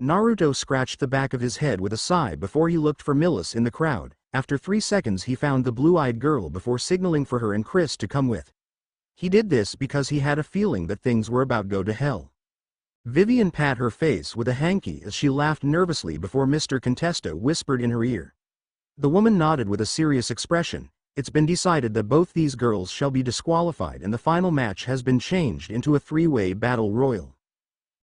Naruto scratched the back of his head with a sigh before he looked for Millis in the crowd. After 3 seconds he found the blue-eyed girl before signaling for her and Chris to come with. He did this because he had a feeling that things were about to go to hell. Vivian pat her face with a hanky as she laughed nervously before Mr. Contesta whispered in her ear. The woman nodded with a serious expression. It's been decided that both these girls shall be disqualified and the final match has been changed into a 3-way battle royal.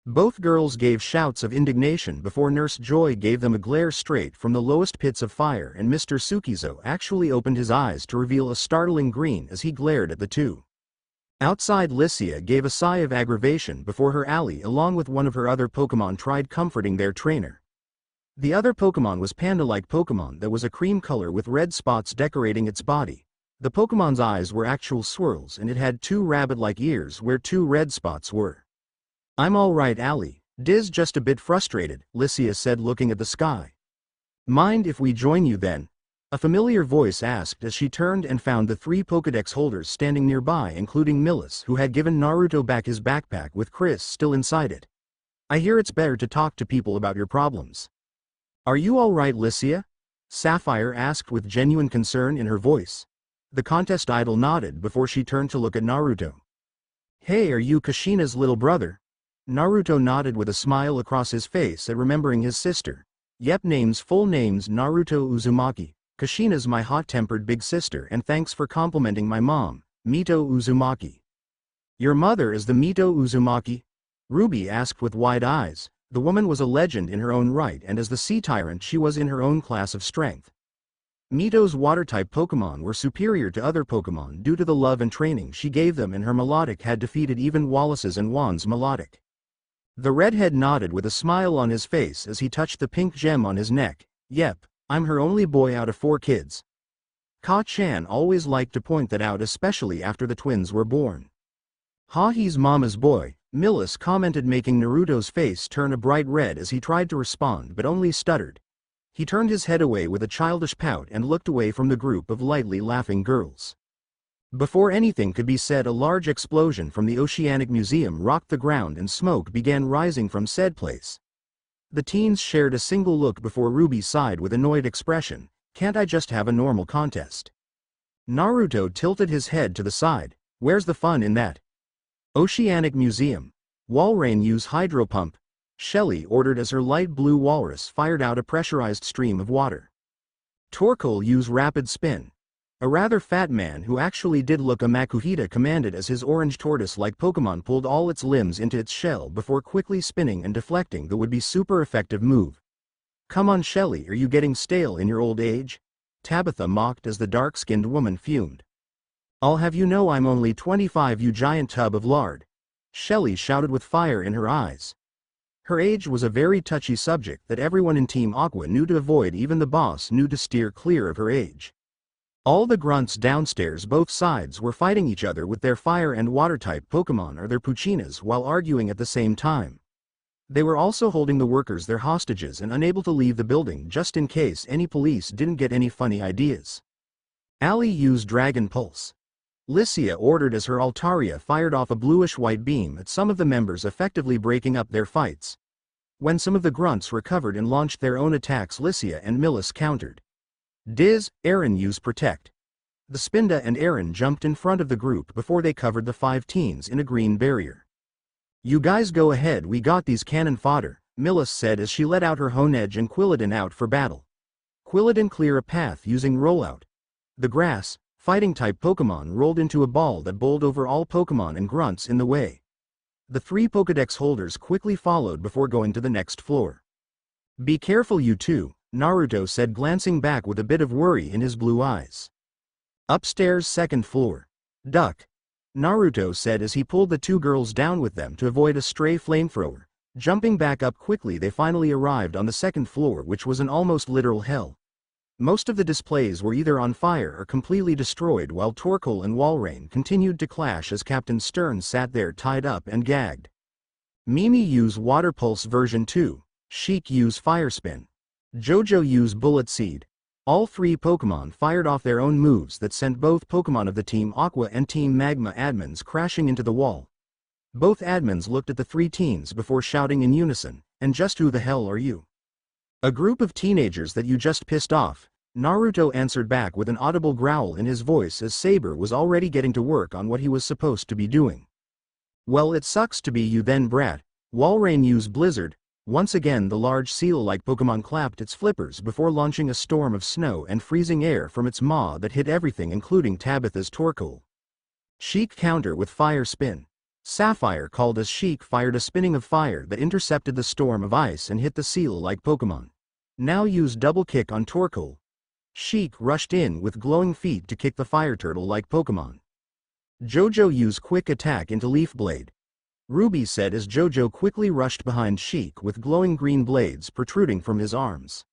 Both girls gave shouts of indignation before Nurse Joy gave them a glare straight from the lowest pits of fire, and Mr. Sukizo actually opened his eyes to reveal a startling green as he glared at the two. Outside, Lycia gave a sigh of aggravation before her ally along with one of her other Pokémon tried comforting their trainer. The other Pokémon was panda-like Pokémon that was a cream color with red spots decorating its body. The Pokémon's eyes were actual swirls and it had 2 rabbit-like ears where 2 red spots were. I'm alright, Ally. Diz just a bit frustrated, Lycia said looking at the sky. Mind if we join you then? A familiar voice asked as she turned and found the 3 Pokédex holders standing nearby, including Millis, who had given Naruto back his backpack with Chris still inside it. I hear it's better to talk to people about your problems. Are you alright, Lycia? Sapphire asked with genuine concern in her voice. The contest idol nodded before she turned to look at Naruto. Hey, are you Kushina's little brother? Naruto nodded with a smile across his face at remembering his sister. Yep, full name's Naruto Uzumaki. Kushina's my hot-tempered big sister, and thanks for complimenting my mom, Mito Uzumaki. Your mother is the Mito Uzumaki? Ruby asked with wide eyes. The woman was a legend in her own right, and as the sea tyrant she was in her own class of strength. Mito's water-type Pokémon were superior to other Pokémon due to the love and training she gave them, and her Melodic had defeated even Wallace's and Juan's Melodic. The redhead nodded with a smile on his face as he touched the pink gem on his neck. Yep, I'm her only boy out of 4 kids. Ka-chan always liked to point that out, especially after the twins were born. Ha, he's mama's boy, Millis commented, making Naruto's face turn a bright red as he tried to respond but only stuttered. He turned his head away with a childish pout and looked away from the group of lightly laughing girls. Before anything could be said, a large explosion from the Oceanic Museum rocked the ground and smoke began rising from said place. The teens shared a single look before Ruby sighed with annoyed expression. Can't I just have a normal contest? Naruto tilted his head to the side. Where's the fun in that? Oceanic Museum. Walrein, use hydro pump, Shelly ordered as her light blue walrus fired out a pressurized stream of water. Torkoal, use rapid spin. A rather fat man who actually did look a Makuhita commanded as his orange tortoise-like Pokémon pulled all its limbs into its shell before quickly spinning and deflecting the would-be super effective move. Come on, Shelly, are you getting stale in your old age? Tabitha mocked as the dark-skinned woman fumed. I'll have you know I'm only 25, you giant tub of lard. Shelly shouted with fire in her eyes. Her age was a very touchy subject that everyone in Team Aqua knew to avoid. Even the boss knew to steer clear of her age. All the grunts downstairs, both sides, were fighting each other with their fire and water-type Pokémon or their Puchinas while arguing at the same time. They were also holding the workers their hostages and unable to leave the building just in case any police didn't get any funny ideas. Ally used Dragon Pulse. Lycia ordered as her Altaria fired off a bluish-white beam at some of the members, effectively breaking up their fights. When some of the grunts recovered and launched their own attacks, Lycia and Millis countered. Diz, Aaron use protect. The Spinda and Aaron jumped in front of the group before they covered the 5 teens in a green barrier. You guys go ahead, we got these cannon fodder, Millis said as she let out her Honedge and Quilladin out for battle. Quilladin clear a path using rollout. The grass, fighting-type Pokémon rolled into a ball that bowled over all Pokémon and grunts in the way. The 3 Pokédex holders quickly followed before going to the next floor. Be careful you two, Naruto said glancing back with a bit of worry in his blue eyes. Upstairs 2nd floor. Duck. Naruto said as he pulled the 2 girls down with them to avoid a stray flamethrower. Jumping back up quickly they finally arrived on the 2nd floor, which was an almost literal hell. Most of the displays were either on fire or completely destroyed while Torkoal and Walrein continued to clash as Captain Stern sat there tied up and gagged. Mimi use Water Pulse version 2, Sheik use Fire Spin. Jojo use Bullet Seed. All 3 Pokémon fired off their own moves that sent both Pokémon of the Team Aqua and Team Magma admins crashing into the wall. Both admins looked at the 3 teens before shouting in unison, "And just who the hell are you?" "A group of teenagers that you just pissed off," Naruto answered back with an audible growl in his voice as Saber was already getting to work on what he was supposed to be doing. "Well, it sucks to be you then, brat." Walrein used Blizzard. Once again the large seal-like Pokémon clapped its flippers before launching a storm of snow and freezing air from its maw that hit everything including Tabitha's Torkoal. Sheik counter with Fire Spin. Sapphire called as Sheik fired a spinning of fire that intercepted the storm of ice and hit the seal-like Pokémon. Now use Double Kick on Torkoal. Sheik rushed in with glowing feet to kick the fire turtle-like Pokémon. Jojo used Quick Attack into Leaf Blade. Ruby said as Jojo quickly rushed behind Sheik with glowing green blades protruding from his arms.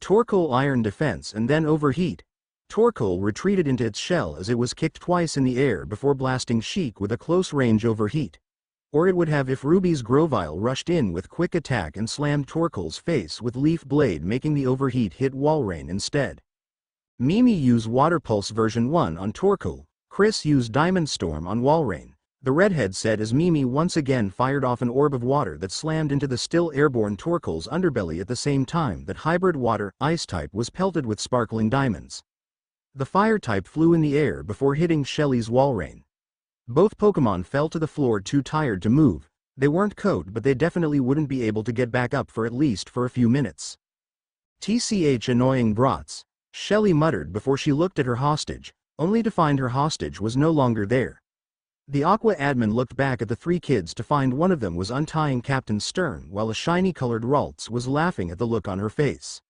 Torkoal Iron Defense and then Overheat. Torkoal retreated into its shell as it was kicked twice in the air before blasting Sheik with a close-range Overheat. Or it would have if Ruby's Grovyle rushed in with Quick Attack and slammed Torkoal's face with Leaf Blade, making the Overheat hit Walrein instead. Mimi used Water Pulse version 1 on Torkoal. Chris used Diamond Storm on Walrein. The redhead said as Mimi once again fired off an orb of water that slammed into the still airborne Torkoal's underbelly at the same time that hybrid water ice type was pelted with sparkling diamonds. The fire type flew in the air before hitting Shelly's Walrein. Both Pokémon fell to the floor too tired to move. They weren't code, but they definitely wouldn't be able to get back up for at least a few minutes. TCH annoying brats, Shelly muttered before she looked at her hostage, only to find her hostage was no longer there. The Aqua admin looked back at the 3 kids to find one of them was untying Captain Stern while a shiny-colored Ralts was laughing at the look on her face.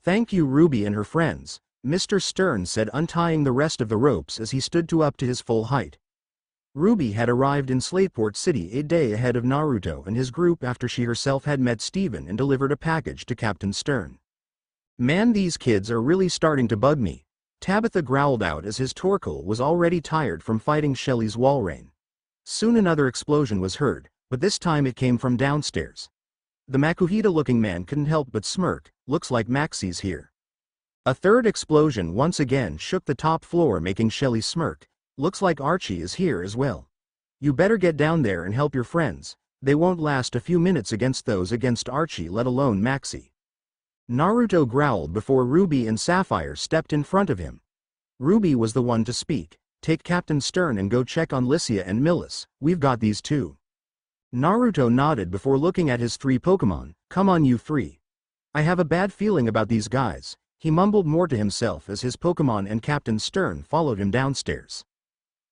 "Thank you, Ruby and her friends," Mr. Stern said, untying the rest of the ropes as he stood up to his full height. Ruby had arrived in Slateport City a day ahead of Naruto and his group after she herself had met Steven and delivered a package to Captain Stern. "Man, these kids are really starting to bug me," Tabitha growled out as his Torkoal was already tired from fighting Shelly's Walrein. Soon another explosion was heard, but this time it came from downstairs. The Makuhita-looking man couldn't help but smirk. "Looks like Maxie's here." A third explosion once again shook the top floor, making Shelly smirk. "Looks like Archie is here as well. You better get down there and help your friends. They won't last a few minutes against Archie, let alone Maxie." Naruto growled before Ruby and Sapphire stepped in front of him. Ruby was the one to speak. "Take Captain Stern and go check on Lycia and Millis, we've got these two." Naruto nodded before looking at his 3 Pokémon. "Come on you 3. I have a bad feeling about these guys," he mumbled more to himself as his Pokémon and Captain Stern followed him downstairs.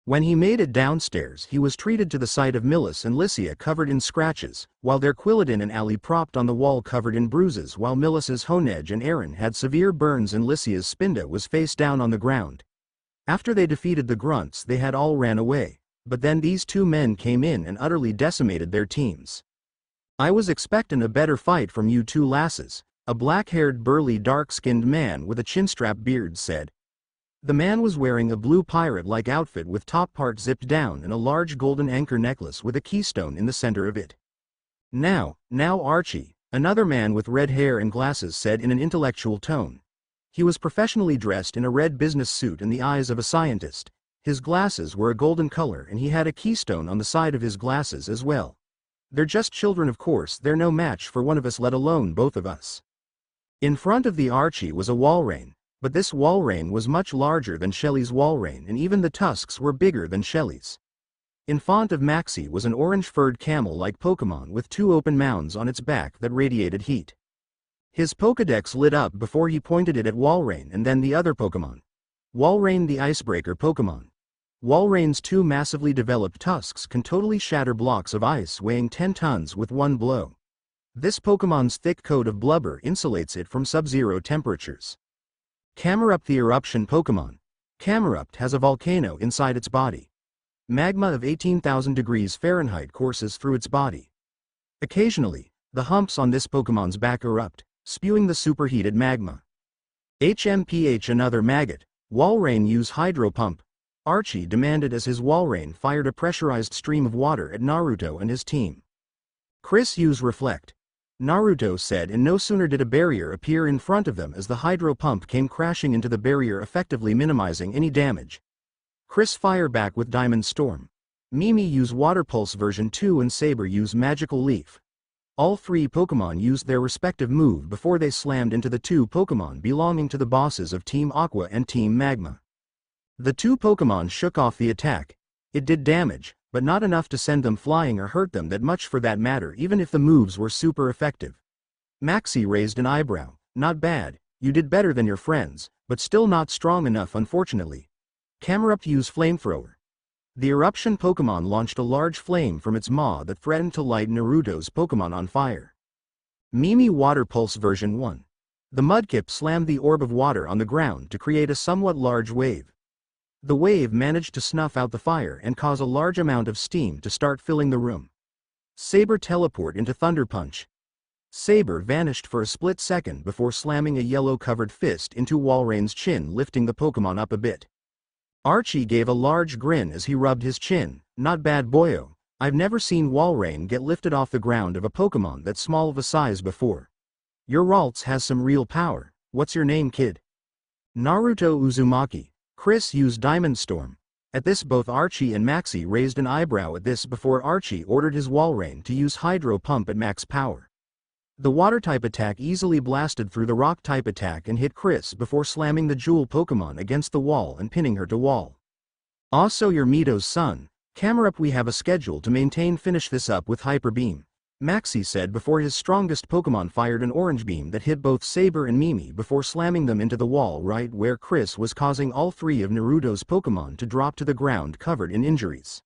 When he made it downstairs, he was treated to the sight of Millis and Lycia covered in scratches, while their Quilladin and Allie propped on the wall covered in bruises, while Millis's Honedge and Aaron had severe burns and Lycia's Spinda was face down on the ground. After they defeated the grunts, they had all ran away, but then these 2 men came in and utterly decimated their teams. "I was expectin' a better fight from you 2 lasses," a black-haired burly dark-skinned man with a chinstrap beard said. The man was wearing a blue pirate-like outfit with top part zipped down and a large golden anchor necklace with a keystone in the center of it. Now Archie," another man with red hair and glasses said in an intellectual tone. He was professionally dressed in a red business suit in the eyes of a scientist. His glasses were a golden color and he had a keystone on the side of his glasses as well. "They're just children, of course, they're no match for one of us, let alone both of us." In front of the Archie was a Walrein. But this Walrein was much larger than Shelly's Walrein, and even the tusks were bigger than Shelly's. In front of Maxie was an orange-furred camel-like Pokémon with two open mounds on its back that radiated heat. His Pokédex lit up before he pointed it at Walrein and then the other Pokémon. Walrein, the icebreaker Pokémon. Walrein's two massively developed tusks can totally shatter blocks of ice weighing 10 tons with one blow. This Pokémon's thick coat of blubber insulates it from sub-zero temperatures. Camerupt, the eruption Pokémon. Camerupt has a volcano inside its body. Magma of 18,000 degrees Fahrenheit courses through its body. Occasionally, the humps on this Pokémon's back erupt, spewing the superheated magma. HMPH, another maggot. Walrein use hydro pump. Archie demanded as his Walrein fired a pressurized stream of water at Naruto and his team. Chris use reflect. Naruto said, and no sooner did a barrier appear in front of them as the hydro pump came crashing into the barrier, effectively minimizing any damage. Chris fire back with Diamond Storm. Mimi use Water Pulse version 2 and Saber use Magical Leaf. All three Pokémon used their respective move before they slammed into the two Pokémon belonging to the bosses of Team Aqua and Team Magma. The two Pokémon shook off the attack. It did damage, but not enough to send them flying or hurt them that much for that matter, even if the moves were super effective. Maxie raised an eyebrow. Not bad, you did better than your friends, but still not strong enough unfortunately. Camerupt used Flamethrower. The eruption Pokémon launched a large flame from its maw that threatened to light Naruto's Pokémon on fire. Mimi Water Pulse version 1. The Mudkip slammed the orb of water on the ground to create a somewhat large wave. The wave managed to snuff out the fire and cause a large amount of steam to start filling the room. Saber teleport into Thunder Punch. Saber vanished for a split second before slamming a yellow-covered fist into Walrein's chin, lifting the Pokémon up a bit. Archie gave a large grin as he rubbed his chin. Not bad, boyo. I've never seen Walrein get lifted off the ground of a Pokémon that small of a size before. Your Ralts has some real power. What's your name, kid? Naruto Uzumaki. Chris used Diamond Storm. At this both Archie and Maxie raised an eyebrow at this before Archie ordered his Walrein to use Hydro Pump at max power. The Water-type attack easily blasted through the Rock-type attack and hit Chris before slamming the Jewel Pokémon against the wall and pinning her to wall. Also, your Mito's son. Camerupt, we have a schedule to maintain. Finish this up with Hyper Beam. Maxie said before his strongest Pokémon fired an orange beam that hit both Saber and Mimi before slamming them into the wall right where Chris was, causing all three of Naruto's Pokémon to drop to the ground covered in injuries.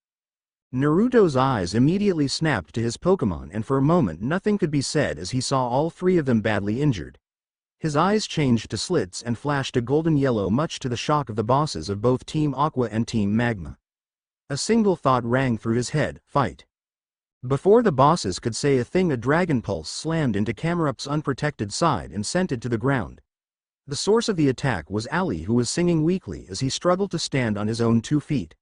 Naruto's eyes immediately snapped to his Pokémon, and for a moment nothing could be said as he saw all three of them badly injured. His eyes changed to slits and flashed a golden yellow, much to the shock of the bosses of both Team Aqua and Team Magma. A single thought rang through his head: fight. Before the bosses could say a thing, a Dragon Pulse slammed into Camerupt's unprotected side and sent it to the ground. The source of the attack was Ali, who was singing weakly as he struggled to stand on his own 2 feet.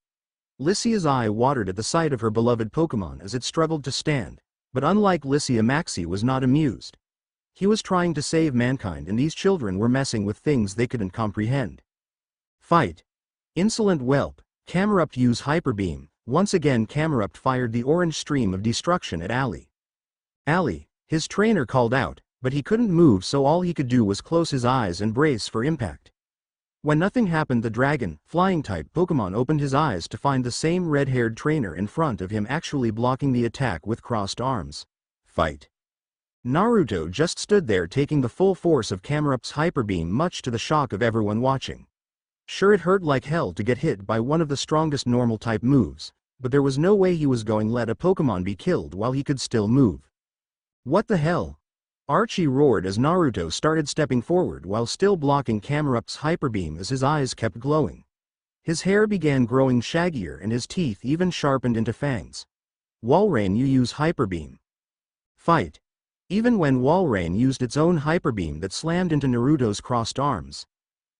Lycia's eye watered at the sight of her beloved Pokémon as it struggled to stand, but unlike Lycia, Maxie was not amused. He was trying to save mankind, and these children were messing with things they couldn't comprehend. Fight. Insolent whelp. Camerupt use Hyper Beam. Once again Camerupt fired the orange stream of destruction at Ali. Ali, his trainer, called out, but he couldn't move, so all he could do was close his eyes and brace for impact. When nothing happened, the dragon, flying-type Pokémon opened his eyes to find the same red-haired trainer in front of him actually blocking the attack with crossed arms. Fight. Naruto just stood there taking the full force of Camerupt's Hyper Beam, much to the shock of everyone watching. Sure, it hurt like hell to get hit by one of the strongest normal-type moves, but there was no way he was going to let a Pokémon be killed while he could still move. What the hell? Archie roared as Naruto started stepping forward while still blocking Camerupt's Hyper Beam as his eyes kept glowing. His hair began growing shaggier and his teeth even sharpened into fangs. Walrein, you use Hyper Beam. Fight. Even when Walrein used its own Hyper Beam that slammed into Naruto's crossed arms,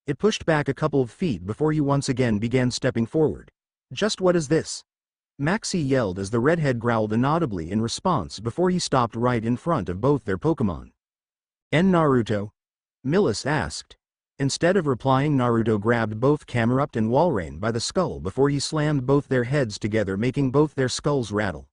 it pushed back a couple of feet before he once again began stepping forward. Just what is this? Maxie yelled as the redhead growled inaudibly in response before he stopped right in front of both their Pokémon. "And Naruto?" Millis asked. Instead of replying, Naruto grabbed both Camerupt and Walrein by the skull before he slammed both their heads together, making both their skulls rattle.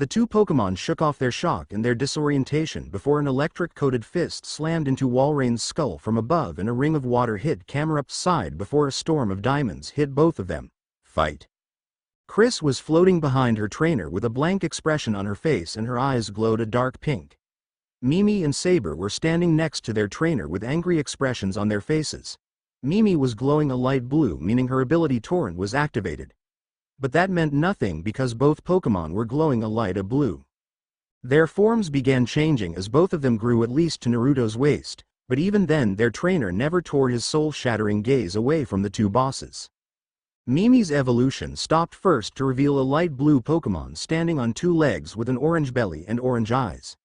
The two Pokémon shook off their shock and their disorientation before an electric-coated fist slammed into Walreign's skull from above and a ring of water hit Camerup's side before a storm of diamonds hit both of them. Fight. Chris was floating behind her trainer with a blank expression on her face and her eyes glowed a dark pink. Mimi and Saber were standing next to their trainer with angry expressions on their faces. Mimi was glowing a light blue, meaning her ability Torrent was activated. But that meant nothing because both Pokémon were glowing a light blue. Their forms began changing as both of them grew at least to Naruto's waist, but even then their trainer never tore his soul-shattering gaze away from the two bosses. Mimi's evolution stopped first to reveal a light blue Pokémon standing on two legs with an orange belly and orange eyes.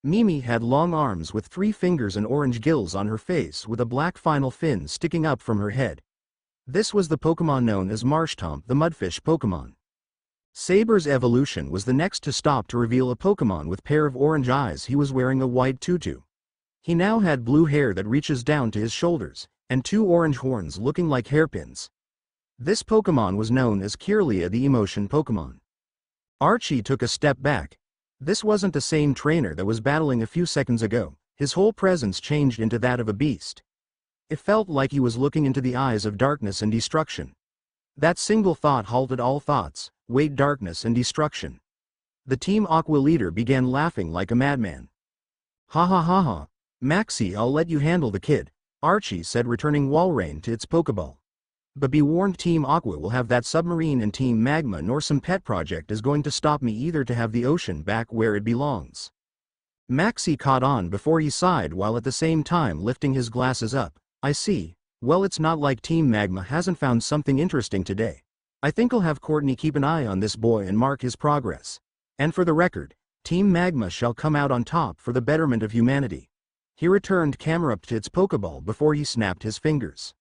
Mimi had long arms with 3 fingers and orange gills on her face with a black final fin sticking up from her head. This was the Pokémon known as Marshtomp, the Mudfish Pokémon. Saber's evolution was the next to stop to reveal a Pokémon with pair of orange eyes. He was wearing a white tutu. He now had blue hair that reaches down to his shoulders, and 2 orange horns looking like hairpins. This Pokémon was known as Kirlia, the Emotion Pokémon. Archie took a step back. This wasn't the same trainer that was battling a few seconds ago. His whole presence changed into that of a beast. It felt like he was looking into the eyes of darkness and destruction. That single thought halted all thoughts, wait, darkness and destruction. The Team Aqua leader began laughing like a madman. Ha ha ha ha. Maxie, I'll let you handle the kid, Archie said, returning Walrein to its Pokeball. But be warned, Team Aqua will have that submarine, and Team Magma nor some pet project is going to stop me either to have the ocean back where it belongs. Maxie caught on before he sighed while at the same time lifting his glasses up. I see. Well, it's not like Team Magma hasn't found something interesting today. I think I'll have Courtney keep an eye on this boy and mark his progress. And for the record, Team Magma shall come out on top for the betterment of humanity. He returned Camerupt to its Pokeball before he snapped his fingers.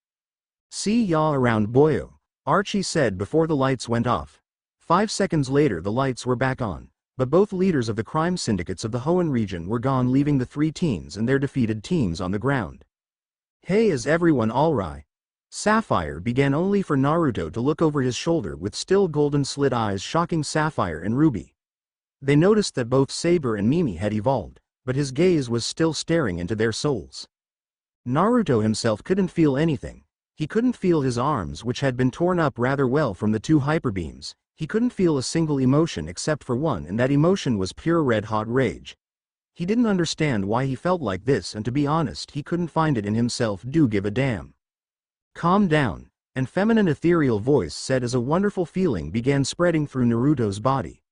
See ya around, boyo, Archie said before the lights went off. 5 seconds later the lights were back on, but both leaders of the crime syndicates of the Hoenn region were gone, leaving the 3 teens and their defeated teams on the ground. Hey, is everyone alright? Sapphire began, only for Naruto to look over his shoulder with still golden slit eyes, shocking Sapphire and Ruby. They noticed that both Saber and Mimi had evolved, but his gaze was still staring into their souls. Naruto himself couldn't feel anything. He couldn't feel his arms, which had been torn up rather well from the 2 hyperbeams. He couldn't feel a single emotion except for one, and that emotion was pure red-hot rage. He didn't understand why he felt like this, and to be honest, he couldn't find it in himself to give a damn. Calm down, an feminine ethereal voice said as a wonderful feeling began spreading through Naruto's body.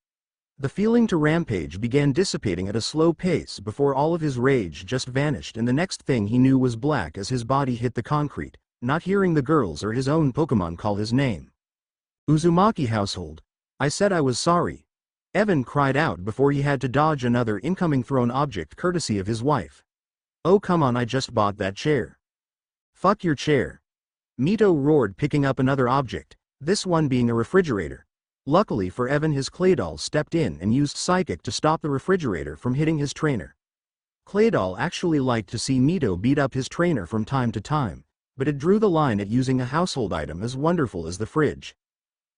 The feeling to rampage began dissipating at a slow pace before all of his rage just vanished, and the next thing he knew was black as his body hit the concrete, not hearing the girls or his own Pokemon call his name. Uzumaki household. I said I was sorry. Evan cried out before he had to dodge another incoming thrown object courtesy of his wife. Oh come on, I just bought that chair. Fuck your chair. Mito roared, picking up another object, this one being a refrigerator. Luckily for Evan, his Claydol stepped in and used Psychic to stop the refrigerator from hitting his trainer. Claydol actually liked to see Mito beat up his trainer from time to time, but it drew the line at using a household item as wonderful as the fridge.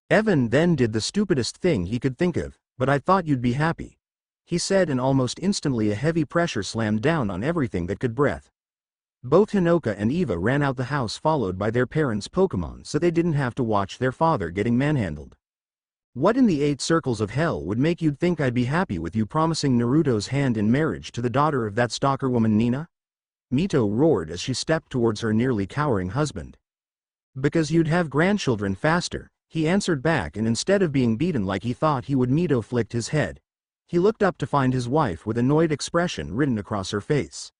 Evan then did the stupidest thing he could think of. But I thought you'd be happy, he said, and almost instantly a heavy pressure slammed down on everything that could breathe. Both Hinoka and Eva ran out the house followed by their parents' Pokemon so they didn't have to watch their father getting manhandled. What in the 8 circles of hell would make you think I'd be happy with you promising Naruto's hand in marriage to the daughter of that stalker woman Nina? Mito roared as she stepped towards her nearly cowering husband. Because you'd have grandchildren faster, he answered back, and instead of being beaten like he thought he would, Mito flicked his head. He looked up to find his wife with annoyed expression written across her face.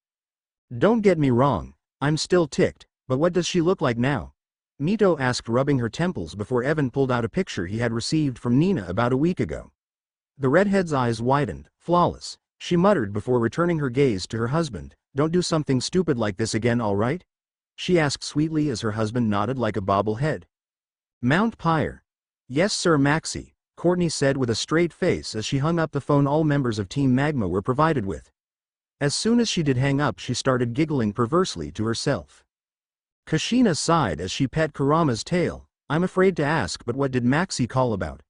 Don't get me wrong, I'm still ticked, but what does she look like now? Mito asked, rubbing her temples before Evan pulled out a picture he had received from Nina about a week ago. The redhead's eyes widened. Flawless, she muttered before returning her gaze to her husband. Don't do something stupid like this again, all right? She asked sweetly as her husband nodded like a bobblehead. Mount Pyre. Yes sir, Maxie, Courtney said with a straight face as she hung up the phone all members of Team Magma were provided with. As soon as she did hang up, she started giggling perversely to herself. Kushina sighed as she pet Kurama's tail. I'm afraid to ask, but what did Maxie call about?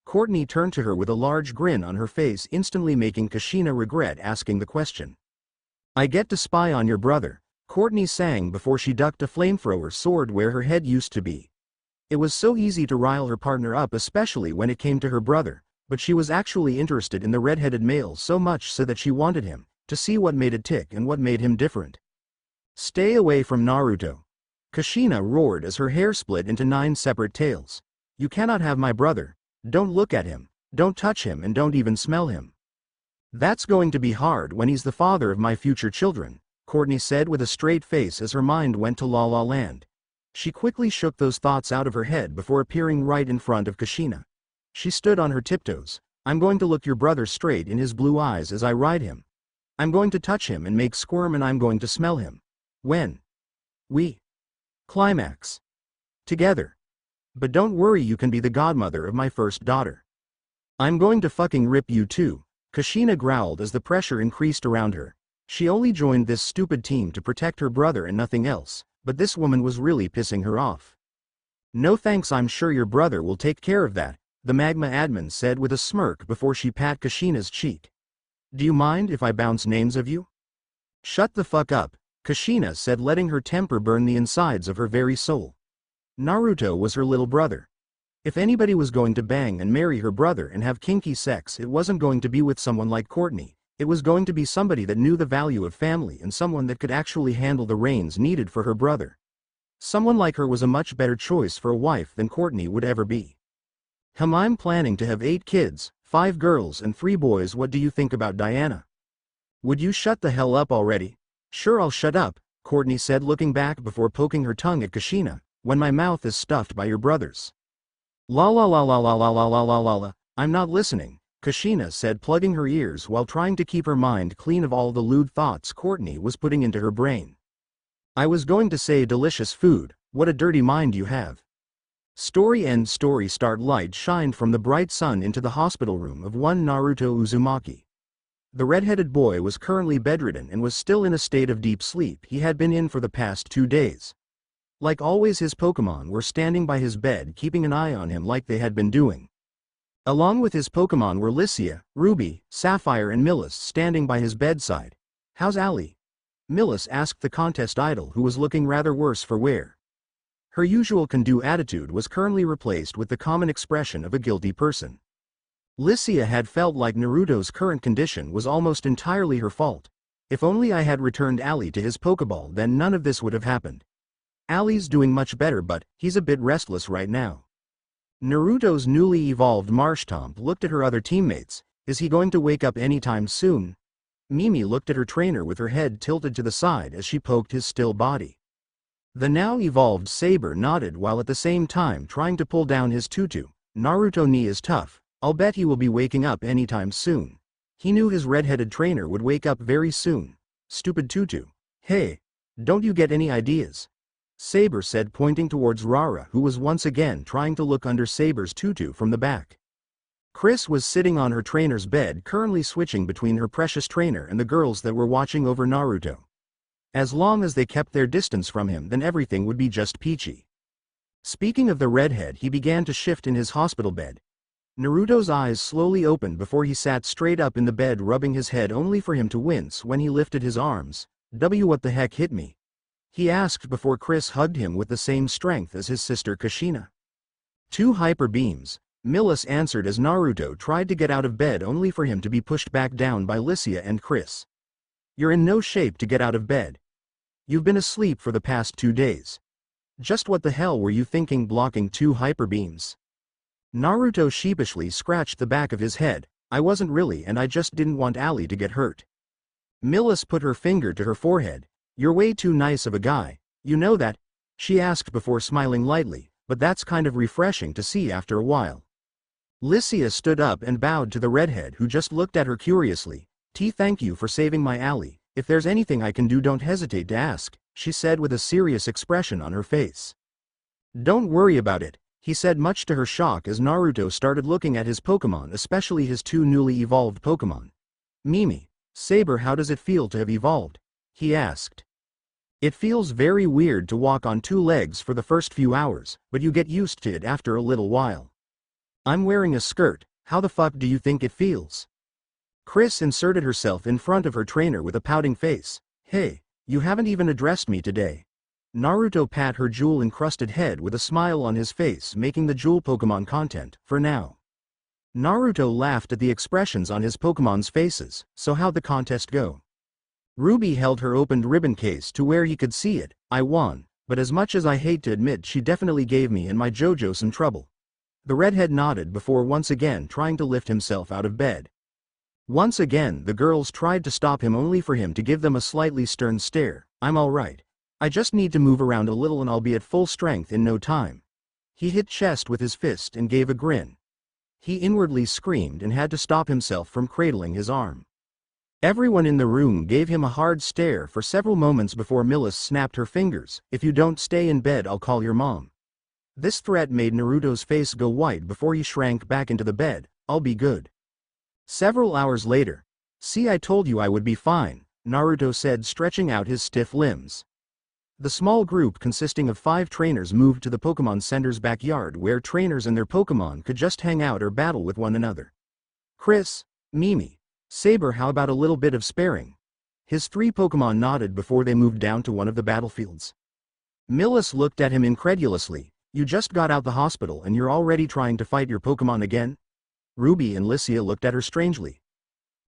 Courtney turned to her with a large grin on her face, instantly making Kushina regret asking the question. I get to spy on your brother, Courtney sang before she ducked a flamethrower sword where her head used to be. It was so easy to rile her partner up, especially when it came to her brother, but she was actually interested in the red-headed male so much so that she wanted him, to see what made it tick and what made him different. Stay away from Naruto. Kushina roared as her hair split into 9 separate tails. You cannot have my brother. Don't look at him, don't touch him, and don't even smell him. That's going to be hard when he's the father of my future children, Courtney said with a straight face as her mind went to La La Land. She quickly shook those thoughts out of her head before appearing right in front of Kushina. She stood on her tiptoes. I'm going to look your brother straight in his blue eyes as I ride him. I'm going to touch him and make squirm, and I'm going to smell him. When we climax together. But don't worry, you can be the godmother of my first daughter. I'm going to fucking rip you too, Kushina growled as the pressure increased around her. She only joined this stupid team to protect her brother and nothing else, but this woman was really pissing her off. No thanks, I'm sure your brother will take care of that, the magma admin said with a smirk before she pat Kushina's cheek. Do you mind if I bounce names of you? Shut the fuck up, Kushina said, letting her temper burn the insides of her very soul. Naruto was her little brother. If anybody was going to bang and marry her brother and have kinky sex, it wasn't going to be with someone like Courtney. It was going to be somebody that knew the value of family and someone that could actually handle the reins needed for her brother. Someone like her was a much better choice for a wife than Courtney would ever be. I'm planning to have 8 kids, 5 girls and 3 boys. What do you think about Diana? Would you shut the hell up already? Sure, I'll shut up, Courtney said, looking back before poking her tongue at Kushina. When my mouth is stuffed by your brothers. La la la la la la la la la la la. I'm not listening, Kushina said, plugging her ears while trying to keep her mind clean of all the lewd thoughts Courtney was putting into her brain. I was going to say delicious food. What a dirty mind you have. Story end. Story start. Light shined from the bright sun into the hospital room of one Naruto Uzumaki. The red-headed boy was currently bedridden and was still in a state of deep sleep he had been in for the past 2 days. Like always, his Pokémon were standing by his bed, keeping an eye on him like they had been doing. Along with his Pokémon were Lycia, Ruby, Sapphire and Millis standing by his bedside. How's Allie? Millis asked the contest idol, who was looking rather worse for wear. Her usual can-do attitude was currently replaced with the common expression of a guilty person. Lycia had felt like Naruto's current condition was almost entirely her fault. If only I had returned Allie to his Pokeball, then none of this would have happened. Allie's doing much better, but he's a bit restless right now. Naruto's newly evolved Marshtomp looked at her other teammates. Is he going to wake up anytime soon? Mimi looked at her trainer with her head tilted to the side as she poked his still body. The now evolved Saber nodded while at the same time trying to pull down his tutu. Naruto knee is tough. I'll bet he will be waking up anytime soon. He knew his red-headed trainer would wake up very soon. Stupid tutu. Hey, don't you get any ideas? Saber said, pointing towards Rara, who was once again trying to look under Saber's tutu from the back. Chris was sitting on her trainer's bed, currently switching between her precious trainer and the girls that were watching over Naruto. As long as they kept their distance from him, then everything would be just peachy. Speaking of the redhead, he began to shift in his hospital bed. Naruto's eyes slowly opened before he sat straight up in the bed, rubbing his head only for him to wince when he lifted his arms. What the heck hit me? He asked before Chris hugged him with the same strength as his sister Kushina. 2 hyper beams, Millis answered as Naruto tried to get out of bed only for him to be pushed back down by Lycia and Chris. You're in no shape to get out of bed. You've been asleep for the past 2 days. Just what the hell were you thinking blocking 2 hyper beams? Naruto sheepishly scratched the back of his head. I wasn't really, and I just didn't want Allie to get hurt. Millis put her finger to her forehead. You're way too nice of a guy, you know that? She asked before smiling lightly, but that's kind of refreshing to see after a while. Lycia stood up and bowed to the redhead, who just looked at her curiously. Thank you for saving my Allie. If there's anything I can do, don't hesitate to ask, she said with a serious expression on her face. Don't worry about it, he said, much to her shock as Naruto started looking at his Pokémon, especially his 2 newly evolved Pokémon. Mimi, Saber, how does it feel to have evolved? He asked. It feels very weird to walk on 2 legs for the first few hours, but you get used to it after a little while. I'm wearing a skirt, how the fuck do you think it feels? Chris inserted herself in front of her trainer with a pouting face. Hey, you haven't even addressed me today. Naruto pat her jewel-encrusted head with a smile on his face, making the jewel Pokemon content, for now. Naruto laughed at the expressions on his Pokemon's faces. So how'd the contest go? Ruby held her opened ribbon case to where he could see it. I won, but as much as I hate to admit, she definitely gave me and my JoJo some trouble. The redhead nodded before once again trying to lift himself out of bed. Once again the girls tried to stop him, only for him to give them a slightly stern stare. I'm alright. I just need to move around a little and I'll be at full strength in no time. He hit chest with his fist and gave a grin. He inwardly screamed and had to stop himself from cradling his arm. Everyone in the room gave him a hard stare for several moments before Millis snapped her fingers. If you don't stay in bed, I'll call your mom. This threat made Naruto's face go white before he shrank back into the bed. I'll be good. Several hours later. See, I told you I would be fine, Naruto said, stretching out his stiff limbs. The small group consisting of 5 trainers moved to the Pokemon Center's backyard, where trainers and their Pokemon could just hang out or battle with one another. Chris, Mimi, Saber, how about a little bit of sparring? His 3 Pokemon nodded before they moved down to one of the battlefields. Millis looked at him incredulously. You just got out the hospital and you're already trying to fight your Pokemon again? Ruby and Lycia looked at her strangely.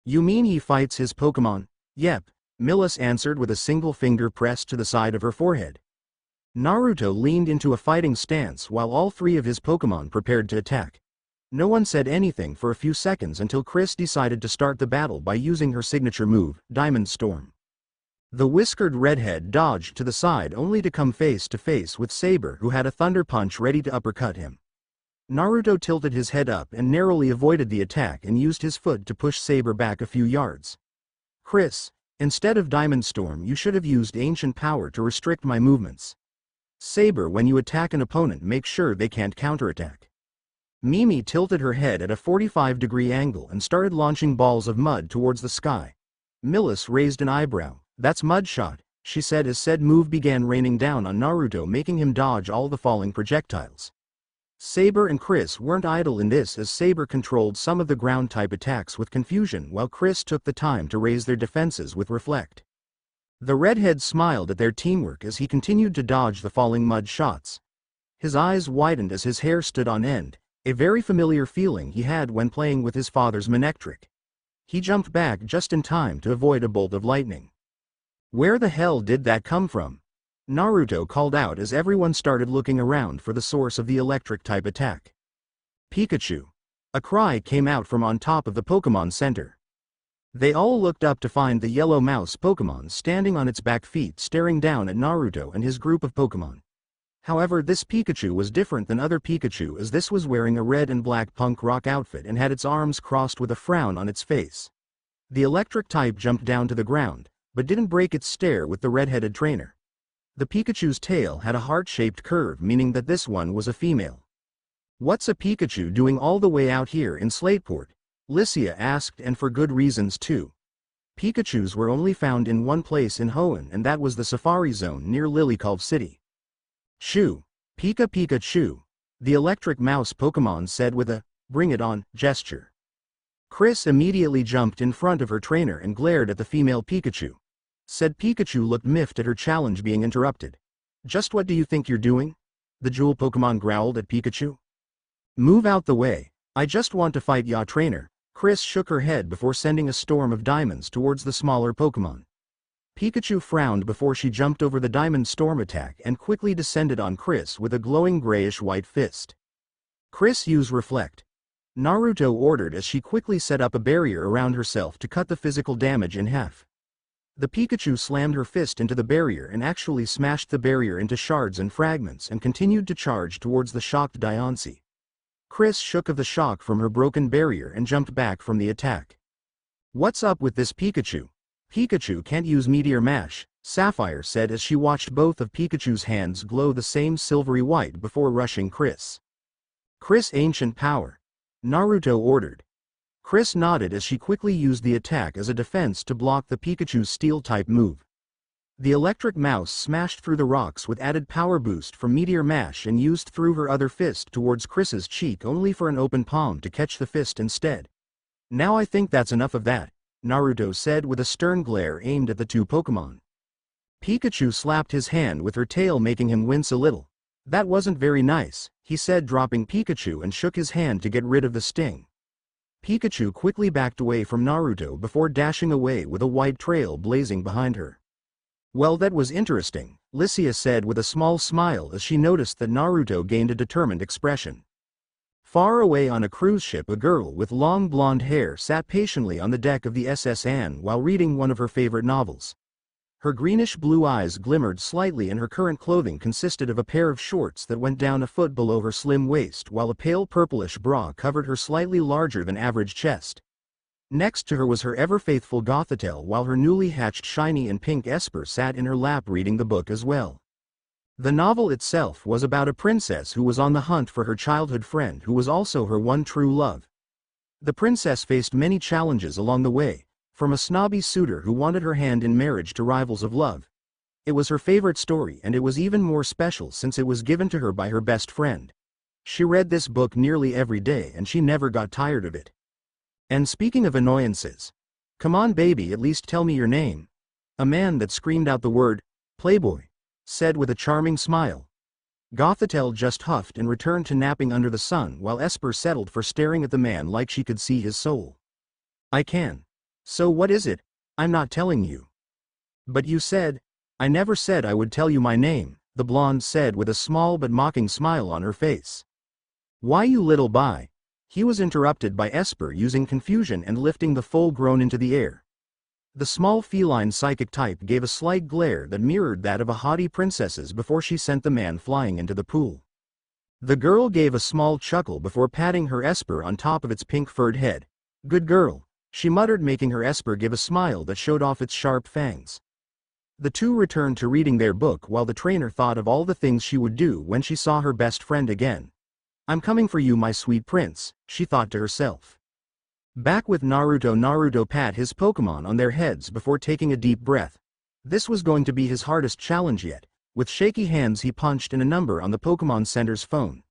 You mean he fights his Pokemon? Yep, Millis answered with a single finger pressed to the side of her forehead. Naruto leaned into a fighting stance while all 3 of his Pokemon prepared to attack. No one said anything for a few seconds until Chris decided to start the battle by using her signature move, Diamond Storm. The whiskered redhead dodged to the side only to come face to face with Saber, who had a thunder punch ready to uppercut him. Naruto tilted his head up and narrowly avoided the attack and used his foot to push Saber back a few yards. Chris, instead of Diamond Storm, you should have used Ancient Power to restrict my movements. Saber, when you attack an opponent, make sure they can't counterattack. Mimi tilted her head at a 45-degree angle and started launching balls of mud towards the sky. Millis raised an eyebrow. That's mud shot, she said as said move began raining down on Naruto, making him dodge all the falling projectiles. Saber and Chris weren't idle in this, as Saber controlled some of the ground-type attacks with confusion while Chris took the time to raise their defenses with reflect. The redhead smiled at their teamwork as he continued to dodge the falling mud shots. His eyes widened as his hair stood on end, a very familiar feeling he had when playing with his father's Manectric. He jumped back just in time to avoid a bolt of lightning. Where the hell did that come from? Naruto called out as everyone started looking around for the source of the electric-type attack. Pikachu! A cry came out from on top of the Pokemon Center. They all looked up to find the yellow mouse Pokemon standing on its back feet staring down at Naruto and his group of Pokemon. However, this Pikachu was different than other Pikachu, as this was wearing a red and black punk rock outfit and had its arms crossed with a frown on its face. The electric type jumped down to the ground, but didn't break its stare with the red-headed trainer. The Pikachu's tail had a heart-shaped curve, meaning that this one was a female. What's a Pikachu doing all the way out here in Slateport? Lycia asked, and for good reasons too. Pikachus were only found in one place in Hoenn, and that was the Safari Zone near Lilycove City. Shoo! Pika Pika Choo! The electric mouse Pokemon said with a "bring it on" gesture. Chris immediately jumped in front of her trainer and glared at the female Pikachu. Said Pikachu looked miffed at her challenge being interrupted. Just what do you think you're doing? The jewel Pokemon growled at Pikachu. Move out the way. I just want to fight ya, trainer. Chris shook her head before sending a storm of diamonds towards the smaller Pokemon. Pikachu frowned before she jumped over the Diamond Storm attack and quickly descended on Chris with a glowing grayish-white fist. Chris, use Reflect. Naruto ordered as she quickly set up a barrier around herself to cut the physical damage in half. The Pikachu slammed her fist into the barrier and actually smashed the barrier into shards and fragments and continued to charge towards the shocked Diancie. Chris shook of the shock from her broken barrier and jumped back from the attack. What's up with this Pikachu? Pikachu can't use Meteor Mash, Sapphire said as she watched both of Pikachu's hands glow the same silvery white before rushing Chris. Chris, Ancient Power. Naruto ordered. Chris nodded as she quickly used the attack as a defense to block the Pikachu's Steel-type move. The electric mouse smashed through the rocks with added power boost from Meteor Mash and used through her other fist towards Chris's cheek only for an open palm to catch the fist instead. Now I think that's enough of that, Naruto said with a stern glare aimed at the two Pokémon. Pikachu slapped his hand with her tail making him wince a little. That wasn't very nice, he said dropping Pikachu and shook his hand to get rid of the sting. Pikachu quickly backed away from Naruto before dashing away with a white trail blazing behind her. Well, that was interesting, Lycia said with a small smile as she noticed that Naruto gained a determined expression. Far away on a cruise ship, a girl with long blonde hair sat patiently on the deck of the SS Anne while reading one of her favorite novels. Her greenish-blue eyes glimmered slightly and her current clothing consisted of a pair of shorts that went down a foot below her slim waist while a pale purplish bra covered her slightly larger-than-average chest. Next to her was her ever-faithful Gothitelle while her newly hatched shiny and pink Esper sat in her lap reading the book as well. The novel itself was about a princess who was on the hunt for her childhood friend who was also her one true love. The princess faced many challenges along the way, from a snobby suitor who wanted her hand in marriage to rivals of love. It was her favorite story and it was even more special since it was given to her by her best friend. She read this book nearly every day and she never got tired of it. And speaking of annoyances, come on baby, at least tell me your name. A man that screamed out the word, Playboy, said with a charming smile. Gothitelle just huffed and returned to napping under the sun while Esper settled for staring at the man like she could see his soul. I can. So what is it? I'm not telling you. But you said. I never said I would tell you my name, the blonde said with a small but mocking smile on her face. Why you little bye? He was interrupted by Esper using confusion and lifting the full-grown into the air. The small feline psychic type gave a slight glare that mirrored that of a haughty princess's before she sent the man flying into the pool. The girl gave a small chuckle before patting her Esper on top of its pink-furred head. Good girl, she muttered, making her Esper give a smile that showed off its sharp fangs. The two returned to reading their book while the trainer thought of all the things she would do when she saw her best friend again. I'm coming for you, my sweet prince, she thought to herself. Back with Naruto, Naruto pat his Pokémon on their heads before taking a deep breath. This was going to be his hardest challenge yet. With shaky hands he punched in a number on the Pokémon Center's phone.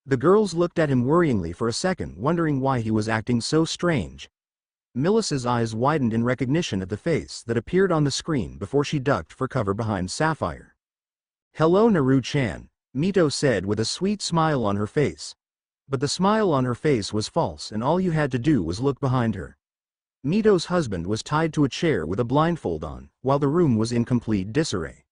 The girls looked at him worryingly for a second, wondering why he was acting so strange. Millicent's eyes widened in recognition at the face that appeared on the screen before she ducked for cover behind Sapphire. Hello Naru-chan, Mito said with a sweet smile on her face. But the smile on her face was false and all you had to do was look behind her. Mito's husband was tied to a chair with a blindfold on, while the room was in complete disarray.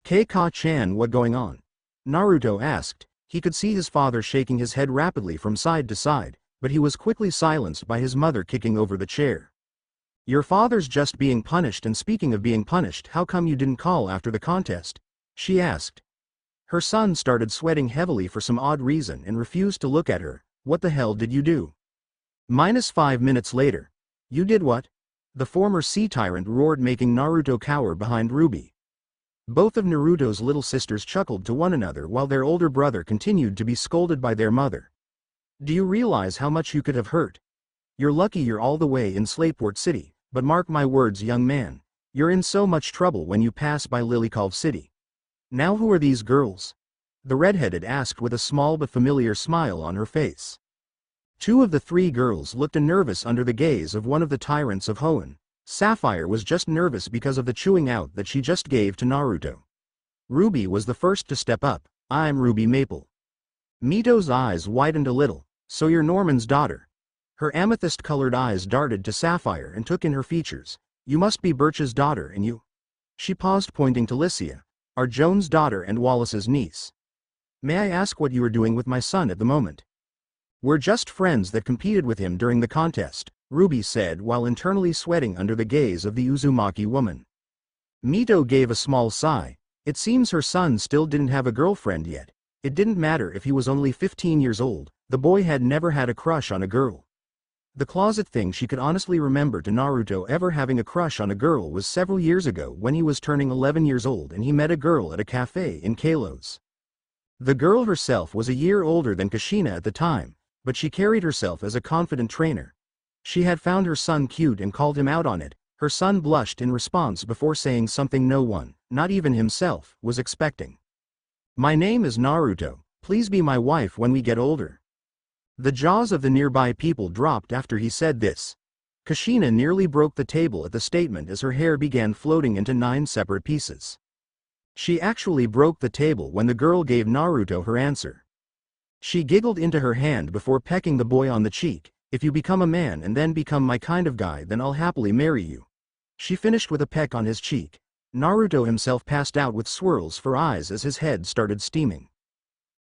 Keika-chan, what going on? Naruto asked. He could see his father shaking his head rapidly from side to side, but he was quickly silenced by his mother kicking over the chair. Your father's just being punished, and speaking of being punished, how come you didn't call after the contest? She asked. Her son started sweating heavily for some odd reason and refused to look at her. What the hell did you do? -5 minutes later. You did what? The former sea tyrant roared, making Naruto cower behind Ruby. Both of Naruto's little sisters chuckled to one another while their older brother continued to be scolded by their mother. Do you realize how much you could have hurt? You're lucky you're all the way in Slateport City, but mark my words, young man, you're in so much trouble when you pass by Lilycove City. Now who are these girls? The redheaded asked with a small but familiar smile on her face. Two of the three girls looked nervous under the gaze of one of the tyrants of Hoenn. Sapphire was just nervous because of the chewing out that she just gave to Naruto. Ruby was the first to step up. I'm Ruby Maple. Mito's eyes widened a little. So you're Norman's daughter. Her amethyst-colored eyes darted to Sapphire and took in her features. You must be Birch's daughter, and you... She paused, pointing to Lycia. Are Joan's daughter and Wallace's niece. May I ask what you are doing with my son at the moment? We're just friends that competed with him during the contest, Ruby said while internally sweating under the gaze of the Uzumaki woman. Mito gave a small sigh. It seems her son still didn't have a girlfriend yet. It didn't matter if he was only 15 years old, the boy had never had a crush on a girl. The closet thing she could honestly remember to Naruto ever having a crush on a girl was several years ago when he was turning 11 years old and he met a girl at a cafe in Kalos. The girl herself was a year older than Kushina at the time, but she carried herself as a confident trainer. She had found her son cute and called him out on it. Her son blushed in response before saying something no one, not even himself, was expecting. My name is Naruto, please be my wife when we get older. The jaws of the nearby people dropped after he said this. Kushina nearly broke the table at the statement as her hair began floating into 9 separate pieces. She actually broke the table when the girl gave Naruto her answer. She giggled into her hand before pecking the boy on the cheek. If you become a man and then become my kind of guy, then I'll happily marry you. She finished with a peck on his cheek. Naruto himself passed out with swirls for eyes as his head started steaming.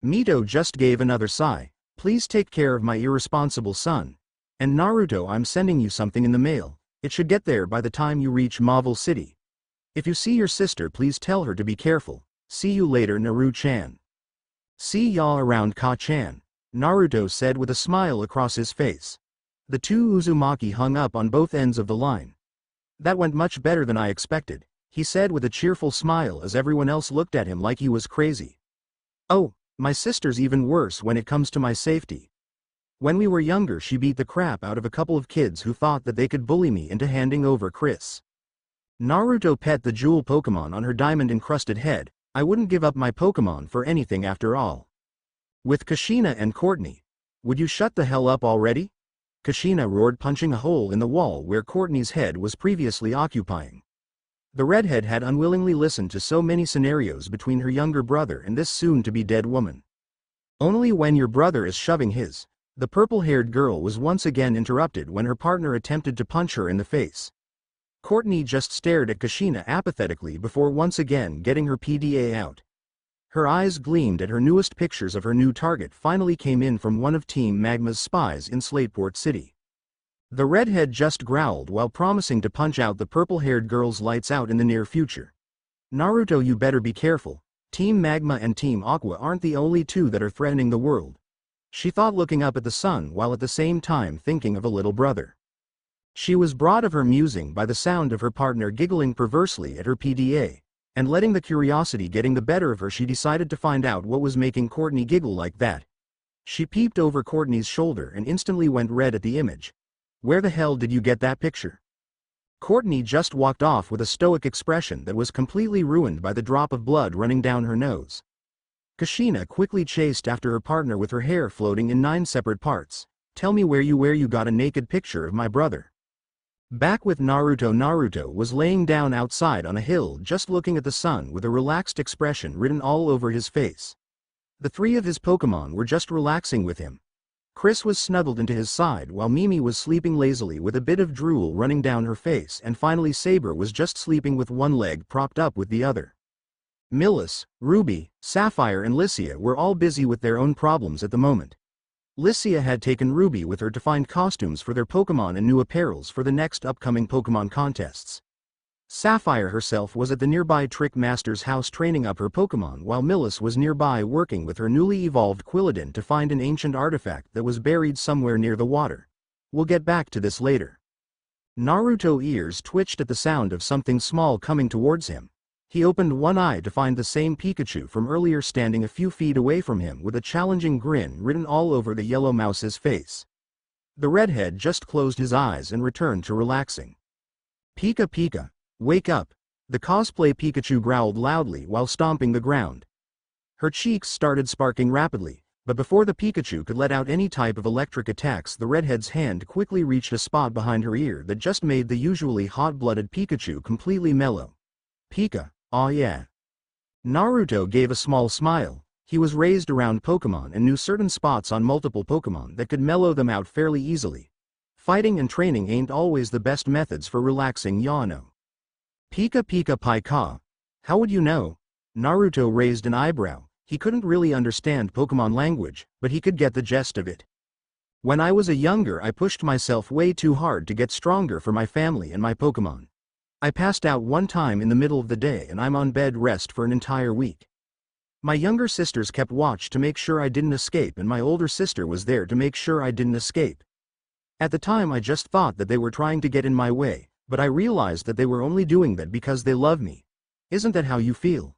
Mito just gave another sigh. Please take care of my irresponsible son. And Naruto, I'm sending you something in the mail. It should get there by the time you reach Marvel City. If you see your sister, please tell her to be careful. See you later, Naru-chan. See ya around, Ka-chan, Naruto said with a smile across his face. The two Uzumaki hung up on both ends of the line. That went much better than I expected, he said with a cheerful smile as everyone else looked at him like he was crazy. Oh, my sister's even worse when it comes to my safety. When we were younger, she beat the crap out of a couple of kids who thought that they could bully me into handing over Chris. Naruto pet the jewel Pokémon on her diamond-encrusted head. I wouldn't give up my Pokémon for anything after all. With Kushina and Courtney. Would you shut the hell up already? Kushina roared, punching a hole in the wall where Courtney's head was previously occupying. The redhead had unwillingly listened to so many scenarios between her younger brother and this soon-to-be-dead woman. Only when your brother is shoving his, the purple-haired girl was once again interrupted when her partner attempted to punch her in the face. Courtney just stared at Kushina apathetically before once again getting her PDA out. Her eyes gleamed at her newest pictures of her new target finally came in from one of Team Magma's spies in Slateport City. The redhead just growled while promising to punch out the purple-haired girl's lights out in the near future. Naruto, you better be careful. Team Magma and Team Aqua aren't the only two that are threatening the world. She thought, looking up at the sun while at the same time thinking of a little brother. She was brought of her musing by the sound of her partner giggling perversely at her PDA, and letting the curiosity getting the better of her, she decided to find out what was making Courtney giggle like that. She peeped over Courtney's shoulder and instantly went red at the image. Where the hell did you get that picture? Courtney just walked off with a stoic expression that was completely ruined by the drop of blood running down her nose. Kushina quickly chased after her partner with her hair floating in 9 separate parts. Tell me where you got a naked picture of my brother. Back with Naruto. Naruto was laying down outside on a hill just looking at the sun with a relaxed expression written all over his face. The 3 of his Pokémon were just relaxing with him. Chris was snuggled into his side while Mimi was sleeping lazily with a bit of drool running down her face, and finally Saber was just sleeping with one leg propped up with the other. Millis, Ruby, Sapphire and Lycia were all busy with their own problems at the moment. Lycia had taken Ruby with her to find costumes for their Pokémon and new apparels for the next upcoming Pokémon contests. Sapphire herself was at the nearby Trick Master's house training up her Pokémon, while Millis was nearby working with her newly evolved Quilladin to find an ancient artifact that was buried somewhere near the water. We'll get back to this later. Naruto's ears twitched at the sound of something small coming towards him. He opened one eye to find the same Pikachu from earlier standing a few feet away from him with a challenging grin written all over the yellow mouse's face. The redhead just closed his eyes and returned to relaxing. Pika Pika, wake up, the cosplay Pikachu growled loudly while stomping the ground. Her cheeks started sparking rapidly, but before the Pikachu could let out any type of electric attacks, the redhead's hand quickly reached a spot behind her ear that just made the usually hot-blooded Pikachu completely mellow. Pika. Aw yeah. Naruto gave a small smile. He was raised around Pokémon and knew certain spots on multiple Pokémon that could mellow them out fairly easily. Fighting and training ain't always the best methods for relaxing Yano. Pika Pika Pika. How would you know? Naruto raised an eyebrow. He couldn't really understand Pokémon language, but he could get the gist of it. When I was younger, I pushed myself way too hard to get stronger for my family and my Pokémon. I passed out one time in the middle of the day and I'm on bed rest for an entire week. My younger sisters kept watch to make sure I didn't escape, and my older sister was there to make sure I didn't escape. At the time I just thought that they were trying to get in my way, but I realized that they were only doing that because they love me. Isn't that how you feel?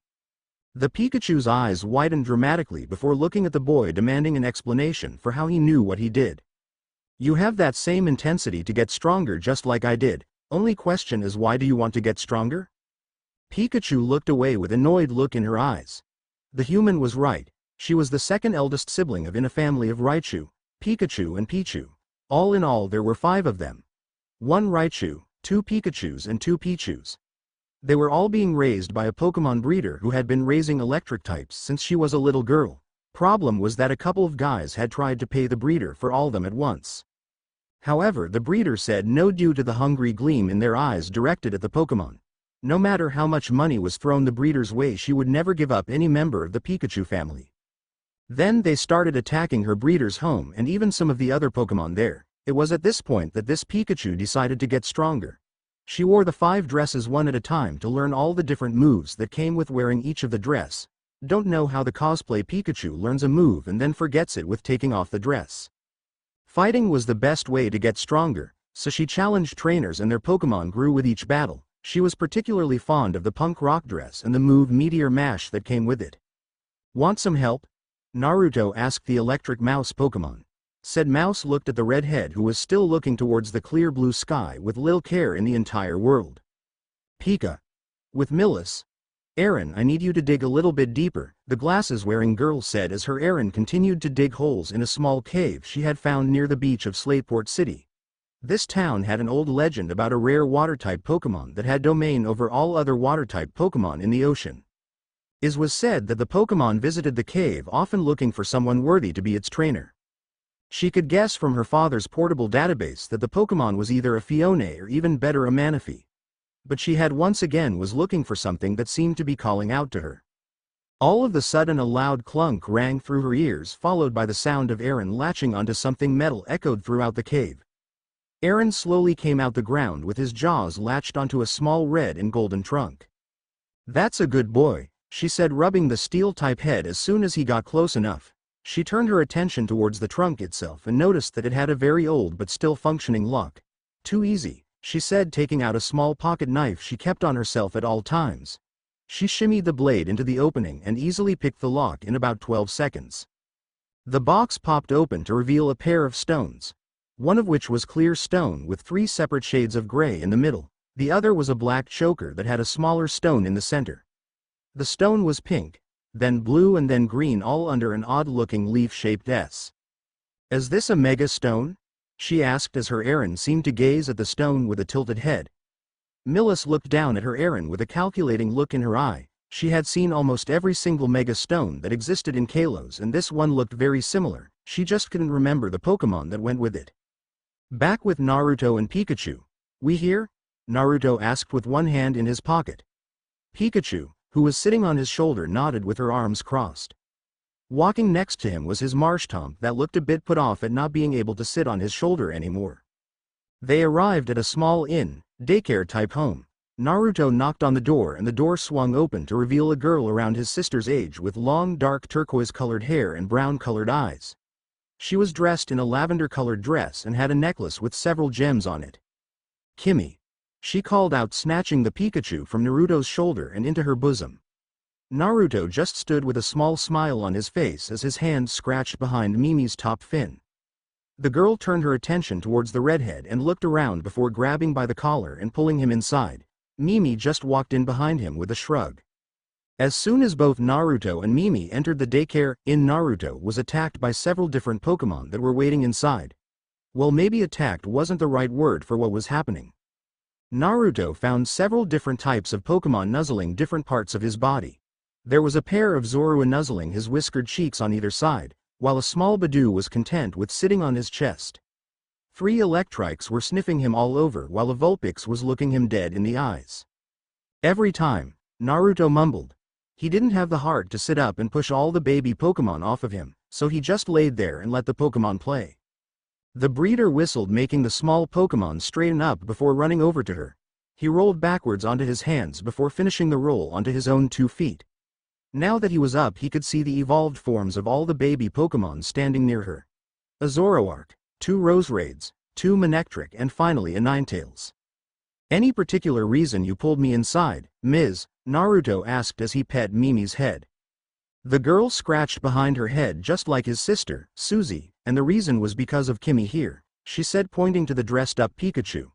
The Pikachu's eyes widened dramatically before looking at the boy, demanding an explanation for how he knew what he did. You have that same intensity to get stronger just like I did. Only question is, why do you want to get stronger? Pikachu looked away with an annoyed look in her eyes. The human was right. She was the second eldest sibling in a family of Raichu, Pikachu and Pichu. All in all there were 5 of them. 1 Raichu, 2 Pikachus and 2 Pichus. They were all being raised by a Pokemon breeder who had been raising electric types since she was a little girl. Problem was that a couple of guys had tried to pay the breeder for all of them at once. However, the breeder said no due to the hungry gleam in their eyes directed at the Pokemon. No matter how much money was thrown the breeder's way, she would never give up any member of the Pikachu family. Then they started attacking her breeder's home and even some of the other Pokemon there. It was at this point that this Pikachu decided to get stronger. She wore the 5 dresses one at a time to learn all the different moves that came with wearing each of the dress. Don't know how the cosplay Pikachu learns a move and then forgets it with taking off the dress. Fighting was the best way to get stronger, so she challenged trainers and their Pokemon grew with each battle. She was particularly fond of the punk rock dress and the move Meteor Mash that came with it. Want some help? Naruto asked the electric mouse Pokemon. Said Mouse looked at the redhead who was still looking towards the clear blue sky with little care in the entire world. Pika. With Millis. Aaron, I need you to dig a little bit deeper, the glasses-wearing girl said as her Aaron continued to dig holes in a small cave she had found near the beach of Slateport City. This town had an old legend about a rare water-type Pokemon that had domain over all other water-type Pokemon in the ocean. It was said that the Pokemon visited the cave often looking for someone worthy to be its trainer. She could guess from her father's portable database that the Pokemon was either a Phione or even better a Manaphy. But she had once again was looking for something that seemed to be calling out to her. All of a sudden a loud clunk rang through her ears, followed by the sound of Aaron latching onto something metal echoed throughout the cave. Aaron slowly came out the ground with his jaws latched onto a small red and golden trunk. That's a good boy, she said, rubbing the steel-type head as soon as he got close enough. She turned her attention towards the trunk itself and noticed that it had a very old but still functioning lock. Too easy, she said, taking out a small pocket knife she kept on herself at all times. She shimmied the blade into the opening and easily picked the lock in about 12 seconds. The box popped open to reveal a pair of stones. One of which was clear stone with 3 separate shades of gray in the middle. The other was a black choker that had a smaller stone in the center. The stone was pink, then blue and then green, all under an odd-looking leaf-shaped S. Is this a mega stone? She asked as her Aaron seemed to gaze at the stone with a tilted head. Millis looked down at her Aaron with a calculating look in her eye. She had seen almost every single mega stone that existed in Kalos and this one looked very similar, she just couldn't remember the Pokemon that went with it. Back with Naruto and Pikachu. We here? Naruto asked with one hand in his pocket. Pikachu, who was sitting on his shoulder, nodded with her arms crossed. Walking next to him was his Marshtomp that looked a bit put off at not being able to sit on his shoulder anymore. They arrived at a small inn, daycare-type home. Naruto knocked on the door and the door swung open to reveal a girl around his sister's age with long dark turquoise-colored hair and brown-colored eyes. She was dressed in a lavender-colored dress and had a necklace with several gems on it. Kimmy. She called out, snatching the Pikachu from Naruto's shoulder and into her bosom. Naruto just stood with a small smile on his face as his hand scratched behind Mimi's top fin. The girl turned her attention towards the redhead and looked around before grabbing by the collar and pulling him inside. Mimi just walked in behind him with a shrug. As soon as both Naruto and Mimi entered the daycare inn, Naruto was attacked by several different Pokemon that were waiting inside. Well, maybe attacked wasn't the right word for what was happening. Naruto found several different types of Pokemon nuzzling different parts of his body. There was a pair of Zorua nuzzling his whiskered cheeks on either side, while a small Badoo was content with sitting on his chest. 3 Electrics were sniffing him all over while a Vulpix was looking him dead in the eyes. Every time, Naruto mumbled. He didn't have the heart to sit up and push all the baby Pokemon off of him, so he just laid there and let the Pokemon play. The breeder whistled, making the small Pokemon straighten up before running over to her. He rolled backwards onto his hands before finishing the roll onto his own 2 feet. Now that he was up, he could see the evolved forms of all the baby Pokemon standing near her. A Zoroark, 2 Roseraids, 2 Manectric and finally a Ninetales. Any particular reason you pulled me inside, Ms.? Naruto asked as he pet Mimi's head. The girl scratched behind her head just like his sister, Suzy, and the reason was because of Kimmy here, she said, pointing to the dressed-up Pikachu.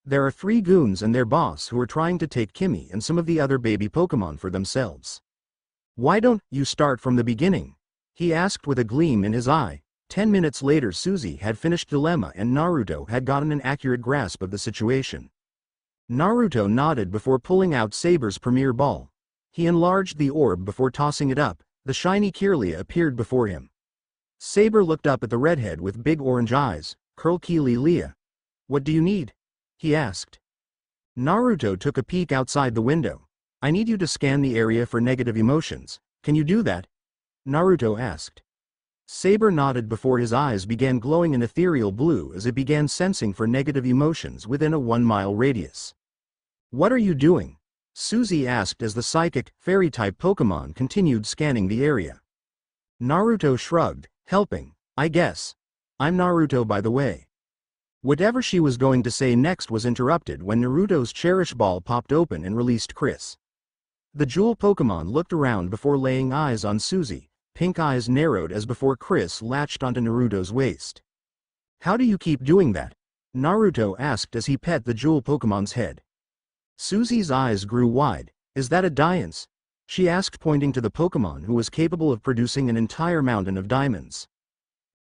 There are 3 goons and their boss who are trying to take Kimmy and some of the other baby Pokémon for themselves. Why don't you start from the beginning? He asked with a gleam in his eye. 10 minutes later Suzy had finished Dilemma and Naruto had gotten an accurate grasp of the situation. Naruto nodded before pulling out Saber's premier ball. He enlarged the orb before tossing it up. The shiny Kirlia appeared before him. Saber looked up at the redhead with big orange eyes. Kirlia. What do you need? He asked. Naruto took a peek outside the window. I need you to scan the area for negative emotions. Can you do that? Naruto asked. Saber nodded before his eyes began glowing an ethereal blue as it began sensing for negative emotions within a 1-mile radius. What are you doing? Suzy asked as the psychic, fairy-type Pokémon continued scanning the area. Naruto shrugged, helping, I guess. I'm Naruto by the way. Whatever she was going to say next was interrupted when Naruto's Cherish Ball popped open and released Chris. The Jewel Pokémon looked around before laying eyes on Suzy, pink eyes narrowed as before Chris latched onto Naruto's waist. How do you keep doing that? Naruto asked as he pet the Jewel Pokémon's head. Suzy's eyes grew wide. Is that a Diance? She asked pointing to the Pokémon who was capable of producing an entire mountain of diamonds.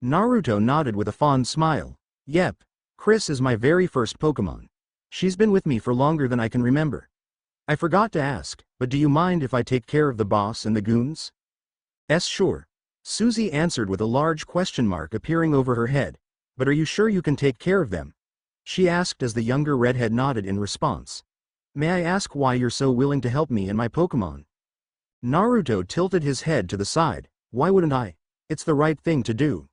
Naruto nodded with a fond smile. Yep, Chris is my very first Pokémon. She's been with me for longer than I can remember. I forgot to ask, but do you mind if I take care of the boss and the goons? Sure. Suzy answered with a large question mark appearing over her head. But are you sure you can take care of them? She asked as the younger redhead nodded in response. May I ask why you're so willing to help me and my Pokémon? Naruto tilted his head to the side. Why wouldn't I? It's the right thing to do.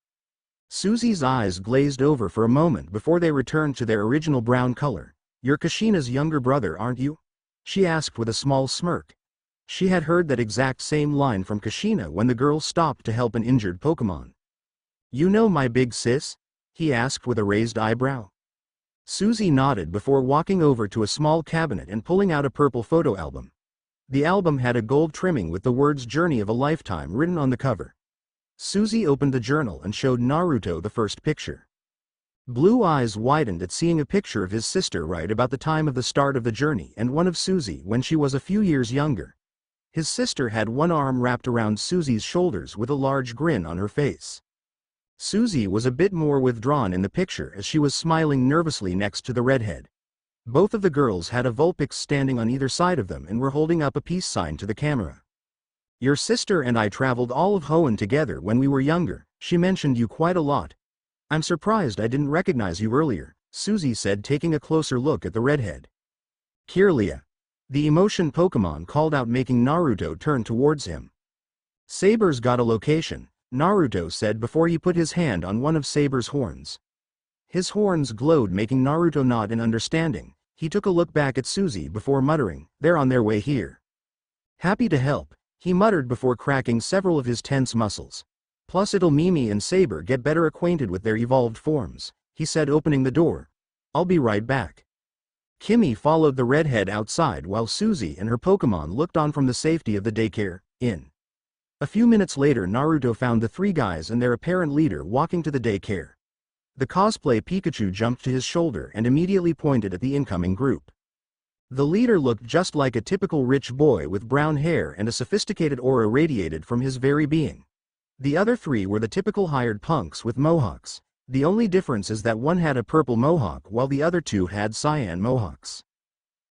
Suzy's eyes glazed over for a moment before they returned to their original brown color. You're Kushina's younger brother, aren't you? She asked with a small smirk. She had heard that exact same line from Kushina when the girl stopped to help an injured Pokémon. You know my big sis? He asked with a raised eyebrow. Suzy nodded before walking over to a small cabinet and pulling out a purple photo album. The album had a gold trimming with the words Journey of a Lifetime written on the cover. Suzy opened the journal and showed Naruto the first picture. Blue eyes widened at seeing a picture of his sister right about the time of the start of the journey and one of Suzy when she was a few years younger. His sister had one arm wrapped around Suzy's shoulders with a large grin on her face. Suzy was a bit more withdrawn in the picture as she was smiling nervously next to the redhead. Both of the girls had a Vulpix standing on either side of them and were holding up a peace sign to the camera. Your sister and I traveled all of Hoenn together when we were younger. She mentioned you quite a lot. I'm surprised I didn't recognize you earlier, Suzy said, taking a closer look at the redhead. Kirlia. The emotion Pokémon called out, making Naruto turn towards him. Saber's got a location, Naruto said before he put his hand on one of Saber's horns. His horns glowed, making Naruto nod in understanding. He took a look back at Suzy before muttering, they're on their way here. Happy to help, he muttered before cracking several of his tense muscles. Plus it'll Mimi and Saber get better acquainted with their evolved forms, he said, opening the door. I'll be right back. Kimmy followed the redhead outside while Suzy and her Pokémon looked on from the safety of the daycare inn. A few minutes later Naruto found the 3 guys and their apparent leader walking to the daycare. The cosplay Pikachu jumped to his shoulder and immediately pointed at the incoming group. The leader looked just like a typical rich boy with brown hair and a sophisticated aura radiated from his very being. The other 3 were the typical hired punks with mohawks. The only difference is that one had a purple mohawk while the other 2 had cyan mohawks.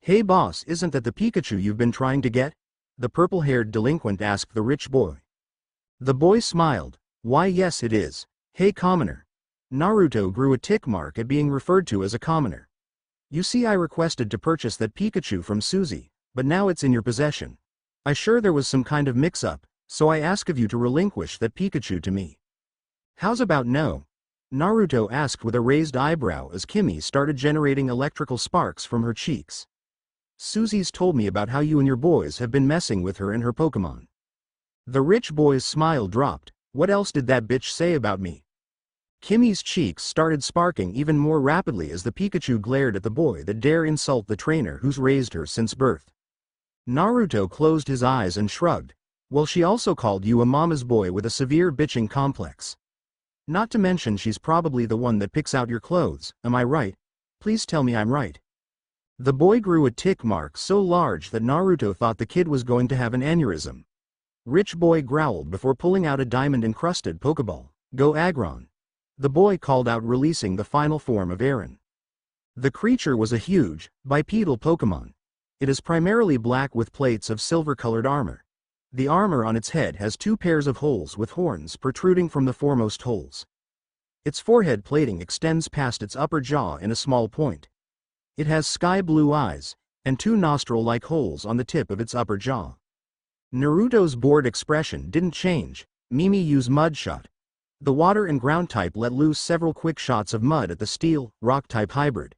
Hey boss, isn't that the Pikachu you've been trying to get? The purple-haired delinquent asked the rich boy. The boy smiled. Why yes it is. Hey commoner. Naruto grew a tick mark at being referred to as a commoner. You see, I requested to purchase that Pikachu from Suzy, but now it's in your possession. I sure there was some kind of mix-up, so I ask of you to relinquish that Pikachu to me. How's about no? Naruto asked with a raised eyebrow as Kimmy started generating electrical sparks from her cheeks. Suzy's told me about how you and your boys have been messing with her and her Pokémon. The rich boy's smile dropped. What else did that bitch say about me? Kimmy's cheeks started sparking even more rapidly as the Pikachu glared at the boy that dare insult the trainer who's raised her since birth. Naruto closed his eyes and shrugged. Well, she also called you a mama's boy with a severe bitching complex. Not to mention she's probably the one that picks out your clothes, am I right? Please tell me I'm right. The boy grew a tick mark so large that Naruto thought the kid was going to have an aneurysm. Rich boy growled before pulling out a diamond-encrusted Pokeball. Go Aggron. The boy called out, releasing the final form of Aaron. The creature was a huge, bipedal Pokemon. It is primarily black with plates of silver-colored armor. The armor on its head has 2 pairs of holes with horns protruding from the foremost holes. Its forehead plating extends past its upper jaw in a small point. It has sky-blue eyes, and 2 nostril-like holes on the tip of its upper jaw. Naruto's bored expression didn't change. Mimi used Mud Shot. The water and ground type let loose several quick shots of mud at the steel, rock type hybrid.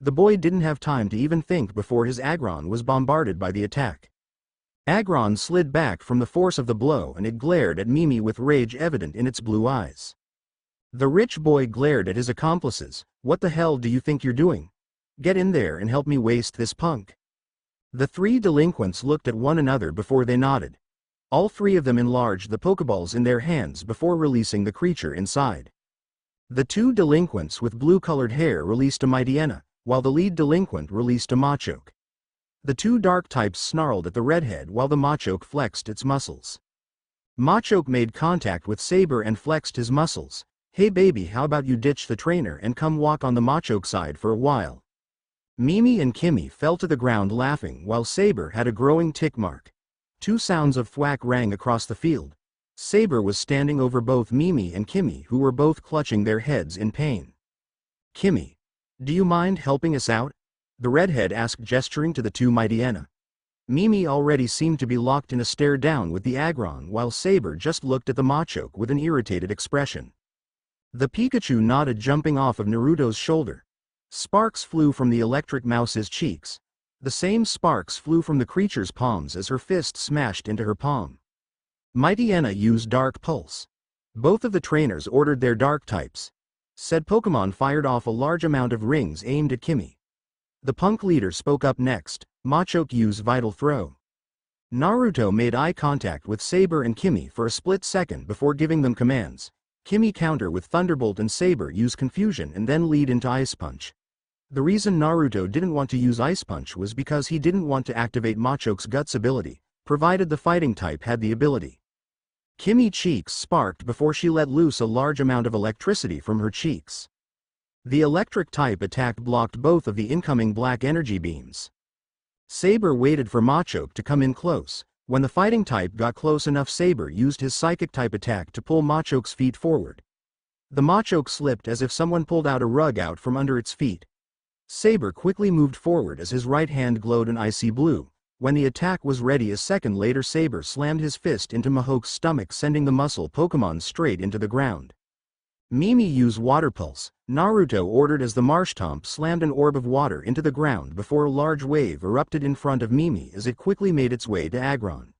The boy didn't have time to even think before his Aggron was bombarded by the attack. Aggron slid back from the force of the blow and it glared at Mimi with rage evident in its blue eyes. The rich boy glared at his accomplices. What the hell do you think you're doing? Get in there and help me waste this punk. The 3 delinquents looked at one another before they nodded. All 3 of them enlarged the Pokeballs in their hands before releasing the creature inside. The 2 delinquents with blue-colored hair released a Mightyena, while the lead delinquent released a Machoke. The 2 dark types snarled at the redhead while the Machoke flexed its muscles. Machoke made contact with Saber and flexed his muscles. Hey baby, how about you ditch the trainer and come walk on the Machoke side for a while? Mimi and Kimmy fell to the ground laughing while Saber had a growing tick mark. 2 sounds of thwack rang across the field. Saber was standing over both Mimi and Kimmy, who were both clutching their heads in pain. Kimmy, do you mind helping us out? The redhead asked, gesturing to the 2 Mightyena. Mimi already seemed to be locked in a stare down with the Aggron, while Saber just looked at the Machoke with an irritated expression. The Pikachu nodded, jumping off of Naruto's shoulder. Sparks flew from the electric mouse's cheeks. The same sparks flew from the creature's palms as her fist smashed into her palm. Mightyena used Dark Pulse. Both of the trainers ordered their dark types. Said Pokemon fired off a large amount of rings aimed at Kimmy. The punk leader spoke up next. Machoke used Vital Throw. Naruto made eye contact with Saber and Kimmy for a split second before giving them commands. Kimmy counter with Thunderbolt and Saber use Confusion and then lead into Ice Punch. The reason Naruto didn't want to use Ice Punch was because he didn't want to activate Machoke's Guts ability, provided the fighting type had the ability. Kimmy cheeks sparked before she let loose a large amount of electricity from her cheeks. The electric type attack blocked both of the incoming black energy beams. Saber waited for Machoke to come in close. When the fighting type got close enough, Saber used his psychic type attack to pull Machoke's feet forward. The Machoke slipped as if someone pulled out a rug out from under its feet. Saber quickly moved forward as his right hand glowed an icy blue. When the attack was ready a second later, Saber slammed his fist into Machoke's stomach, sending the muscle Pokemon straight into the ground. Mimi used Water Pulse. Naruto ordered as the Marshtomp slammed an orb of water into the ground before a large wave erupted in front of Mimi as it quickly made its way to Aggron.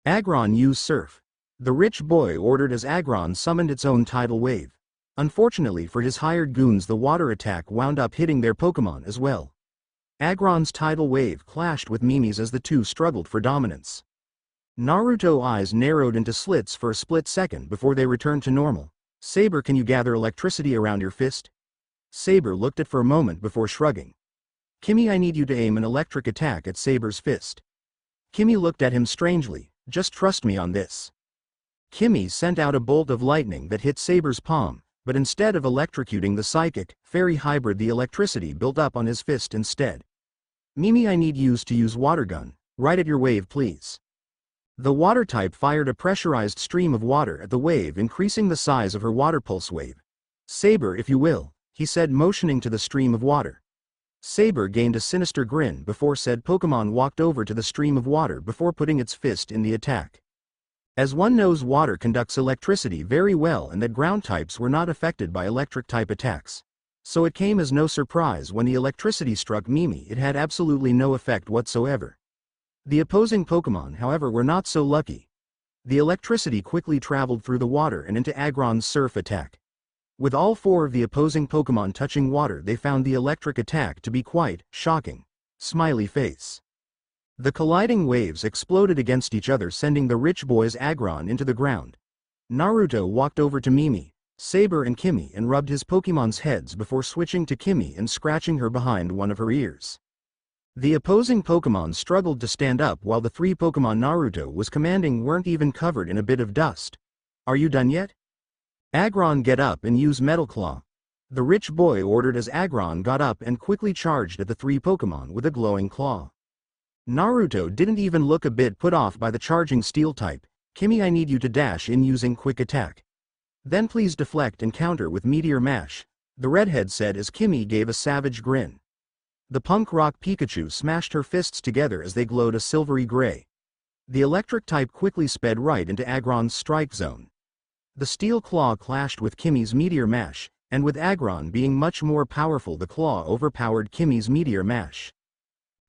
Aggron used Surf. The rich boy ordered as Aggron summoned its own tidal wave. Unfortunately for his hired goons, the water attack wound up hitting their Pokemon as well. Aggron's tidal wave clashed with Mimi's as the 2 struggled for dominance. Naruto's eyes narrowed into slits for a split second before they returned to normal. Saber, can you gather electricity around your fist? Saber looked at for a moment before shrugging. Kimmy, I need you to aim an electric attack at Saber's fist. Kimmy looked at him strangely. Just trust me on this. Kimmy sent out a bolt of lightning that hit Saber's palm, but instead of electrocuting the psychic, fairy hybrid, the electricity built up on his fist instead. Mimi, I need you to use Water Gun. Right at your wave, please. The water type fired a pressurized stream of water at the wave, increasing the size of her water pulse wave. Saber, if you will, he said, motioning to the stream of water. Saber gained a sinister grin before said Pokemon walked over to the stream of water before putting its fist in the attack. As one knows, water conducts electricity very well and that ground types were not affected by electric type attacks. So it came as no surprise when the electricity struck Mimi, it had absolutely no effect whatsoever. The opposing Pokemon, however, were not so lucky. The electricity quickly traveled through the water and into Aggron's Surf attack. With all 4 of the opposing Pokemon touching water, they found the electric attack to be quite shocking. Smiley face. The colliding waves exploded against each other, sending the rich boy's Aggron into the ground. Naruto walked over to Mimi, Saber and Kimmy and rubbed his Pokemon's heads before switching to Kimmy and scratching her behind one of her ears. The opposing Pokémon struggled to stand up while the 3 Pokémon Naruto was commanding weren't even covered in a bit of dust. Are you done yet? Aggron, get up and use Metal Claw. The rich boy ordered as Aggron got up and quickly charged at the 3 Pokémon with a glowing claw. Naruto didn't even look a bit put off by the charging steel type. Kimi, I need you to dash in using quick attack. Then please deflect and counter with Meteor Mash, the redhead said as Kimi gave a savage grin. The punk rock Pikachu smashed her fists together as they glowed a silvery gray. The electric type quickly sped right into Aggron's strike zone. The steel claw clashed with Kimi's Meteor Mash, and with Aggron being much more powerful, the claw overpowered Kimi's Meteor Mash.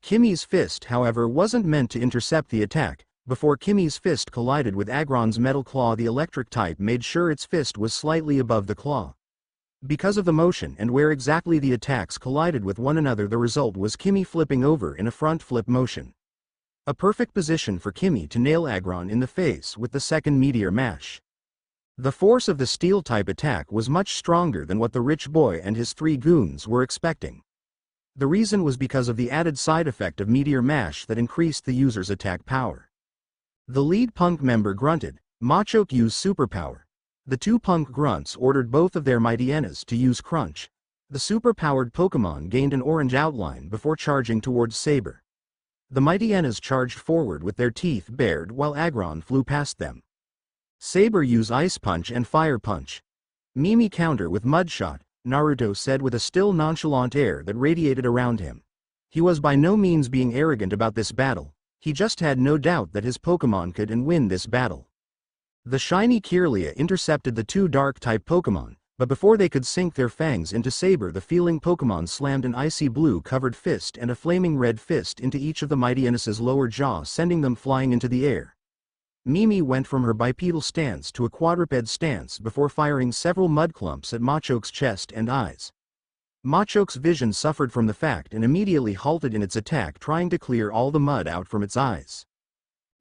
Kimi's fist, however, wasn't meant to intercept the attack. Before Kimi's fist collided with Aggron's metal claw, the electric type made sure its fist was slightly above the claw. Because of the motion and where exactly the attacks collided with one another, the result was Kimi flipping over in a front flip motion. A perfect position for Kimi to nail Aggron in the face with the second Meteor Mash. The force of the steel-type attack was much stronger than what the rich boy and his 3 goons were expecting. The reason was because of the added side effect of Meteor Mash that increased the user's attack power. The lead punk member grunted, Machoke use superpower. The 2 punk grunts ordered both of their Mightyenas to use Crunch. The super-powered Pokémon gained an orange outline before charging towards Saber. The Mightyenas charged forward with their teeth bared while Aggron flew past them. Saber used Ice Punch and Fire Punch. Mimi counter with Mud Shot, Naruto said with a still nonchalant air that radiated around him. He was by no means being arrogant about this battle, he just had no doubt that his Pokémon could and win this battle. The shiny Kirlia intercepted the 2 dark-type Pokémon, but before they could sink their fangs into Saber, the feeling Pokémon slammed an icy blue-covered fist and a flaming red fist into each of the Mightyenas's lower jaw, sending them flying into the air. Mimi went from her bipedal stance to a quadruped stance before firing several mud clumps at Machoke's chest and eyes. Machoke's vision suffered from the fact and immediately halted in its attack, trying to clear all the mud out from its eyes.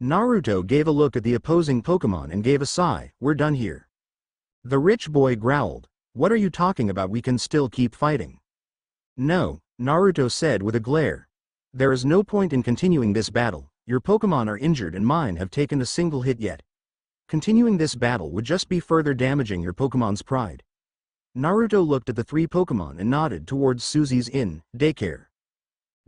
Naruto gave a look at the opposing Pokémon and gave a sigh, we're done here. The rich boy growled, what are you talking about, we can still keep fighting. No, Naruto said with a glare. There is no point in continuing this battle, your Pokémon are injured and mine have taken a single hit yet. Continuing this battle would just be further damaging your Pokémon's pride. Naruto looked at the 3 Pokémon and nodded towards Susie's inn, daycare.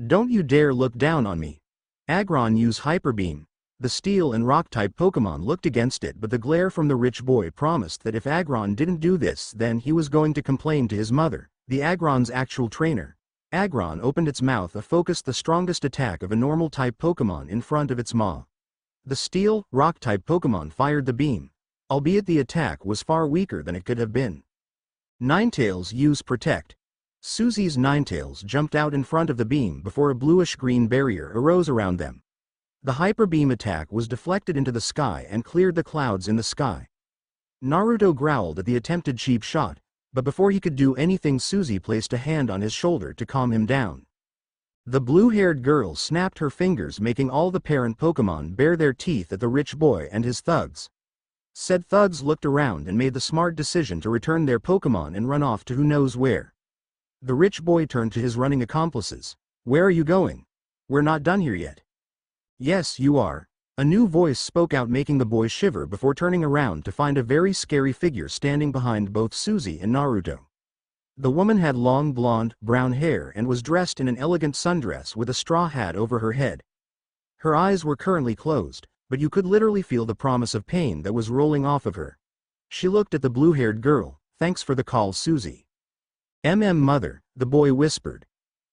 Don't you dare look down on me. Aggron use Hyper Beam. The steel and rock-type Pokémon looked against it, but the glare from the rich boy promised that if Aggron didn't do this, then he was going to complain to his mother, the Aggron's actual trainer. Aggron opened its mouth and focused the strongest attack of a normal-type Pokémon in front of its maw. The steel, rock-type Pokémon fired the beam, albeit the attack was far weaker than it could have been. Ninetales use Protect. Susie's Ninetales jumped out in front of the beam before a bluish-green barrier arose around them. The Hyper Beam attack was deflected into the sky and cleared the clouds in the sky. Naruto growled at the attempted cheap shot, but before he could do anything, Susie placed a hand on his shoulder to calm him down. The blue-haired girl snapped her fingers, making all the parent Pokémon bare their teeth at the rich boy and his thugs. Said thugs looked around and made the smart decision to return their Pokémon and run off to who knows where. The rich boy turned to his running accomplices. Where are you going? We're not done here yet. Yes, you are. A new voice spoke out, making the boy shiver before turning around to find a very scary figure standing behind both Susie and Naruto. The woman had long blonde, brown hair and was dressed in an elegant sundress with a straw hat over her head. Her eyes were currently closed, but you could literally feel the promise of pain that was rolling off of her. She looked at the blue-haired girl. Thanks for the call, Susie. Mother, the boy whispered.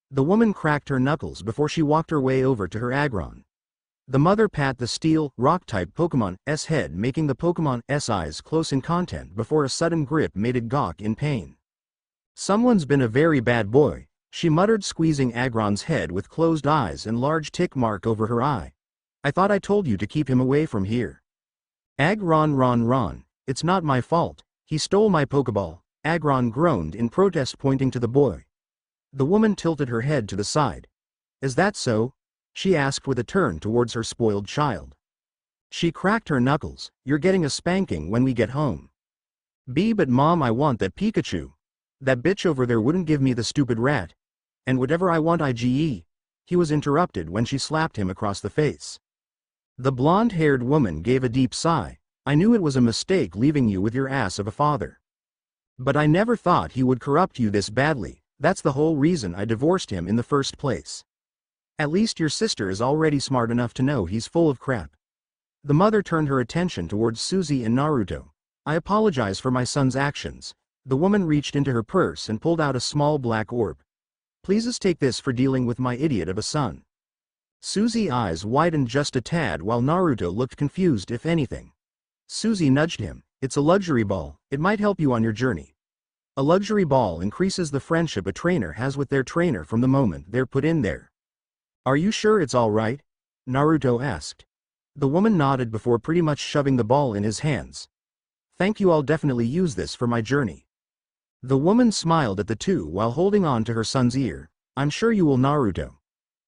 The woman cracked her knuckles before she walked her way over to her Aggron. The mother pat the steel, rock-type Pokémon's head, making the Pokémon's eyes close in contact before a sudden grip made it gawk in pain. Someone's been a very bad boy, she muttered, squeezing Aggron's head with closed eyes and large tick mark over her eye. I thought I told you to keep him away from here. Ron, it's not my fault, he stole my Pokéball, Aggron groaned in protest, pointing to the boy. The woman tilted her head to the side. Is that so? She asked with a turn towards her spoiled child. She cracked her knuckles. You're getting a spanking when we get home. But Mom, I want that Pikachu. That bitch over there wouldn't give me the stupid rat. And whatever I want, IGE. He was interrupted when she slapped him across the face. The blonde-haired woman gave a deep sigh. I knew it was a mistake leaving you with your ass of a father. But I never thought he would corrupt you this badly. That's the whole reason I divorced him in the first place. At least your sister is already smart enough to know he's full of crap. The mother turned her attention towards Suzy and Naruto. I apologize for my son's actions. The woman reached into her purse and pulled out a small black orb. Please take this for dealing with my idiot of a son. Suzy's eyes widened just a tad while Naruto looked confused if anything. Suzy nudged him. It's a luxury ball, it might help you on your journey. A luxury ball increases the friendship a trainer has with their trainer from the moment they're put in there. Are you sure it's alright? Naruto asked. The woman nodded before pretty much shoving the ball in his hands. Thank you, I'll definitely use this for my journey. The woman smiled at the two while holding on to her son's ear. I'm sure you will, Naruto.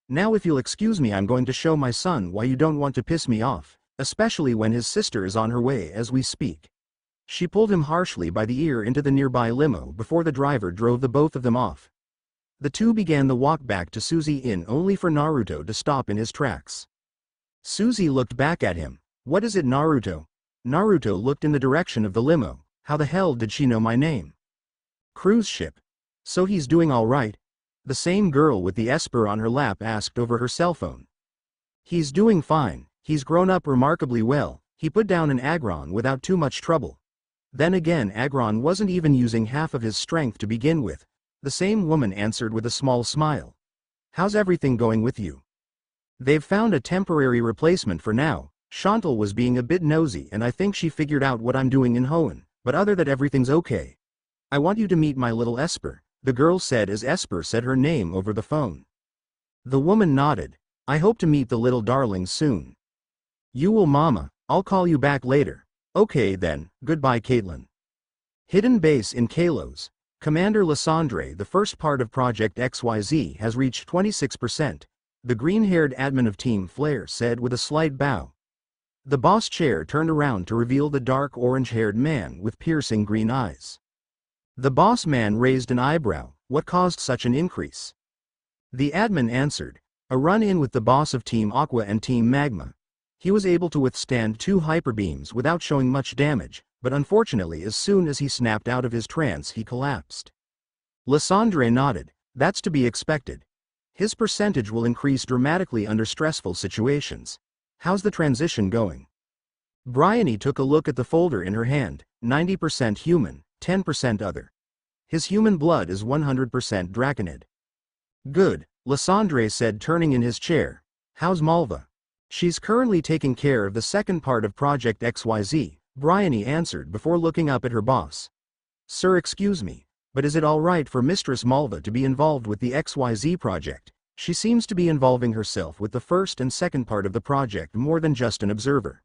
Now if you'll excuse me, I'm going to show my son why you don't want to piss me off, especially when his sister is on her way as we speak. She pulled him harshly by the ear into the nearby limo before the driver drove the both of them off. The two began the walk back to Suzy Inn only for Naruto to stop in his tracks. Suzy looked back at him. What is it, Naruto? Naruto looked in the direction of the limo. How the hell did she know my name? Cruise ship. So he's doing alright? The same girl with the Esper on her lap asked over her cell phone. He's doing fine, he's grown up remarkably well, he put down an Aggron without too much trouble. Then again, Aggron wasn't even using half of his strength to begin with. The same woman answered with a small smile. How's everything going with you? They've found a temporary replacement for now. Chantal was being a bit nosy and I think she figured out what I'm doing in Hoenn, but other than that everything's okay. I want you to meet my little Esper, the girl said as Esper said her name over the phone. The woman nodded. I hope to meet the little darling soon. You will, mama, I'll call you back later. Okay then, goodbye Caitlin. Hidden base in Kalos. Commander Lysandre, the first part of Project XYZ has reached 26%, the green-haired admin of Team Flare said with a slight bow. The boss chair turned around to reveal the dark orange-haired man with piercing green eyes. The boss man raised an eyebrow. What caused such an increase? The admin answered. A run-in with the boss of Team Aqua and Team Magma. He was able to withstand 2 hyper beams without showing much damage, but unfortunately as soon as he snapped out of his trance he collapsed. Lysandre nodded. That's to be expected. His percentage will increase dramatically under stressful situations. How's the transition going? Bryony took a look at the folder in her hand. 90% human, 10% other. His human blood is 100% Draconid. Good, Lysandre said, turning in his chair. How's Malva? She's currently taking care of the second part of Project XYZ, Bryony answered before looking up at her boss. Sir, excuse me, but is it alright for Mistress Malva to be involved with the XYZ project? She seems to be involving herself with the first and second part of the project more than just an observer.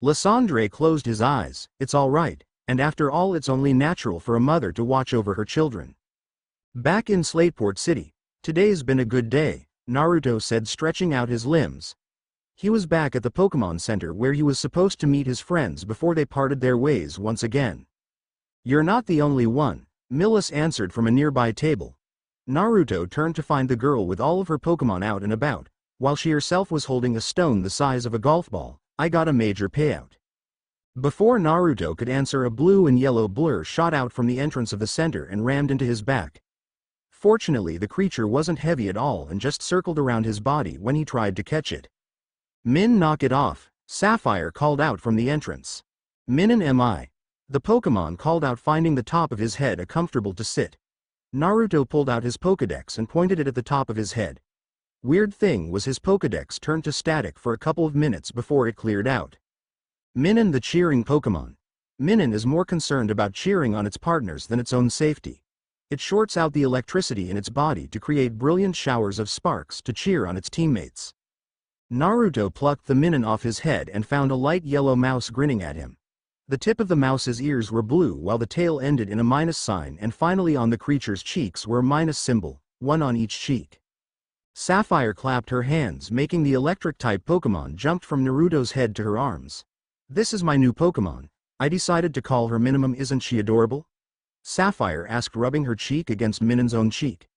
Lysandre closed his eyes. It's alright, and after all it's only natural for a mother to watch over her children. Back in Slateport City. Today's been a good day, Naruto said, stretching out his limbs. He was back at the Pokémon Center where he was supposed to meet his friends before they parted their ways once again. You're not the only one, Millis answered from a nearby table. Naruto turned to find the girl with all of her Pokémon out and about, while she herself was holding a stone the size of a golf ball. I got a major payout. Before Naruto could answer, a blue and yellow blur shot out from the entrance of the center and rammed into his back. Fortunately, the creature wasn't heavy at all and just circled around his body when he tried to catch it. Min, knock it off, Sapphire called out from the entrance. Min and Mi. The Pokémon called out, finding the top of his head uncomfortable to sit. Naruto pulled out his Pokédex and pointed it at the top of his head. Weird thing was, his Pokédex turned to static for a couple of minutes before it cleared out. Minun, the cheering Pokémon. Minun is more concerned about cheering on its partners than its own safety. It shorts out the electricity in its body to create brilliant showers of sparks to cheer on its teammates. Naruto plucked the Minun off his head and found a light yellow mouse grinning at him. The tip of the mouse's ears were blue while the tail ended in a minus sign, and finally on the creature's cheeks were a minus symbol, one on each cheek. Sapphire clapped her hands, making the electric-type Pokémon jump from Naruto's head to her arms. This is my new Pokémon. I decided to call her Minimum. Isn't she adorable? Sapphire asked, rubbing her cheek against Minun's own cheek.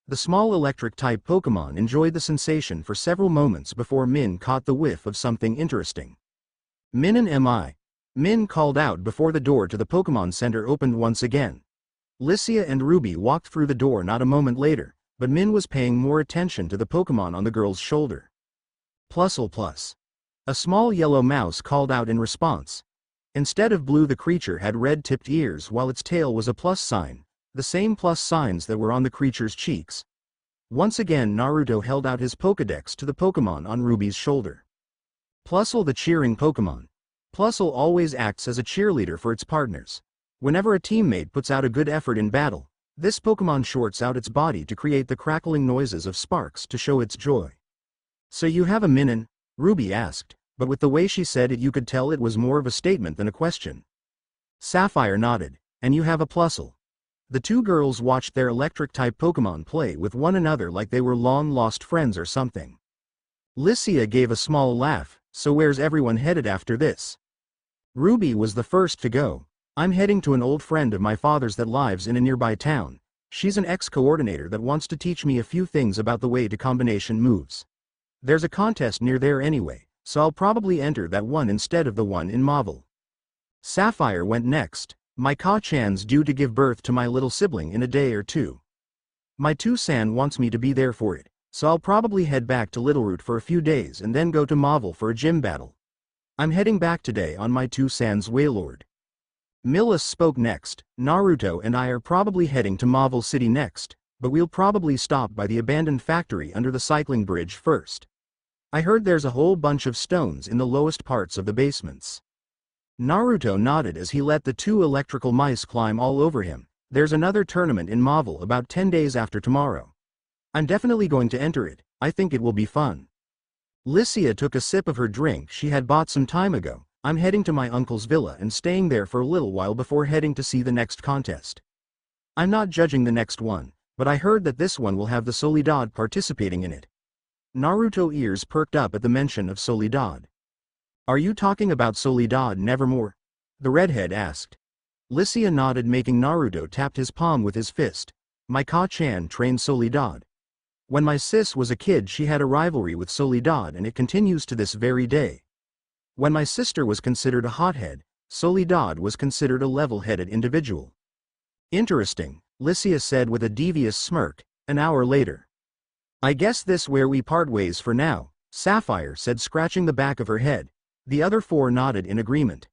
The small electric-type Pokémon enjoyed the sensation for several moments before Min caught the whiff of something interesting. Min and M.I. Min called out before the door to the Pokémon Center opened once again. Lycia and Ruby walked through the door not a moment later, but Min was paying more attention to the Pokémon on the girl's shoulder. Plusle plus. A small yellow mouse called out in response. Instead of blue, the creature had red-tipped ears while its tail was a plus sign, the same plus signs that were on the creature's cheeks. Once again Naruto held out his Pokédex to the Pokémon on Ruby's shoulder. Plusle, the cheering Pokémon. Plusle always acts as a cheerleader for its partners. Whenever a teammate puts out a good effort in battle, this Pokémon shorts out its body to create the crackling noises of sparks to show its joy. "So you have a Minin?" Ruby asked, but with the way she said it you could tell it was more of a statement than a question. Sapphire nodded. "And you have a Plusle?" The two girls watched their electric-type Pokémon play with one another like they were long-lost friends or something. Lycia gave a small laugh. "So where's everyone headed after this?" Ruby was the first to go. "I'm heading to an old friend of my father's that lives in a nearby town. She's an ex-coordinator that wants to teach me a few things about the way to combination moves. There's a contest near there anyway, so I'll probably enter that one instead of the one in Mauville." Sapphire went next. "My Ka-chan's due to give birth to my little sibling in a day or two. My Two-san wants me to be there for it, so I'll probably head back to Littleroot for a few days and then go to Mauville for a gym battle. I'm heading back today on my Two-san's Waylord." Millis spoke next. "Naruto and I are probably heading to Mauville City next, but we'll probably stop by the abandoned factory under the cycling bridge first. I heard there's a whole bunch of stones in the lowest parts of the basements." Naruto nodded as he let the two electrical mice climb all over him. "There's another tournament in Mauville about 10 days after tomorrow. I'm definitely going to enter it. I think it will be fun." Lycia took a sip of her drink she had bought some time ago. "I'm heading to my uncle's villa and staying there for a little while before heading to see the next contest. I'm not judging the next one, but I heard that this one will have the Soledad participating in it." Naruto's ears perked up at the mention of Soledad. "Are you talking about Soledad Nevermore?" the redhead asked. Lycia nodded, making Naruto tap his palm with his fist. "My Ka-chan trained Soledad. When my sis was a kid she had a rivalry with Soledad and it continues to this very day. When my sister was considered a hothead, Soledad was considered a level-headed individual." "Interesting," Lycia said with a devious smirk. An hour later. "I guess this where we part ways for now," Sapphire said, scratching the back of her head. The other four nodded in agreement.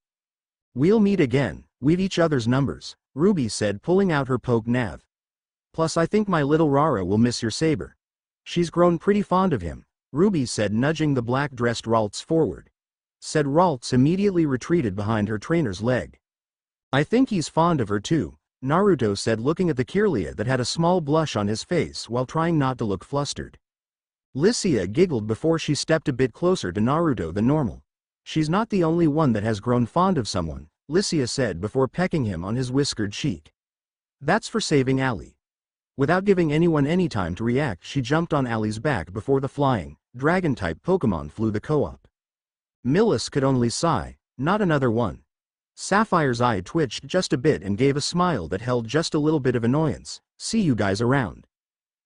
"We'll meet again, we've each other's numbers," Ruby said, pulling out her poke nav. "Plus I think my little Rara will miss your saber. She's grown pretty fond of him," Ruby said, nudging the black-dressed Ralts forward. Said Ralts immediately retreated behind her trainer's leg. "I think he's fond of her too," Naruto said, looking at the Kirlia that had a small blush on his face while trying not to look flustered. Lycia giggled before she stepped a bit closer to Naruto than normal. "She's not the only one that has grown fond of someone," Lycia said before pecking him on his whiskered cheek. "That's for saving Allie." Without giving anyone any time to react, she jumped on Allie's back before the flying, dragon-type Pokémon flew the co-op. Millis could only sigh. "Not another one." Sapphire's eye twitched just a bit and gave a smile that held just a little bit of annoyance. "See you guys around,"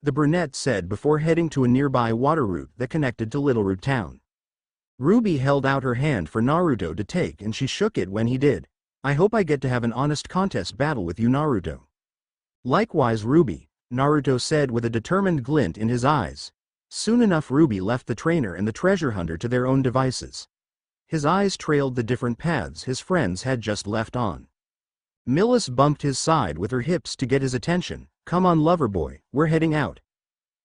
the brunette said before heading to a nearby water route that connected to Littleroot town. Ruby held out her hand for Naruto to take and she shook it when he did. "I hope I get to have an honest contest battle with you, Naruto." "Likewise, Ruby," Naruto said with a determined glint in his eyes. Soon enough Ruby left the trainer and the treasure hunter to their own devices. His eyes trailed the different paths his friends had just left on. Millis bumped his side with her hips to get his attention. "Come on, lover boy, we're heading out,"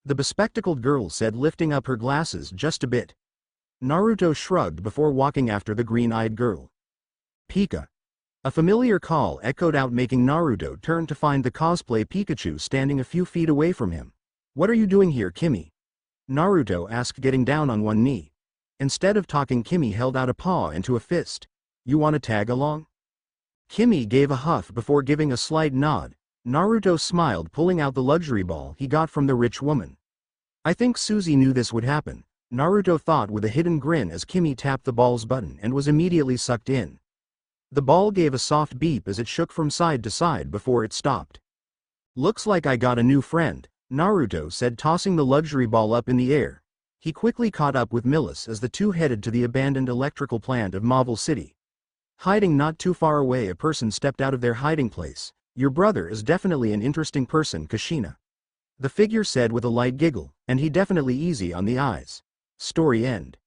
the bespectacled girl said, lifting up her glasses just a bit. Naruto shrugged before walking after the green-eyed girl. "Pika." A familiar call echoed out, making Naruto turn to find the cosplay Pikachu standing a few feet away from him. "What are you doing here, Kimi?" Naruto asked, getting down on one knee. Instead of talking, Kimi held out a paw into a fist. "You want to tag along?" Kimi gave a huff before giving a slight nod. Naruto smiled, pulling out the luxury ball he got from the rich woman. "I think Suzy knew this would happen," Naruto thought with a hidden grin as Kimi tapped the ball's button and was immediately sucked in. The ball gave a soft beep as it shook from side to side before it stopped. "Looks like I got a new friend," Naruto said, tossing the luxury ball up in the air. He quickly caught up with Millis as the two headed to the abandoned electrical plant of Marvel City. Hiding not too far away, a person stepped out of their hiding place. Your brother is definitely an interesting person, Kushina. The figure said with a light giggle, and he definitely easy on the eyes. Story end.